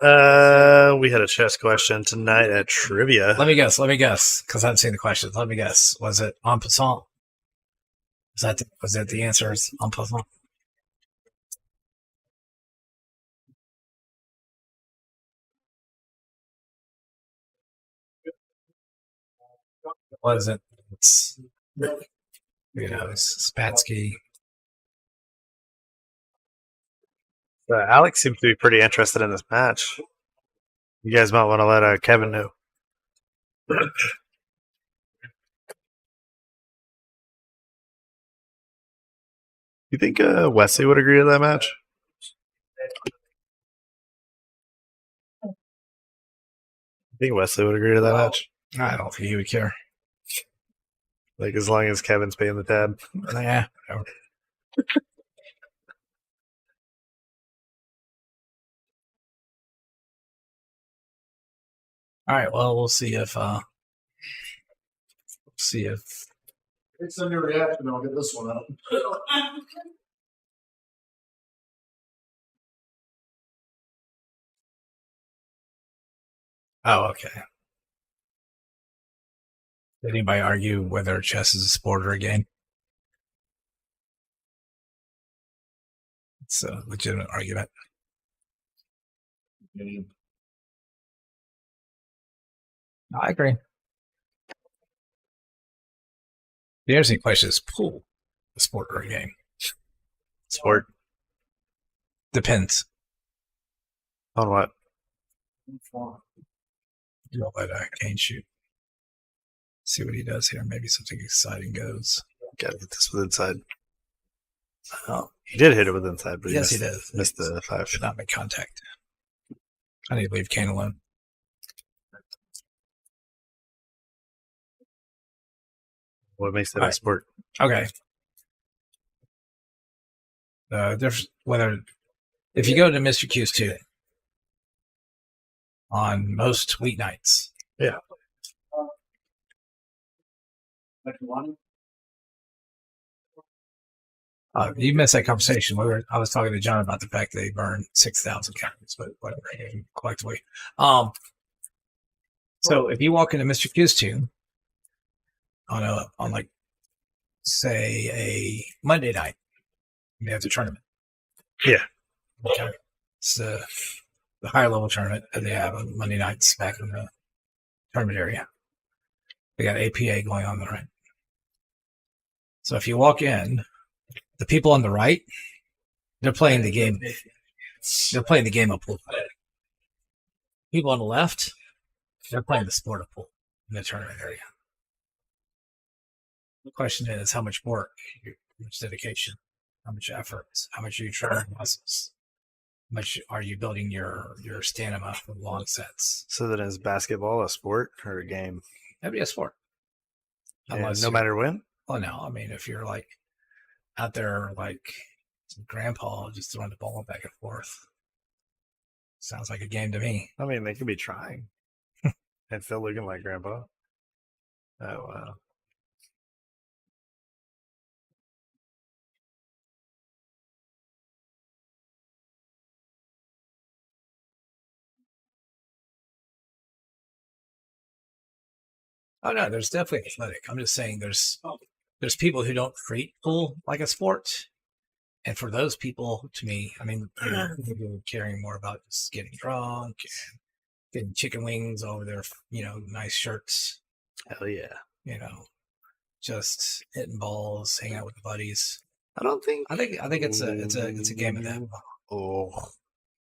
that. We had a chess question tonight at trivia. Let me guess, because I haven't seen the questions. Let me guess. Was it en passant? Was that the answer? Is en passant? What is it? It's Spassky. Alex seems to be pretty interested in this match. You guys might want to let Kevin know. You think Wesley would agree to that match? I think Wesley would agree to that match. I don't think he would care. Like, as long as Kevin's paying the tab. Yeah. All right. Well, we'll see if. It's a new reaction. I'll get this one up. Oh, okay. Did anybody argue whether chess is a sport or a game? It's a legitimate argument. I agree. The interesting question is pool. a sport or a game. Sport. Depends. On what? You'll let Kane shoot. See what he does here. Maybe something exciting goes. Gotta get this with inside. Oh, he did hit it with inside, but Yes, he he did. missed the 5. Should not make contact. I need to leave Kane alone. What makes that Right. a sport? Okay. There's whether if you go to Mr. Q's 2 on most weeknights. Yeah. You missed that conversation. I was talking to John about the fact that they burn 6,000 calories, but whatever, collectively. So if you walk into Mr. Q's 2 on like say a Monday night, they have the tournament. Yeah. Okay. It's the higher level tournament that they have on Monday nights back in the tournament area. They got APA going on the right. So if you walk in, the people on the right, they're playing the game. They're playing the game of pool. People on the left, they're playing the sport of pool in the tournament area. The question is how much work, how much dedication, how much effort, how much are you training muscles, how much are you building your stamina for long sets. So then is basketball a sport or a game? That'd be a sport. And no matter when? Well, no. I mean, if you're like out there like grandpa just throwing the ball back and forth, sounds like a game to me. I mean, they could be trying and still looking like grandpa. Oh, wow. Oh no, there's definitely athletic. I'm just saying there's people who don't treat pool like a sport. And for those people, to me, I mean, they're caring more about just getting drunk and getting chicken wings over their, nice shirts. Hell yeah. Just hitting balls, hanging out with the buddies. I don't think. I think it's a game of that. Oh,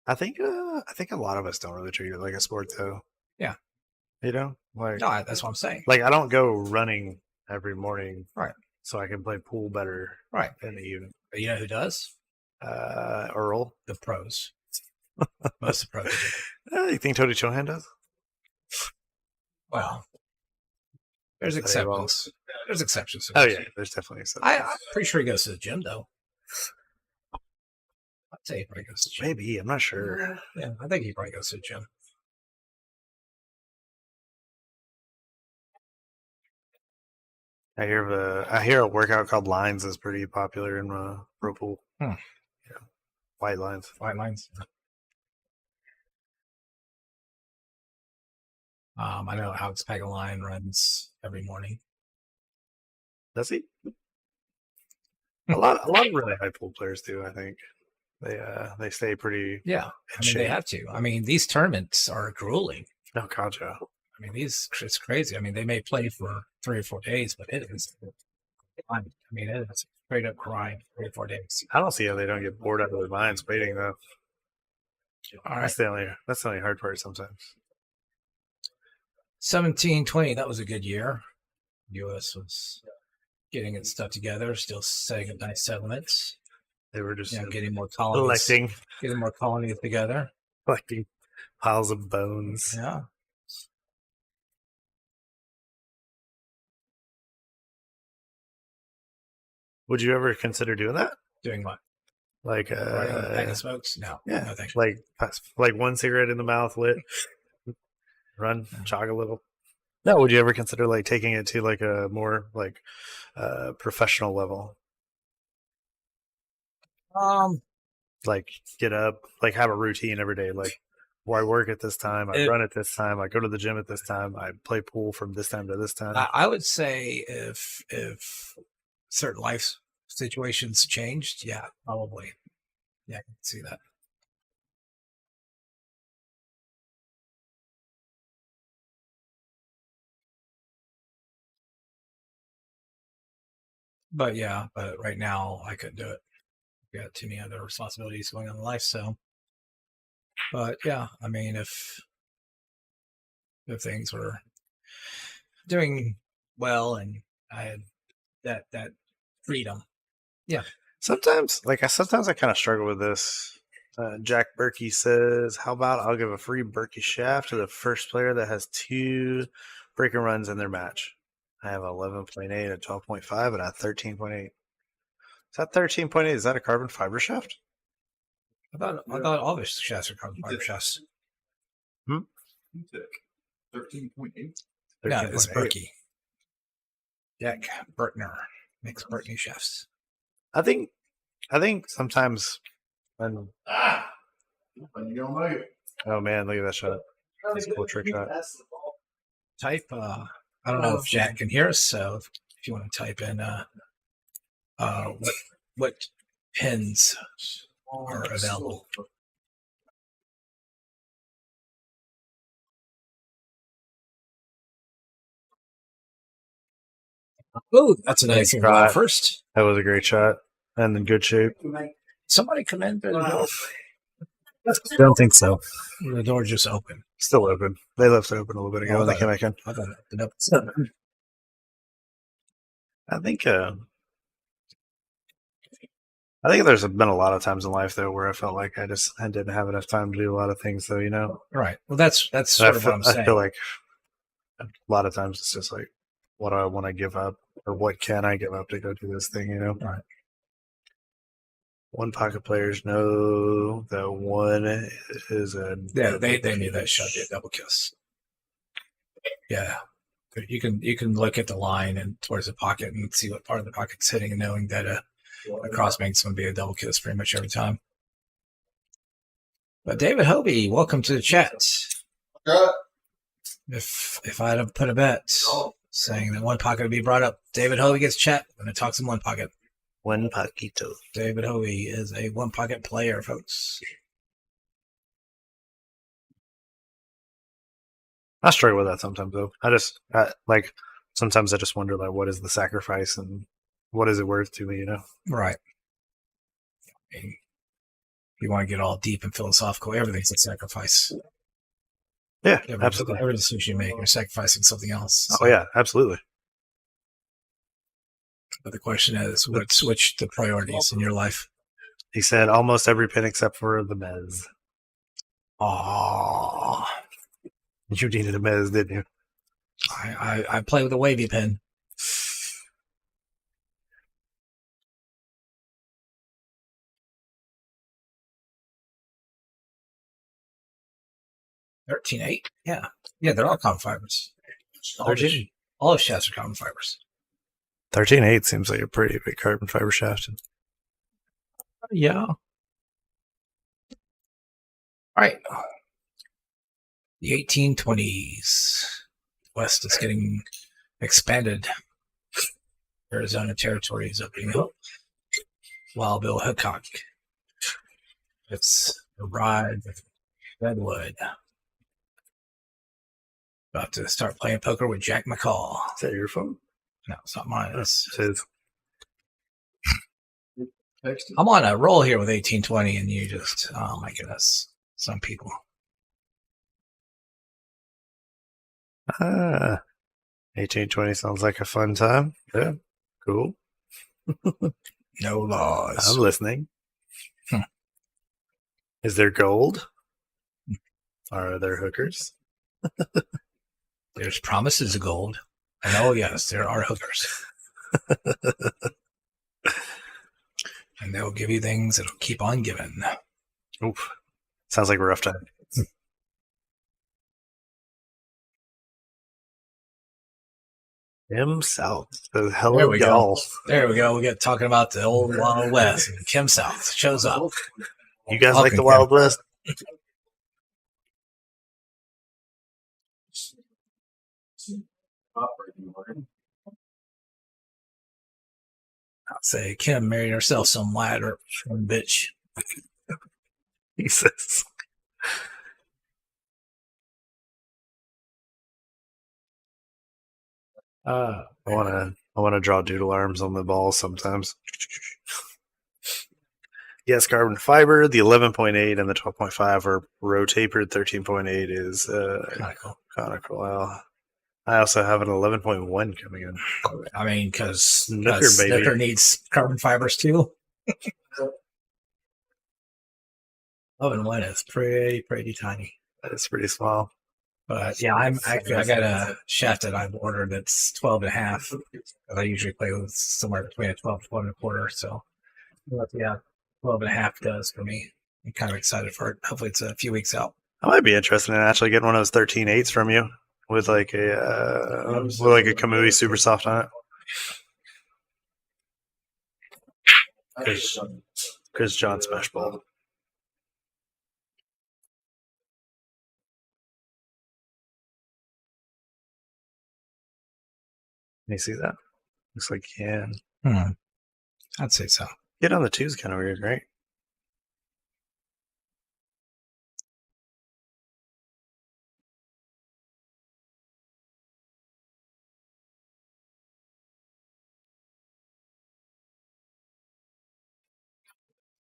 I think a lot of us don't really treat it like a sport, though. Yeah. Like No, that's what I'm saying. Like I don't go running every morning, Right. So I can play pool better, Right. in the evening. But you know who does? Earl, the pros. Most of the pros do. You think Tony Chohan does? Well, there's exceptions. There's exceptions. Oh yeah, there's definitely exceptions. I'm pretty sure he goes to the gym though. I'd say he probably goes to the gym. Maybe, I'm not sure. Yeah, I think he probably goes to the gym. I hear a workout called Lines is pretty popular in pro pool. Hmm. Yeah, white lines. White lines. I know Alex Pagaline runs every morning. Does he? A lot of really high pool players do. I think they stay pretty. Yeah, they have to. I mean, these tournaments are grueling. Oh God, yeah. I mean, it's crazy. I mean, they may play for 3 or 4 days, but it is. I mean, it is straight up grind 3 or 4 days. I don't see how they don't get bored out of their minds waiting though. All right. That's the only hard part sometimes. 17-20, that was a good year. U.S. was getting its stuff together, still setting up nice settlements. They were just getting more colonies, getting more colonies together, collecting piles of bones. Yeah. Would you ever consider doing that? Doing what? Like bag of smokes? No. Yeah. No thanks. Like one cigarette in the mouth, lit. Run, jog a little. No, would you ever consider like taking it to like a more like professional level? Like get up, like have a routine every day. Like, I work at this time, I run at this time, I go to the gym at this time, I play pool from this time to this time. I would say if certain life situations changed, yeah, probably. Yeah, I can see that. But yeah, but right now I couldn't do it. We got too many other responsibilities going on in life. So, but yeah, I mean, if things were doing well and I had that freedom, yeah. Sometimes I kind of struggle with this. Jack Berkey says, "How about I'll give a free Berkey shaft to the first player that has 2 breaker runs in their match? I have 11.8, a 12.5, and a 13.8. Is that 13.8? Is that a carbon fiber shaft? I thought all the shafts are carbon fiber shafts. You took 13.8. No, it's 13.8. Berkey. Jack Berkner makes Berkey shafts. I think sometimes when And you gonna make it. oh man, look at that shot. That's a cool trick shot. Type. I don't know if Jack can hear us, so if you want to type in what pins are available. Oh, that's a nice one. Right. First, That was a great shot and in good shape. somebody come in through the door. Don't think so. The door just open. Still open. They left it open a little bit ago Oh, when they came back in. I thought it opened up. I think there's been a lot of times in life though where I felt like I didn't have enough time to do a lot of things though, you know. Right. Well, that's sort of what I'm saying. I feel like a lot of times it's just like, what do I want to give up, or what can I give up to go do this thing, you know? Right. One pocket players know that one is a they knew that shot be a double kiss. Yeah. You can look at the line and towards the pocket and see what part of the pocket's hitting, and knowing that a crossbank's going to be a double kiss pretty much every time. But David Hobie, welcome to the chat. If I had to put a bet saying that one pocket would be brought up, David Hobie gets chat when it talks in one pocket. one poquito. David Hobie is a one pocket player, folks. I struggle with that sometimes though. Sometimes I just wonder like, what is the sacrifice and what is it worth to me, you know? Right. I mean, if you want to get all deep and philosophical, everything's a sacrifice. Yeah, absolutely. Every decision you make, you're sacrificing something else. So. Oh yeah, absolutely. But the question is, what switched the priorities in your life? He said almost every pin except for the Mez. Oh, you needed a Mez, didn't you? I play with a wavy pin. $13.8. Yeah, they're all carbon fibers. All of shafts are carbon fibers. 13.8 seems like a pretty big carbon fiber shaft. Yeah. All right. The 1820s. West is getting expanded. Arizona territory is opening up. Wild Bill Hickok. It's a ride with Redwood. About to start playing poker with Jack McCall. Is that your phone? No, it's not mine. It's his. I'm on a roll here with 1820, and you just, oh my goodness, some people. 1820 sounds like a fun time. Yeah, cool. No laws. I'm listening. Is there gold? Are there hookers? There's promises of gold. And oh yes, there are hookers. And they'll give you things that'll keep on giving. Oof. Sounds like a rough time. Kim South says, hello, y'all. There we go. We get talking about the old Wild West. And Kim South shows up. You guys like the Wild West? I'll say Kim married herself some ladder bitch. He says. I want I want to draw doodle arms on the ball sometimes. Yes, carbon fiber. The 11.8 and the 12.5 are rotapered. 13.8 is conical. Well, I also have an 11.1 coming in. I mean, because Snooker, baby. Snooker needs carbon fibers too. 11.1 is pretty tiny. It's pretty small. But yeah, I got a shaft that I've ordered that's 12.5. I usually play with somewhere between a 12 to 12 and a quarter. So yeah, 12.5 does for me. I'm kind of excited for it. Hopefully it's a few weeks out. I might be interested in actually getting one of those 13.8s from you with like a Kamui super soft on it. Chris John Smash Ball. Can you see that? Looks like you can. I'd say so. Get on the 2 is kind of weird, right?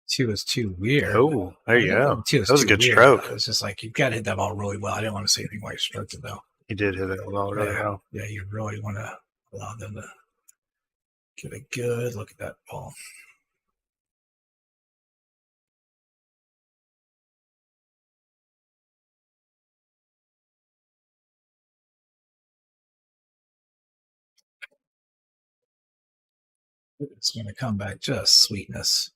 Two is too weird. Oh, there you go. That was a good stroke. It's just like you've got to hit that ball really well. I didn't want to say anything while you stroked it though. You did hit it well really well. Yeah, you really want to allow them to get a good look at that ball. It's going to come back just sweetness.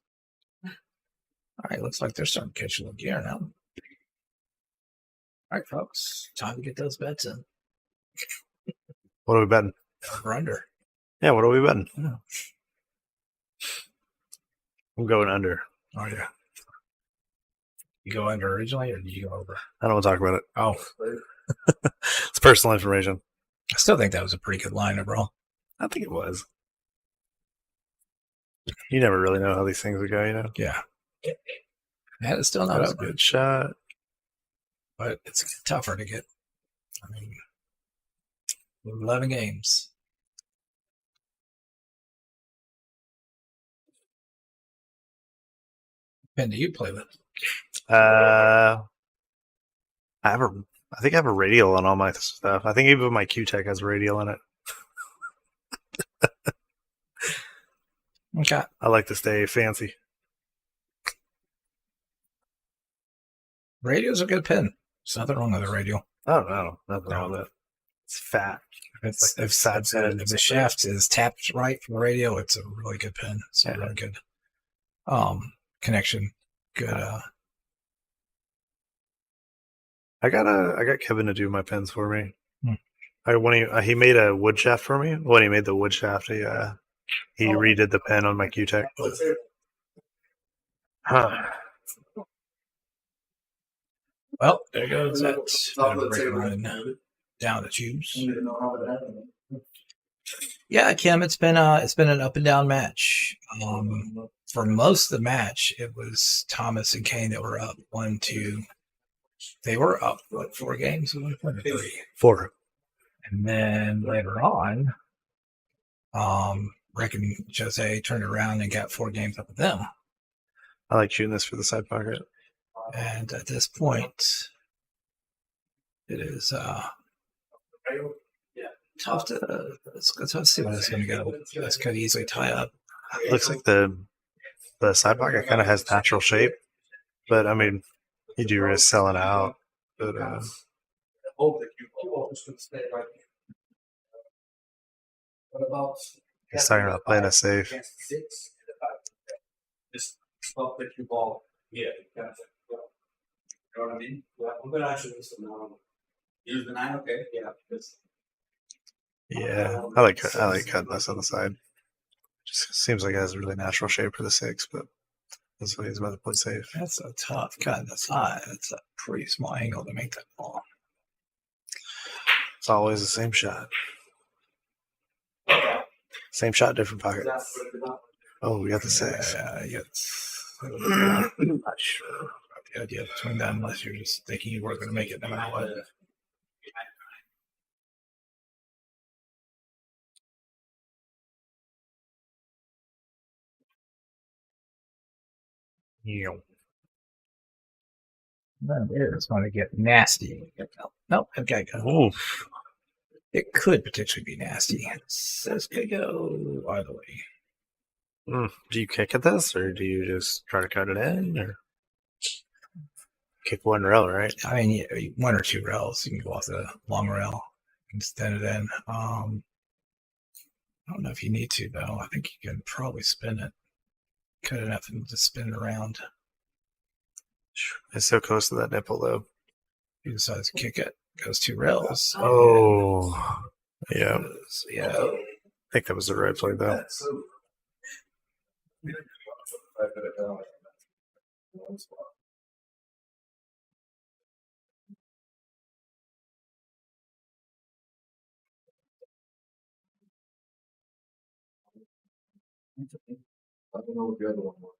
All right, looks like they're starting to catch a little gear now. All right, folks, time to get those bets in. What are we betting? Over under. Yeah, what are we betting? Yeah. I'm going under. Oh, yeah. You go under originally, or did you go over? I don't want to talk about it. Oh. It's personal information. I still think that was a pretty good line overall. I think it was. You never really know how these things would go, you know? Yeah. Yeah, it's still not That was a good shot. But it's tougher to get. I mean, 11 games. Pen do you play with? I think I have a radial on all my stuff. I think even my Q-Tech has a radial in it. Okay. I like to stay fancy. Radio's a good pen. There's nothing wrong with a radio. Oh, no. Nothing wrong with it. It's fat. If the shaft is tapped right from the radio, it's a really good pen. It's a really good connection. Good. I got Kevin to do my pens for me. When he made a wood shaft for me. When he made the wood shaft, he redid the pen on my Q-Tech. Well, there goes that. Run down the tubes. Yeah, Kim, it's been an up and down match. For most of the match, it was Thomas and Kane that were up 1-2. They were up 4 games, 3. 4. And then later on, Rick and Jose turned around and got 4 games up with them. I like shooting this for the side pocket. And at this point, it is tough to see where this is going to go. This could easily tie up. Looks like the side pocket kind of has natural shape, but I mean, you do risk selling out. But he's talking about playing it safe. Just stop the cue ball. Yeah, kind of. You know what I mean? Yeah, I'm gonna actually use the 9. Use the 9, okay? Yeah, I like cutting this on the side. Just seems like it has a really natural shape for the 6, but that's what he's about to play safe. That's a tough cut on the side. It's a pretty small angle to make that ball. It's always the same shot. Same shot, different pocket. Oh, we got the 6. Yeah, I'm not sure about the idea between that unless you're just thinking you weren't going to make it no matter what. It's going to get nasty. Nope. Okay, go. Oof. It could potentially be nasty. It says could go either way. Do you kick at this, or do you just try to cut it in, or kick one rail, right? I mean, one or two rails. You can go off the long rail and stand it in. I don't know if you need to, though. I think you can probably spin it. Cut enough and just spin it around. It's so close to that nipple, though. You decide to kick it. Goes two rails. Oh, yeah. Yeah. I think that was the right play, though. I don't know what the other one was.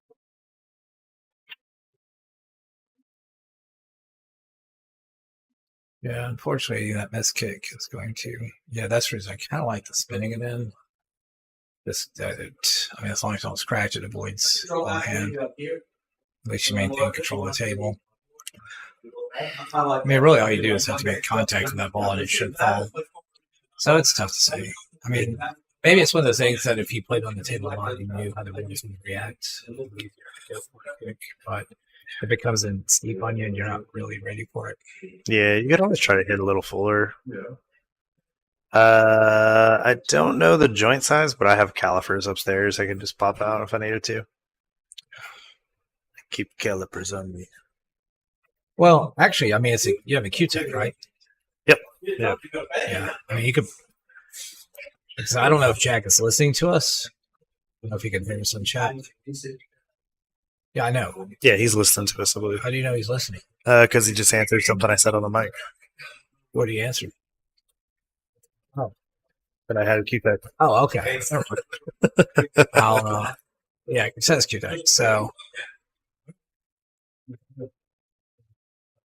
Yeah, unfortunately, that miss kick is going to. Yeah, that's the reason I kind of like the spinning it in. Just, I mean, as long as you don't scratch it, avoids long hand. At least you maintain control of the table. I mean, really, all you do is have to make contact with that ball and it should fall. So it's tough to say. I mean, maybe it's one of those things that if you played on the table a lot, you knew how the ball was going to react. But if it comes in steep on you and you're not really ready for it. Yeah, you could always try to hit a little fuller. Yeah. I don't know the joint size, but I have calipers upstairs. I can just pop out if I needed to. Keep calipers on me. Well, actually, I mean, you have a Q-Tech, right? Yep. Yeah. Yeah. I mean, you could. Because I don't know if Jack is listening to us. I don't know if he can hear us in chat. Yeah, I know. Yeah, he's listening to us, I believe. How do you know he's listening? Because he just answered something I said on the mic. What do you answer? But I had a Q-Tech. Oh, okay. Yeah, it says Q-Tech. So,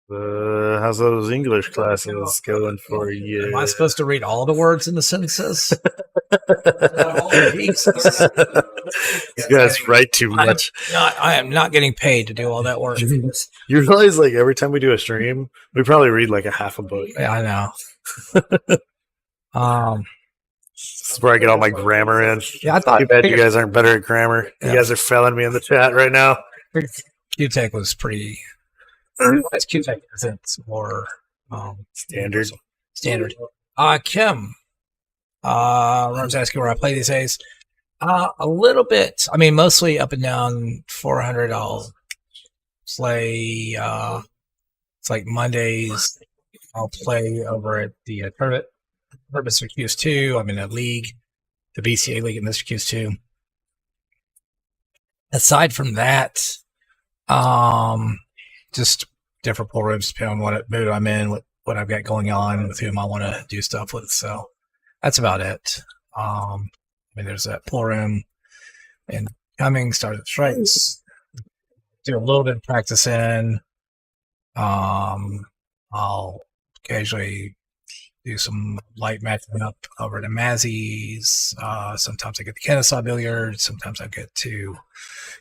how's those English classes going for you? am I supposed to read all the words in the sentences? Jesus. You guys write too much. I am not getting paid to do all that work. You realize, like, every time we do a stream, we probably read like a half a book. Yeah, I know. That's where I get all my grammar in. Yeah, I thought Too bad you guys aren't better at grammar. Yeah. You guys are failing me in the chat right now. Q-Tech was pretty. That's Q-Tech isn't more Standard. Standard. Kim. Rum's asking where I play these days. A little bit. I mean, mostly up and down 400. I'll play. It's like Mondays. I'll play over at the tournament. Mr. Qs2. I'm in a league, the BCA league at Mr. Qs2. Aside from that, just different pool rooms depending on what mood I'm in, what I've got going on, with whom I want to do stuff with. So that's about it. I mean, there's that pool room and coming, started the strikes, do a little bit of practice in. I'll occasionally do some light matching up over to Mazzy's. Sometimes I get to Kennesaw Billiards. Sometimes I get to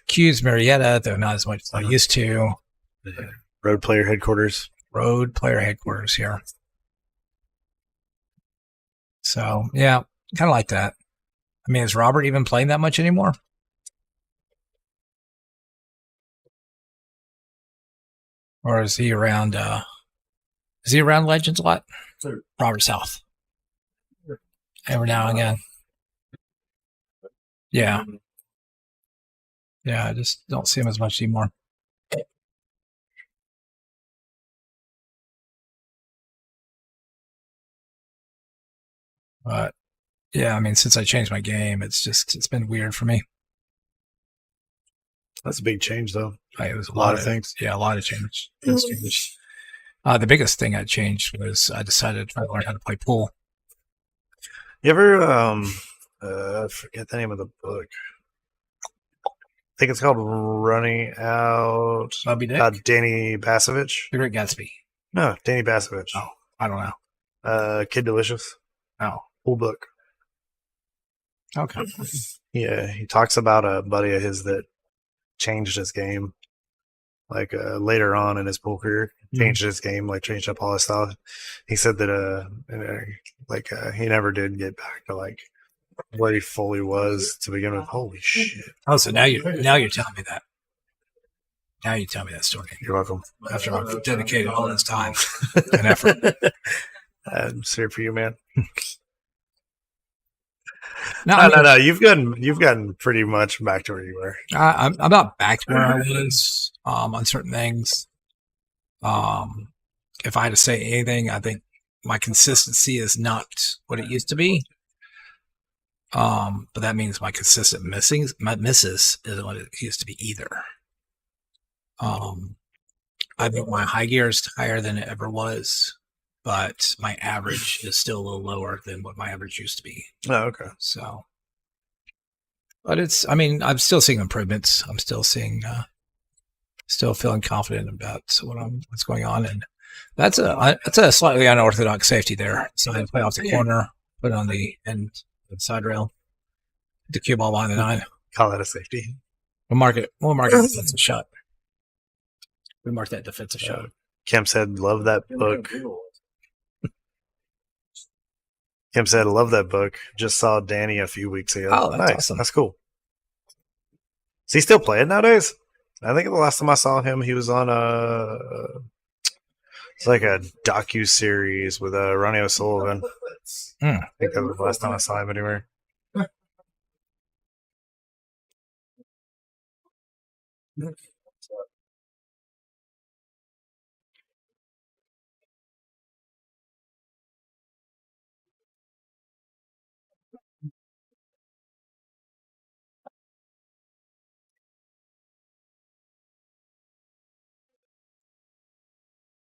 Q's Marietta, though not as much as I used to. Road player headquarters. Road player headquarters here. So, yeah, kind of like that. I mean, is Robert even playing that much anymore? Or is he around Legends a lot? Robert South. Every now and again. Yeah. Yeah, I just don't see him as much anymore. But yeah, I mean, since I changed my game, it's been weird for me. That's a big change, though. It was a lot of things. Yeah, a lot of change. The biggest thing I changed was I decided to try to learn how to play pool. You ever forget the name of the book? I think it's called Running Out. Moby Dick? Danny Basovich. The Great Gatsby. No, Danny Basovich. Oh, I don't know. Kid Delicious. Oh, Cool book. okay. Yeah, he talks about a buddy of his that changed his game. like later on in his pool career, changed his game, like changed up all his stuff. He said that he never did get back to like where he fully was to begin with. Holy shit! Oh, so now you're telling me that. Now you tell me that story. You're welcome. After I've dedicated all this time and effort. I'm here for you, man. No, You've gotten pretty much back to where you were. I'm about back to where I was on certain things. If I had to say anything, I think my consistency is not what it used to be. But that means my consistent misses isn't what it used to be either. I think my high gear is higher than it ever was, but my average is still a little lower than what my average used to be. Oh, okay. So, but I'm still seeing improvements. I'm still seeing, still feeling confident about what's going on. And that's a slightly unorthodox safety there. So I play off the corner, put it on the end of the side rail, the cue ball behind the 9. Call that a safety. We'll mark it defensive shot. We mark that defensive shot. Kim said, love that book. Kim said, love that book. Just saw Danny a few weeks ago. Oh, that's nice. awesome. That's cool. Is he still playing nowadays? I think the last time I saw him, he was on it's like a docu-series with Ronnie O'Sullivan. I think that was the last time I saw him anywhere.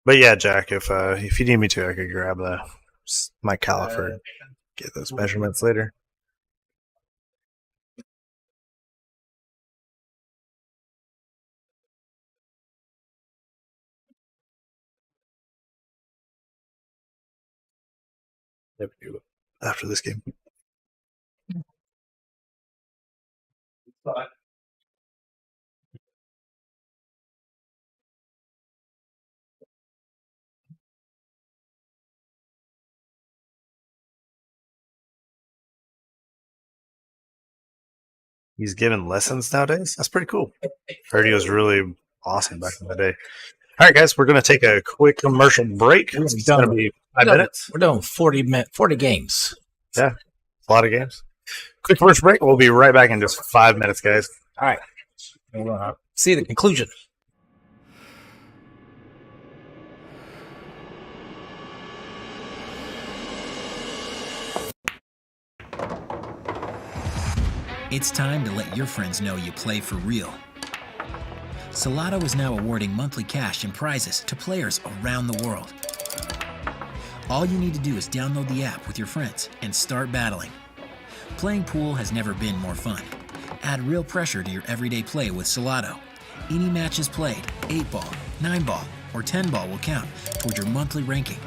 But yeah, Jack, if you need me to, I could grab my caliper and get those measurements later. After this game. He's giving lessons nowadays. That's pretty cool. Heard he was really awesome back in the day. All right, guys, we're going to take a quick commercial break. It's going to be 5 minutes. We're doing 40 games. Yeah, a lot of games. Quick commercial break. We'll be right back in just 5 minutes, guys. All right. We'll see the conclusion. It's time to let your friends know you play for real. Salado is now awarding monthly cash and prizes to players around the world. All you need to do is download the app with your friends and start battling. Playing pool has never been more fun. Add real pressure to your everyday play with Salado. Any matches played, 8-ball, 9-ball, or 10-ball will count toward your monthly ranking.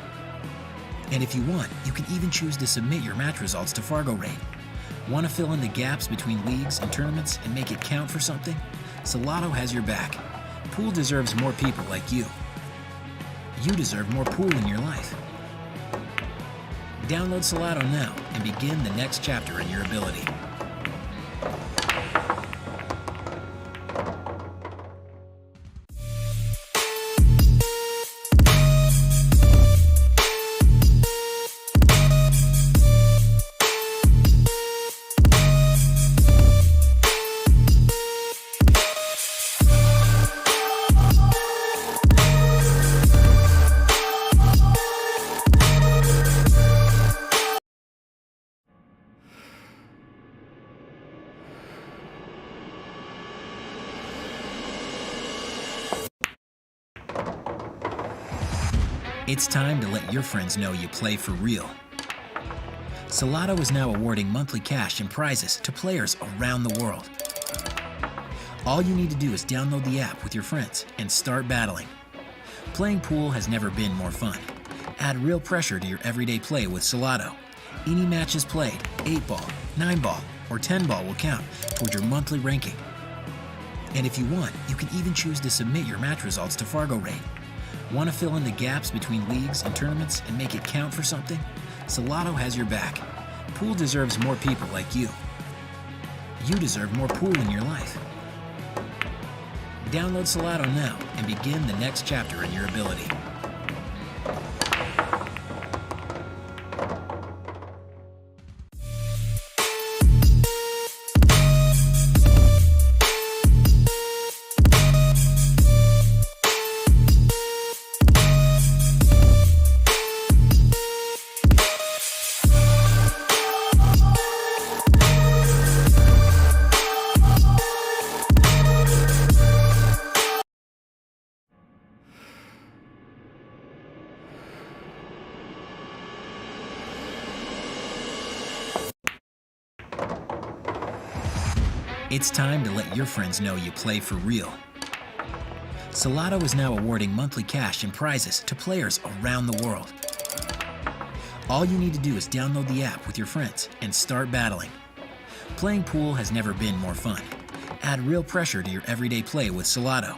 And if you want, you can even choose to submit your match results to Fargo Rate. Want to fill in the gaps between leagues and tournaments and make it count for something? Salado has your back. Pool deserves more people like you. You deserve more pool in your life. Download Salado now and begin the next chapter in your ability. It's time to let your friends know you play for real. Salado is now awarding monthly cash and prizes to players around the world. All you need to do is download the app with your friends and start battling. Playing pool has never been more fun. Add real pressure to your everyday play with Salado. Any matches played, 8-ball, 9-ball, or 10-ball will count toward your monthly ranking. And if you want, you can even choose to submit your match results to Fargo Rate. Want to fill in the gaps between leagues and tournaments and make it count for something? Solado has your back. Pool deserves more people like you. You deserve more pool in your life. Download Solado now and begin the next chapter in your ability. It's time to let your friends know you play for real. Solado is now awarding monthly cash and prizes to players around the world. All you need to do is download the app with your friends and start battling. Playing pool has never been more fun. Add real pressure to your everyday play with Solado.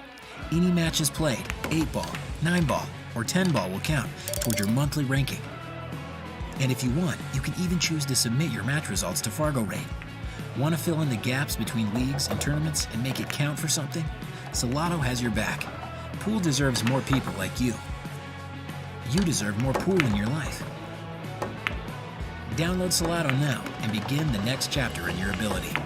Any matches played, 8-ball, 9-ball, or 10-ball will count toward your monthly ranking. And if you want, you can even choose to submit your match results to Fargo Rate. Want to fill in the gaps between leagues and tournaments and make it count for something? Solado has your back. Pool deserves more people like you. You deserve more pool in your life. Download Solado now and begin the next chapter in your ability.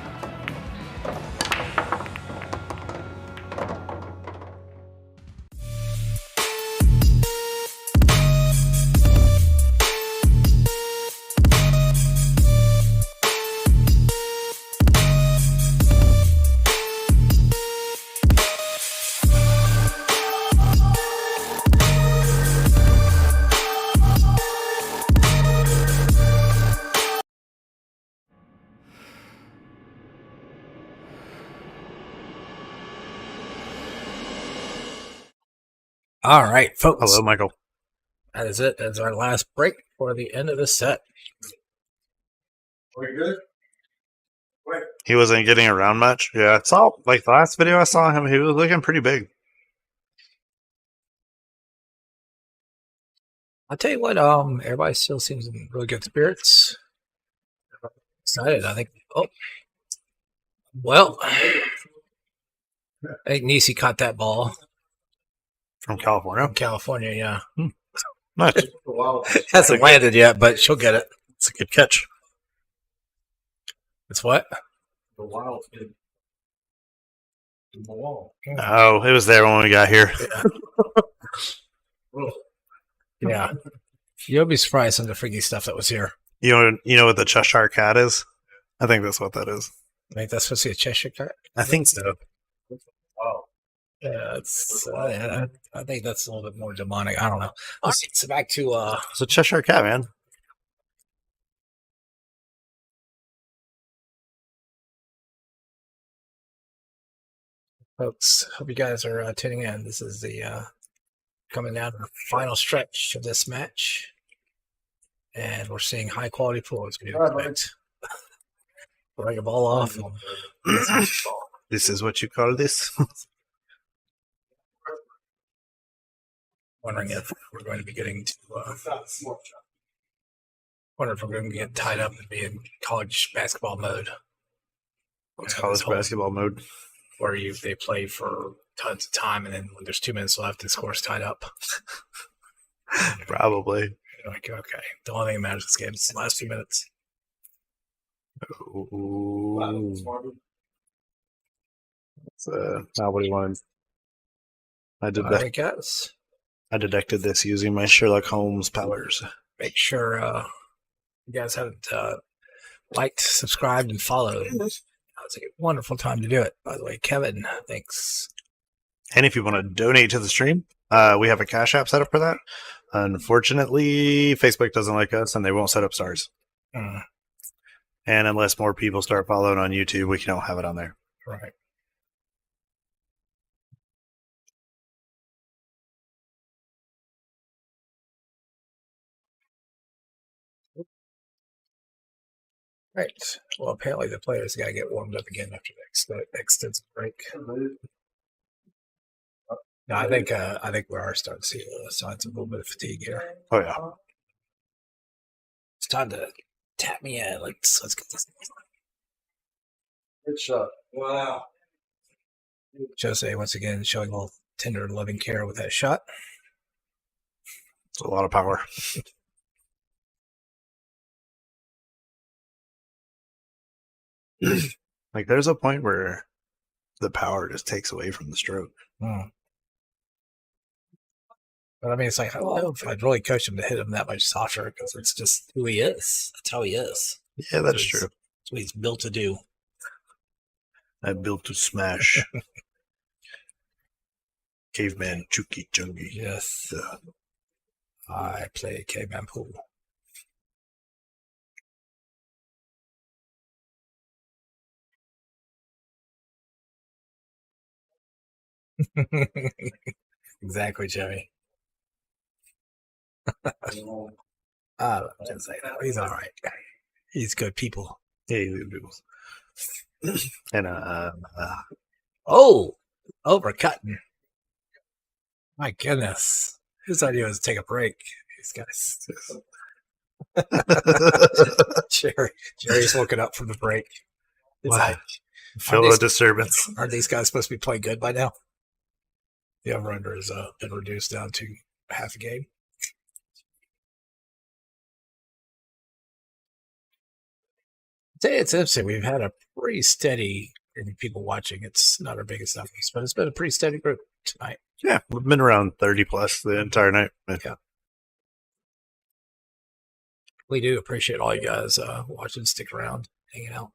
All right, folks. Hello, Michael. That is it. That's our last break for the end of the set. We good? He wasn't getting around much. Yeah, I saw, like, the last video I saw him, he was looking pretty big. I'll tell you what, everybody still seems in really good spirits. Excited, I think. Oh, well, I think Nisi caught that ball From California. from California, yeah. Nice. Wow. Hasn't landed yet, but she'll get it. It's a good catch. It's what? The wild kid. In the wall. Oh, it was there when we got here. Yeah. You'll be surprised some of the freaky stuff that was here. You know what the Cheshire Cat is? I think that's what that is. I think that's supposed to be a Cheshire Cat. I think so. Wow. Yeah, it's. I think that's a little bit more demonic. I don't know. All right, so back to It's a Cheshire Cat, man. folks. Hope you guys are tuning in. This is the coming down to the final stretch of this match, and we're seeing high quality pool. It's going to be perfect. Bring a ball off. This is what you call this? Wondering if we're going to be getting to. Wonder if we're going to get tied up and be in college basketball mode. What's college basketball mode? Where they play for tons of time, and then when there's 2 minutes left, the score's tied up. Probably. You're like, okay, the only thing that matters in this game is the last 2 minutes. Ooh. That's not what he wanted. I did All that. right, guys. I detected this using my Sherlock Holmes powers. Make sure you guys haven't liked, subscribed, and followed. It's a wonderful time to do it. By the way, Kevin, thanks. And if you want to donate to the stream, we have a Cash App set up for that. Unfortunately, Facebook doesn't like us, and they won't set up stars. And unless more people start following on YouTube, we don't have it on there. Right. Right. Well, apparently the players got to get warmed up again after the extensive break. No, I think we are starting to see signs of a little bit of fatigue here. Oh yeah. It's time to tap me in. Let's get this. Good shot. Wow. Jose once again showing a little tender, loving care with that shot. It's a lot of power. Like there's a point where the power just takes away from the stroke. But I mean, it's like, I don't know if I'd really coach him to hit him that much softer because it's just who he is. That's how he is. Yeah, that's true. That's what he's built to do. I'm built to smash. Caveman Chuki Chungi. Yes. Yeah. I play caveman pool. Exactly, Jimmy. I don't say that. He's all right. He's good people. Yeah, he's good people. And Oh, overcutting. My goodness. Whose idea was to take a break? These guys. Jerry's woken up from the break. It's Wow. like, feel a disturbance. aren't these guys supposed to be playing good by now? The over-under has been reduced down to half a game. It's interesting. We've had a pretty steady group of people watching. It's not our biggest numbers, but it's been a pretty steady group tonight. Yeah, we've been around 30 plus the entire night. Yeah. We do appreciate all you guys watching, stick around, hanging out.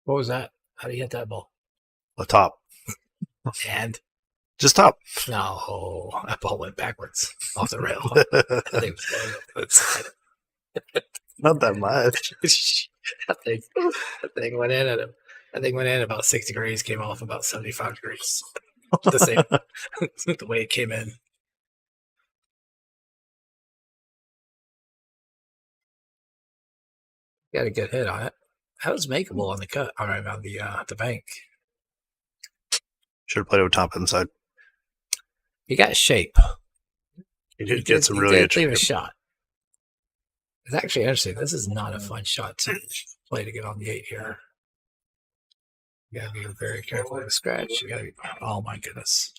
What was that? How do you hit that ball? The top. And Just top. no, that ball went backwards off the rail. That thing was going up to the side. Not that much. that thing went in at about 6 degrees, came off about 75 degrees. The same the way it came in. Got a good hit on it. That was makeable on the cut. I mean, on the bank. Should have played with top inside. He got shape. He did get some really leave a good shot. It's actually interesting. This is not a fun shot to play to get on the 8 here. You gotta be very careful with the scratch. You gotta be. Oh my goodness.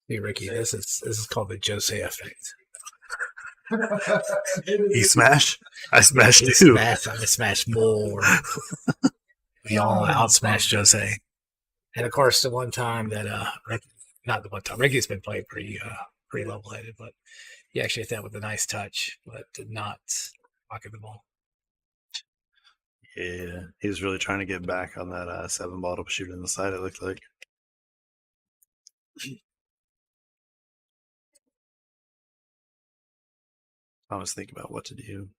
Hey Ricky, this is called the Jose effect. He smashed. I smashed He too. smashed. I smashed more. We all outsmashed Jose. And of course, the one time that not the one time Ricky's been playing pretty level-headed, but he actually hit that with a nice touch, but did not pocket the ball. Yeah, he was really trying to get back on that 7 ball to shoot in the side. It looked like. I was thinking about what to do.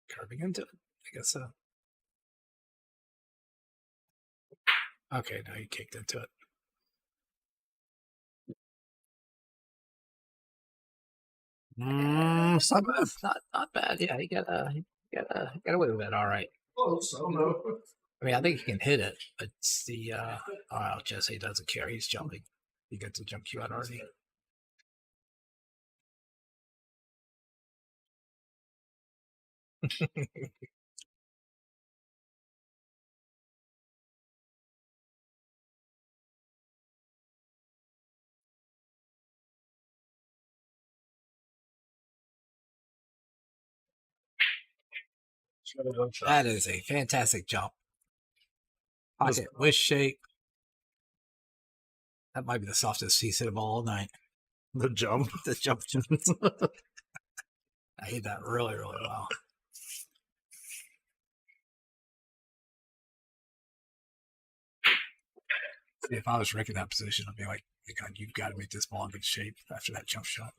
Carving into it, I guess so. Okay, now you kicked into it. It's not bad. Not bad. Yeah, he got away with that. All right. Close. I don't know. I mean, I think he can hit it, but it's the oh, Jesse doesn't care. He's jumping. He gets a jump cue out already. That is a fantastic jump. Pocket with shape. That might be the softest he's hit of all night. The jump. The jump. I hit that really, really well. If I was Rick in that position, I'd be like, God, you've got to make this ball in good shape after that jump shot.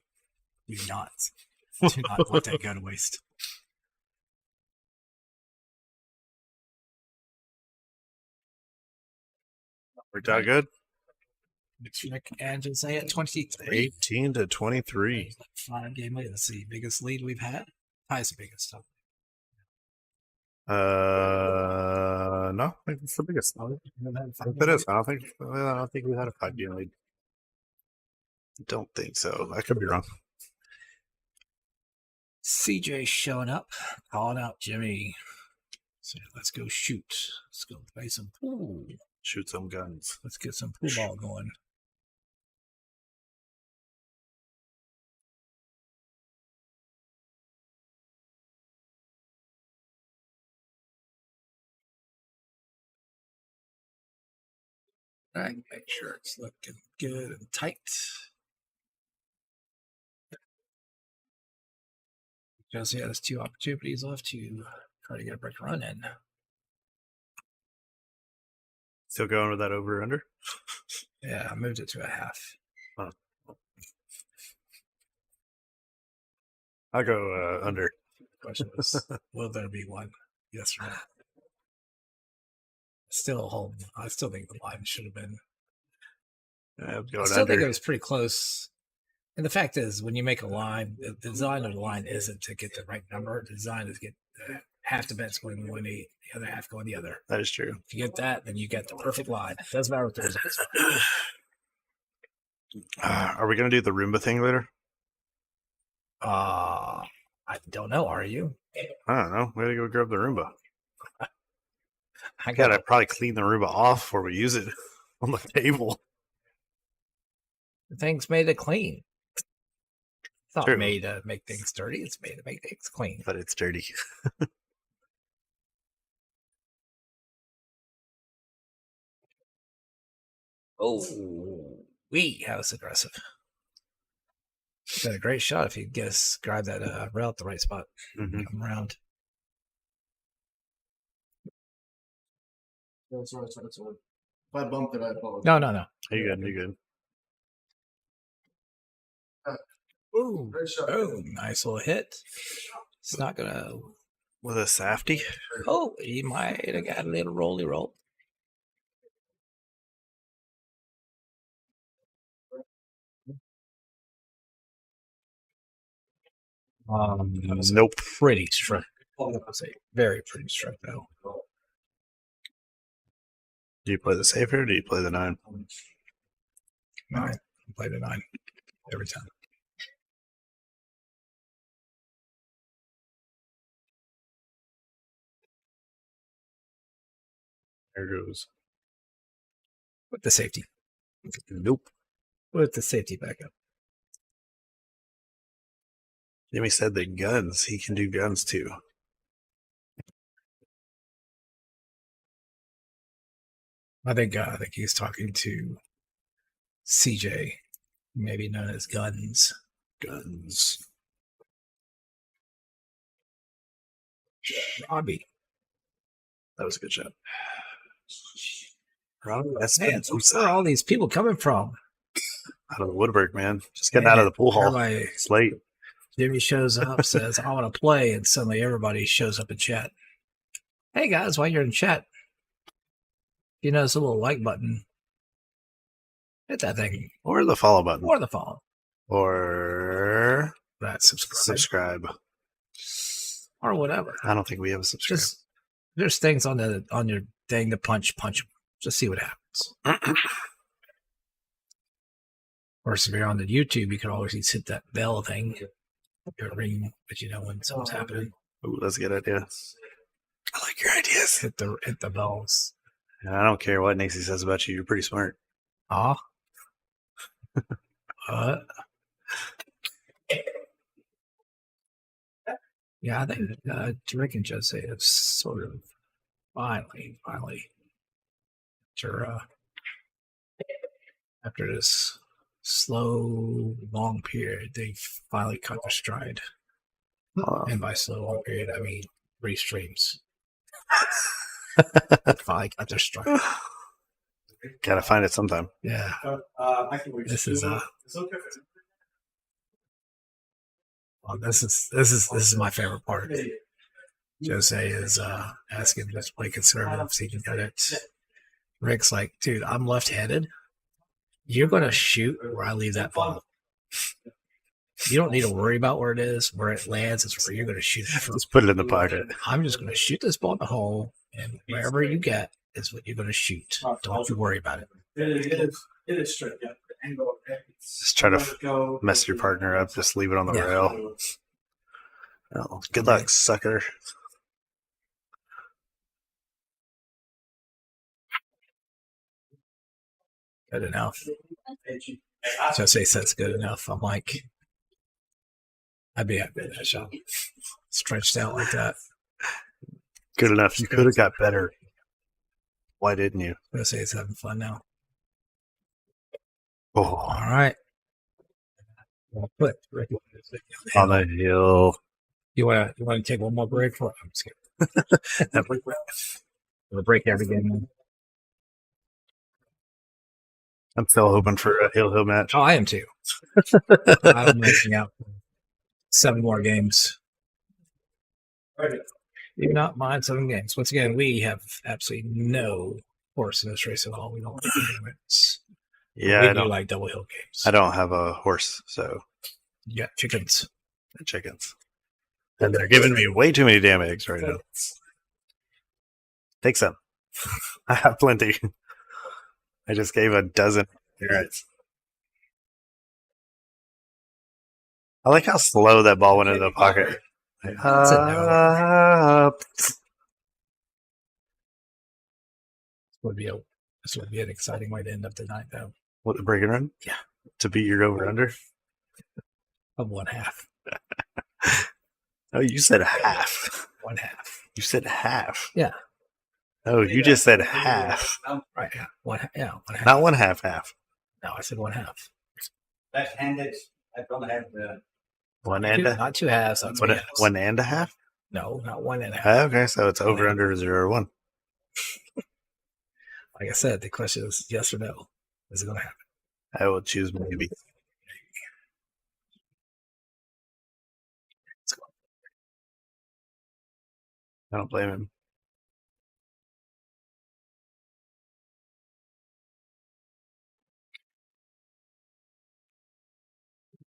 Do not let that go to waste. Worked out good. It's Rick and Jose at 23. 18 to 23. 5-game lead. That's the biggest lead we've had. Ties the biggest stuff. No, I think it's the biggest. I think it is. I don't think we had a 5-game lead. Don't think so. I could be wrong. CJ showing up, calling out Jimmy. So let's go shoot. Let's go play some pool. Shoot some guns. Let's get some pool ball going. All right, make sure it's looking good and tight. Josie has 2 opportunities left to try to get a brick run in. Still going with that over under? Yeah, I moved it to a half. Huh. I'll go under. Question is, will there be one? Yes or no? I still think the line should have been. I'm I going still under. think it was pretty close. And the fact is, when you make a line, the design of the line isn't to get the right number. The design is to get half the bets going one way, the other half going the other. That is true. If you get that, then you get the perfect line. Doesn't matter what the results are. Are we going to do the Roomba thing later? I don't know. Are you? I don't know. We got to go grab the Roomba. I Got to probably clean the Roomba off before we use it on the table. The thing's made to clean. It's not True. made to make things dirty. It's made to make things clean. But it's dirty. Oh, that was aggressive. Got a great shot if you grab that rail at the right spot. Mm-hmm. Come around. That's right. If I bumped it, I apologize. No. You good? You good? Ooh, nice little hit. It's not gonna. With a safety? Oh, he might have got a little rolly roll. That was Nope. pretty straight. That was a very pretty straight though. Do you play the safe here or do you play the 9? 9. Play the 9 every time. There goes. With the safety. Nope. With the safety backup. Jimmy said the guns. He can do guns too. I think he's talking to CJ, maybe known as Guns. Guns. Robbie. That was a good shot. Robbie, that's Man, where are all these people coming from? out of the woodwork, man. Just getting out of the pool hall. Everybody, It's late. Jimmy shows up, says, I want to play, and suddenly everybody shows up in chat. Hey guys, while you're in chat, you notice a little like button. Hit that thing. Or the follow button. Or the follow. Or That subscribe. Or whatever. I don't think we have a subscribe. Just there's things on your thing to punch them. Just see what happens. Or if you're on the YouTube, you can always just hit that bell thing. Your ring, but you know when something's happening. Ooh, that's a good idea. I like your ideas. Hit the bells. And I don't care what Nixie says about you. You're pretty smart. Ah. Yeah, I think Rick and Jose have sort of finally, after this slow, long period, they've finally cut their stride. And by slow, long period, I mean 3 streams. Finally cut their stride. Gotta find it sometime. Yeah. I can wait. This is It's okay. well, this is my favorite part. Jose is asking me to play conservative so he can get it. Rick's like, dude, I'm left-handed. You're gonna shoot where I leave that ball. You don't need to worry about where it is, where it lands. It's where you're gonna shoot it from. Just put it in the pocket. I'm just gonna shoot this ball in the hole, and wherever you get is what you're gonna shoot. Don't you worry about it. It is straight. Yeah. The angle of it. Just try to mess your partner up. Just leave it on the Yeah. rail. Oh, good luck, sucker. Good enough. Jose says good enough. I'm like, I'd be happy with that shot. Stretched out like that. Good enough. You could have got better. Why didn't you? Jose is having fun now. Oh, All right. Well, put Rick on the hill. You want to take one more break? For I'm just kidding. We'll break every game. I'm still hoping for a hill match. Oh, I am too. I'm missing out 7 more games. Do not mind 7 games. Once again, we have absolutely no horse in this race at all. We don't like wins. Yeah, we I do don't. like double hill games. I don't have a horse, so You got chickens. chickens, and they're giving me way too many damn eggs right now. Take some. I have plenty. I just gave a dozen carrots. I like how slow that ball went into the pocket. That's a no. This would be an exciting way to end up the night, though. What, the break and run? Yeah. To beat your over under? Of 1/2. Oh, you said half. 1/2. You said half. Yeah. Oh, you just said half. Right. Yeah. 1/2. Yeah. 1/2. Not 1/2 half. No, I said 1/2. Left-handed. I don't have the. One and a Not 2 halves. Not 3 halves. one and a half? No, not 1.5. Okay, so it's over under 0 or 1. Like I said, the question is yes or no. Is it going to happen? I will choose maybe. I don't blame him.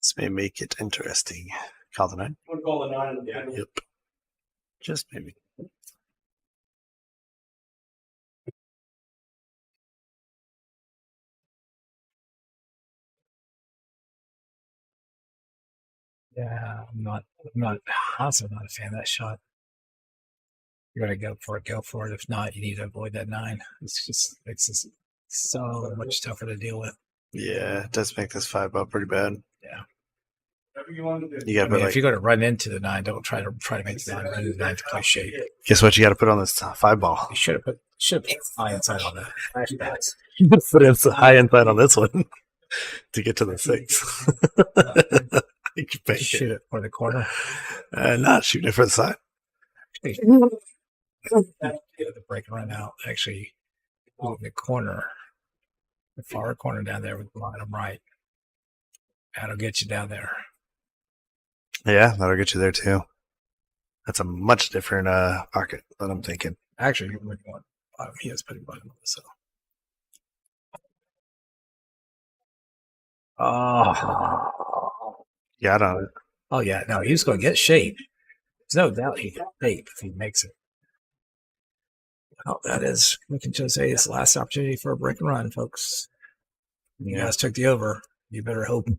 This may make it interesting. Call the 9? We'll call the 9. Yeah. Yep. Just maybe. Yeah, I'm also not a fan of that shot. You're gonna go for it, go for it. If not, you need to avoid that 9. It's just so much tougher to deal with. Yeah, it does make this 5 up pretty bad. Yeah. Whatever you want to do. You got I to mean, put if you're gonna run into the 9, don't try to make the 9 run into the 9 to play shape. guess what you got to put on this 5 ball? You should have put high inside on that. Flashbacks. You put in some high inside on this one to get to the 6. You can make Shoot it for the corner. not shooting it for the side. The break and run out. Actually, move the corner, the far corner down there with the bottom right. That'll get you down there. Yeah, that'll get you there too. That's a much different pocket than I'm thinking. Actually, you're looking at bottom. He has pretty bottom. So. Oh. Yeah, I don't. Oh yeah, no, he's going to get shape. There's no doubt he can shape if he makes it. Well, that is looking to say his last opportunity for a break and run, folks. You guys took the over. You better hope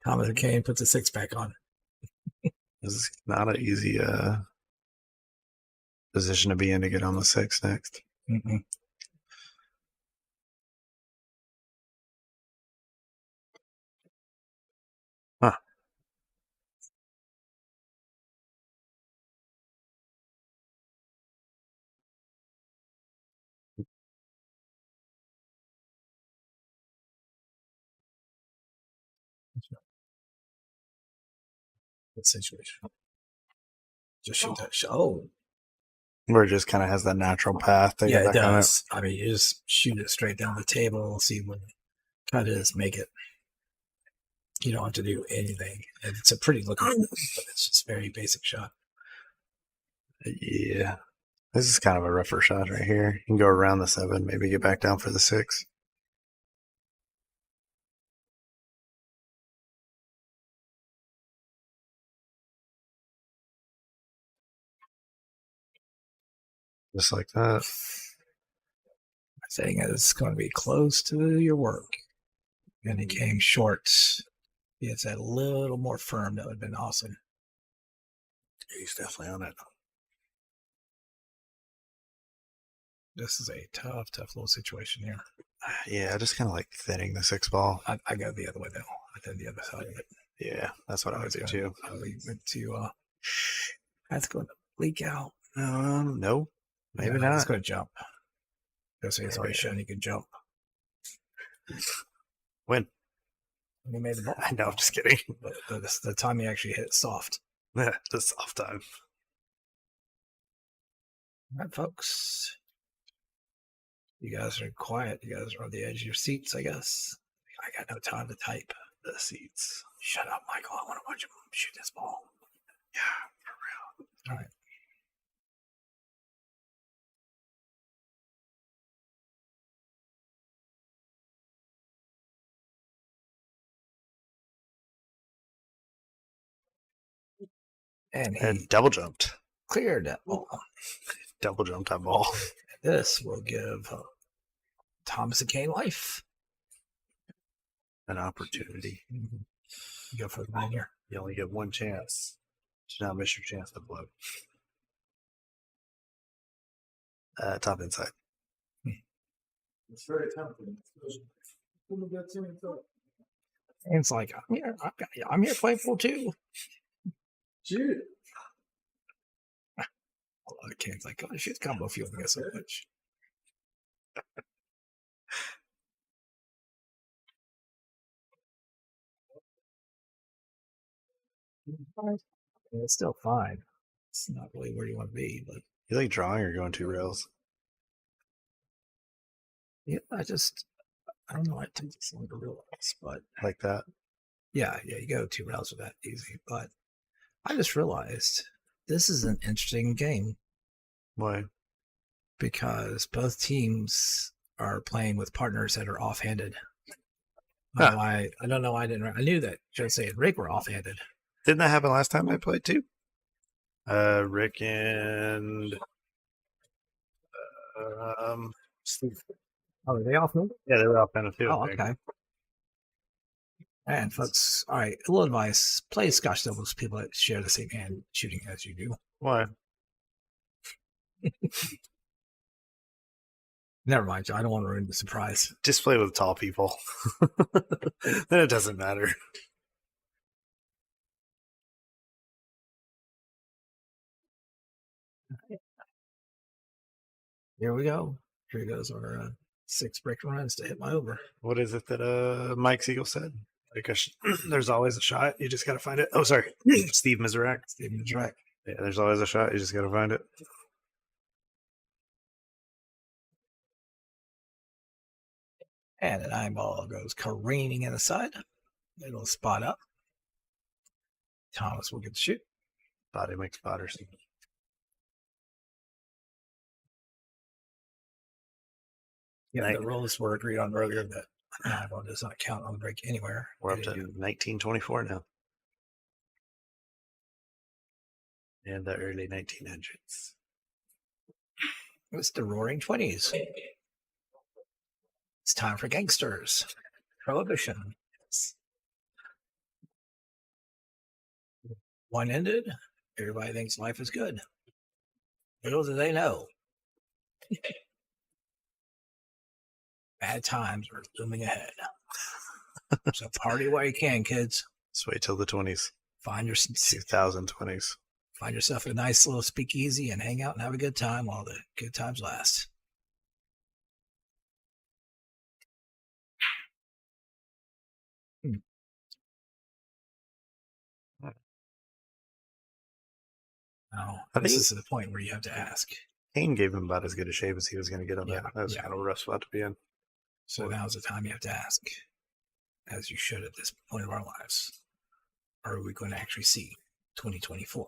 Thomas or Kane puts a 6-pack on. This is not an easy position to be in to get on the 6 next. Mm-mm. Huh. Good situation. Just shoot that shot. Oh, Where it just kind of has that natural path to Yeah, get it back on it. does. I mean, you just shoot it straight down the table, see what the cut is, make it. You don't have to do anything. And it's a pretty looking, but it's just very basic shot. Yeah. This is kind of a rougher shot right here. You can go around the 7, maybe get back down for the 6. Just like that. My saying is it's going to be close to your work. And he came short. He had said a little more firm. That would have been awesome. He's definitely on it. This is a tough little situation here. Yeah, I just kind of like thinning the 6 ball. I go the other way, though. I did the other side of it. Yeah, that's what I would do too. I leave it to, that's going to leak out. No, maybe Yeah, not. It's going to jump. Because he's already shown he can jump. When? When he made the ball. I know, I'm just kidding. But the time he actually hit it soft. Just off time. All right, folks. You guys are quiet. You guys are on the edge of your seats, I guess. I got no time to type. The seats. Shut up, Michael. I want to watch him shoot this ball. Yeah, for real. All right. And he double jumped. cleared that ball. Double jumped that ball. This will give Thomas and Kane life. An opportunity. Mm-hmm. Go for the 9 here. You only get one chance. Do not miss your chance to blow. Top inside. It's very tempting. It's like, I'm here playful too. Shoot. A lot of Kane's like, oh, shoot, combo fueling us so much. It's still fine. It's not really where you want to be, but You like drawing or going 2 rails? yeah, I don't know. I take this long to realize, but Like that? yeah, you go 2 rounds with that easy. But I just realized this is an interesting game Why? because both teams are playing with partners that are offhanded. Huh. I don't know why I didn't. I knew that Jose and Rick were offhanded. Didn't that happen last time I played too? Rick and Steve. Oh, are they offhanded? Yeah, they were offhanded too. Oh, okay. And folks, all right, a little advice: play Scotch doubles with people that share the same hand shooting as you do. Why? Never mind, I don't want to ruin the surprise. Just play with tall people. Then it doesn't matter. Here we go. Here goes our 6 break runs to hit my over. What is it that Mike Siegel said? Because there's always a shot. You just got to find it. Oh, sorry. Steve Mizrak. Yeah, there's always a shot. You just got to find it. And an eyeball goes careening in the side. It'll spot up. Thomas will get the shoot. Body makes spotters. Yeah, the rules were agreed on earlier that an eyeball does not count on the break anywhere. We're up to 1924 now. And the early 1900s. It's the roaring 20s. It's time for gangsters. Prohibition. One ended. Everybody thinks life is good. Little do they know. Bad times are looming ahead. So party while you can, kids. Just wait till the 20s. Find your 2020s. Find yourself a nice little speakeasy and hang out and have a good time while the good times last. Now, this is the point where you have to ask, Kane gave him about as good a shape as he was going to get on that. Yeah, That was yeah. kind of a rough spot to be in. So now's the time you have to ask, as you should at this point of our lives, are we going to actually see 2024?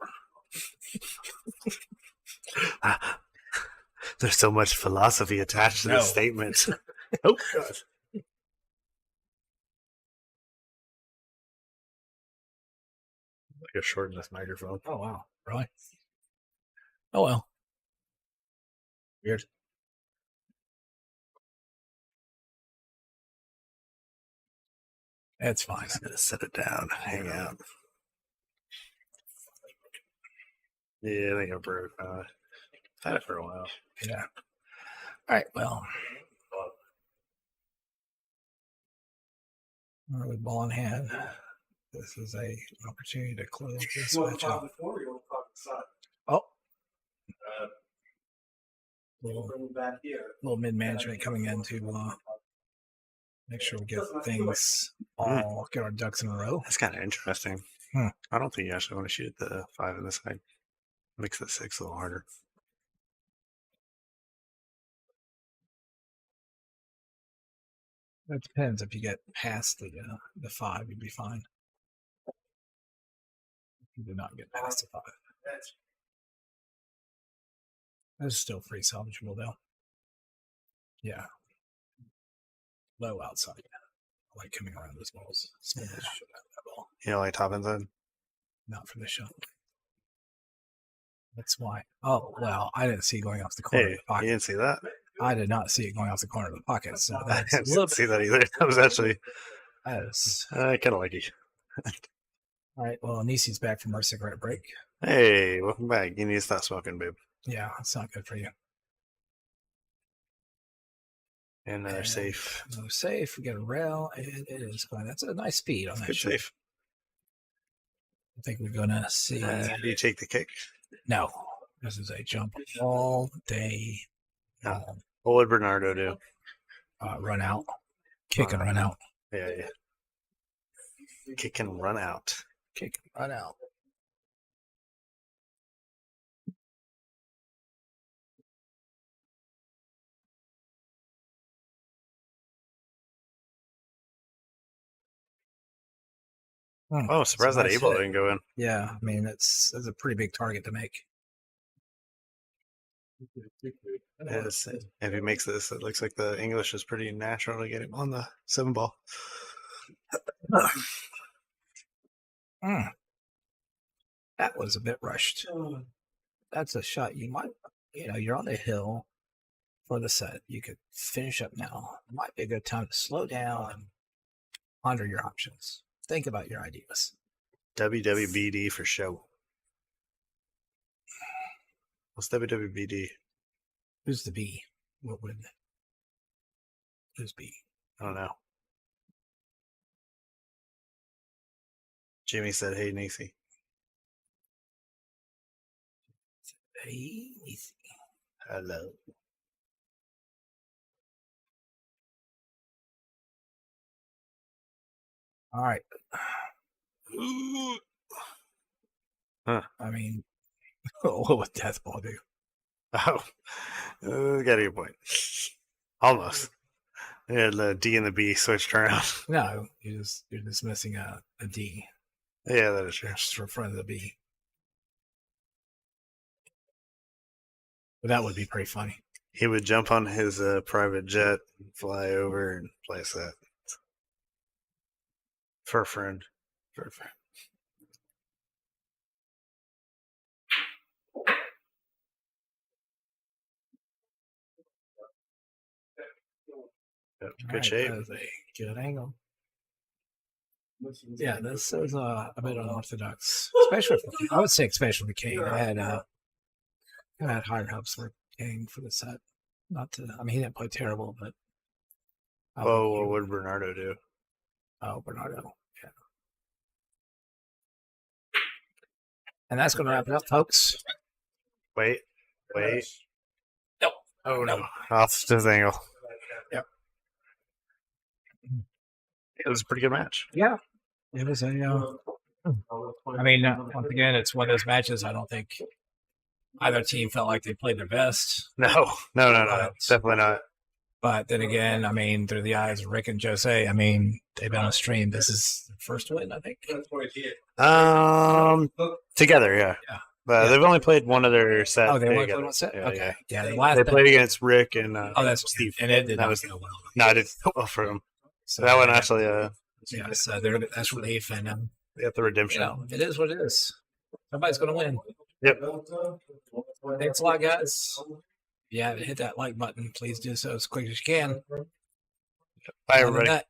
There's so much philosophy attached to this statement. Oh, God. I gotta shorten this microphone. Oh, wow. Really? Oh, well. Weird. That's fine. I'm gonna set it down, hang out. Yeah, I think I've had it for a while. Yeah. All right. Well, with ball in hand, this is an opportunity to close this match out. Oh. Little mid-management coming in to make sure we get things all, get our ducks in a row. That's kind of interesting. I don't think you actually want to shoot at the 5 in the side. Makes the 6 a little harder. It depends. If you get past the 5, you'd be fine. You do not get past the 5. That's still free salvageable though. Yeah. Low outside. I like coming around those balls. Should have that ball. You know, like top inside? Not for this shot. That's why. Oh, well, I didn't see it going off the corner of Hey, the pocket. you didn't see that? I did not see it going off the corner of the pocket. So I that's a didn't little see that either. That was actually That's kind of lucky. all right. Well, Nisi's back from our cigarette break. Hey, welcome back. You need to stop smoking, babe. Yeah, it's not good for you. And they're safe. Another safe. We get a rail, and it is fine. That's a nice speed on that Good shot. safe. I think we're gonna see. Do you take the kick? No, this is a jump all day. What would Bernardo do? Run out, kick and run out, Yeah. Kick and run out. kick and run out. Oh, surprised that nice A-ball hit. didn't go in. Yeah, I mean that's a pretty big target to make. Yes, if he makes this, it looks like the English is pretty natural to get him on the 7-ball. That was a bit rushed. That's a shot you might, you're on the hill for the set. You could finish up now. Might be a good time to slow down and ponder your options. Think about your ideas. WWBD for show. What's WWBD? Who's the B? Who's B? I don't know. Jimmy said, hey, Nisi. Hey, Hello. all right. Huh. I mean, what would Death Ball do? Oh, got a good point. Almost. Yeah, the D and the B switched around. No, you're just missing a D. Yeah, that is true. Just in front of the B. But that would be pretty funny. He would jump on his private jet, fly over, and place that. For a friend. For a friend. Yep, good shape. That is a good angle. Yeah, this is a bit unorthodox, especially I would say especially Kane. I had higher hopes for Kane for the set. Not to, I mean, he didn't play terrible, but. Oh, what would Bernardo do? Oh, Bernardo, yeah. And that's going to wrap it up, folks. Wait. Nope. Oh, no. Off this angle. Yep. It was a pretty good match. Yeah. It was a. I mean, once again, it's one of those matches I don't think either team felt like they played their best. No. But- Definitely not. But then again, I mean, through the eyes of Rick and Jose, I mean, they've been on a stream. This is their first win, I think. Together, yeah. Yeah. But Yeah. they've only played one other set. Oh, they only together. played one set? Yeah, Okay. yeah. Yeah, the last They played against Rick and that's Steve. and it did That not was go well. no, it didn't go well for them. So That one actually, yeah, so that's relief, and they got the redemption. it is what it is. Somebody's going to win. Yep. Thanks a lot, guys. If you haven't hit that like button, please do so as quick as you can. Bye, Other than everybody. that,